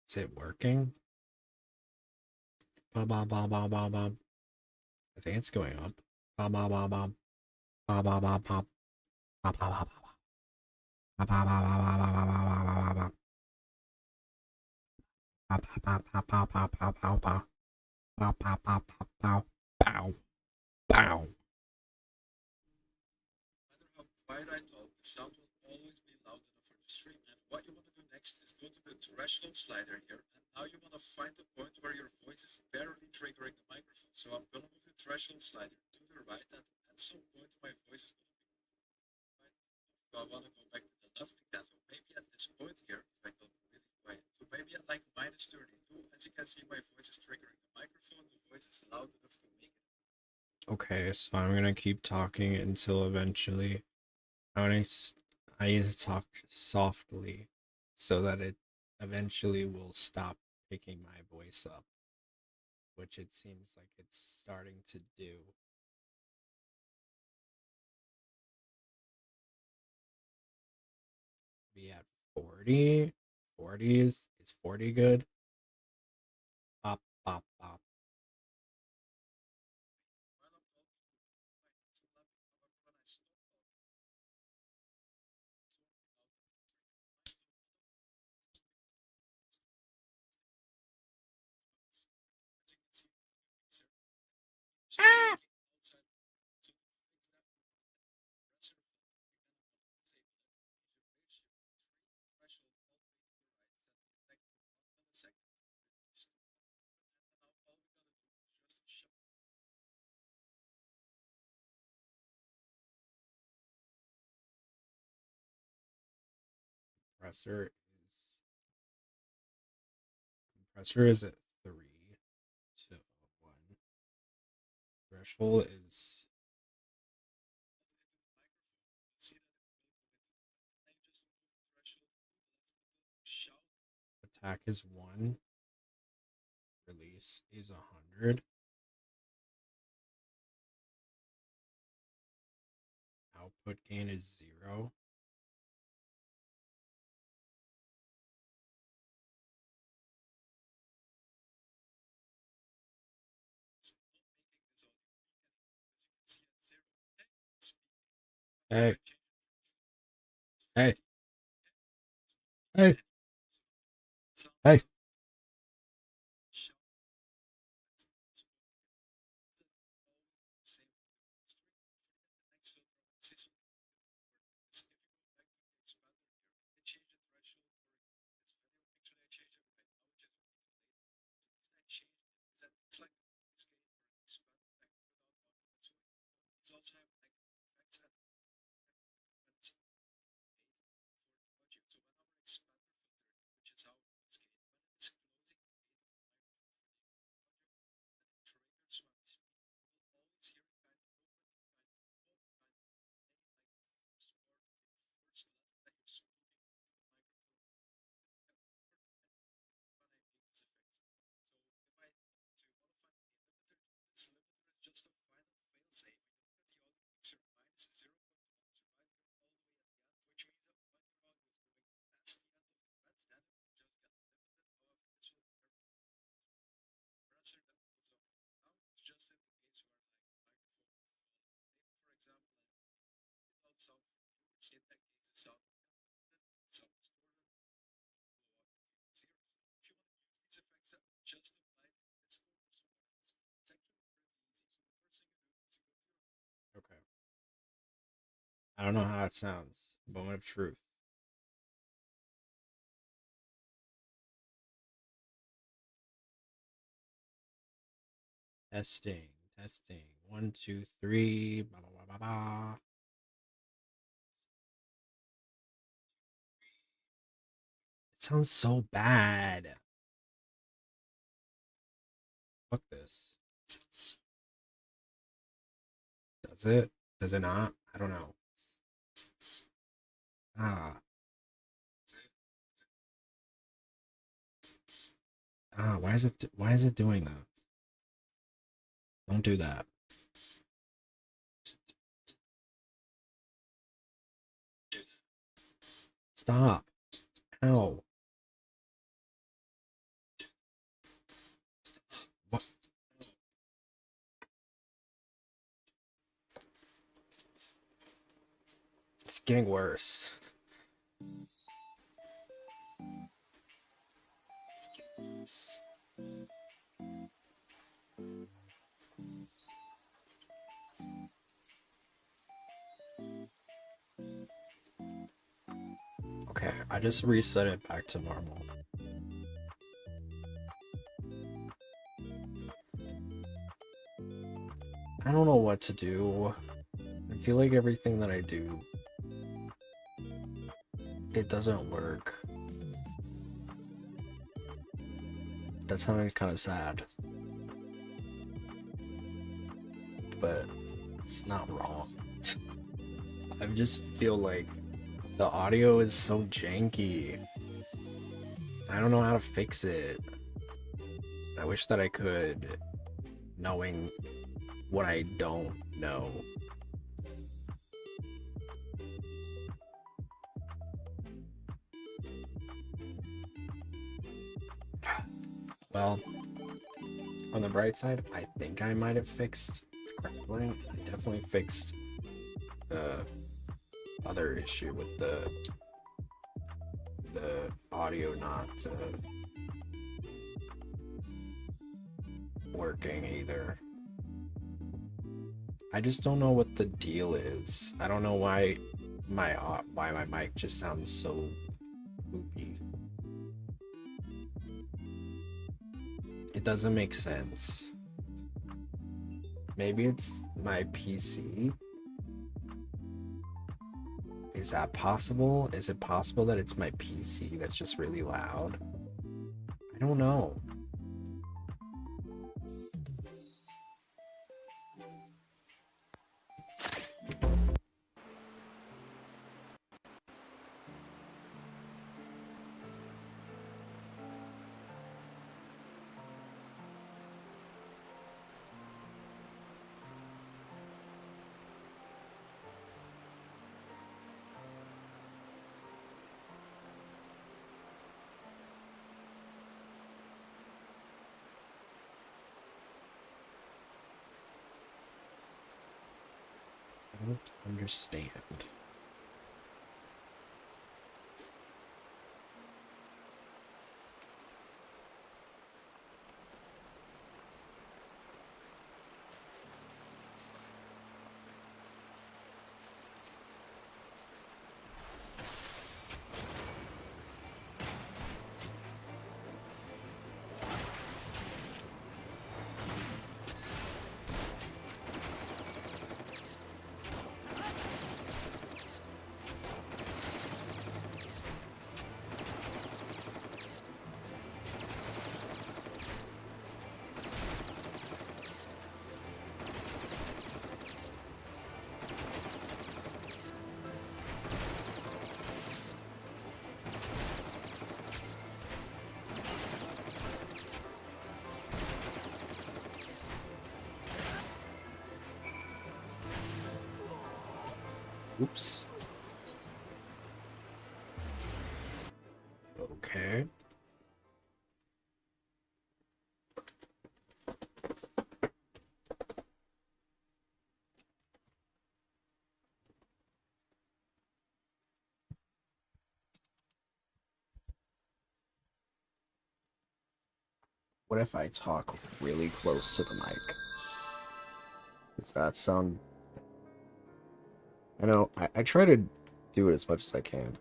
Is it working? I think it's going up. quiet I talk, the sound will always be loud enough for the stream. And what you want to do next is go to the threshold slider here, and now you want to find the point where your voice is barely triggering the microphone. So I'm going to move the threshold slider to the right, and at some point my voice is going to be quiet. So I want to go back to the left again. So maybe at this point here, if I talk really quiet. So maybe at like minus 32, as you can see, my voice is triggering the microphone. The voice is loud enough to make it. Okay, so I'm gonna keep talking until eventually I need to talk softly so that it eventually will stop picking my voice up, which it seems like it's starting to do. Be at 40. 40 is 40 good? Pop, pop, pop. Ah! compressor is at 3 to 1. Threshold is attack is 1. Release is 100. Output gain is 0. Hey. Hey. Hey. Hey. Okay. I don't know how it sounds. Moment of truth. Testing. 1, 2, 3. Ba, ba, ba, ba, ba. It sounds so bad. Fuck this. Does it? Does it not? I don't know. Ah. Why is it doing that? Don't do that. Stop. Ow. What? It's getting worse. Okay, I just reset it back to normal. I don't know what to do. I feel like everything that I do, it doesn't work. That sounded kind of sad. But it's not wrong. I just feel like the audio is so janky. I don't know how to fix it. I wish that I could, knowing what I don't know. Well, on the bright side, I think I might have fixed crackling. I definitely fixed the other issue with the audio not working either. I just don't know what the deal is. I don't know why my mic just sounds so poopy. It doesn't make sense. Maybe it's my PC Is that possible? Is it possible that it's my PC that's just really loud? I don't know. I don't understand. Oops. Okay. What if I talk really close to the mic? Does that sound... I know, I try to do it as much as I can.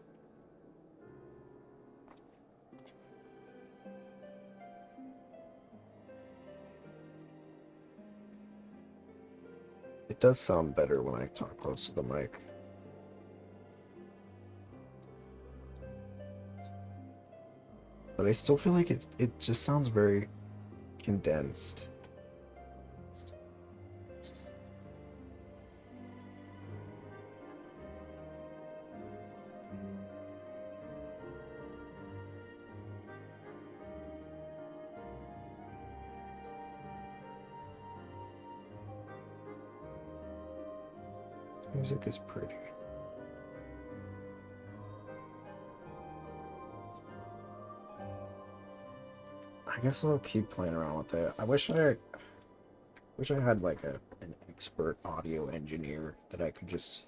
It does sound better when I talk close to the mic. But I still feel like it just sounds very condensed. This music is pretty. I guess I'll keep playing around with it. I wish I had like an expert audio engineer that I could just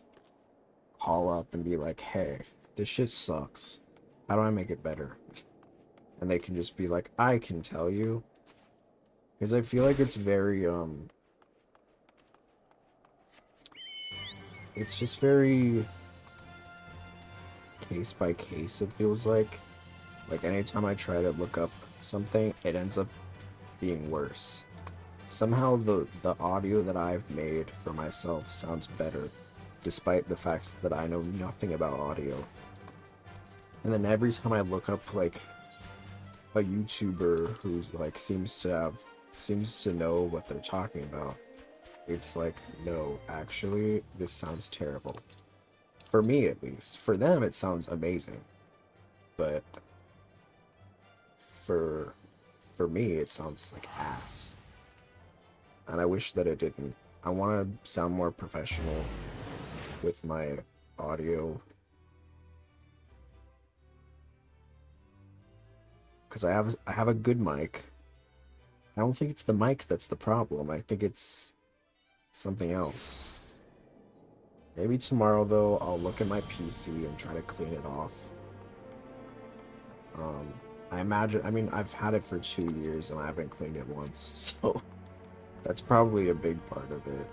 call up and be like, hey, this shit sucks. How do I make it better? And they can just be like, I can tell you. Because I feel like it's very, it's just very case by case, it feels like. Like anytime I try to look up something, it ends up being worse. Somehow the audio that I've made for myself sounds better, despite the fact that I know nothing about audio. And then every time I look up like a YouTuber who like seems to know what they're talking about, it's like, no, actually, this sounds terrible. For me, at least. For them, it sounds amazing. But for me, it sounds like ass. And I wish that it didn't. I want to sound more professional with my audio. Because I have a good mic. I don't think it's the mic that's the problem. I think it's something else. Maybe tomorrow, though, I'll look at my PC and try to clean it off. I mean, I've had it for 2 years and I haven't cleaned it once, so that's probably a big part of it.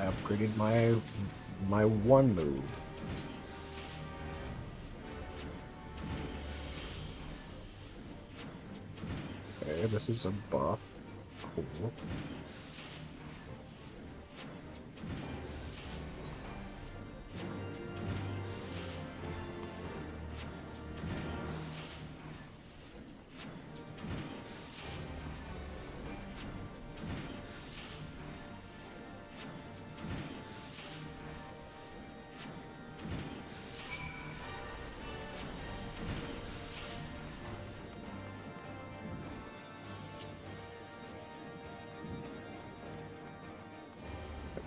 I upgraded my one move. Okay, this is a buff. Cool.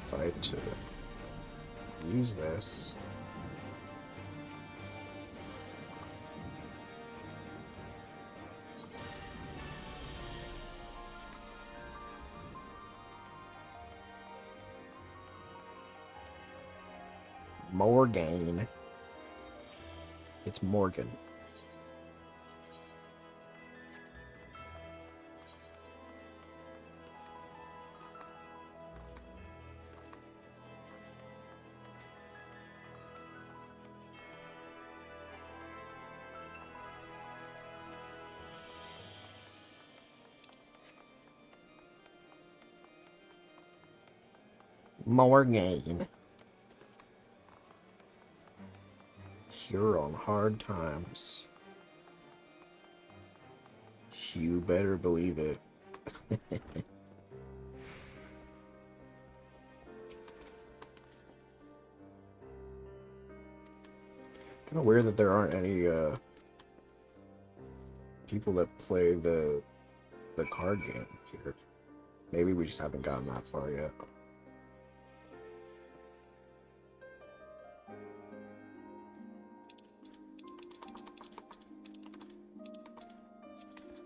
Excited to use this. Morgan. It's Morgan. Morgan. You're on hard times. You better believe it. Kind of weird that there aren't any people that play the card game here. Maybe we just haven't gotten that far yet.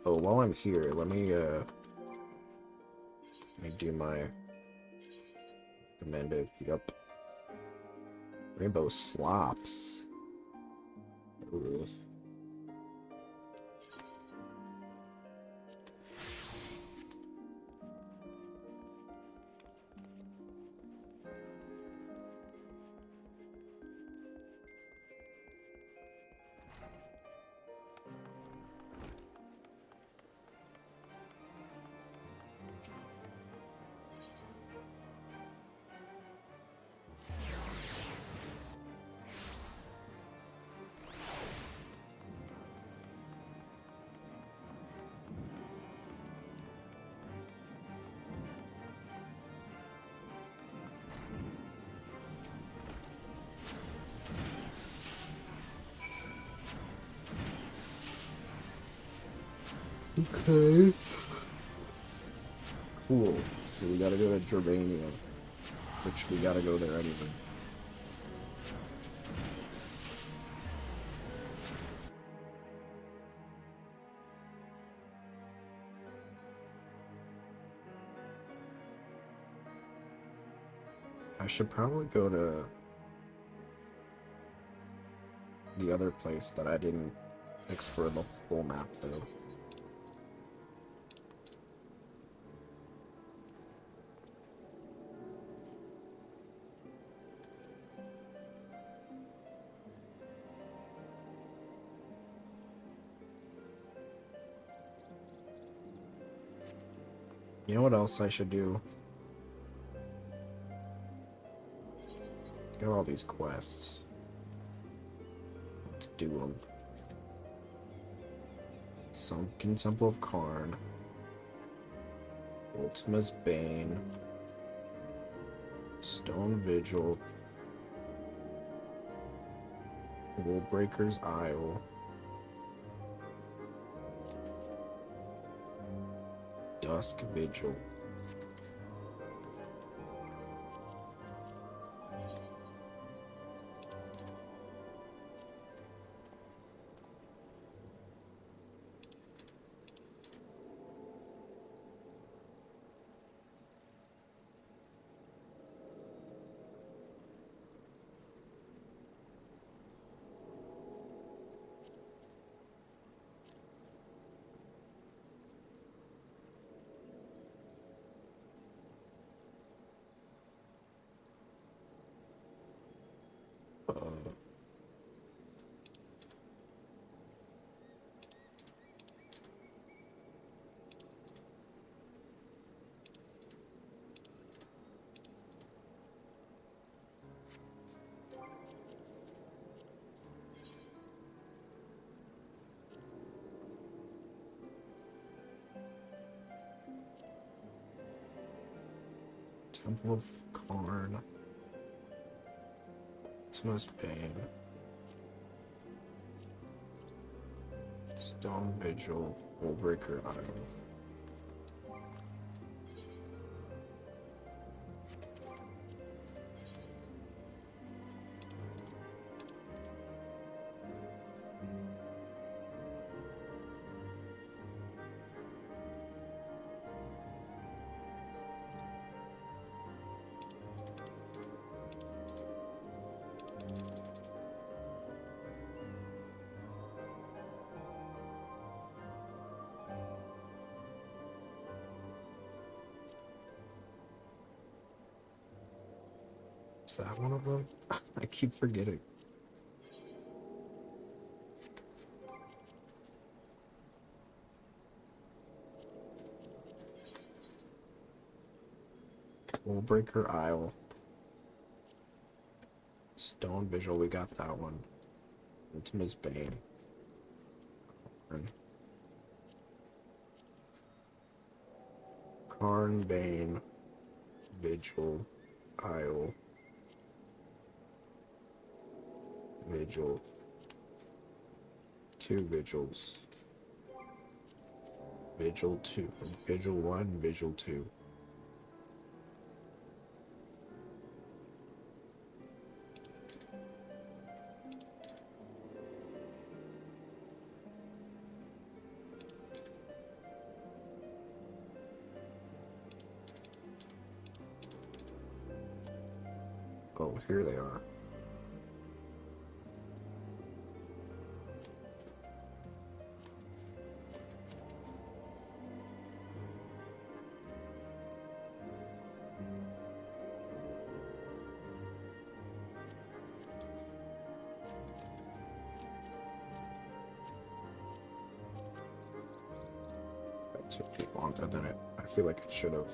Oh, while I'm here, let me do my recommended. Yup. Rainbow slops. Ooh. Okay. Cool. So we gotta go to Germania, which we gotta go there anyway. I should probably go to the other place that I didn't explore the full map though. You know what else I should do? Got all these quests. Let's do them. Sunken Temple of Karn. Ultima's Bane. Stone Vigil. Woolbreaker's Isle. Dusk Vigil. Temple of Karn. Optimus Bane. Stone Vigil. Hullbreaker Isle. Is that one of them? I keep forgetting. Hullbreaker Isle. Stone Vigil, we got that one. Optimus Bane. Karn, Bane, Vigil, Isle. Vigil. 2 Vigils. Vigil 2. Vigil 1, Vigil 2. Oh, here they are. That took me longer than I feel like it should have.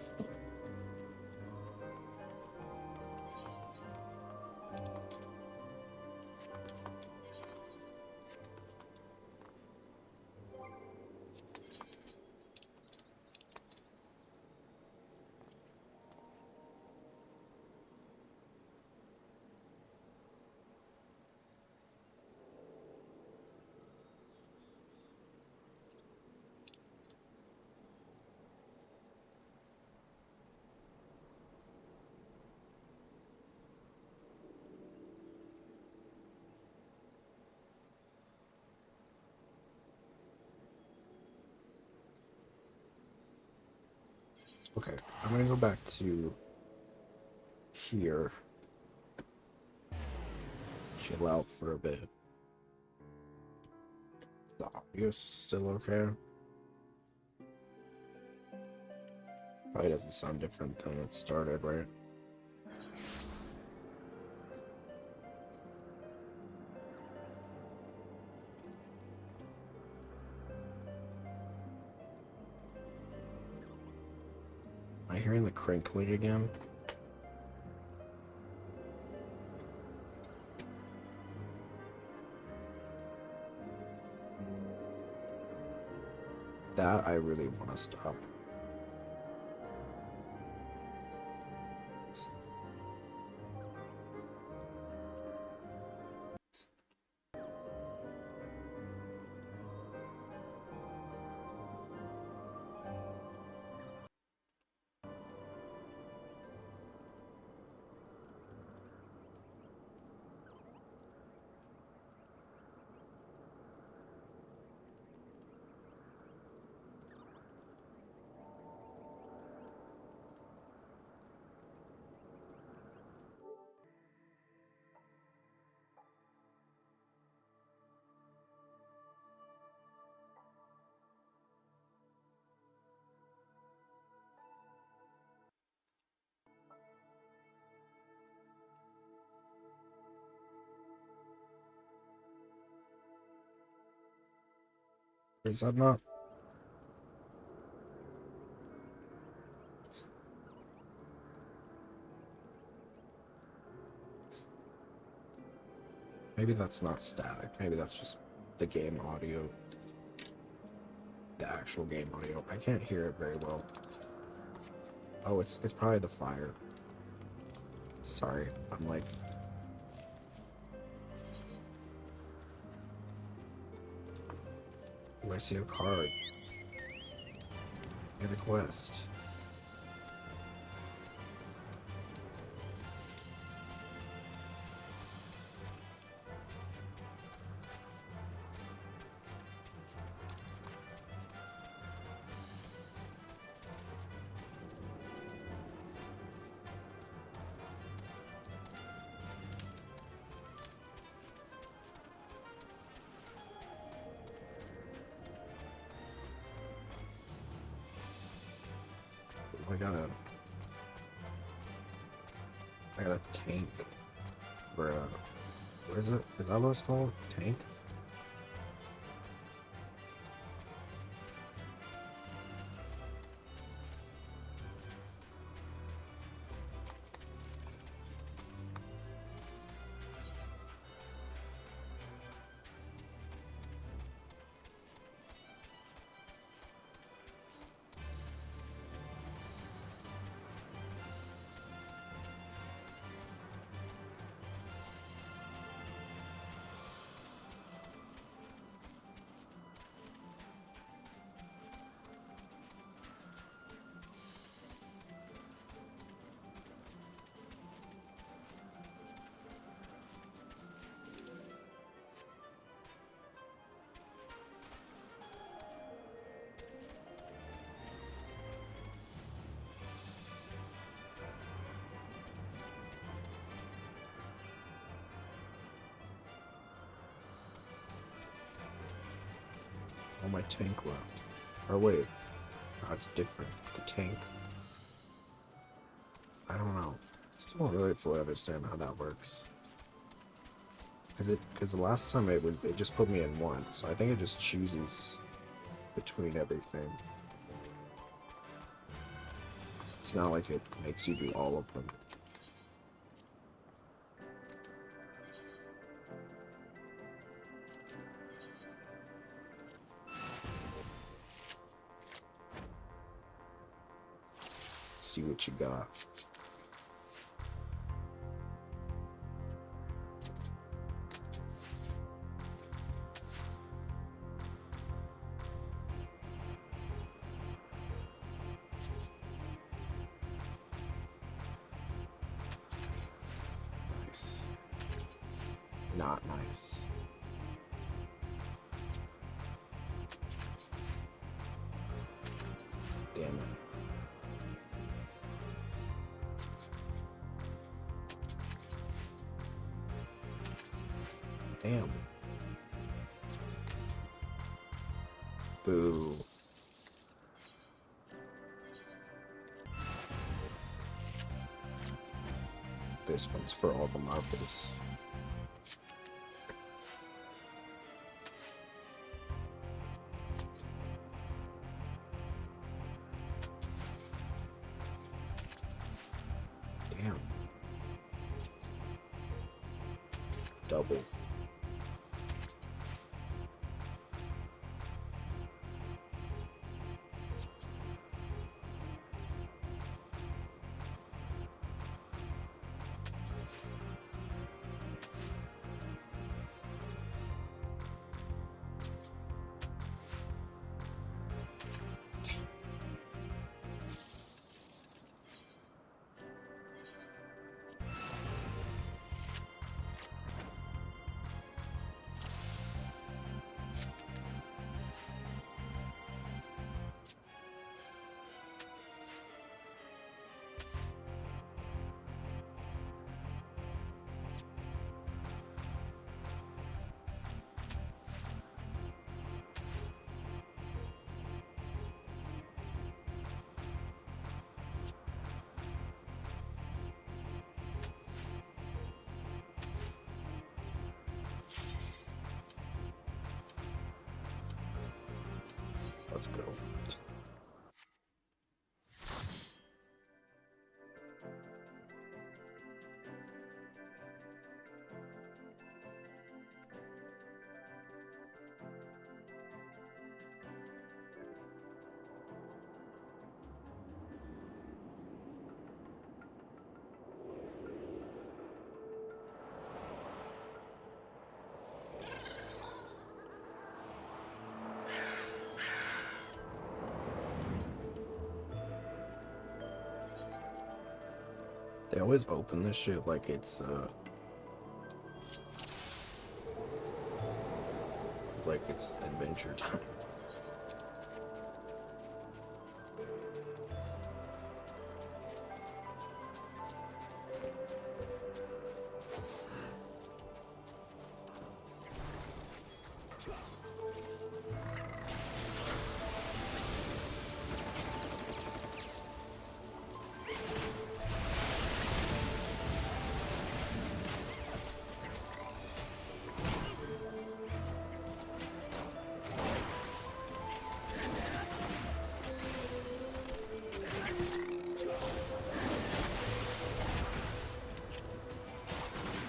Okay, I'm gonna go back to here. Chill out for a bit. The audio's still okay? Probably doesn't sound different than it started, right? Am I hearing the crinkling again? That I really want to stop. Is that not? Maybe that's not static. Maybe that's just the game audio. The actual game audio. I can't hear it very well. Oh, it's probably the fire. Sorry, I'm like... Ooh, I see a card. And a quest. I got a tank. Or what is it? Is that what it's called? Tank? Oh, my tank left. Or wait. Oh, it's different. The tank. I don't know. I still don't really fully understand how that works. Because the last time it just put me in one, so I think it just chooses between everything. It's not like it makes you do all of them. See what you got. Nice. Not nice. Damn it. Damn. Boo. This one's for all the marbles. Damn. Double. Let's go. They always open this shit like it's adventure time.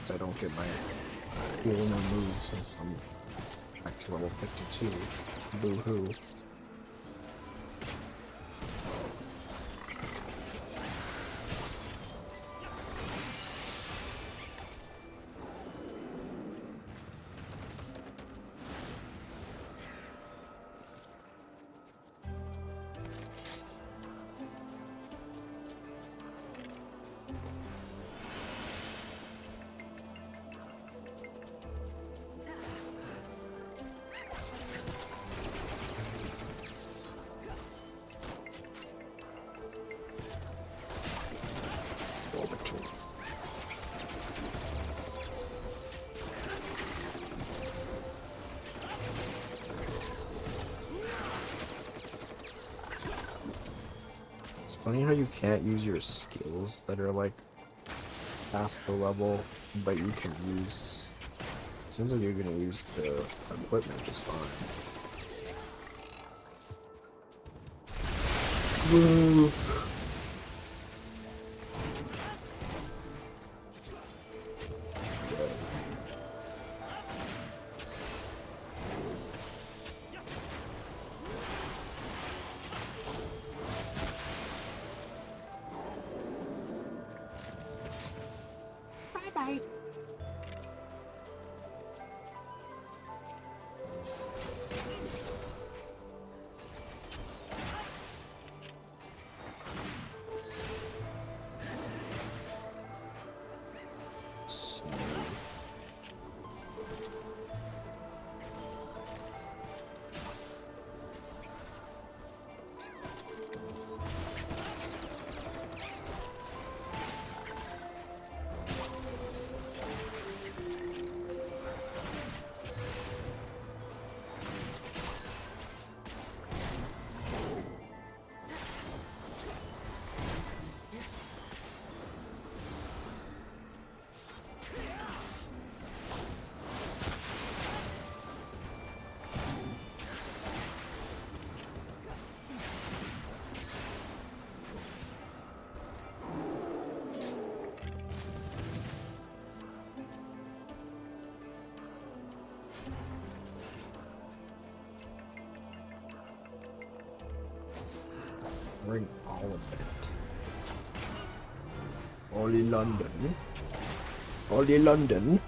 So I don't get my healing removed since I'm back to level 52. Boo-hoo. It's funny how you can't use your skills that are like past the level, but you can use. Seems like you're gonna use the equipment just fine. Woo! Bye. Bring all of it. Only London. Only London.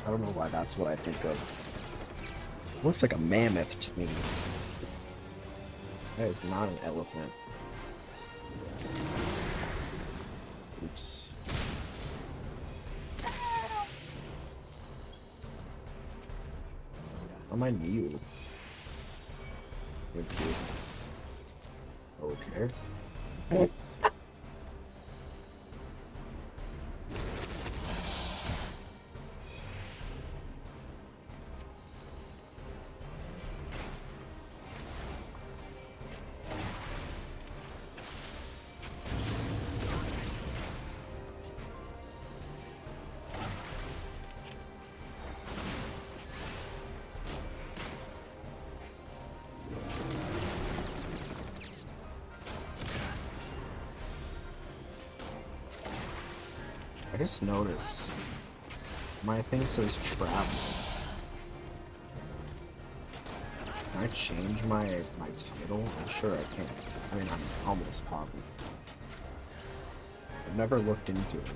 I don't know why that's what I think of. Looks like a mammoth to me. That is not an elephant. Oops. On my mule. Thank you. Okay. I just noticed my thing says travel. Can I change my title? I'm sure I can. I mean, I'm almost positive. I've never looked into it.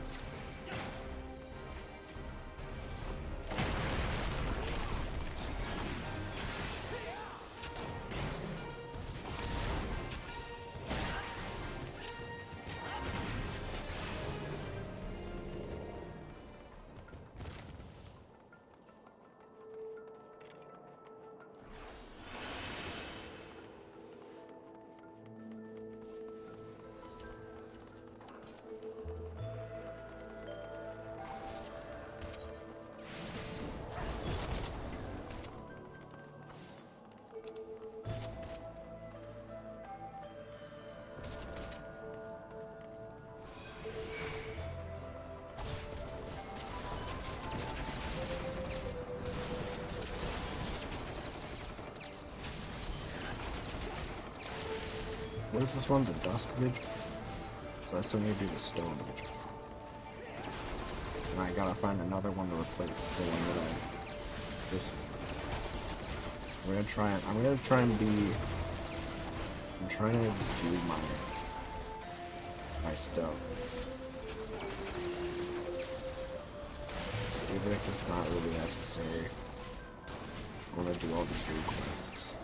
What is this one? The Dusk Ridge? So I still need to do the Stone Ridge. And I gotta find another one to replace the one that this one. I'm gonna try and be... I'm trying to do my stuff. Even if it's not really necessary. I wanna do all the blue quests.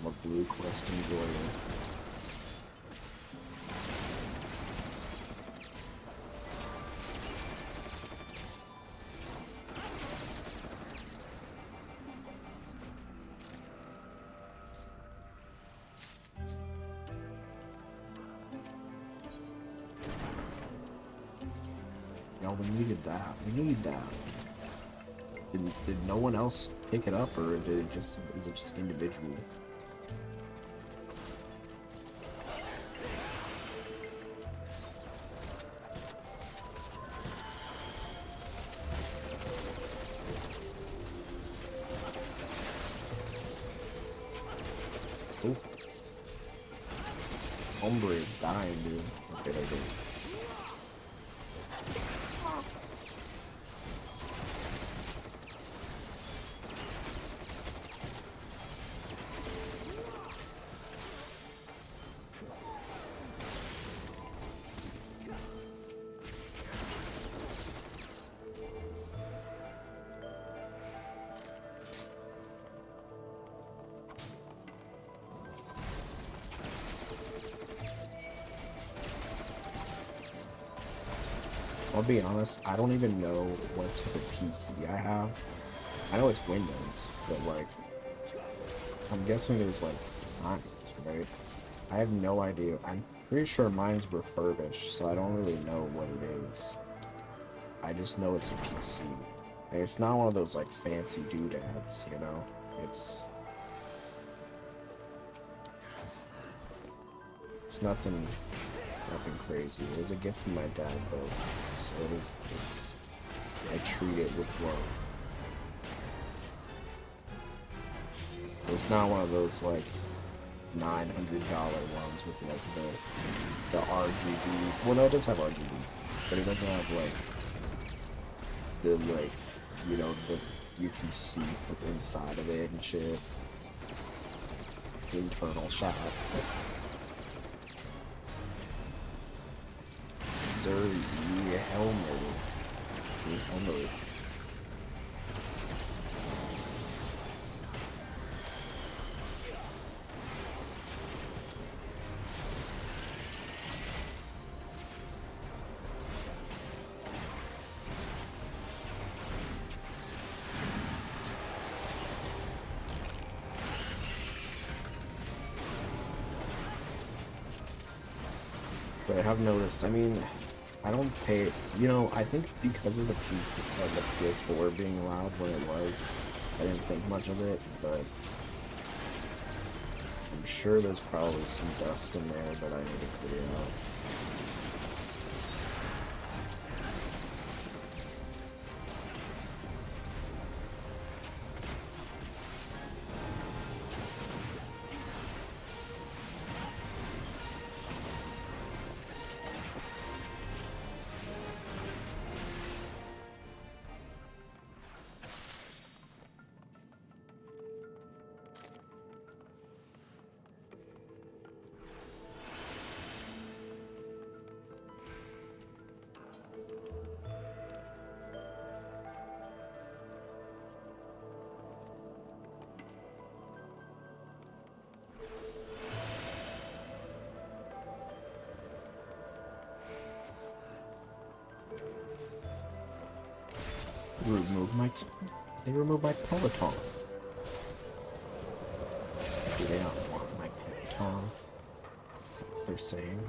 I'm a blue quest enjoyer. No, we needed that. We need that. Did no one else pick it up, or is it just individual? Oh. Hombre is dying, dude. What did I do? I'll be honest, I don't even know what type of PC I have. I know it's Windows, but like, I'm guessing there's like nines, right? I have no idea. I'm pretty sure mine's refurbished, so I don't really know what it is. I just know it's a PC. And it's not one of those like fancy doodads, you know? It's nothing crazy. It was a gift from my dad though. So I treat it with love. It's not one of those like $900 ones with like the RGBs. Well, no, it does have RGB, but it doesn't have like the you know, you can see the inside of it and shit. Internal shot. Sir, Helmer. But I have noticed, I mean, I don't pay, you know, I think because of the PC, the PS4 being loud when it was, I didn't think much of it, but I'm sure there's probably some dust in there that I need to clear out. They removed my Peloton. Do they not want my Peloton? Is that what they're saying?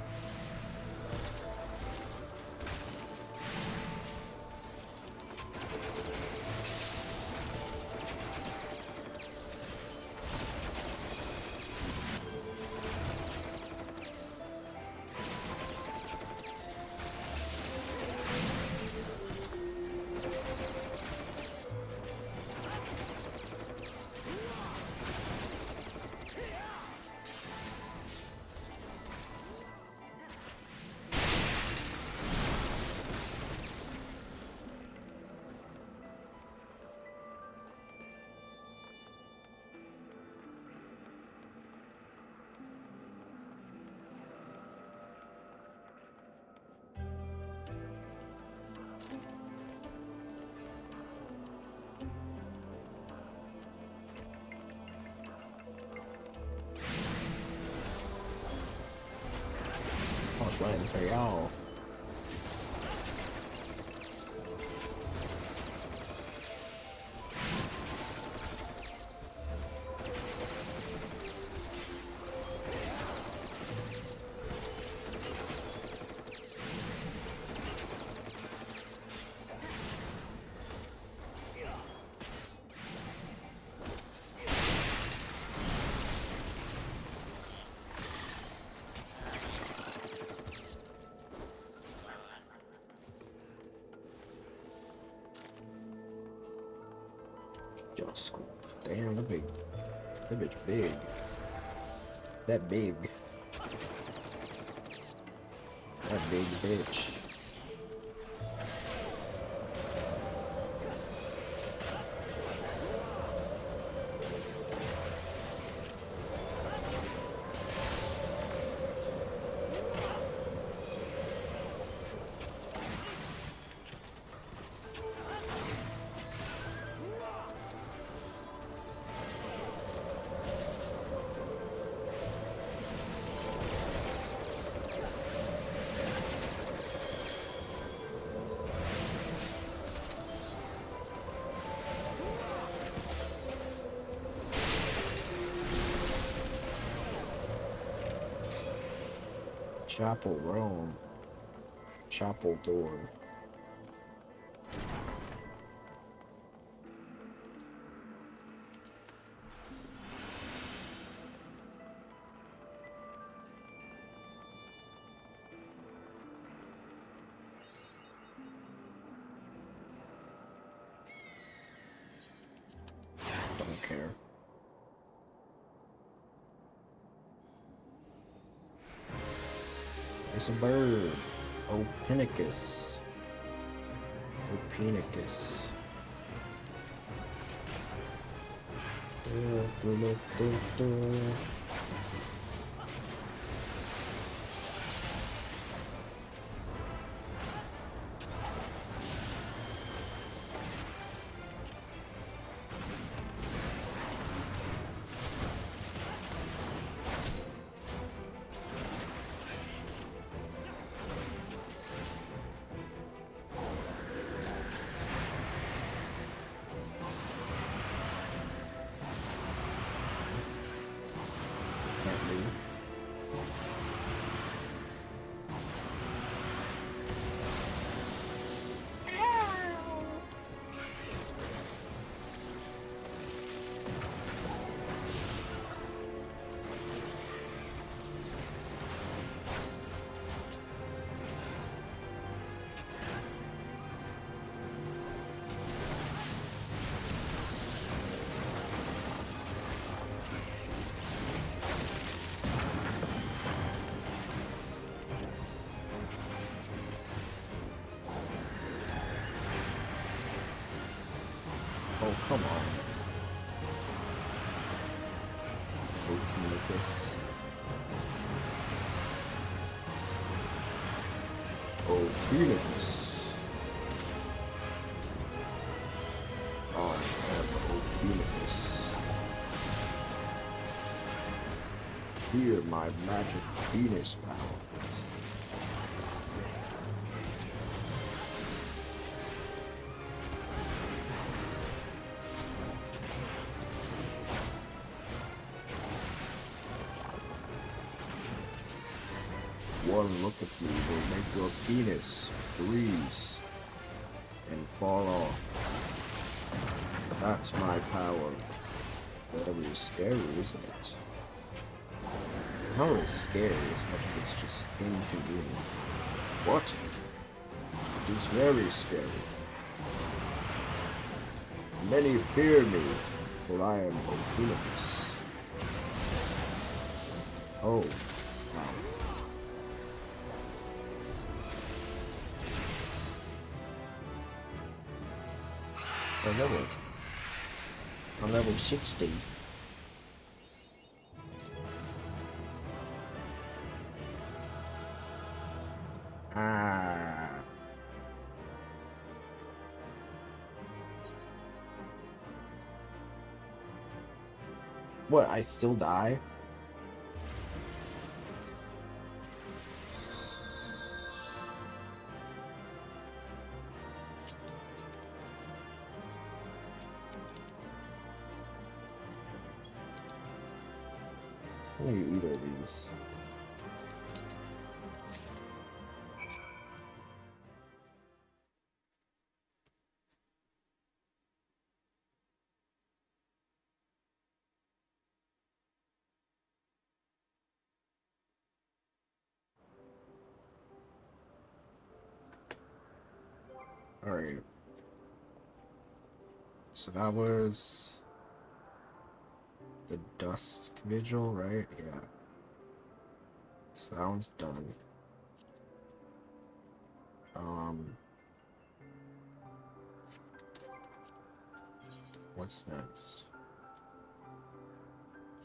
Waiting for y'all. Just school. Damn, that big. That bitch big. That big. That big bitch. Chapel Rome. Chapel door. Don't care. It's a bird. Opinicus. Opinicus. Oh, come on. Opinicus. Opinicus. I have Opinicus. Hear my magic Venus powers. one look at me will make your penis freeze and fall off. That's my power. Very scary, isn't it? Not really scary as much as it's just inconvenient. What? It is very scary. Many fear me, for I am Oculus. Oh, wow. I'm level 60. Ah. What, I still die? I'm gonna eat either of these. Alright. So that was the Dusk Vigil, right? Yeah. So that one's done. What's next?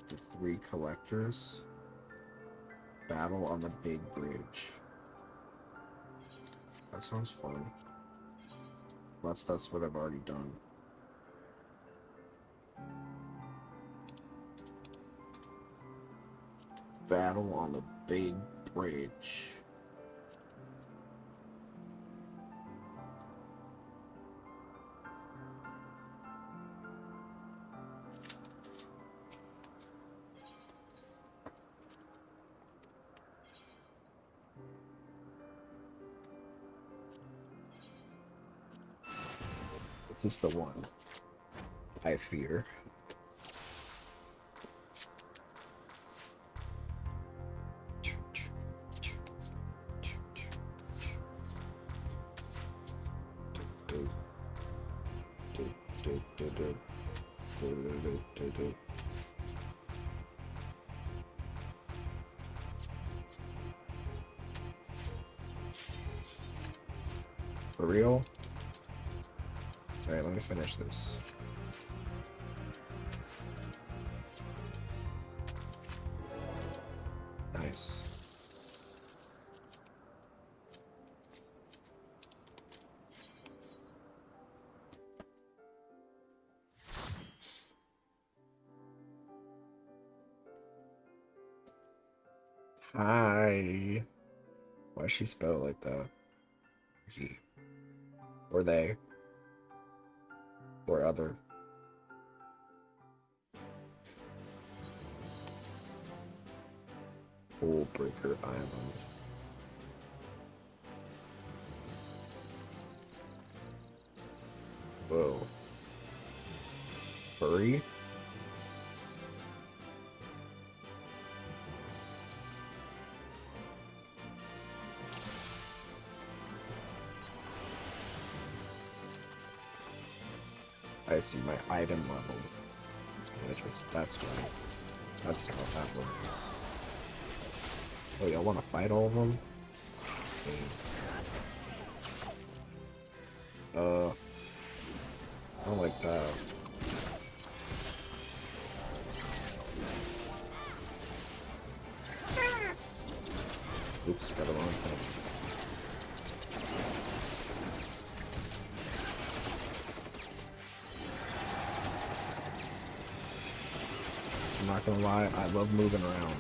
The 3 collectors. Battle on the big bridge. That sounds fun. That's what I've already done. Battle on the big bridge. This is the one I fear. For real? Alright, let me finish this. Nice. Hi. Why'd she spell it like that? He. Or they. Or other. Breaker Island. Whoa. Furry? I see my item level. That's right. That's how that works. Oh, y'all want to fight all of them? I don't like that. Oops, got the wrong thing. I'm not gonna lie, I love moving around.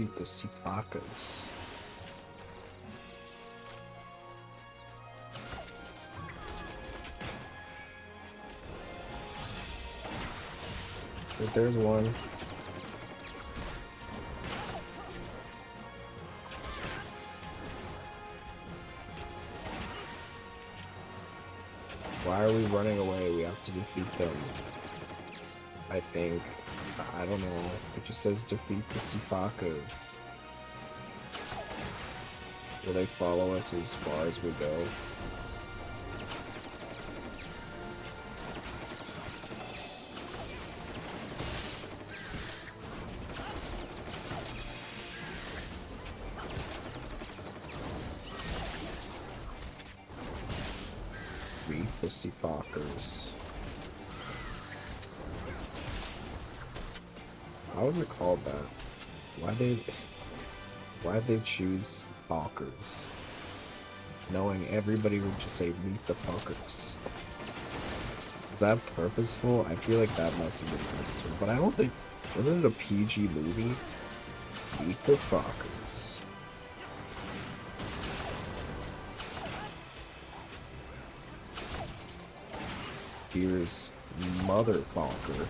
defeat the Sifakas. But there's one. Why are we running away? We have to defeat them. I think. I don't know. It just says defeat the Sifakas. Will they follow us as far as we go? Meet the Sifakas. How is it called that? Why'd they choose Fuckers? Knowing everybody would just say meet the Fuckers. Is that purposeful? I feel like that must have been purposeful, but I don't think, wasn't it a PG movie? Meet the Fuckers. Here's Motherfucker.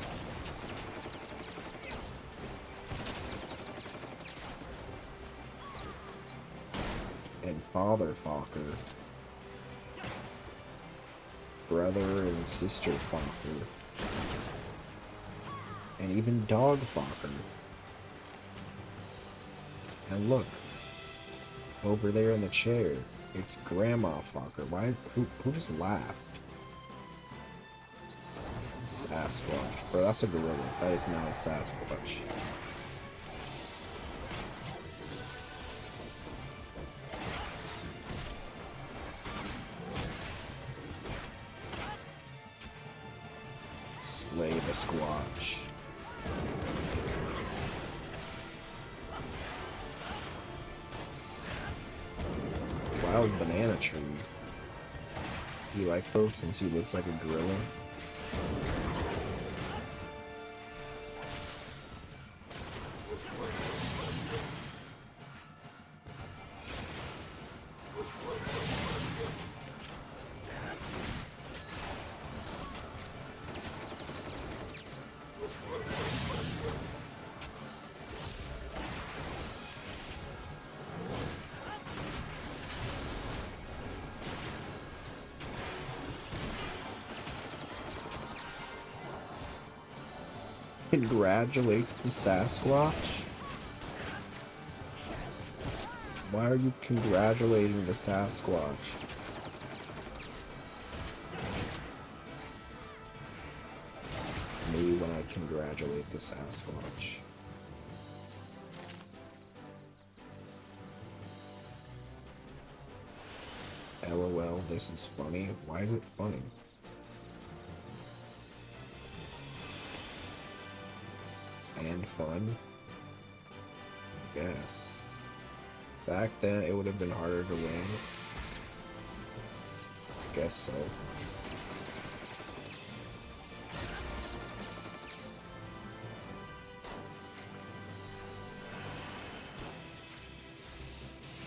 And Fatherfucker. Brother and Sister Fucker. And even Dog Fucker. And look. Over there in the chair. It's Grandma Fucker. Why? Who just laughed? Sasquatch. Bro, that's a gorilla. That is not a Sasquatch. Slay the Squatch. Wild banana tree. Do you like those since he looks like a gorilla? Congratulates the Sasquatch? Why are you congratulating the Sasquatch? Me when I congratulate the Sasquatch. LOL, this is funny. Why is it funny? And fun? I guess. Back then, it would have been harder to win. Guess so.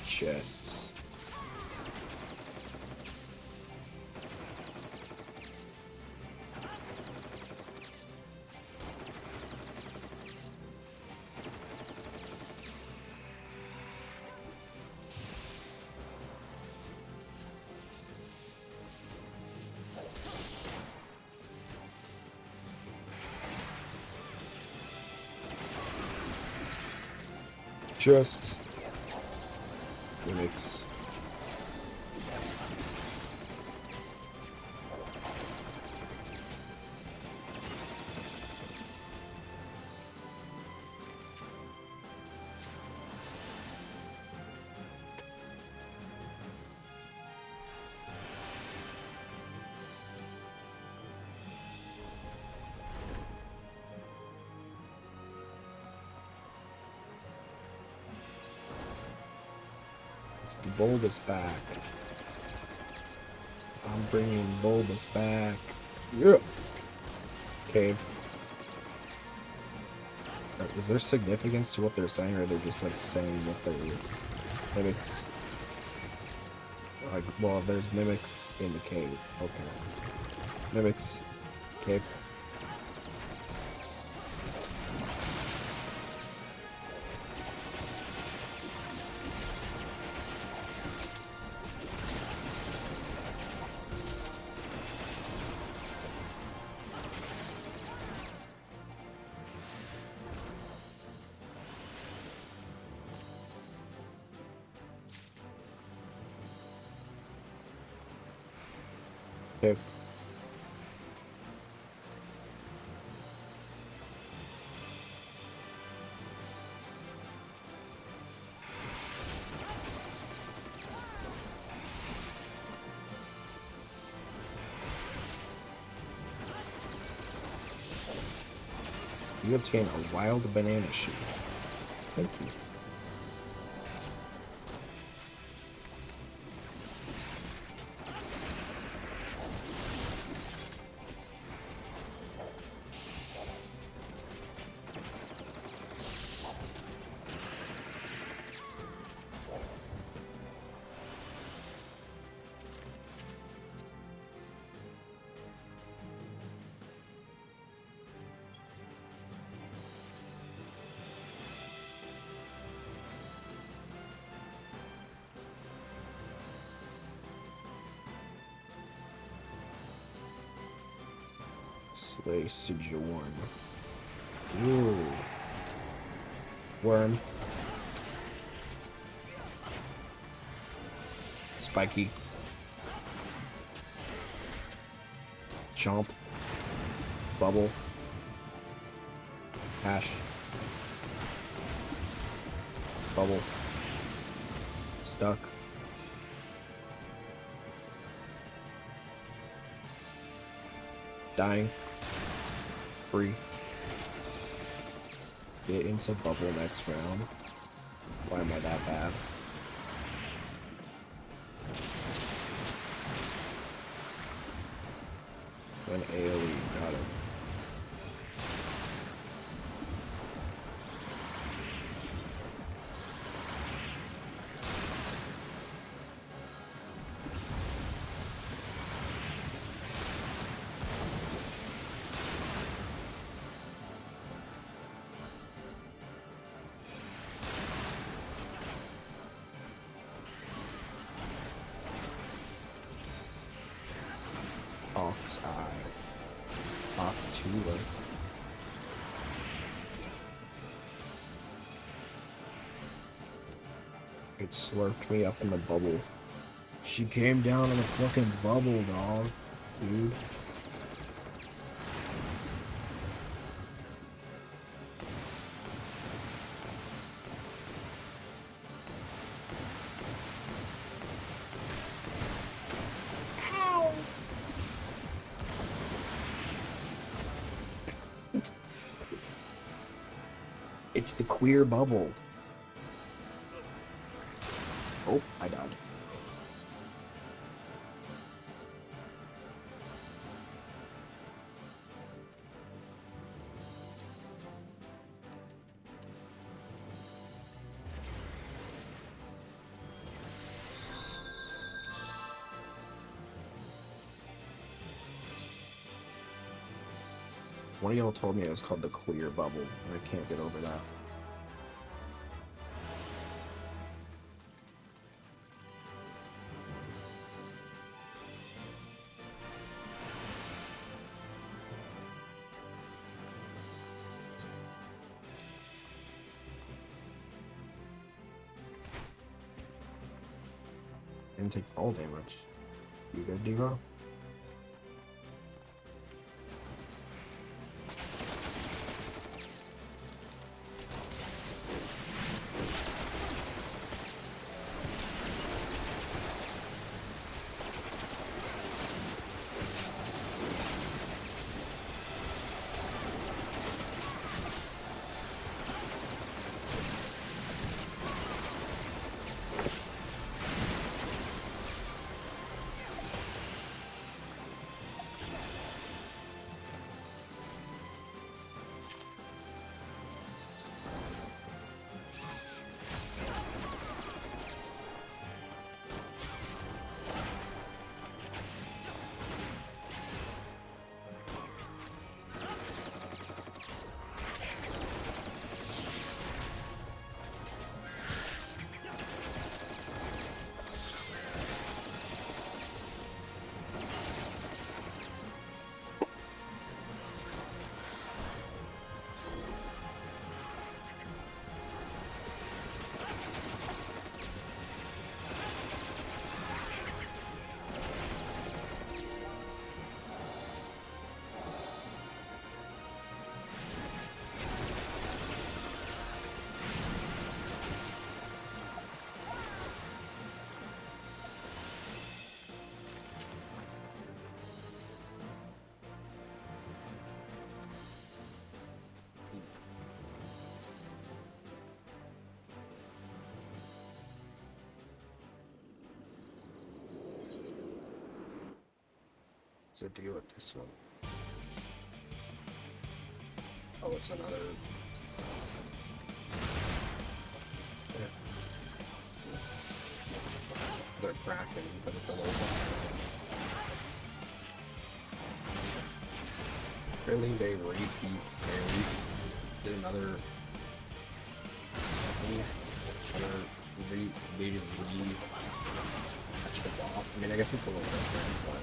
Chests. Chests. Gimmicks. The bulbous back. I'm bringing bulbous back. Yeah. Cave. Is there significance to what they're saying, or they're just like saying what there is? Mimics. Like, well, there's mimics in the cave. Okay. Mimics. Cave. Cave. You obtain a wild banana shoot. Thank you. Slay Sijuan. Ooh. Worm. Spiky. Chomp. Bubble. Hash. Bubble. Stuck. Dying. Free. Get into bubble next round. Why am I that bad? When AoE, got it. Ox Eye. Octula. It slurped me up in the bubble. She came down in the fucking bubble, dog. Dude. It's the queer bubble. Oh, I died. One of y'all told me it was called the queer bubble, and I can't get over that. Didn't take fall damage. You good, Devo? What's the deal with this one? Oh, it's another. They're cracking, but it's a little. Really, they did another. Catch the boss. I mean, I guess it's a little different, but.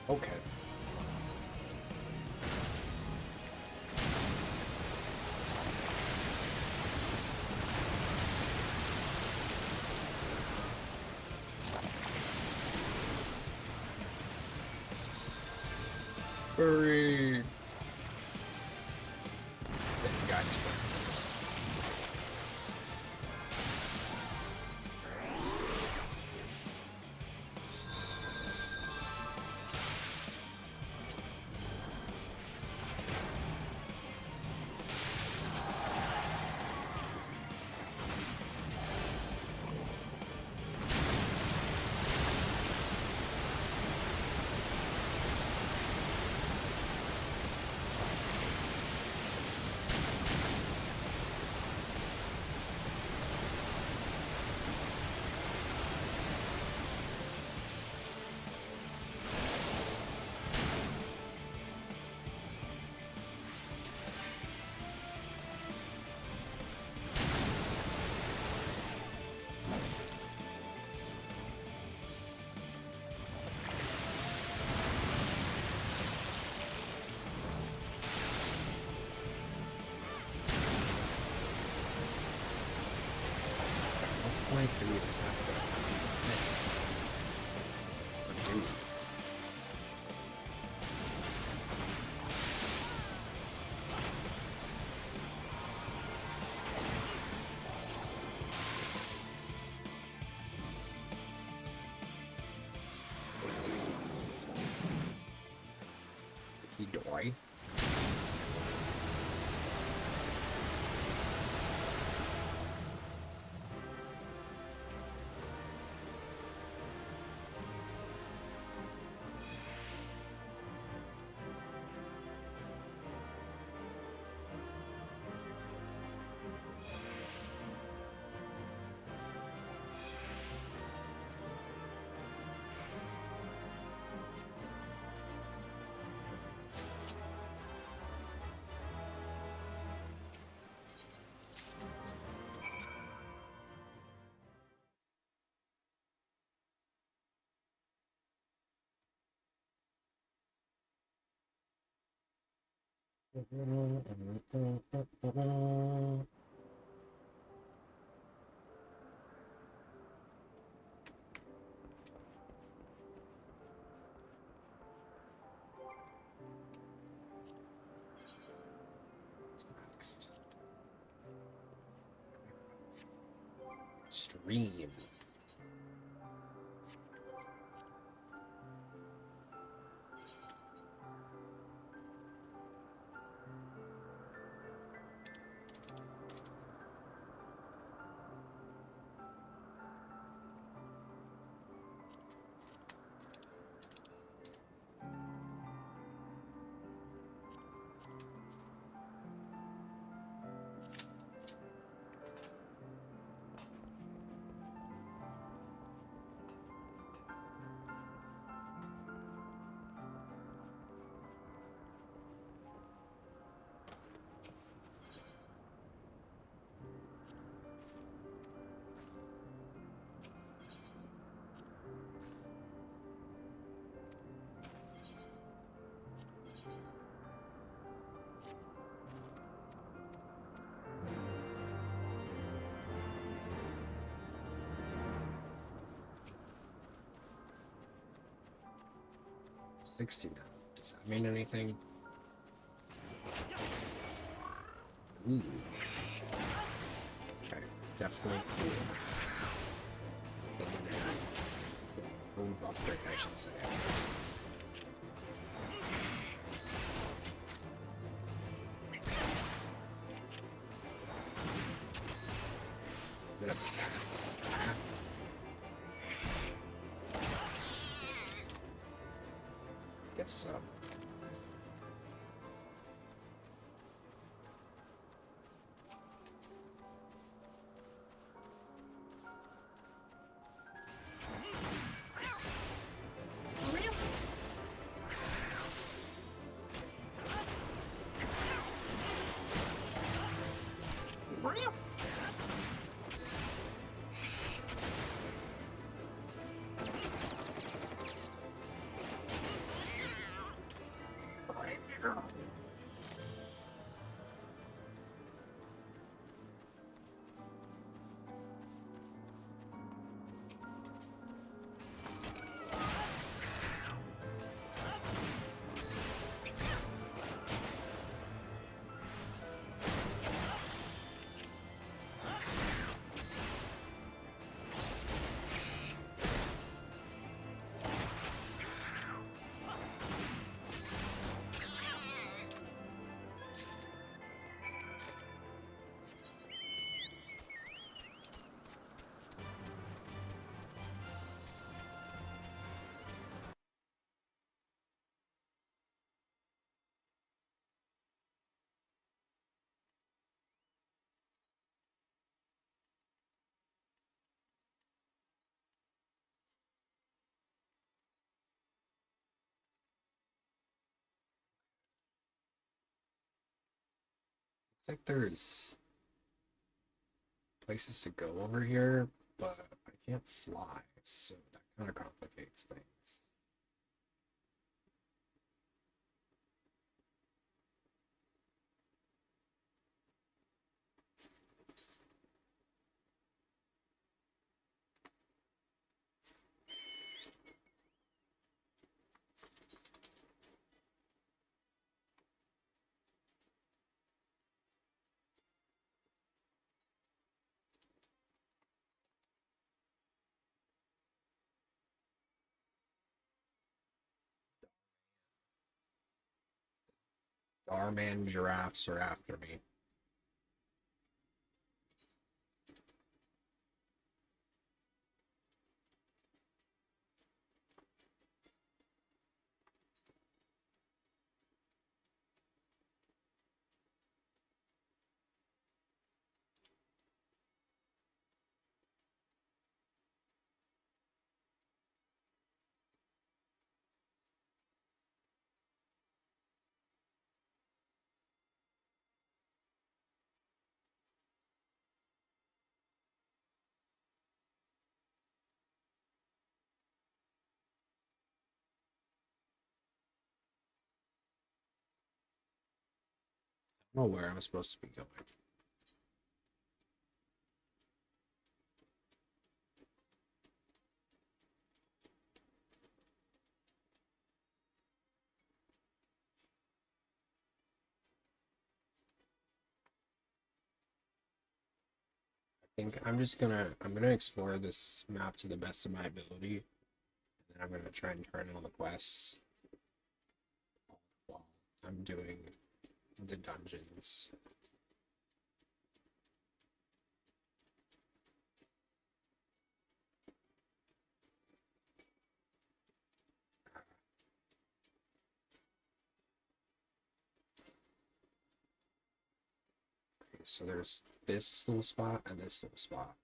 Okay. Hurry! Guys, Why? stream. $69. Does that mean anything? Ooh. Okay, definitely cool. Move upgrade, I should say. Guess so. Looks like there's places to go over here, but I can't fly, so that kind of complicates things. Starman giraffes are after me. I don't know where I'm supposed to be going. think I'm gonna explore this map to the best of my ability, and then I'm gonna try and turn on the quests while I'm doing the dungeons. Okay, so there's this little spot and this little spot.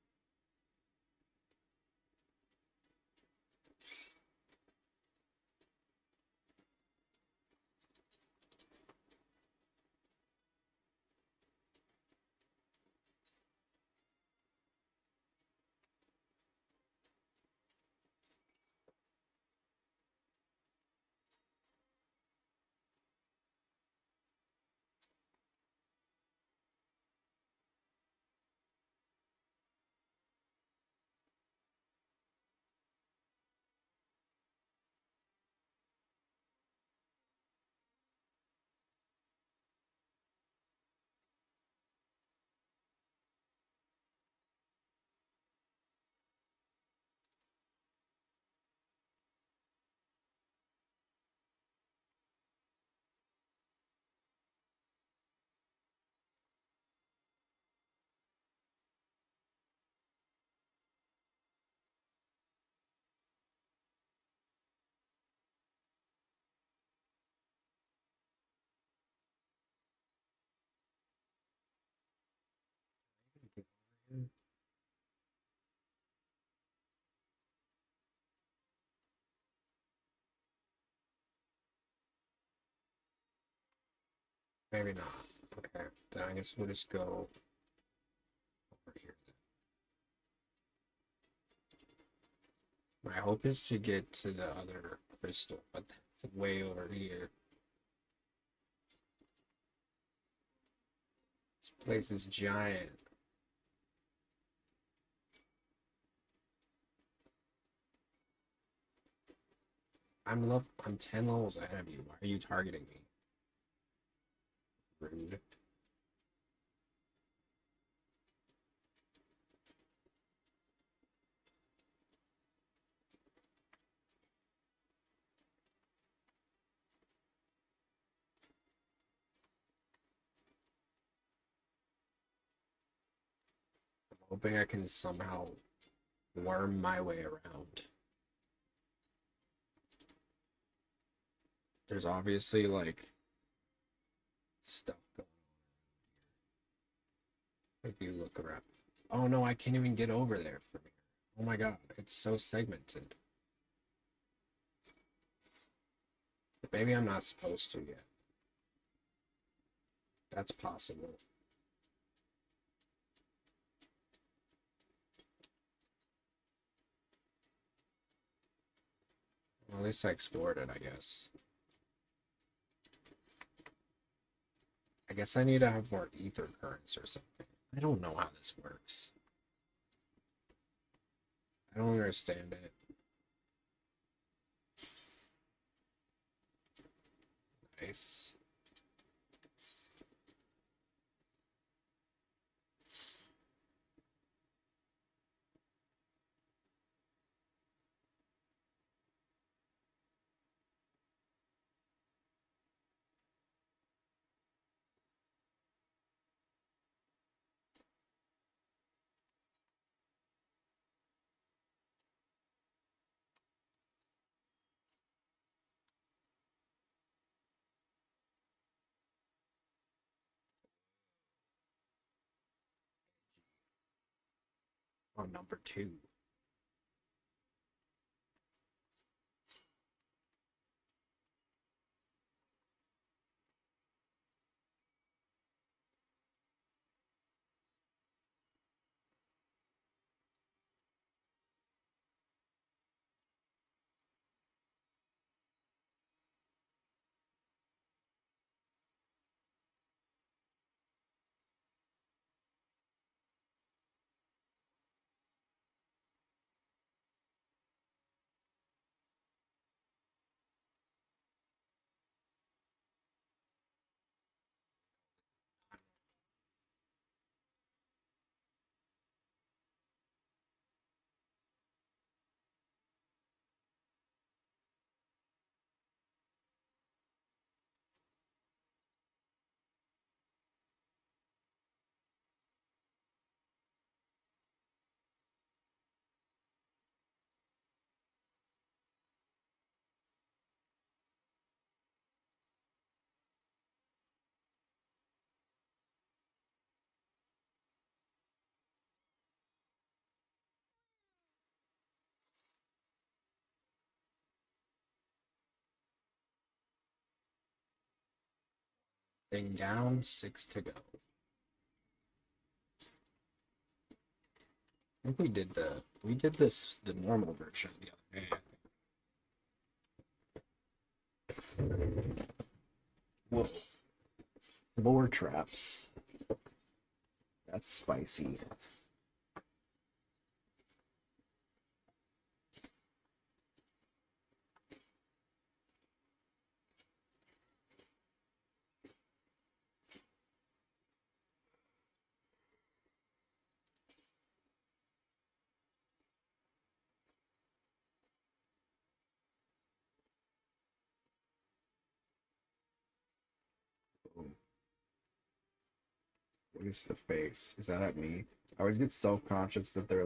Maybe not. Okay, then I guess we'll just go over here. My hope is to get to the other crystal, but that's way over here. This place is giant. I'm 10 levels ahead of you. Why are you targeting me? Rude. I'm hoping I can somehow worm my way around. There's obviously like stuff going on. If you look around. Oh no, I can't even get over there from here. Oh my god, it's so segmented. Maybe I'm not supposed to yet. That's possible. Well, at least I explored it, I guess. I guess I need to have more ether currents or something. I don't know how this works. I don't understand it. Nice. Oh, number 2. thing down, 6 to go. I think we did the normal version the other day. Whoa. Floor traps. That's spicy. What is the face? Is that at me? I always get self-conscious that they're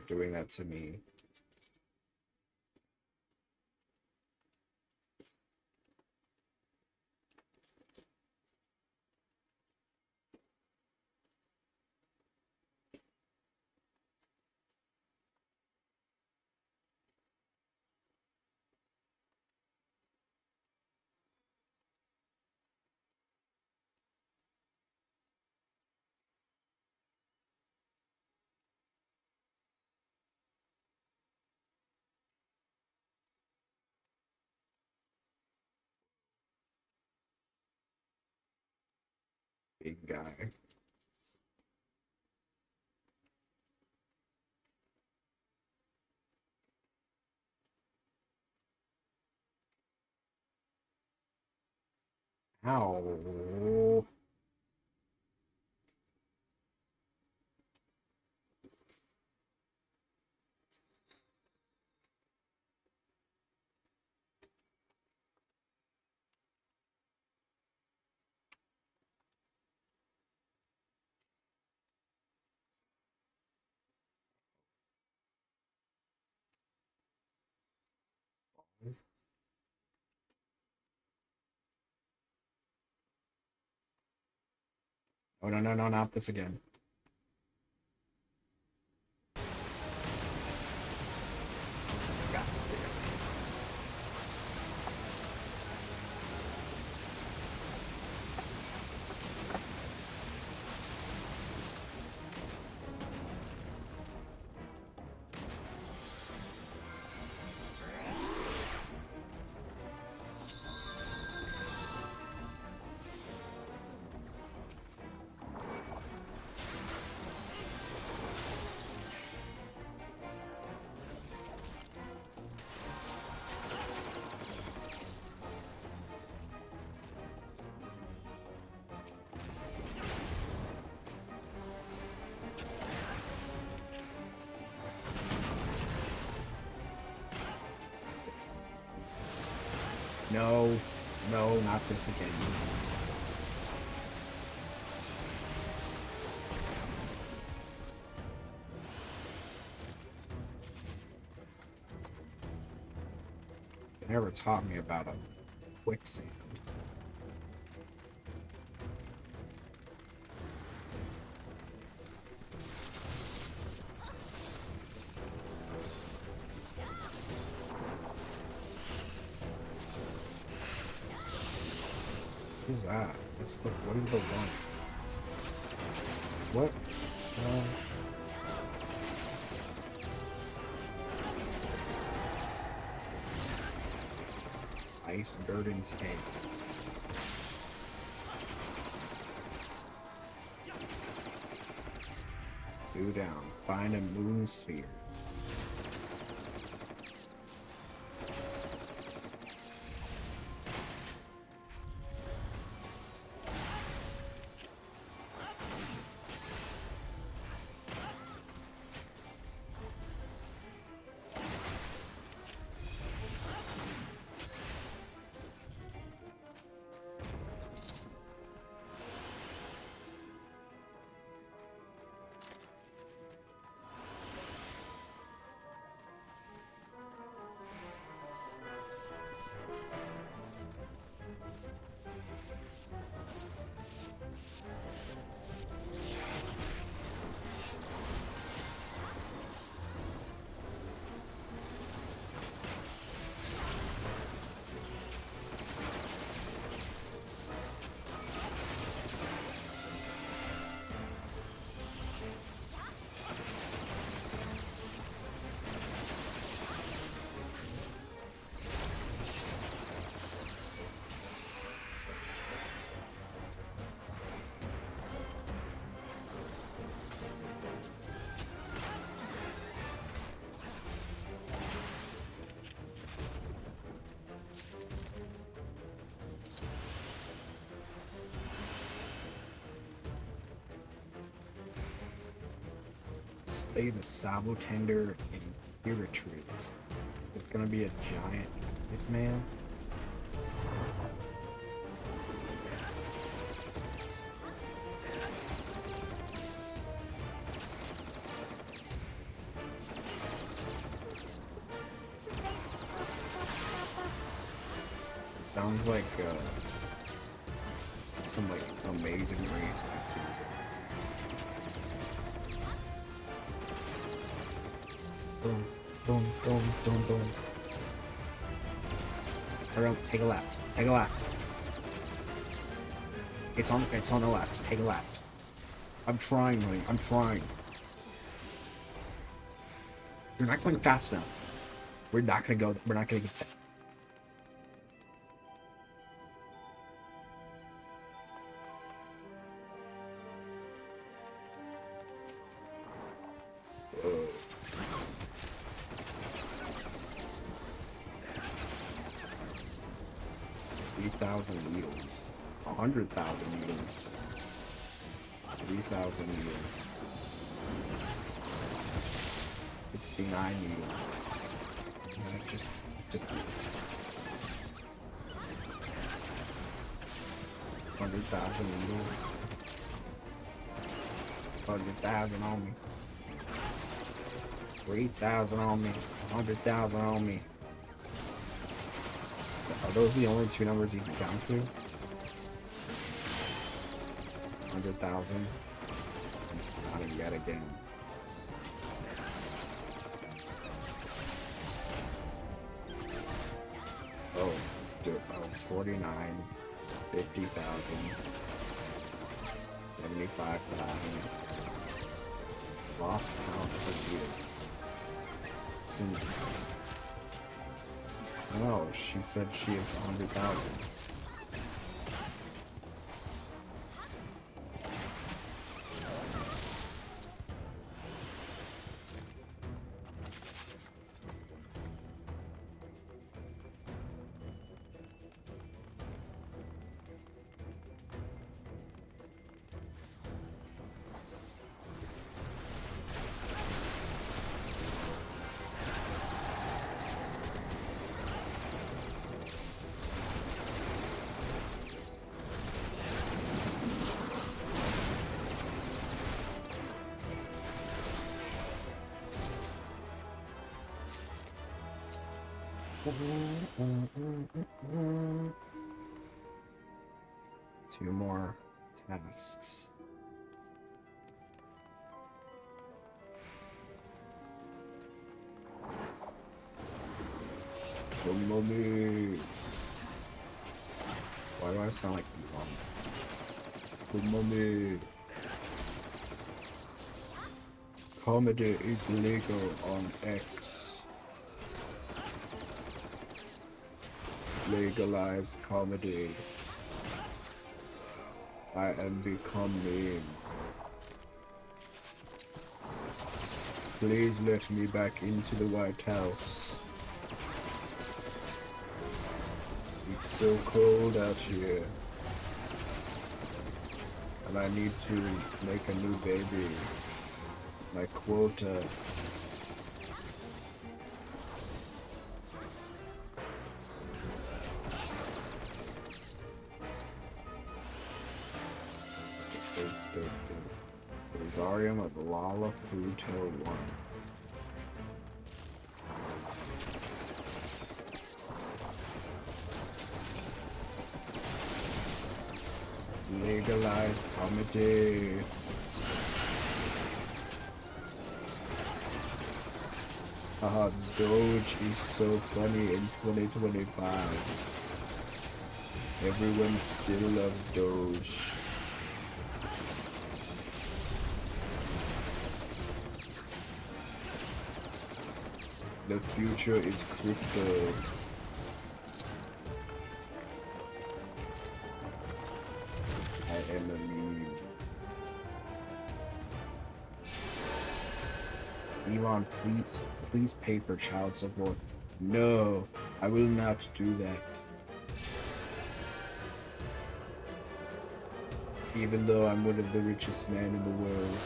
doing that to me. Big guy. Ow. Oh, no, no, no, not this again. God damn. No, no, not this again. They never taught me about a quicksand. What is that? What is the one? What? Ice burden tank. Go down. Find a moon sphere. play the Sabotender Imperatrice. It's gonna be a giant this man. It sounds like some like Amazing Race X music. Boom, boom, boom, boom, boom. Hurry up, take a left. Take a left. It's on the left. Take a left. I'm trying, buddy. I'm trying. You're not going fast enough. We're not gonna go. We're not gonna get that. Whoa. 3,000 needles. 100,000 needles. 3,000 needles. 69 needles. Just 100,000 needles. 100,000 on me. 3,000 on me. 100,000 on me. Are those the only two numbers you can count to? 100,000. It's not yet again. Oh, let's do it. Oh, 49, 50,000, 75,000. Lost count for years. Since... No, she said she is 100,000. Two more tasks. The mummy. Why do I sound like the mummy? Comedy is legal on X. Legalize comedy. I am becoming. Please let me back into the White House. It's so cold out here. And I need to make a new baby. My quota. The Rosarium of Lala Fruto 1. Legalized comedy. Haha, Doge is so funny in 2025. Everyone still loves Doge. The future is crypto. I am a meme. Elon, please pay for child support. No, I will not do that. Even though I'm one of the richest men in the world,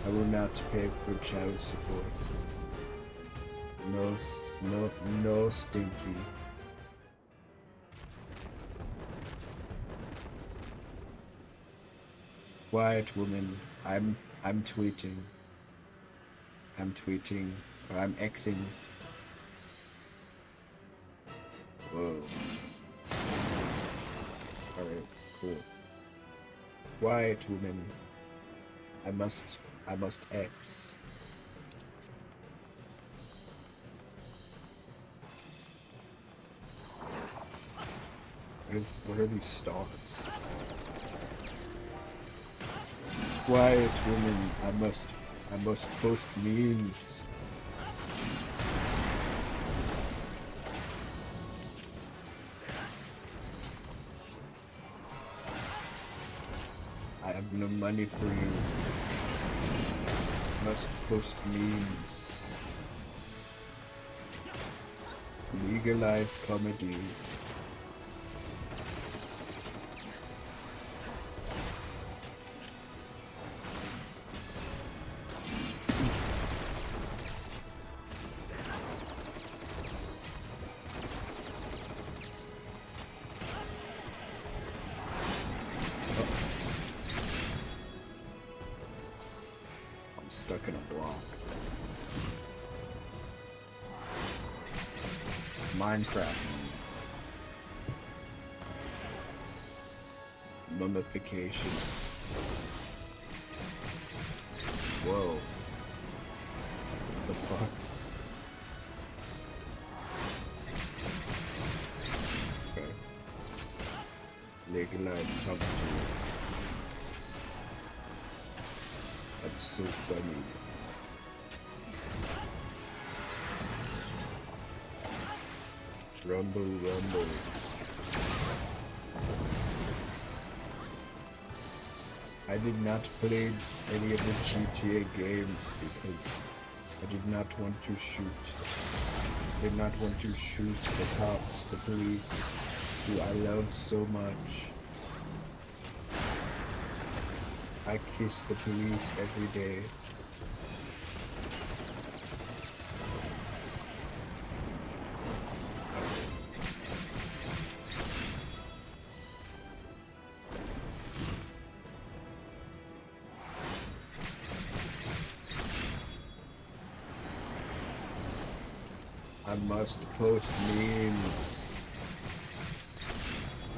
I will not pay for child support. No stinky. Quiet woman. I'm tweeting. I'm tweeting. Or I'm Xing. Whoa. Alright, cool. Quiet woman. I must X. What are these stars? Quiet woman, I must post memes. I have no money for you. Must post memes. Legalize comedy. Stuck in a block. Minecraft. Mummification. Whoa. What the fuck? Okay. Legalize company. That's so funny. Rumble, rumble. I did not play any of the GTA games because I did not want to shoot. I did not want to shoot the cops, the police, who I love so much. I kiss the police every day. I must post memes.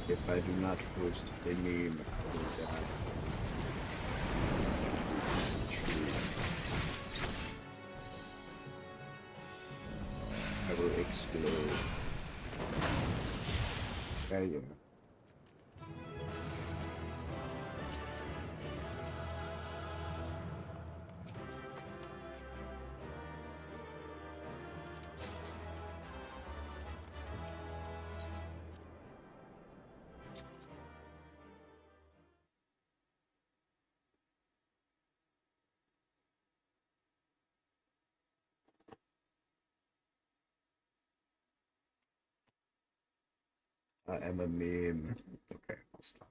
If I do not post a meme, I will die. This is true. I will explode. Yeah. I am a meme. Okay, I'll stop.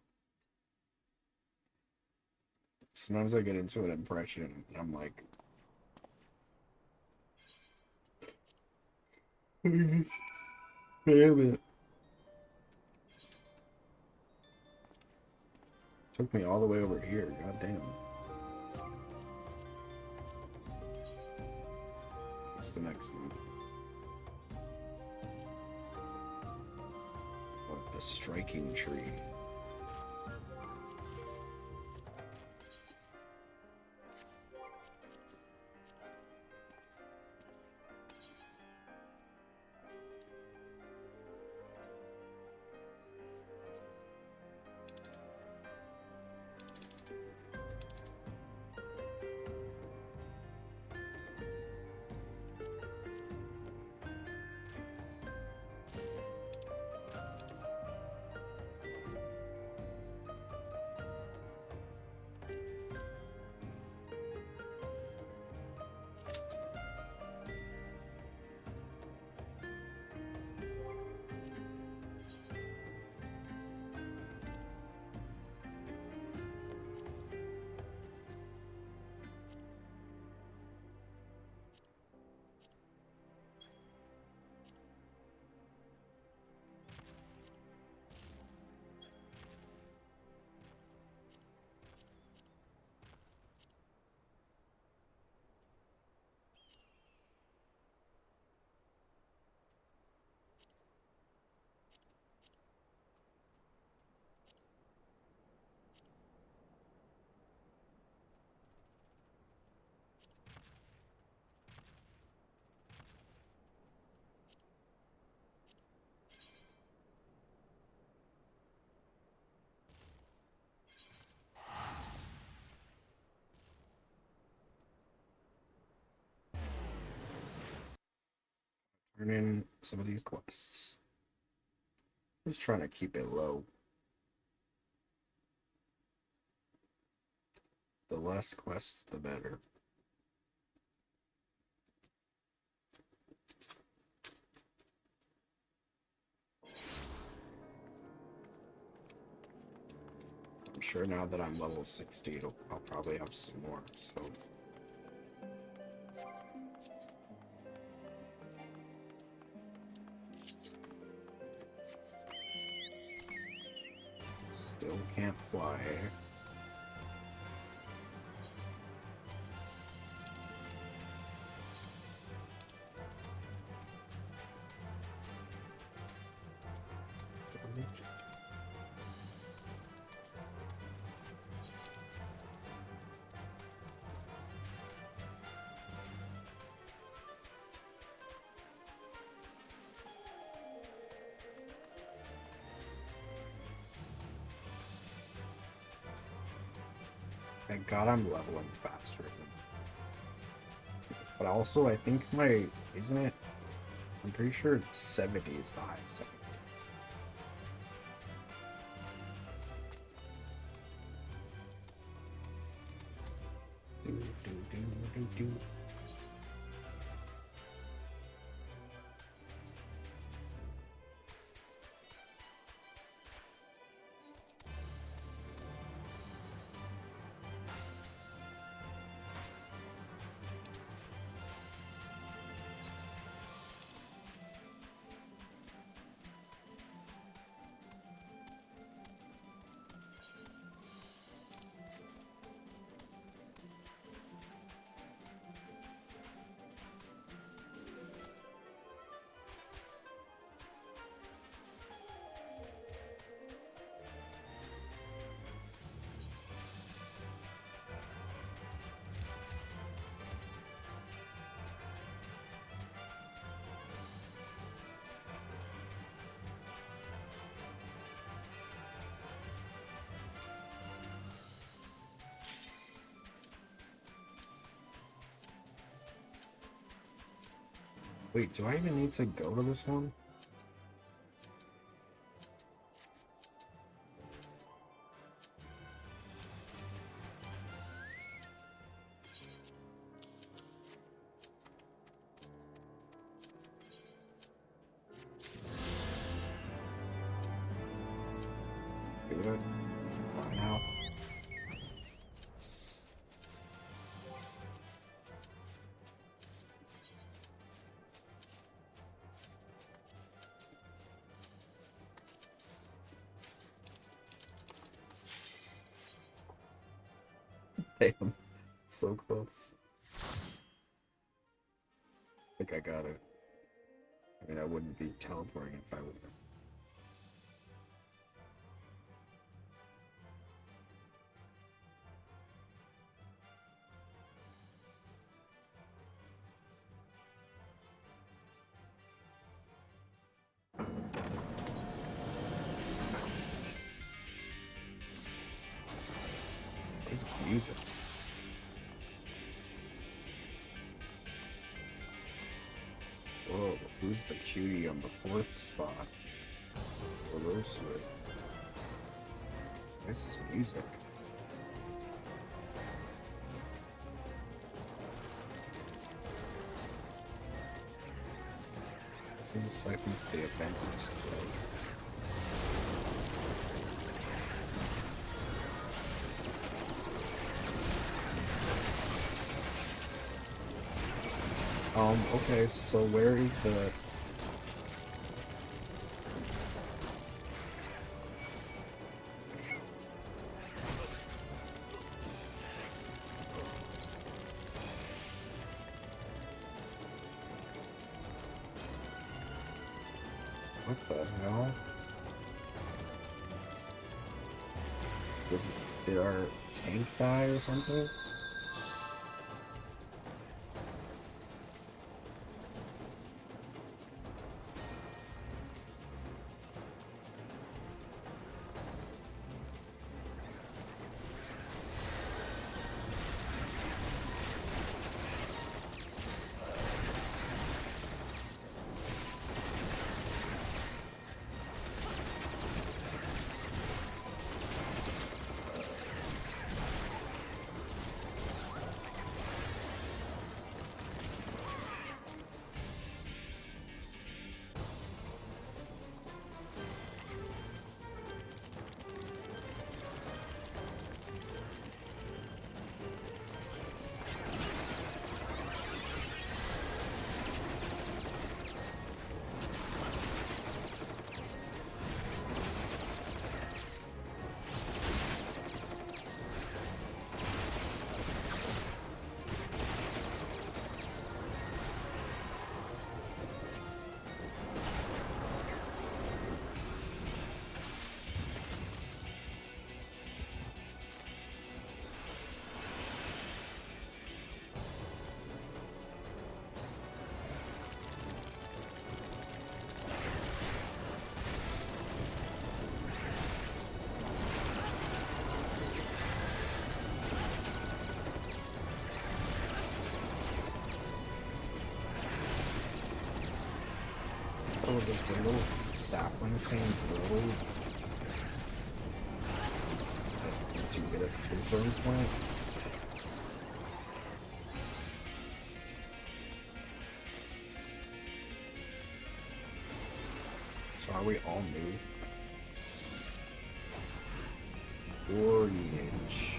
Sometimes I get into an impression and I'm like, damn it. Took me all the way over here, god damn. What's the next one? Oh, the striking tree. turn in some of these quests. Just trying to keep it low. The less quests, the better. I'm sure now that I'm level 60, I'll probably have some more, so... Still can't fly. Thank God I'm leveling faster. But also, I think isn't it? I'm pretty sure 70 is the highest. Do. Wait, do I even need to go to this one? Do it. Why now? Damn, so close. I think I got it. I mean, I wouldn't be teleporting if I would. What is this music? Whoa, who's the cutie on the 4th spot? What is this music? This is a siphon for the event display. Okay, so where is the... What the hell? Did our tank die or something? Oh, does the little sapling thing grow once you get it to a certain point? So are we all new? Orange.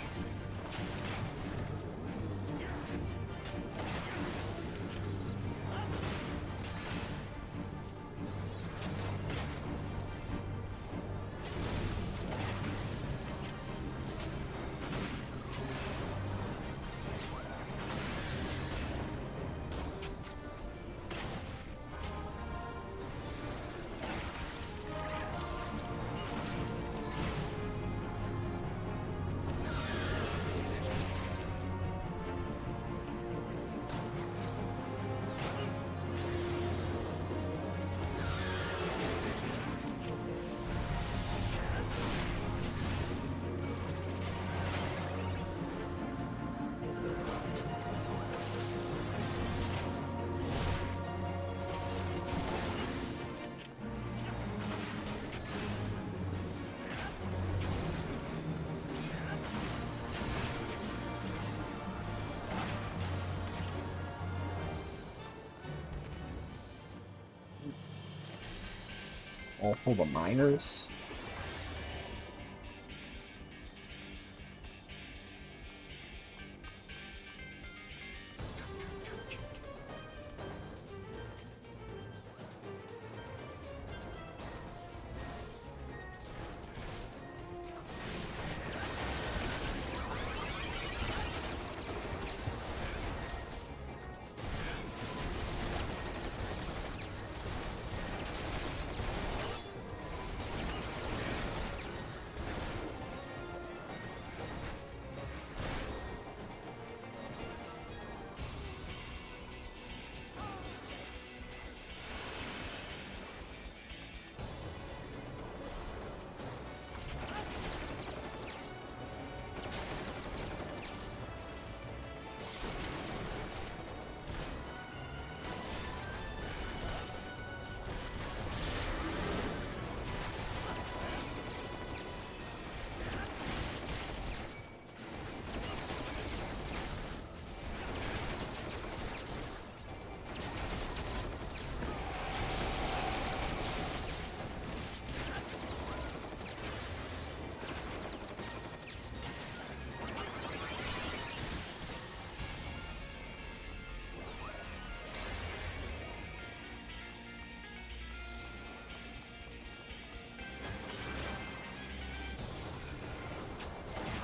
All for the miners?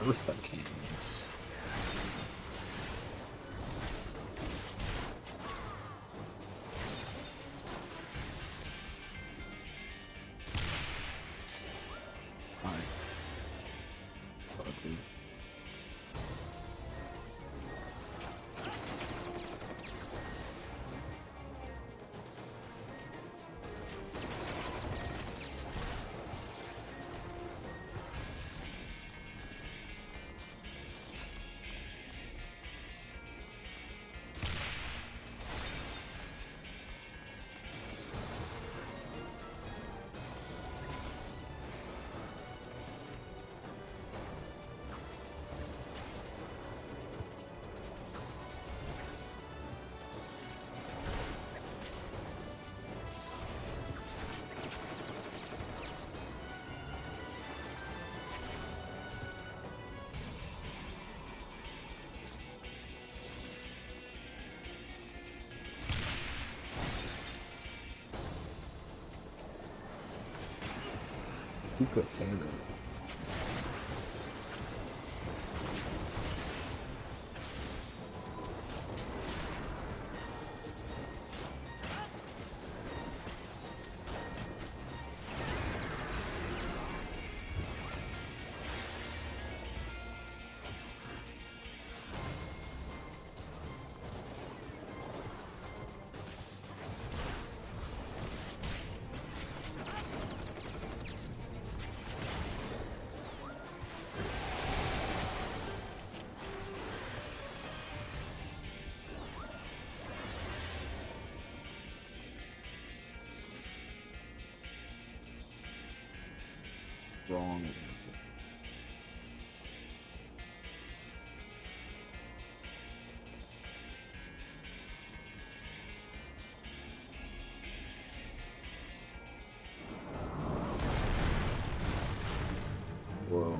Eartha cannons. Alright. Okay. Hookah cannon. wrong. Whoa.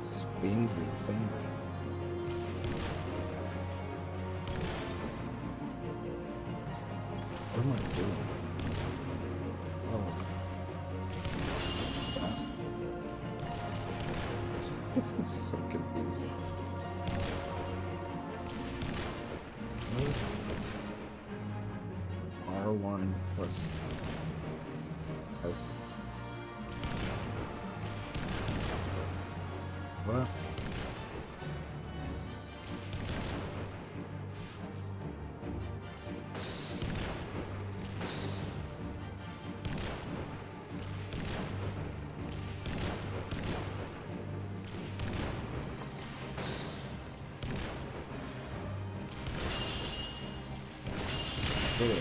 Spindly finger. What am I doing? Oh. Wow. This is so confusing. R1 plus S. What? Yeah.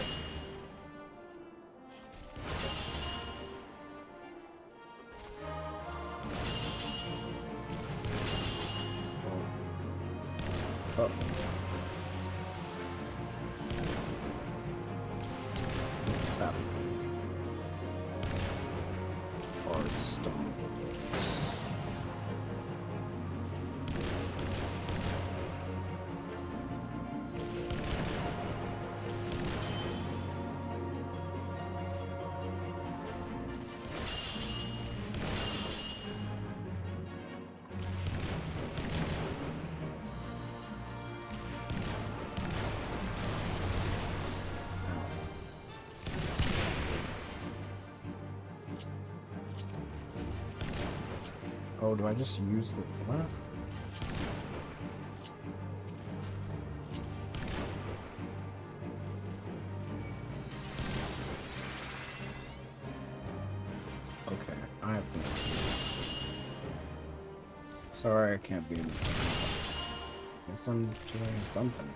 Oh. What's happening? Hard stone. Oh, do I just use the what? Okay, I have to. Sorry, I can't be in. Guess I'm doing something.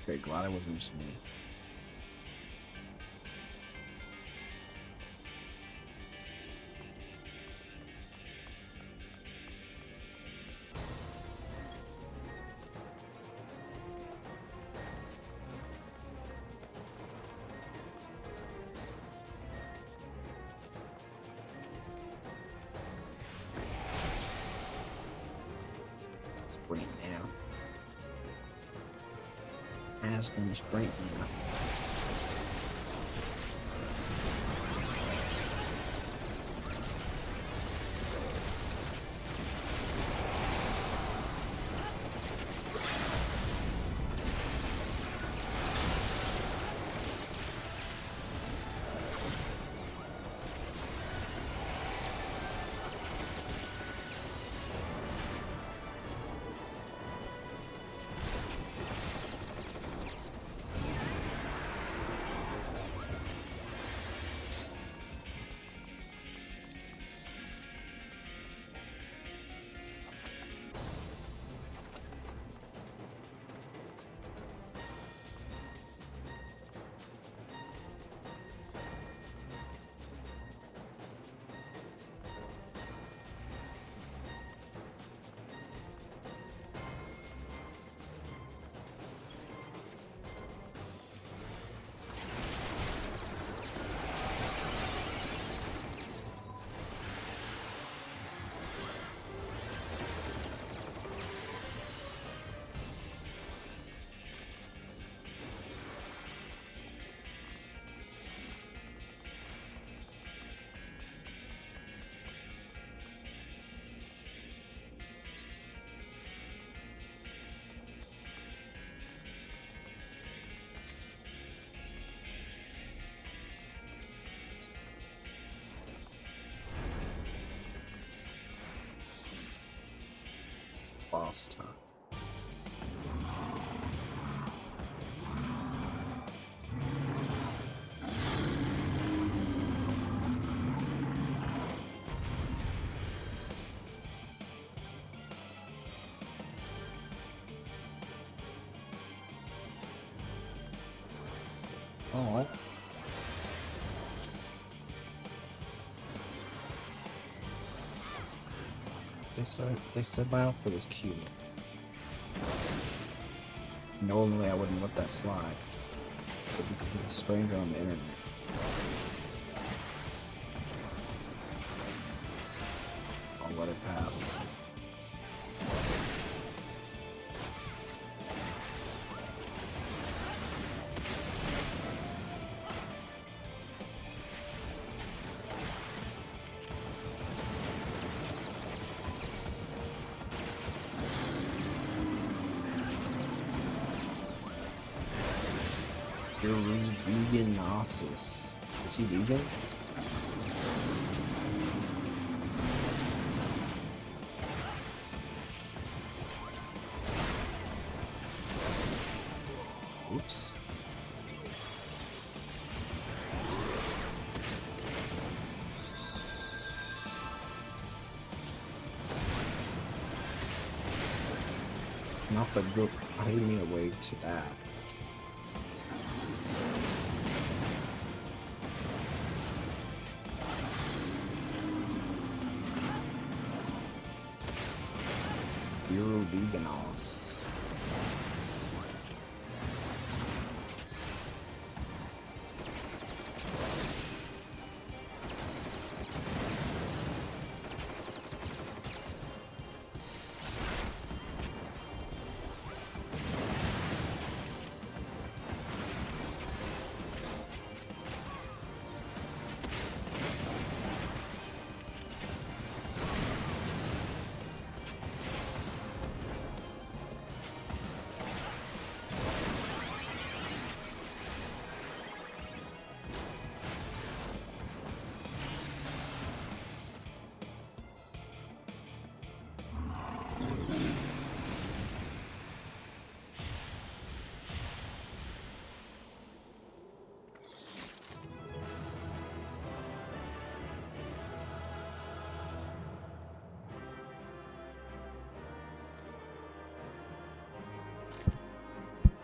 Okay, glad it wasn't just me. Sprint now. Ask him to sprint now. boss time. Oh. They said my outfit was cute. Normally I wouldn't let that slide, but because it's a stranger on the internet. I'll let it pass. You're vegan Gnosis. Is he vegan? Oops. Not the group. I didn't mean to wait to that. You're veganos.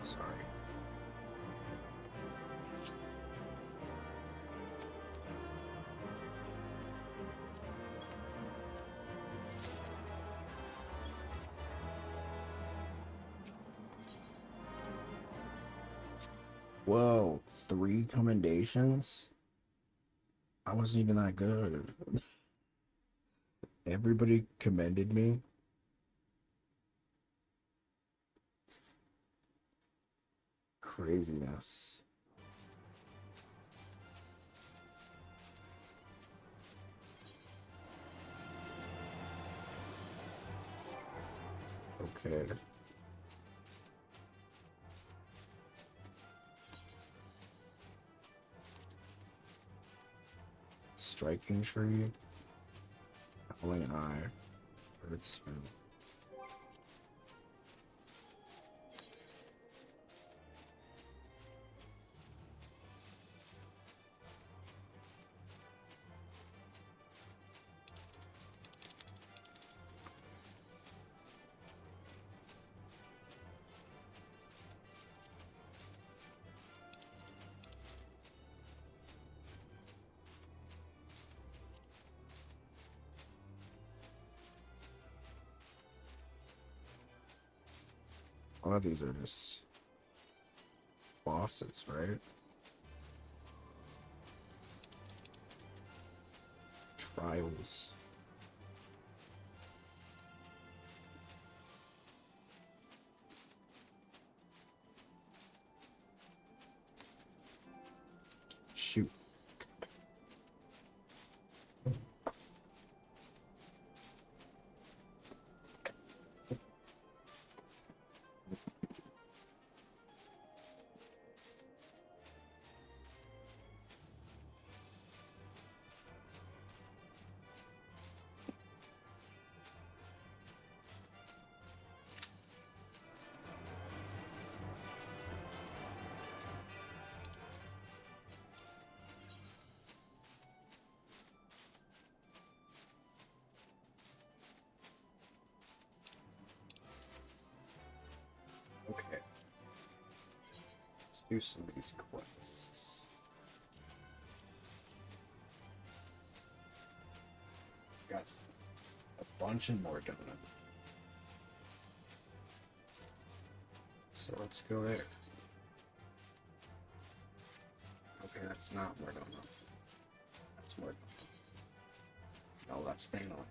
Sorry. Whoa, 3 commendations? I wasn't even that good. Everybody commended me. Craziness. Okay. Striking Tree. Howling Eye. Earth Spin. A lot of these are just bosses, right? Trials. Shoot. do some of these quests. Got a bunch and more donut. So let's go there. Okay, that's not more donut. That's more donut. No, that's staying on.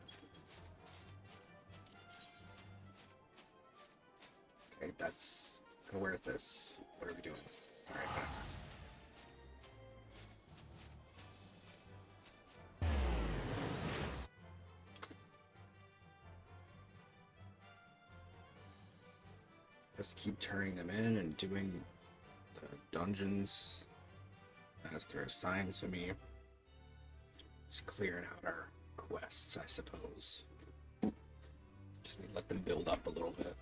Okay, that's worth this. What are we doing? Alright, back. Just keep turning them in and doing the dungeons as they're assigned to me. Just clearing out our quests, I suppose. Just let them build up a little bit.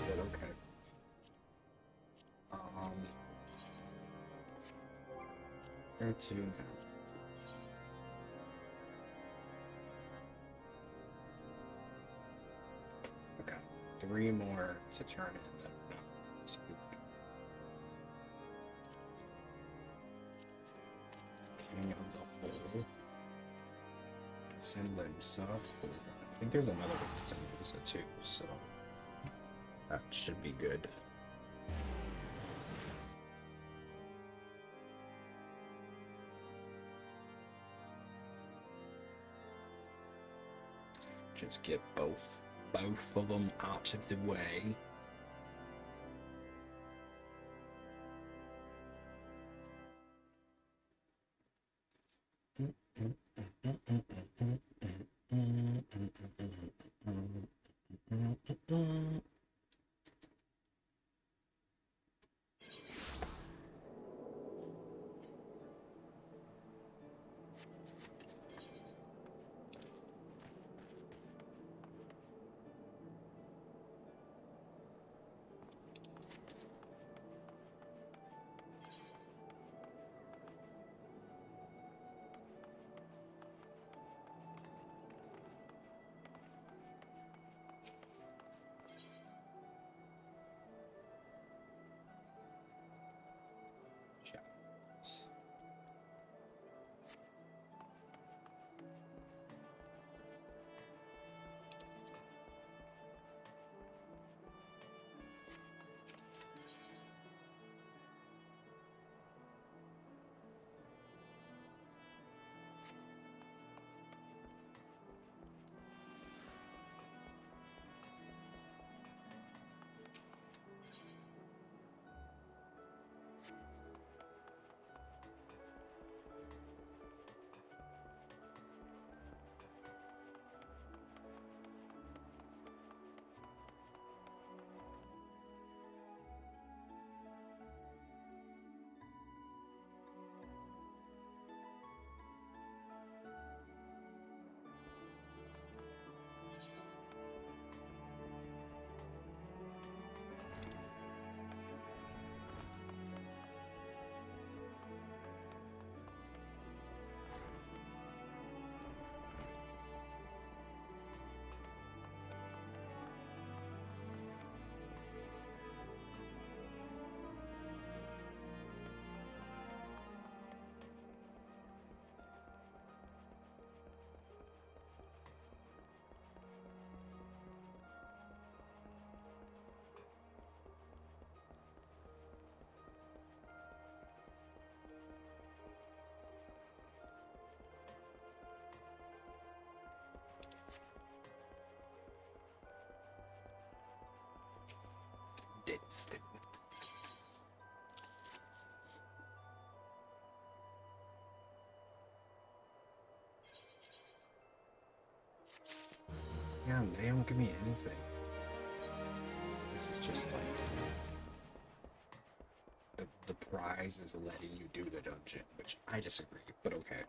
But okay. Where to now? Okay, 3 more to turn in. No, it's good. King of the Hole. It's in Limsa. I think there's another one that's in Limsa too, so that should be good. Just get both of them out of the way. Yeah, they don't give me anything. This is just like the prize is letting you do the dungeon, which I disagree, but okay.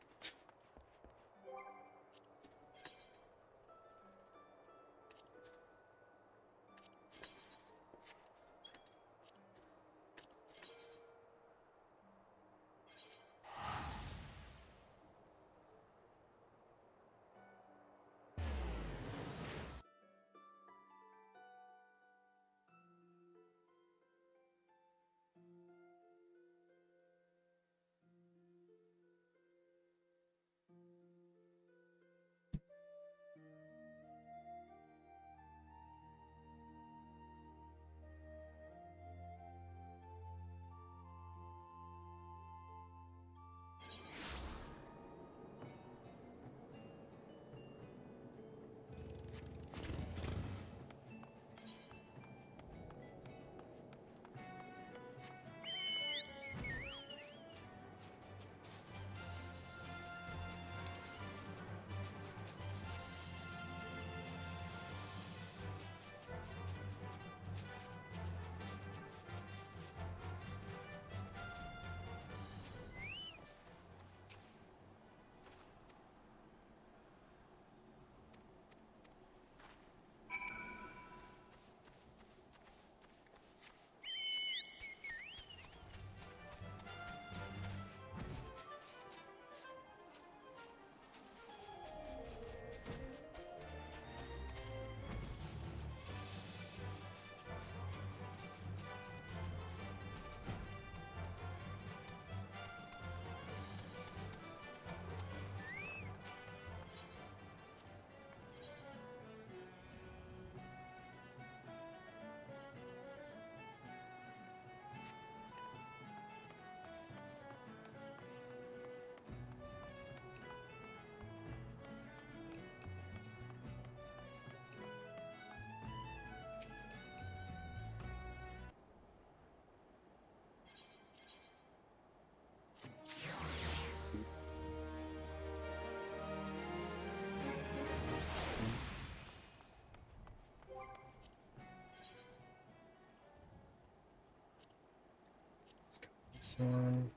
This one.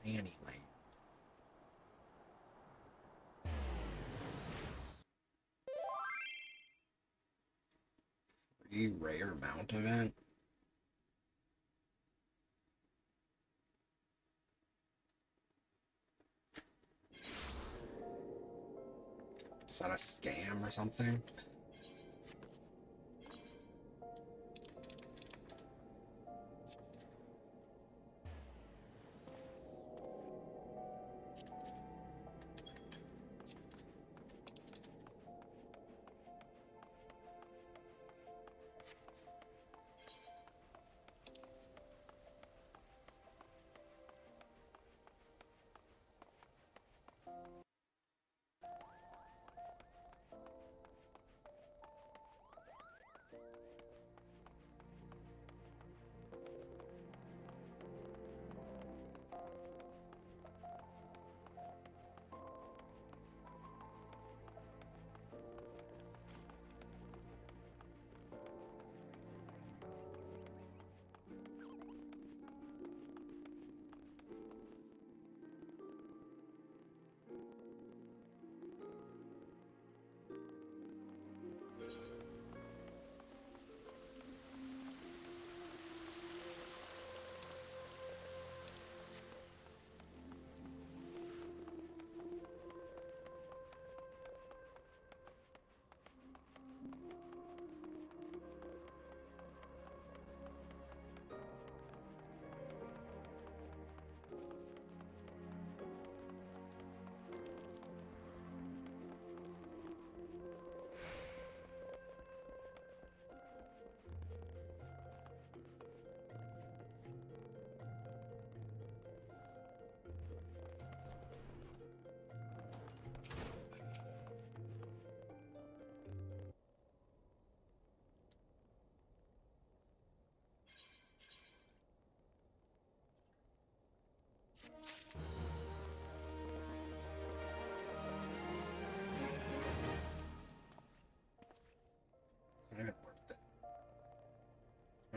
Anyway. Free rare mount event? Is that a scam or something?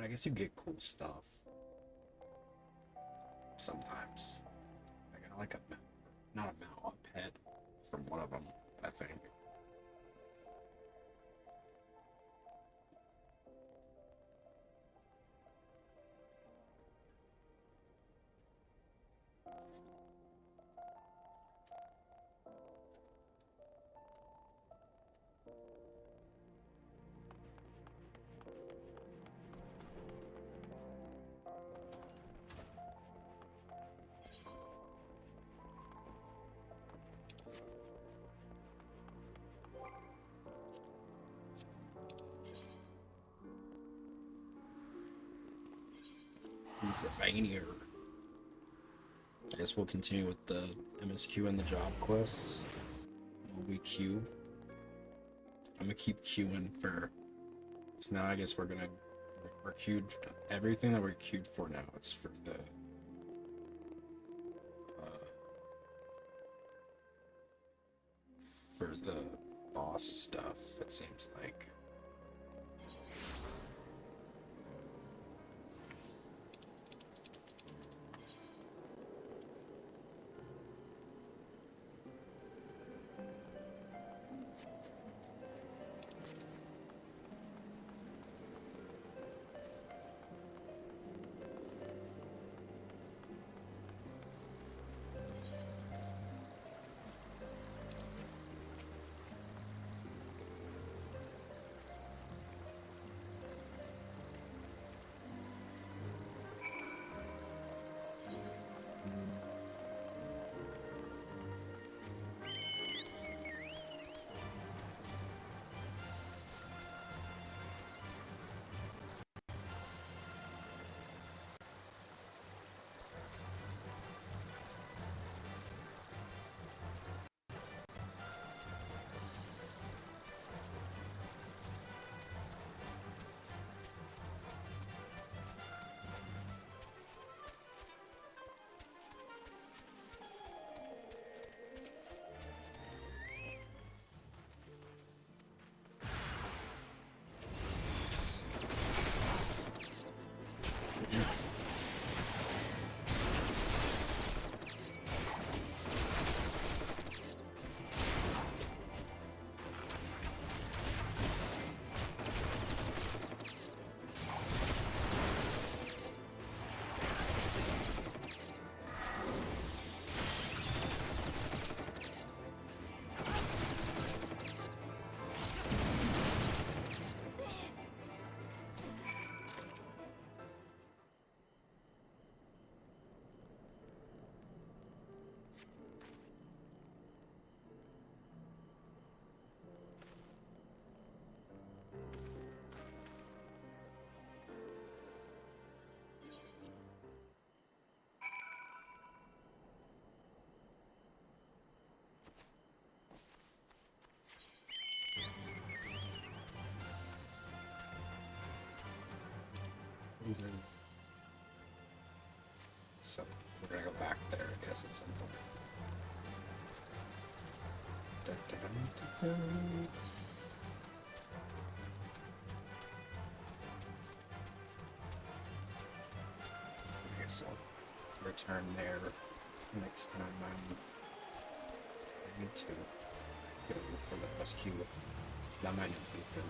I guess you get cool stuff. Sometimes. I got like a mount, not a mount, a pet from one of them, I think. Mania. I guess we'll continue with the MSQ and the job quests. We queue. I'm gonna keep queuing for. So now I guess we're queued. Everything that we're queued for now is for the boss stuff. It seems like. So we're gonna go back there, I guess, at some point. Dun, dun, dun, dun, dun. I guess I'll return there next time I need to go for the rescue. That might not be for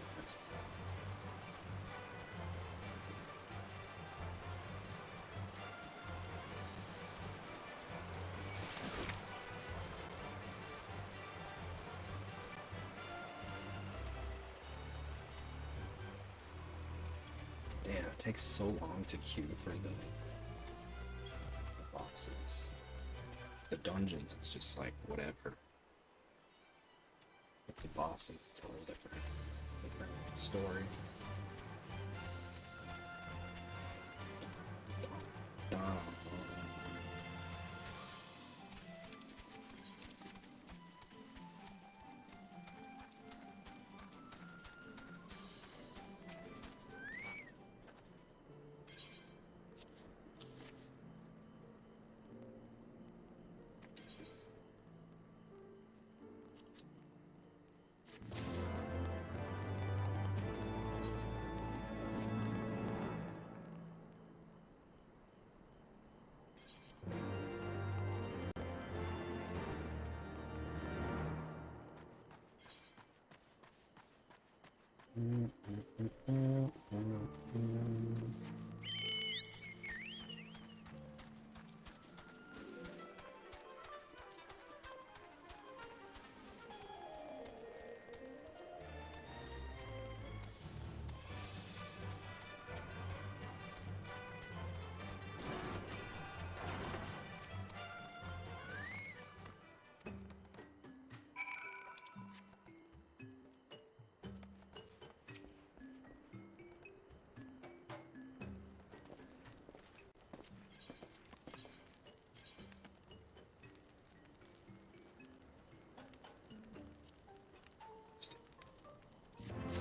Damn, it takes so long to queue for the bosses. The dungeons, it's just like whatever. But the bosses, it's a whole different story.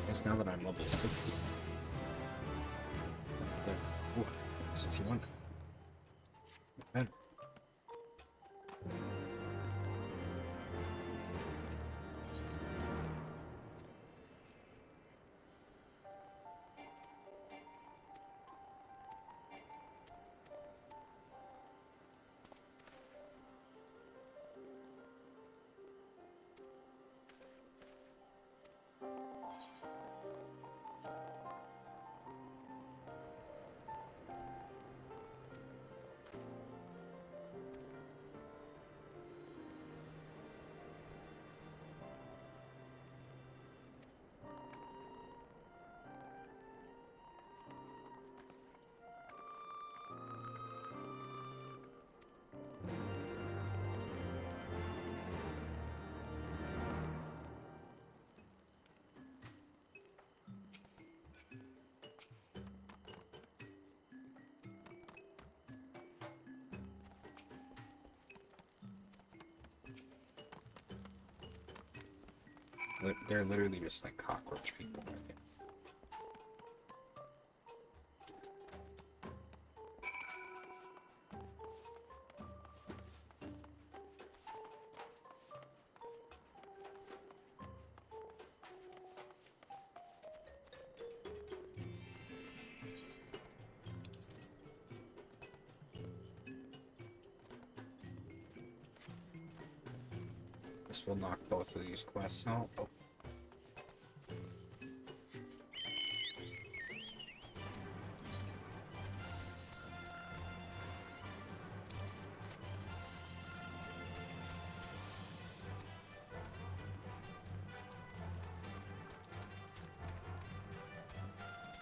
Guess now that I'm level 60. Ooh, 61. Better. They're literally just like cockroach people, I think. This will knock both of these quests out. Oh.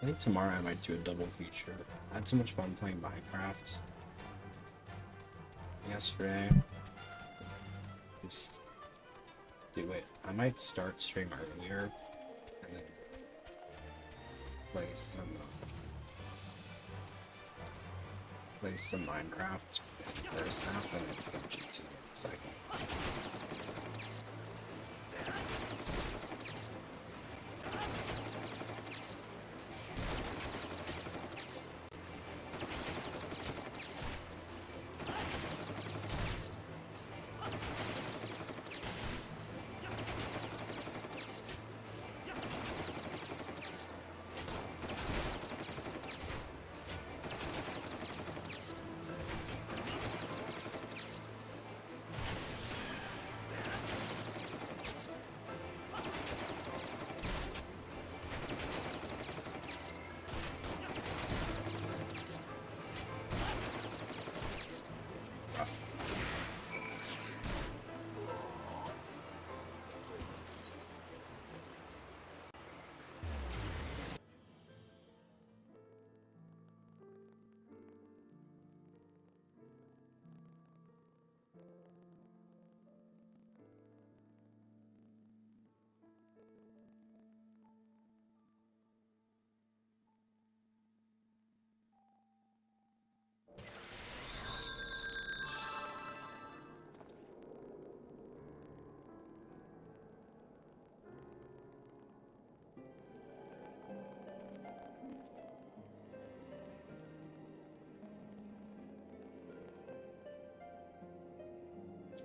I think tomorrow I might do a double feature. I had so much fun playing Minecraft yesterday. Just do it. I might start stream earlier and then play some Minecraft first half and then PUBG the second.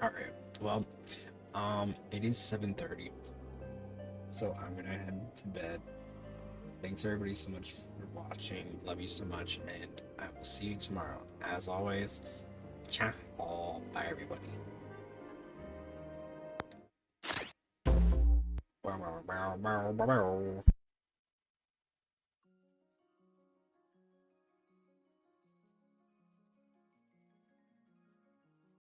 Alright, well, it is 7:30, so I'm gonna head to bed. Thanks everybody so much for watching, love you so much, and I will see you tomorrow. As always, ciao, bye everybody. Bow, bow, bow, bow, bow.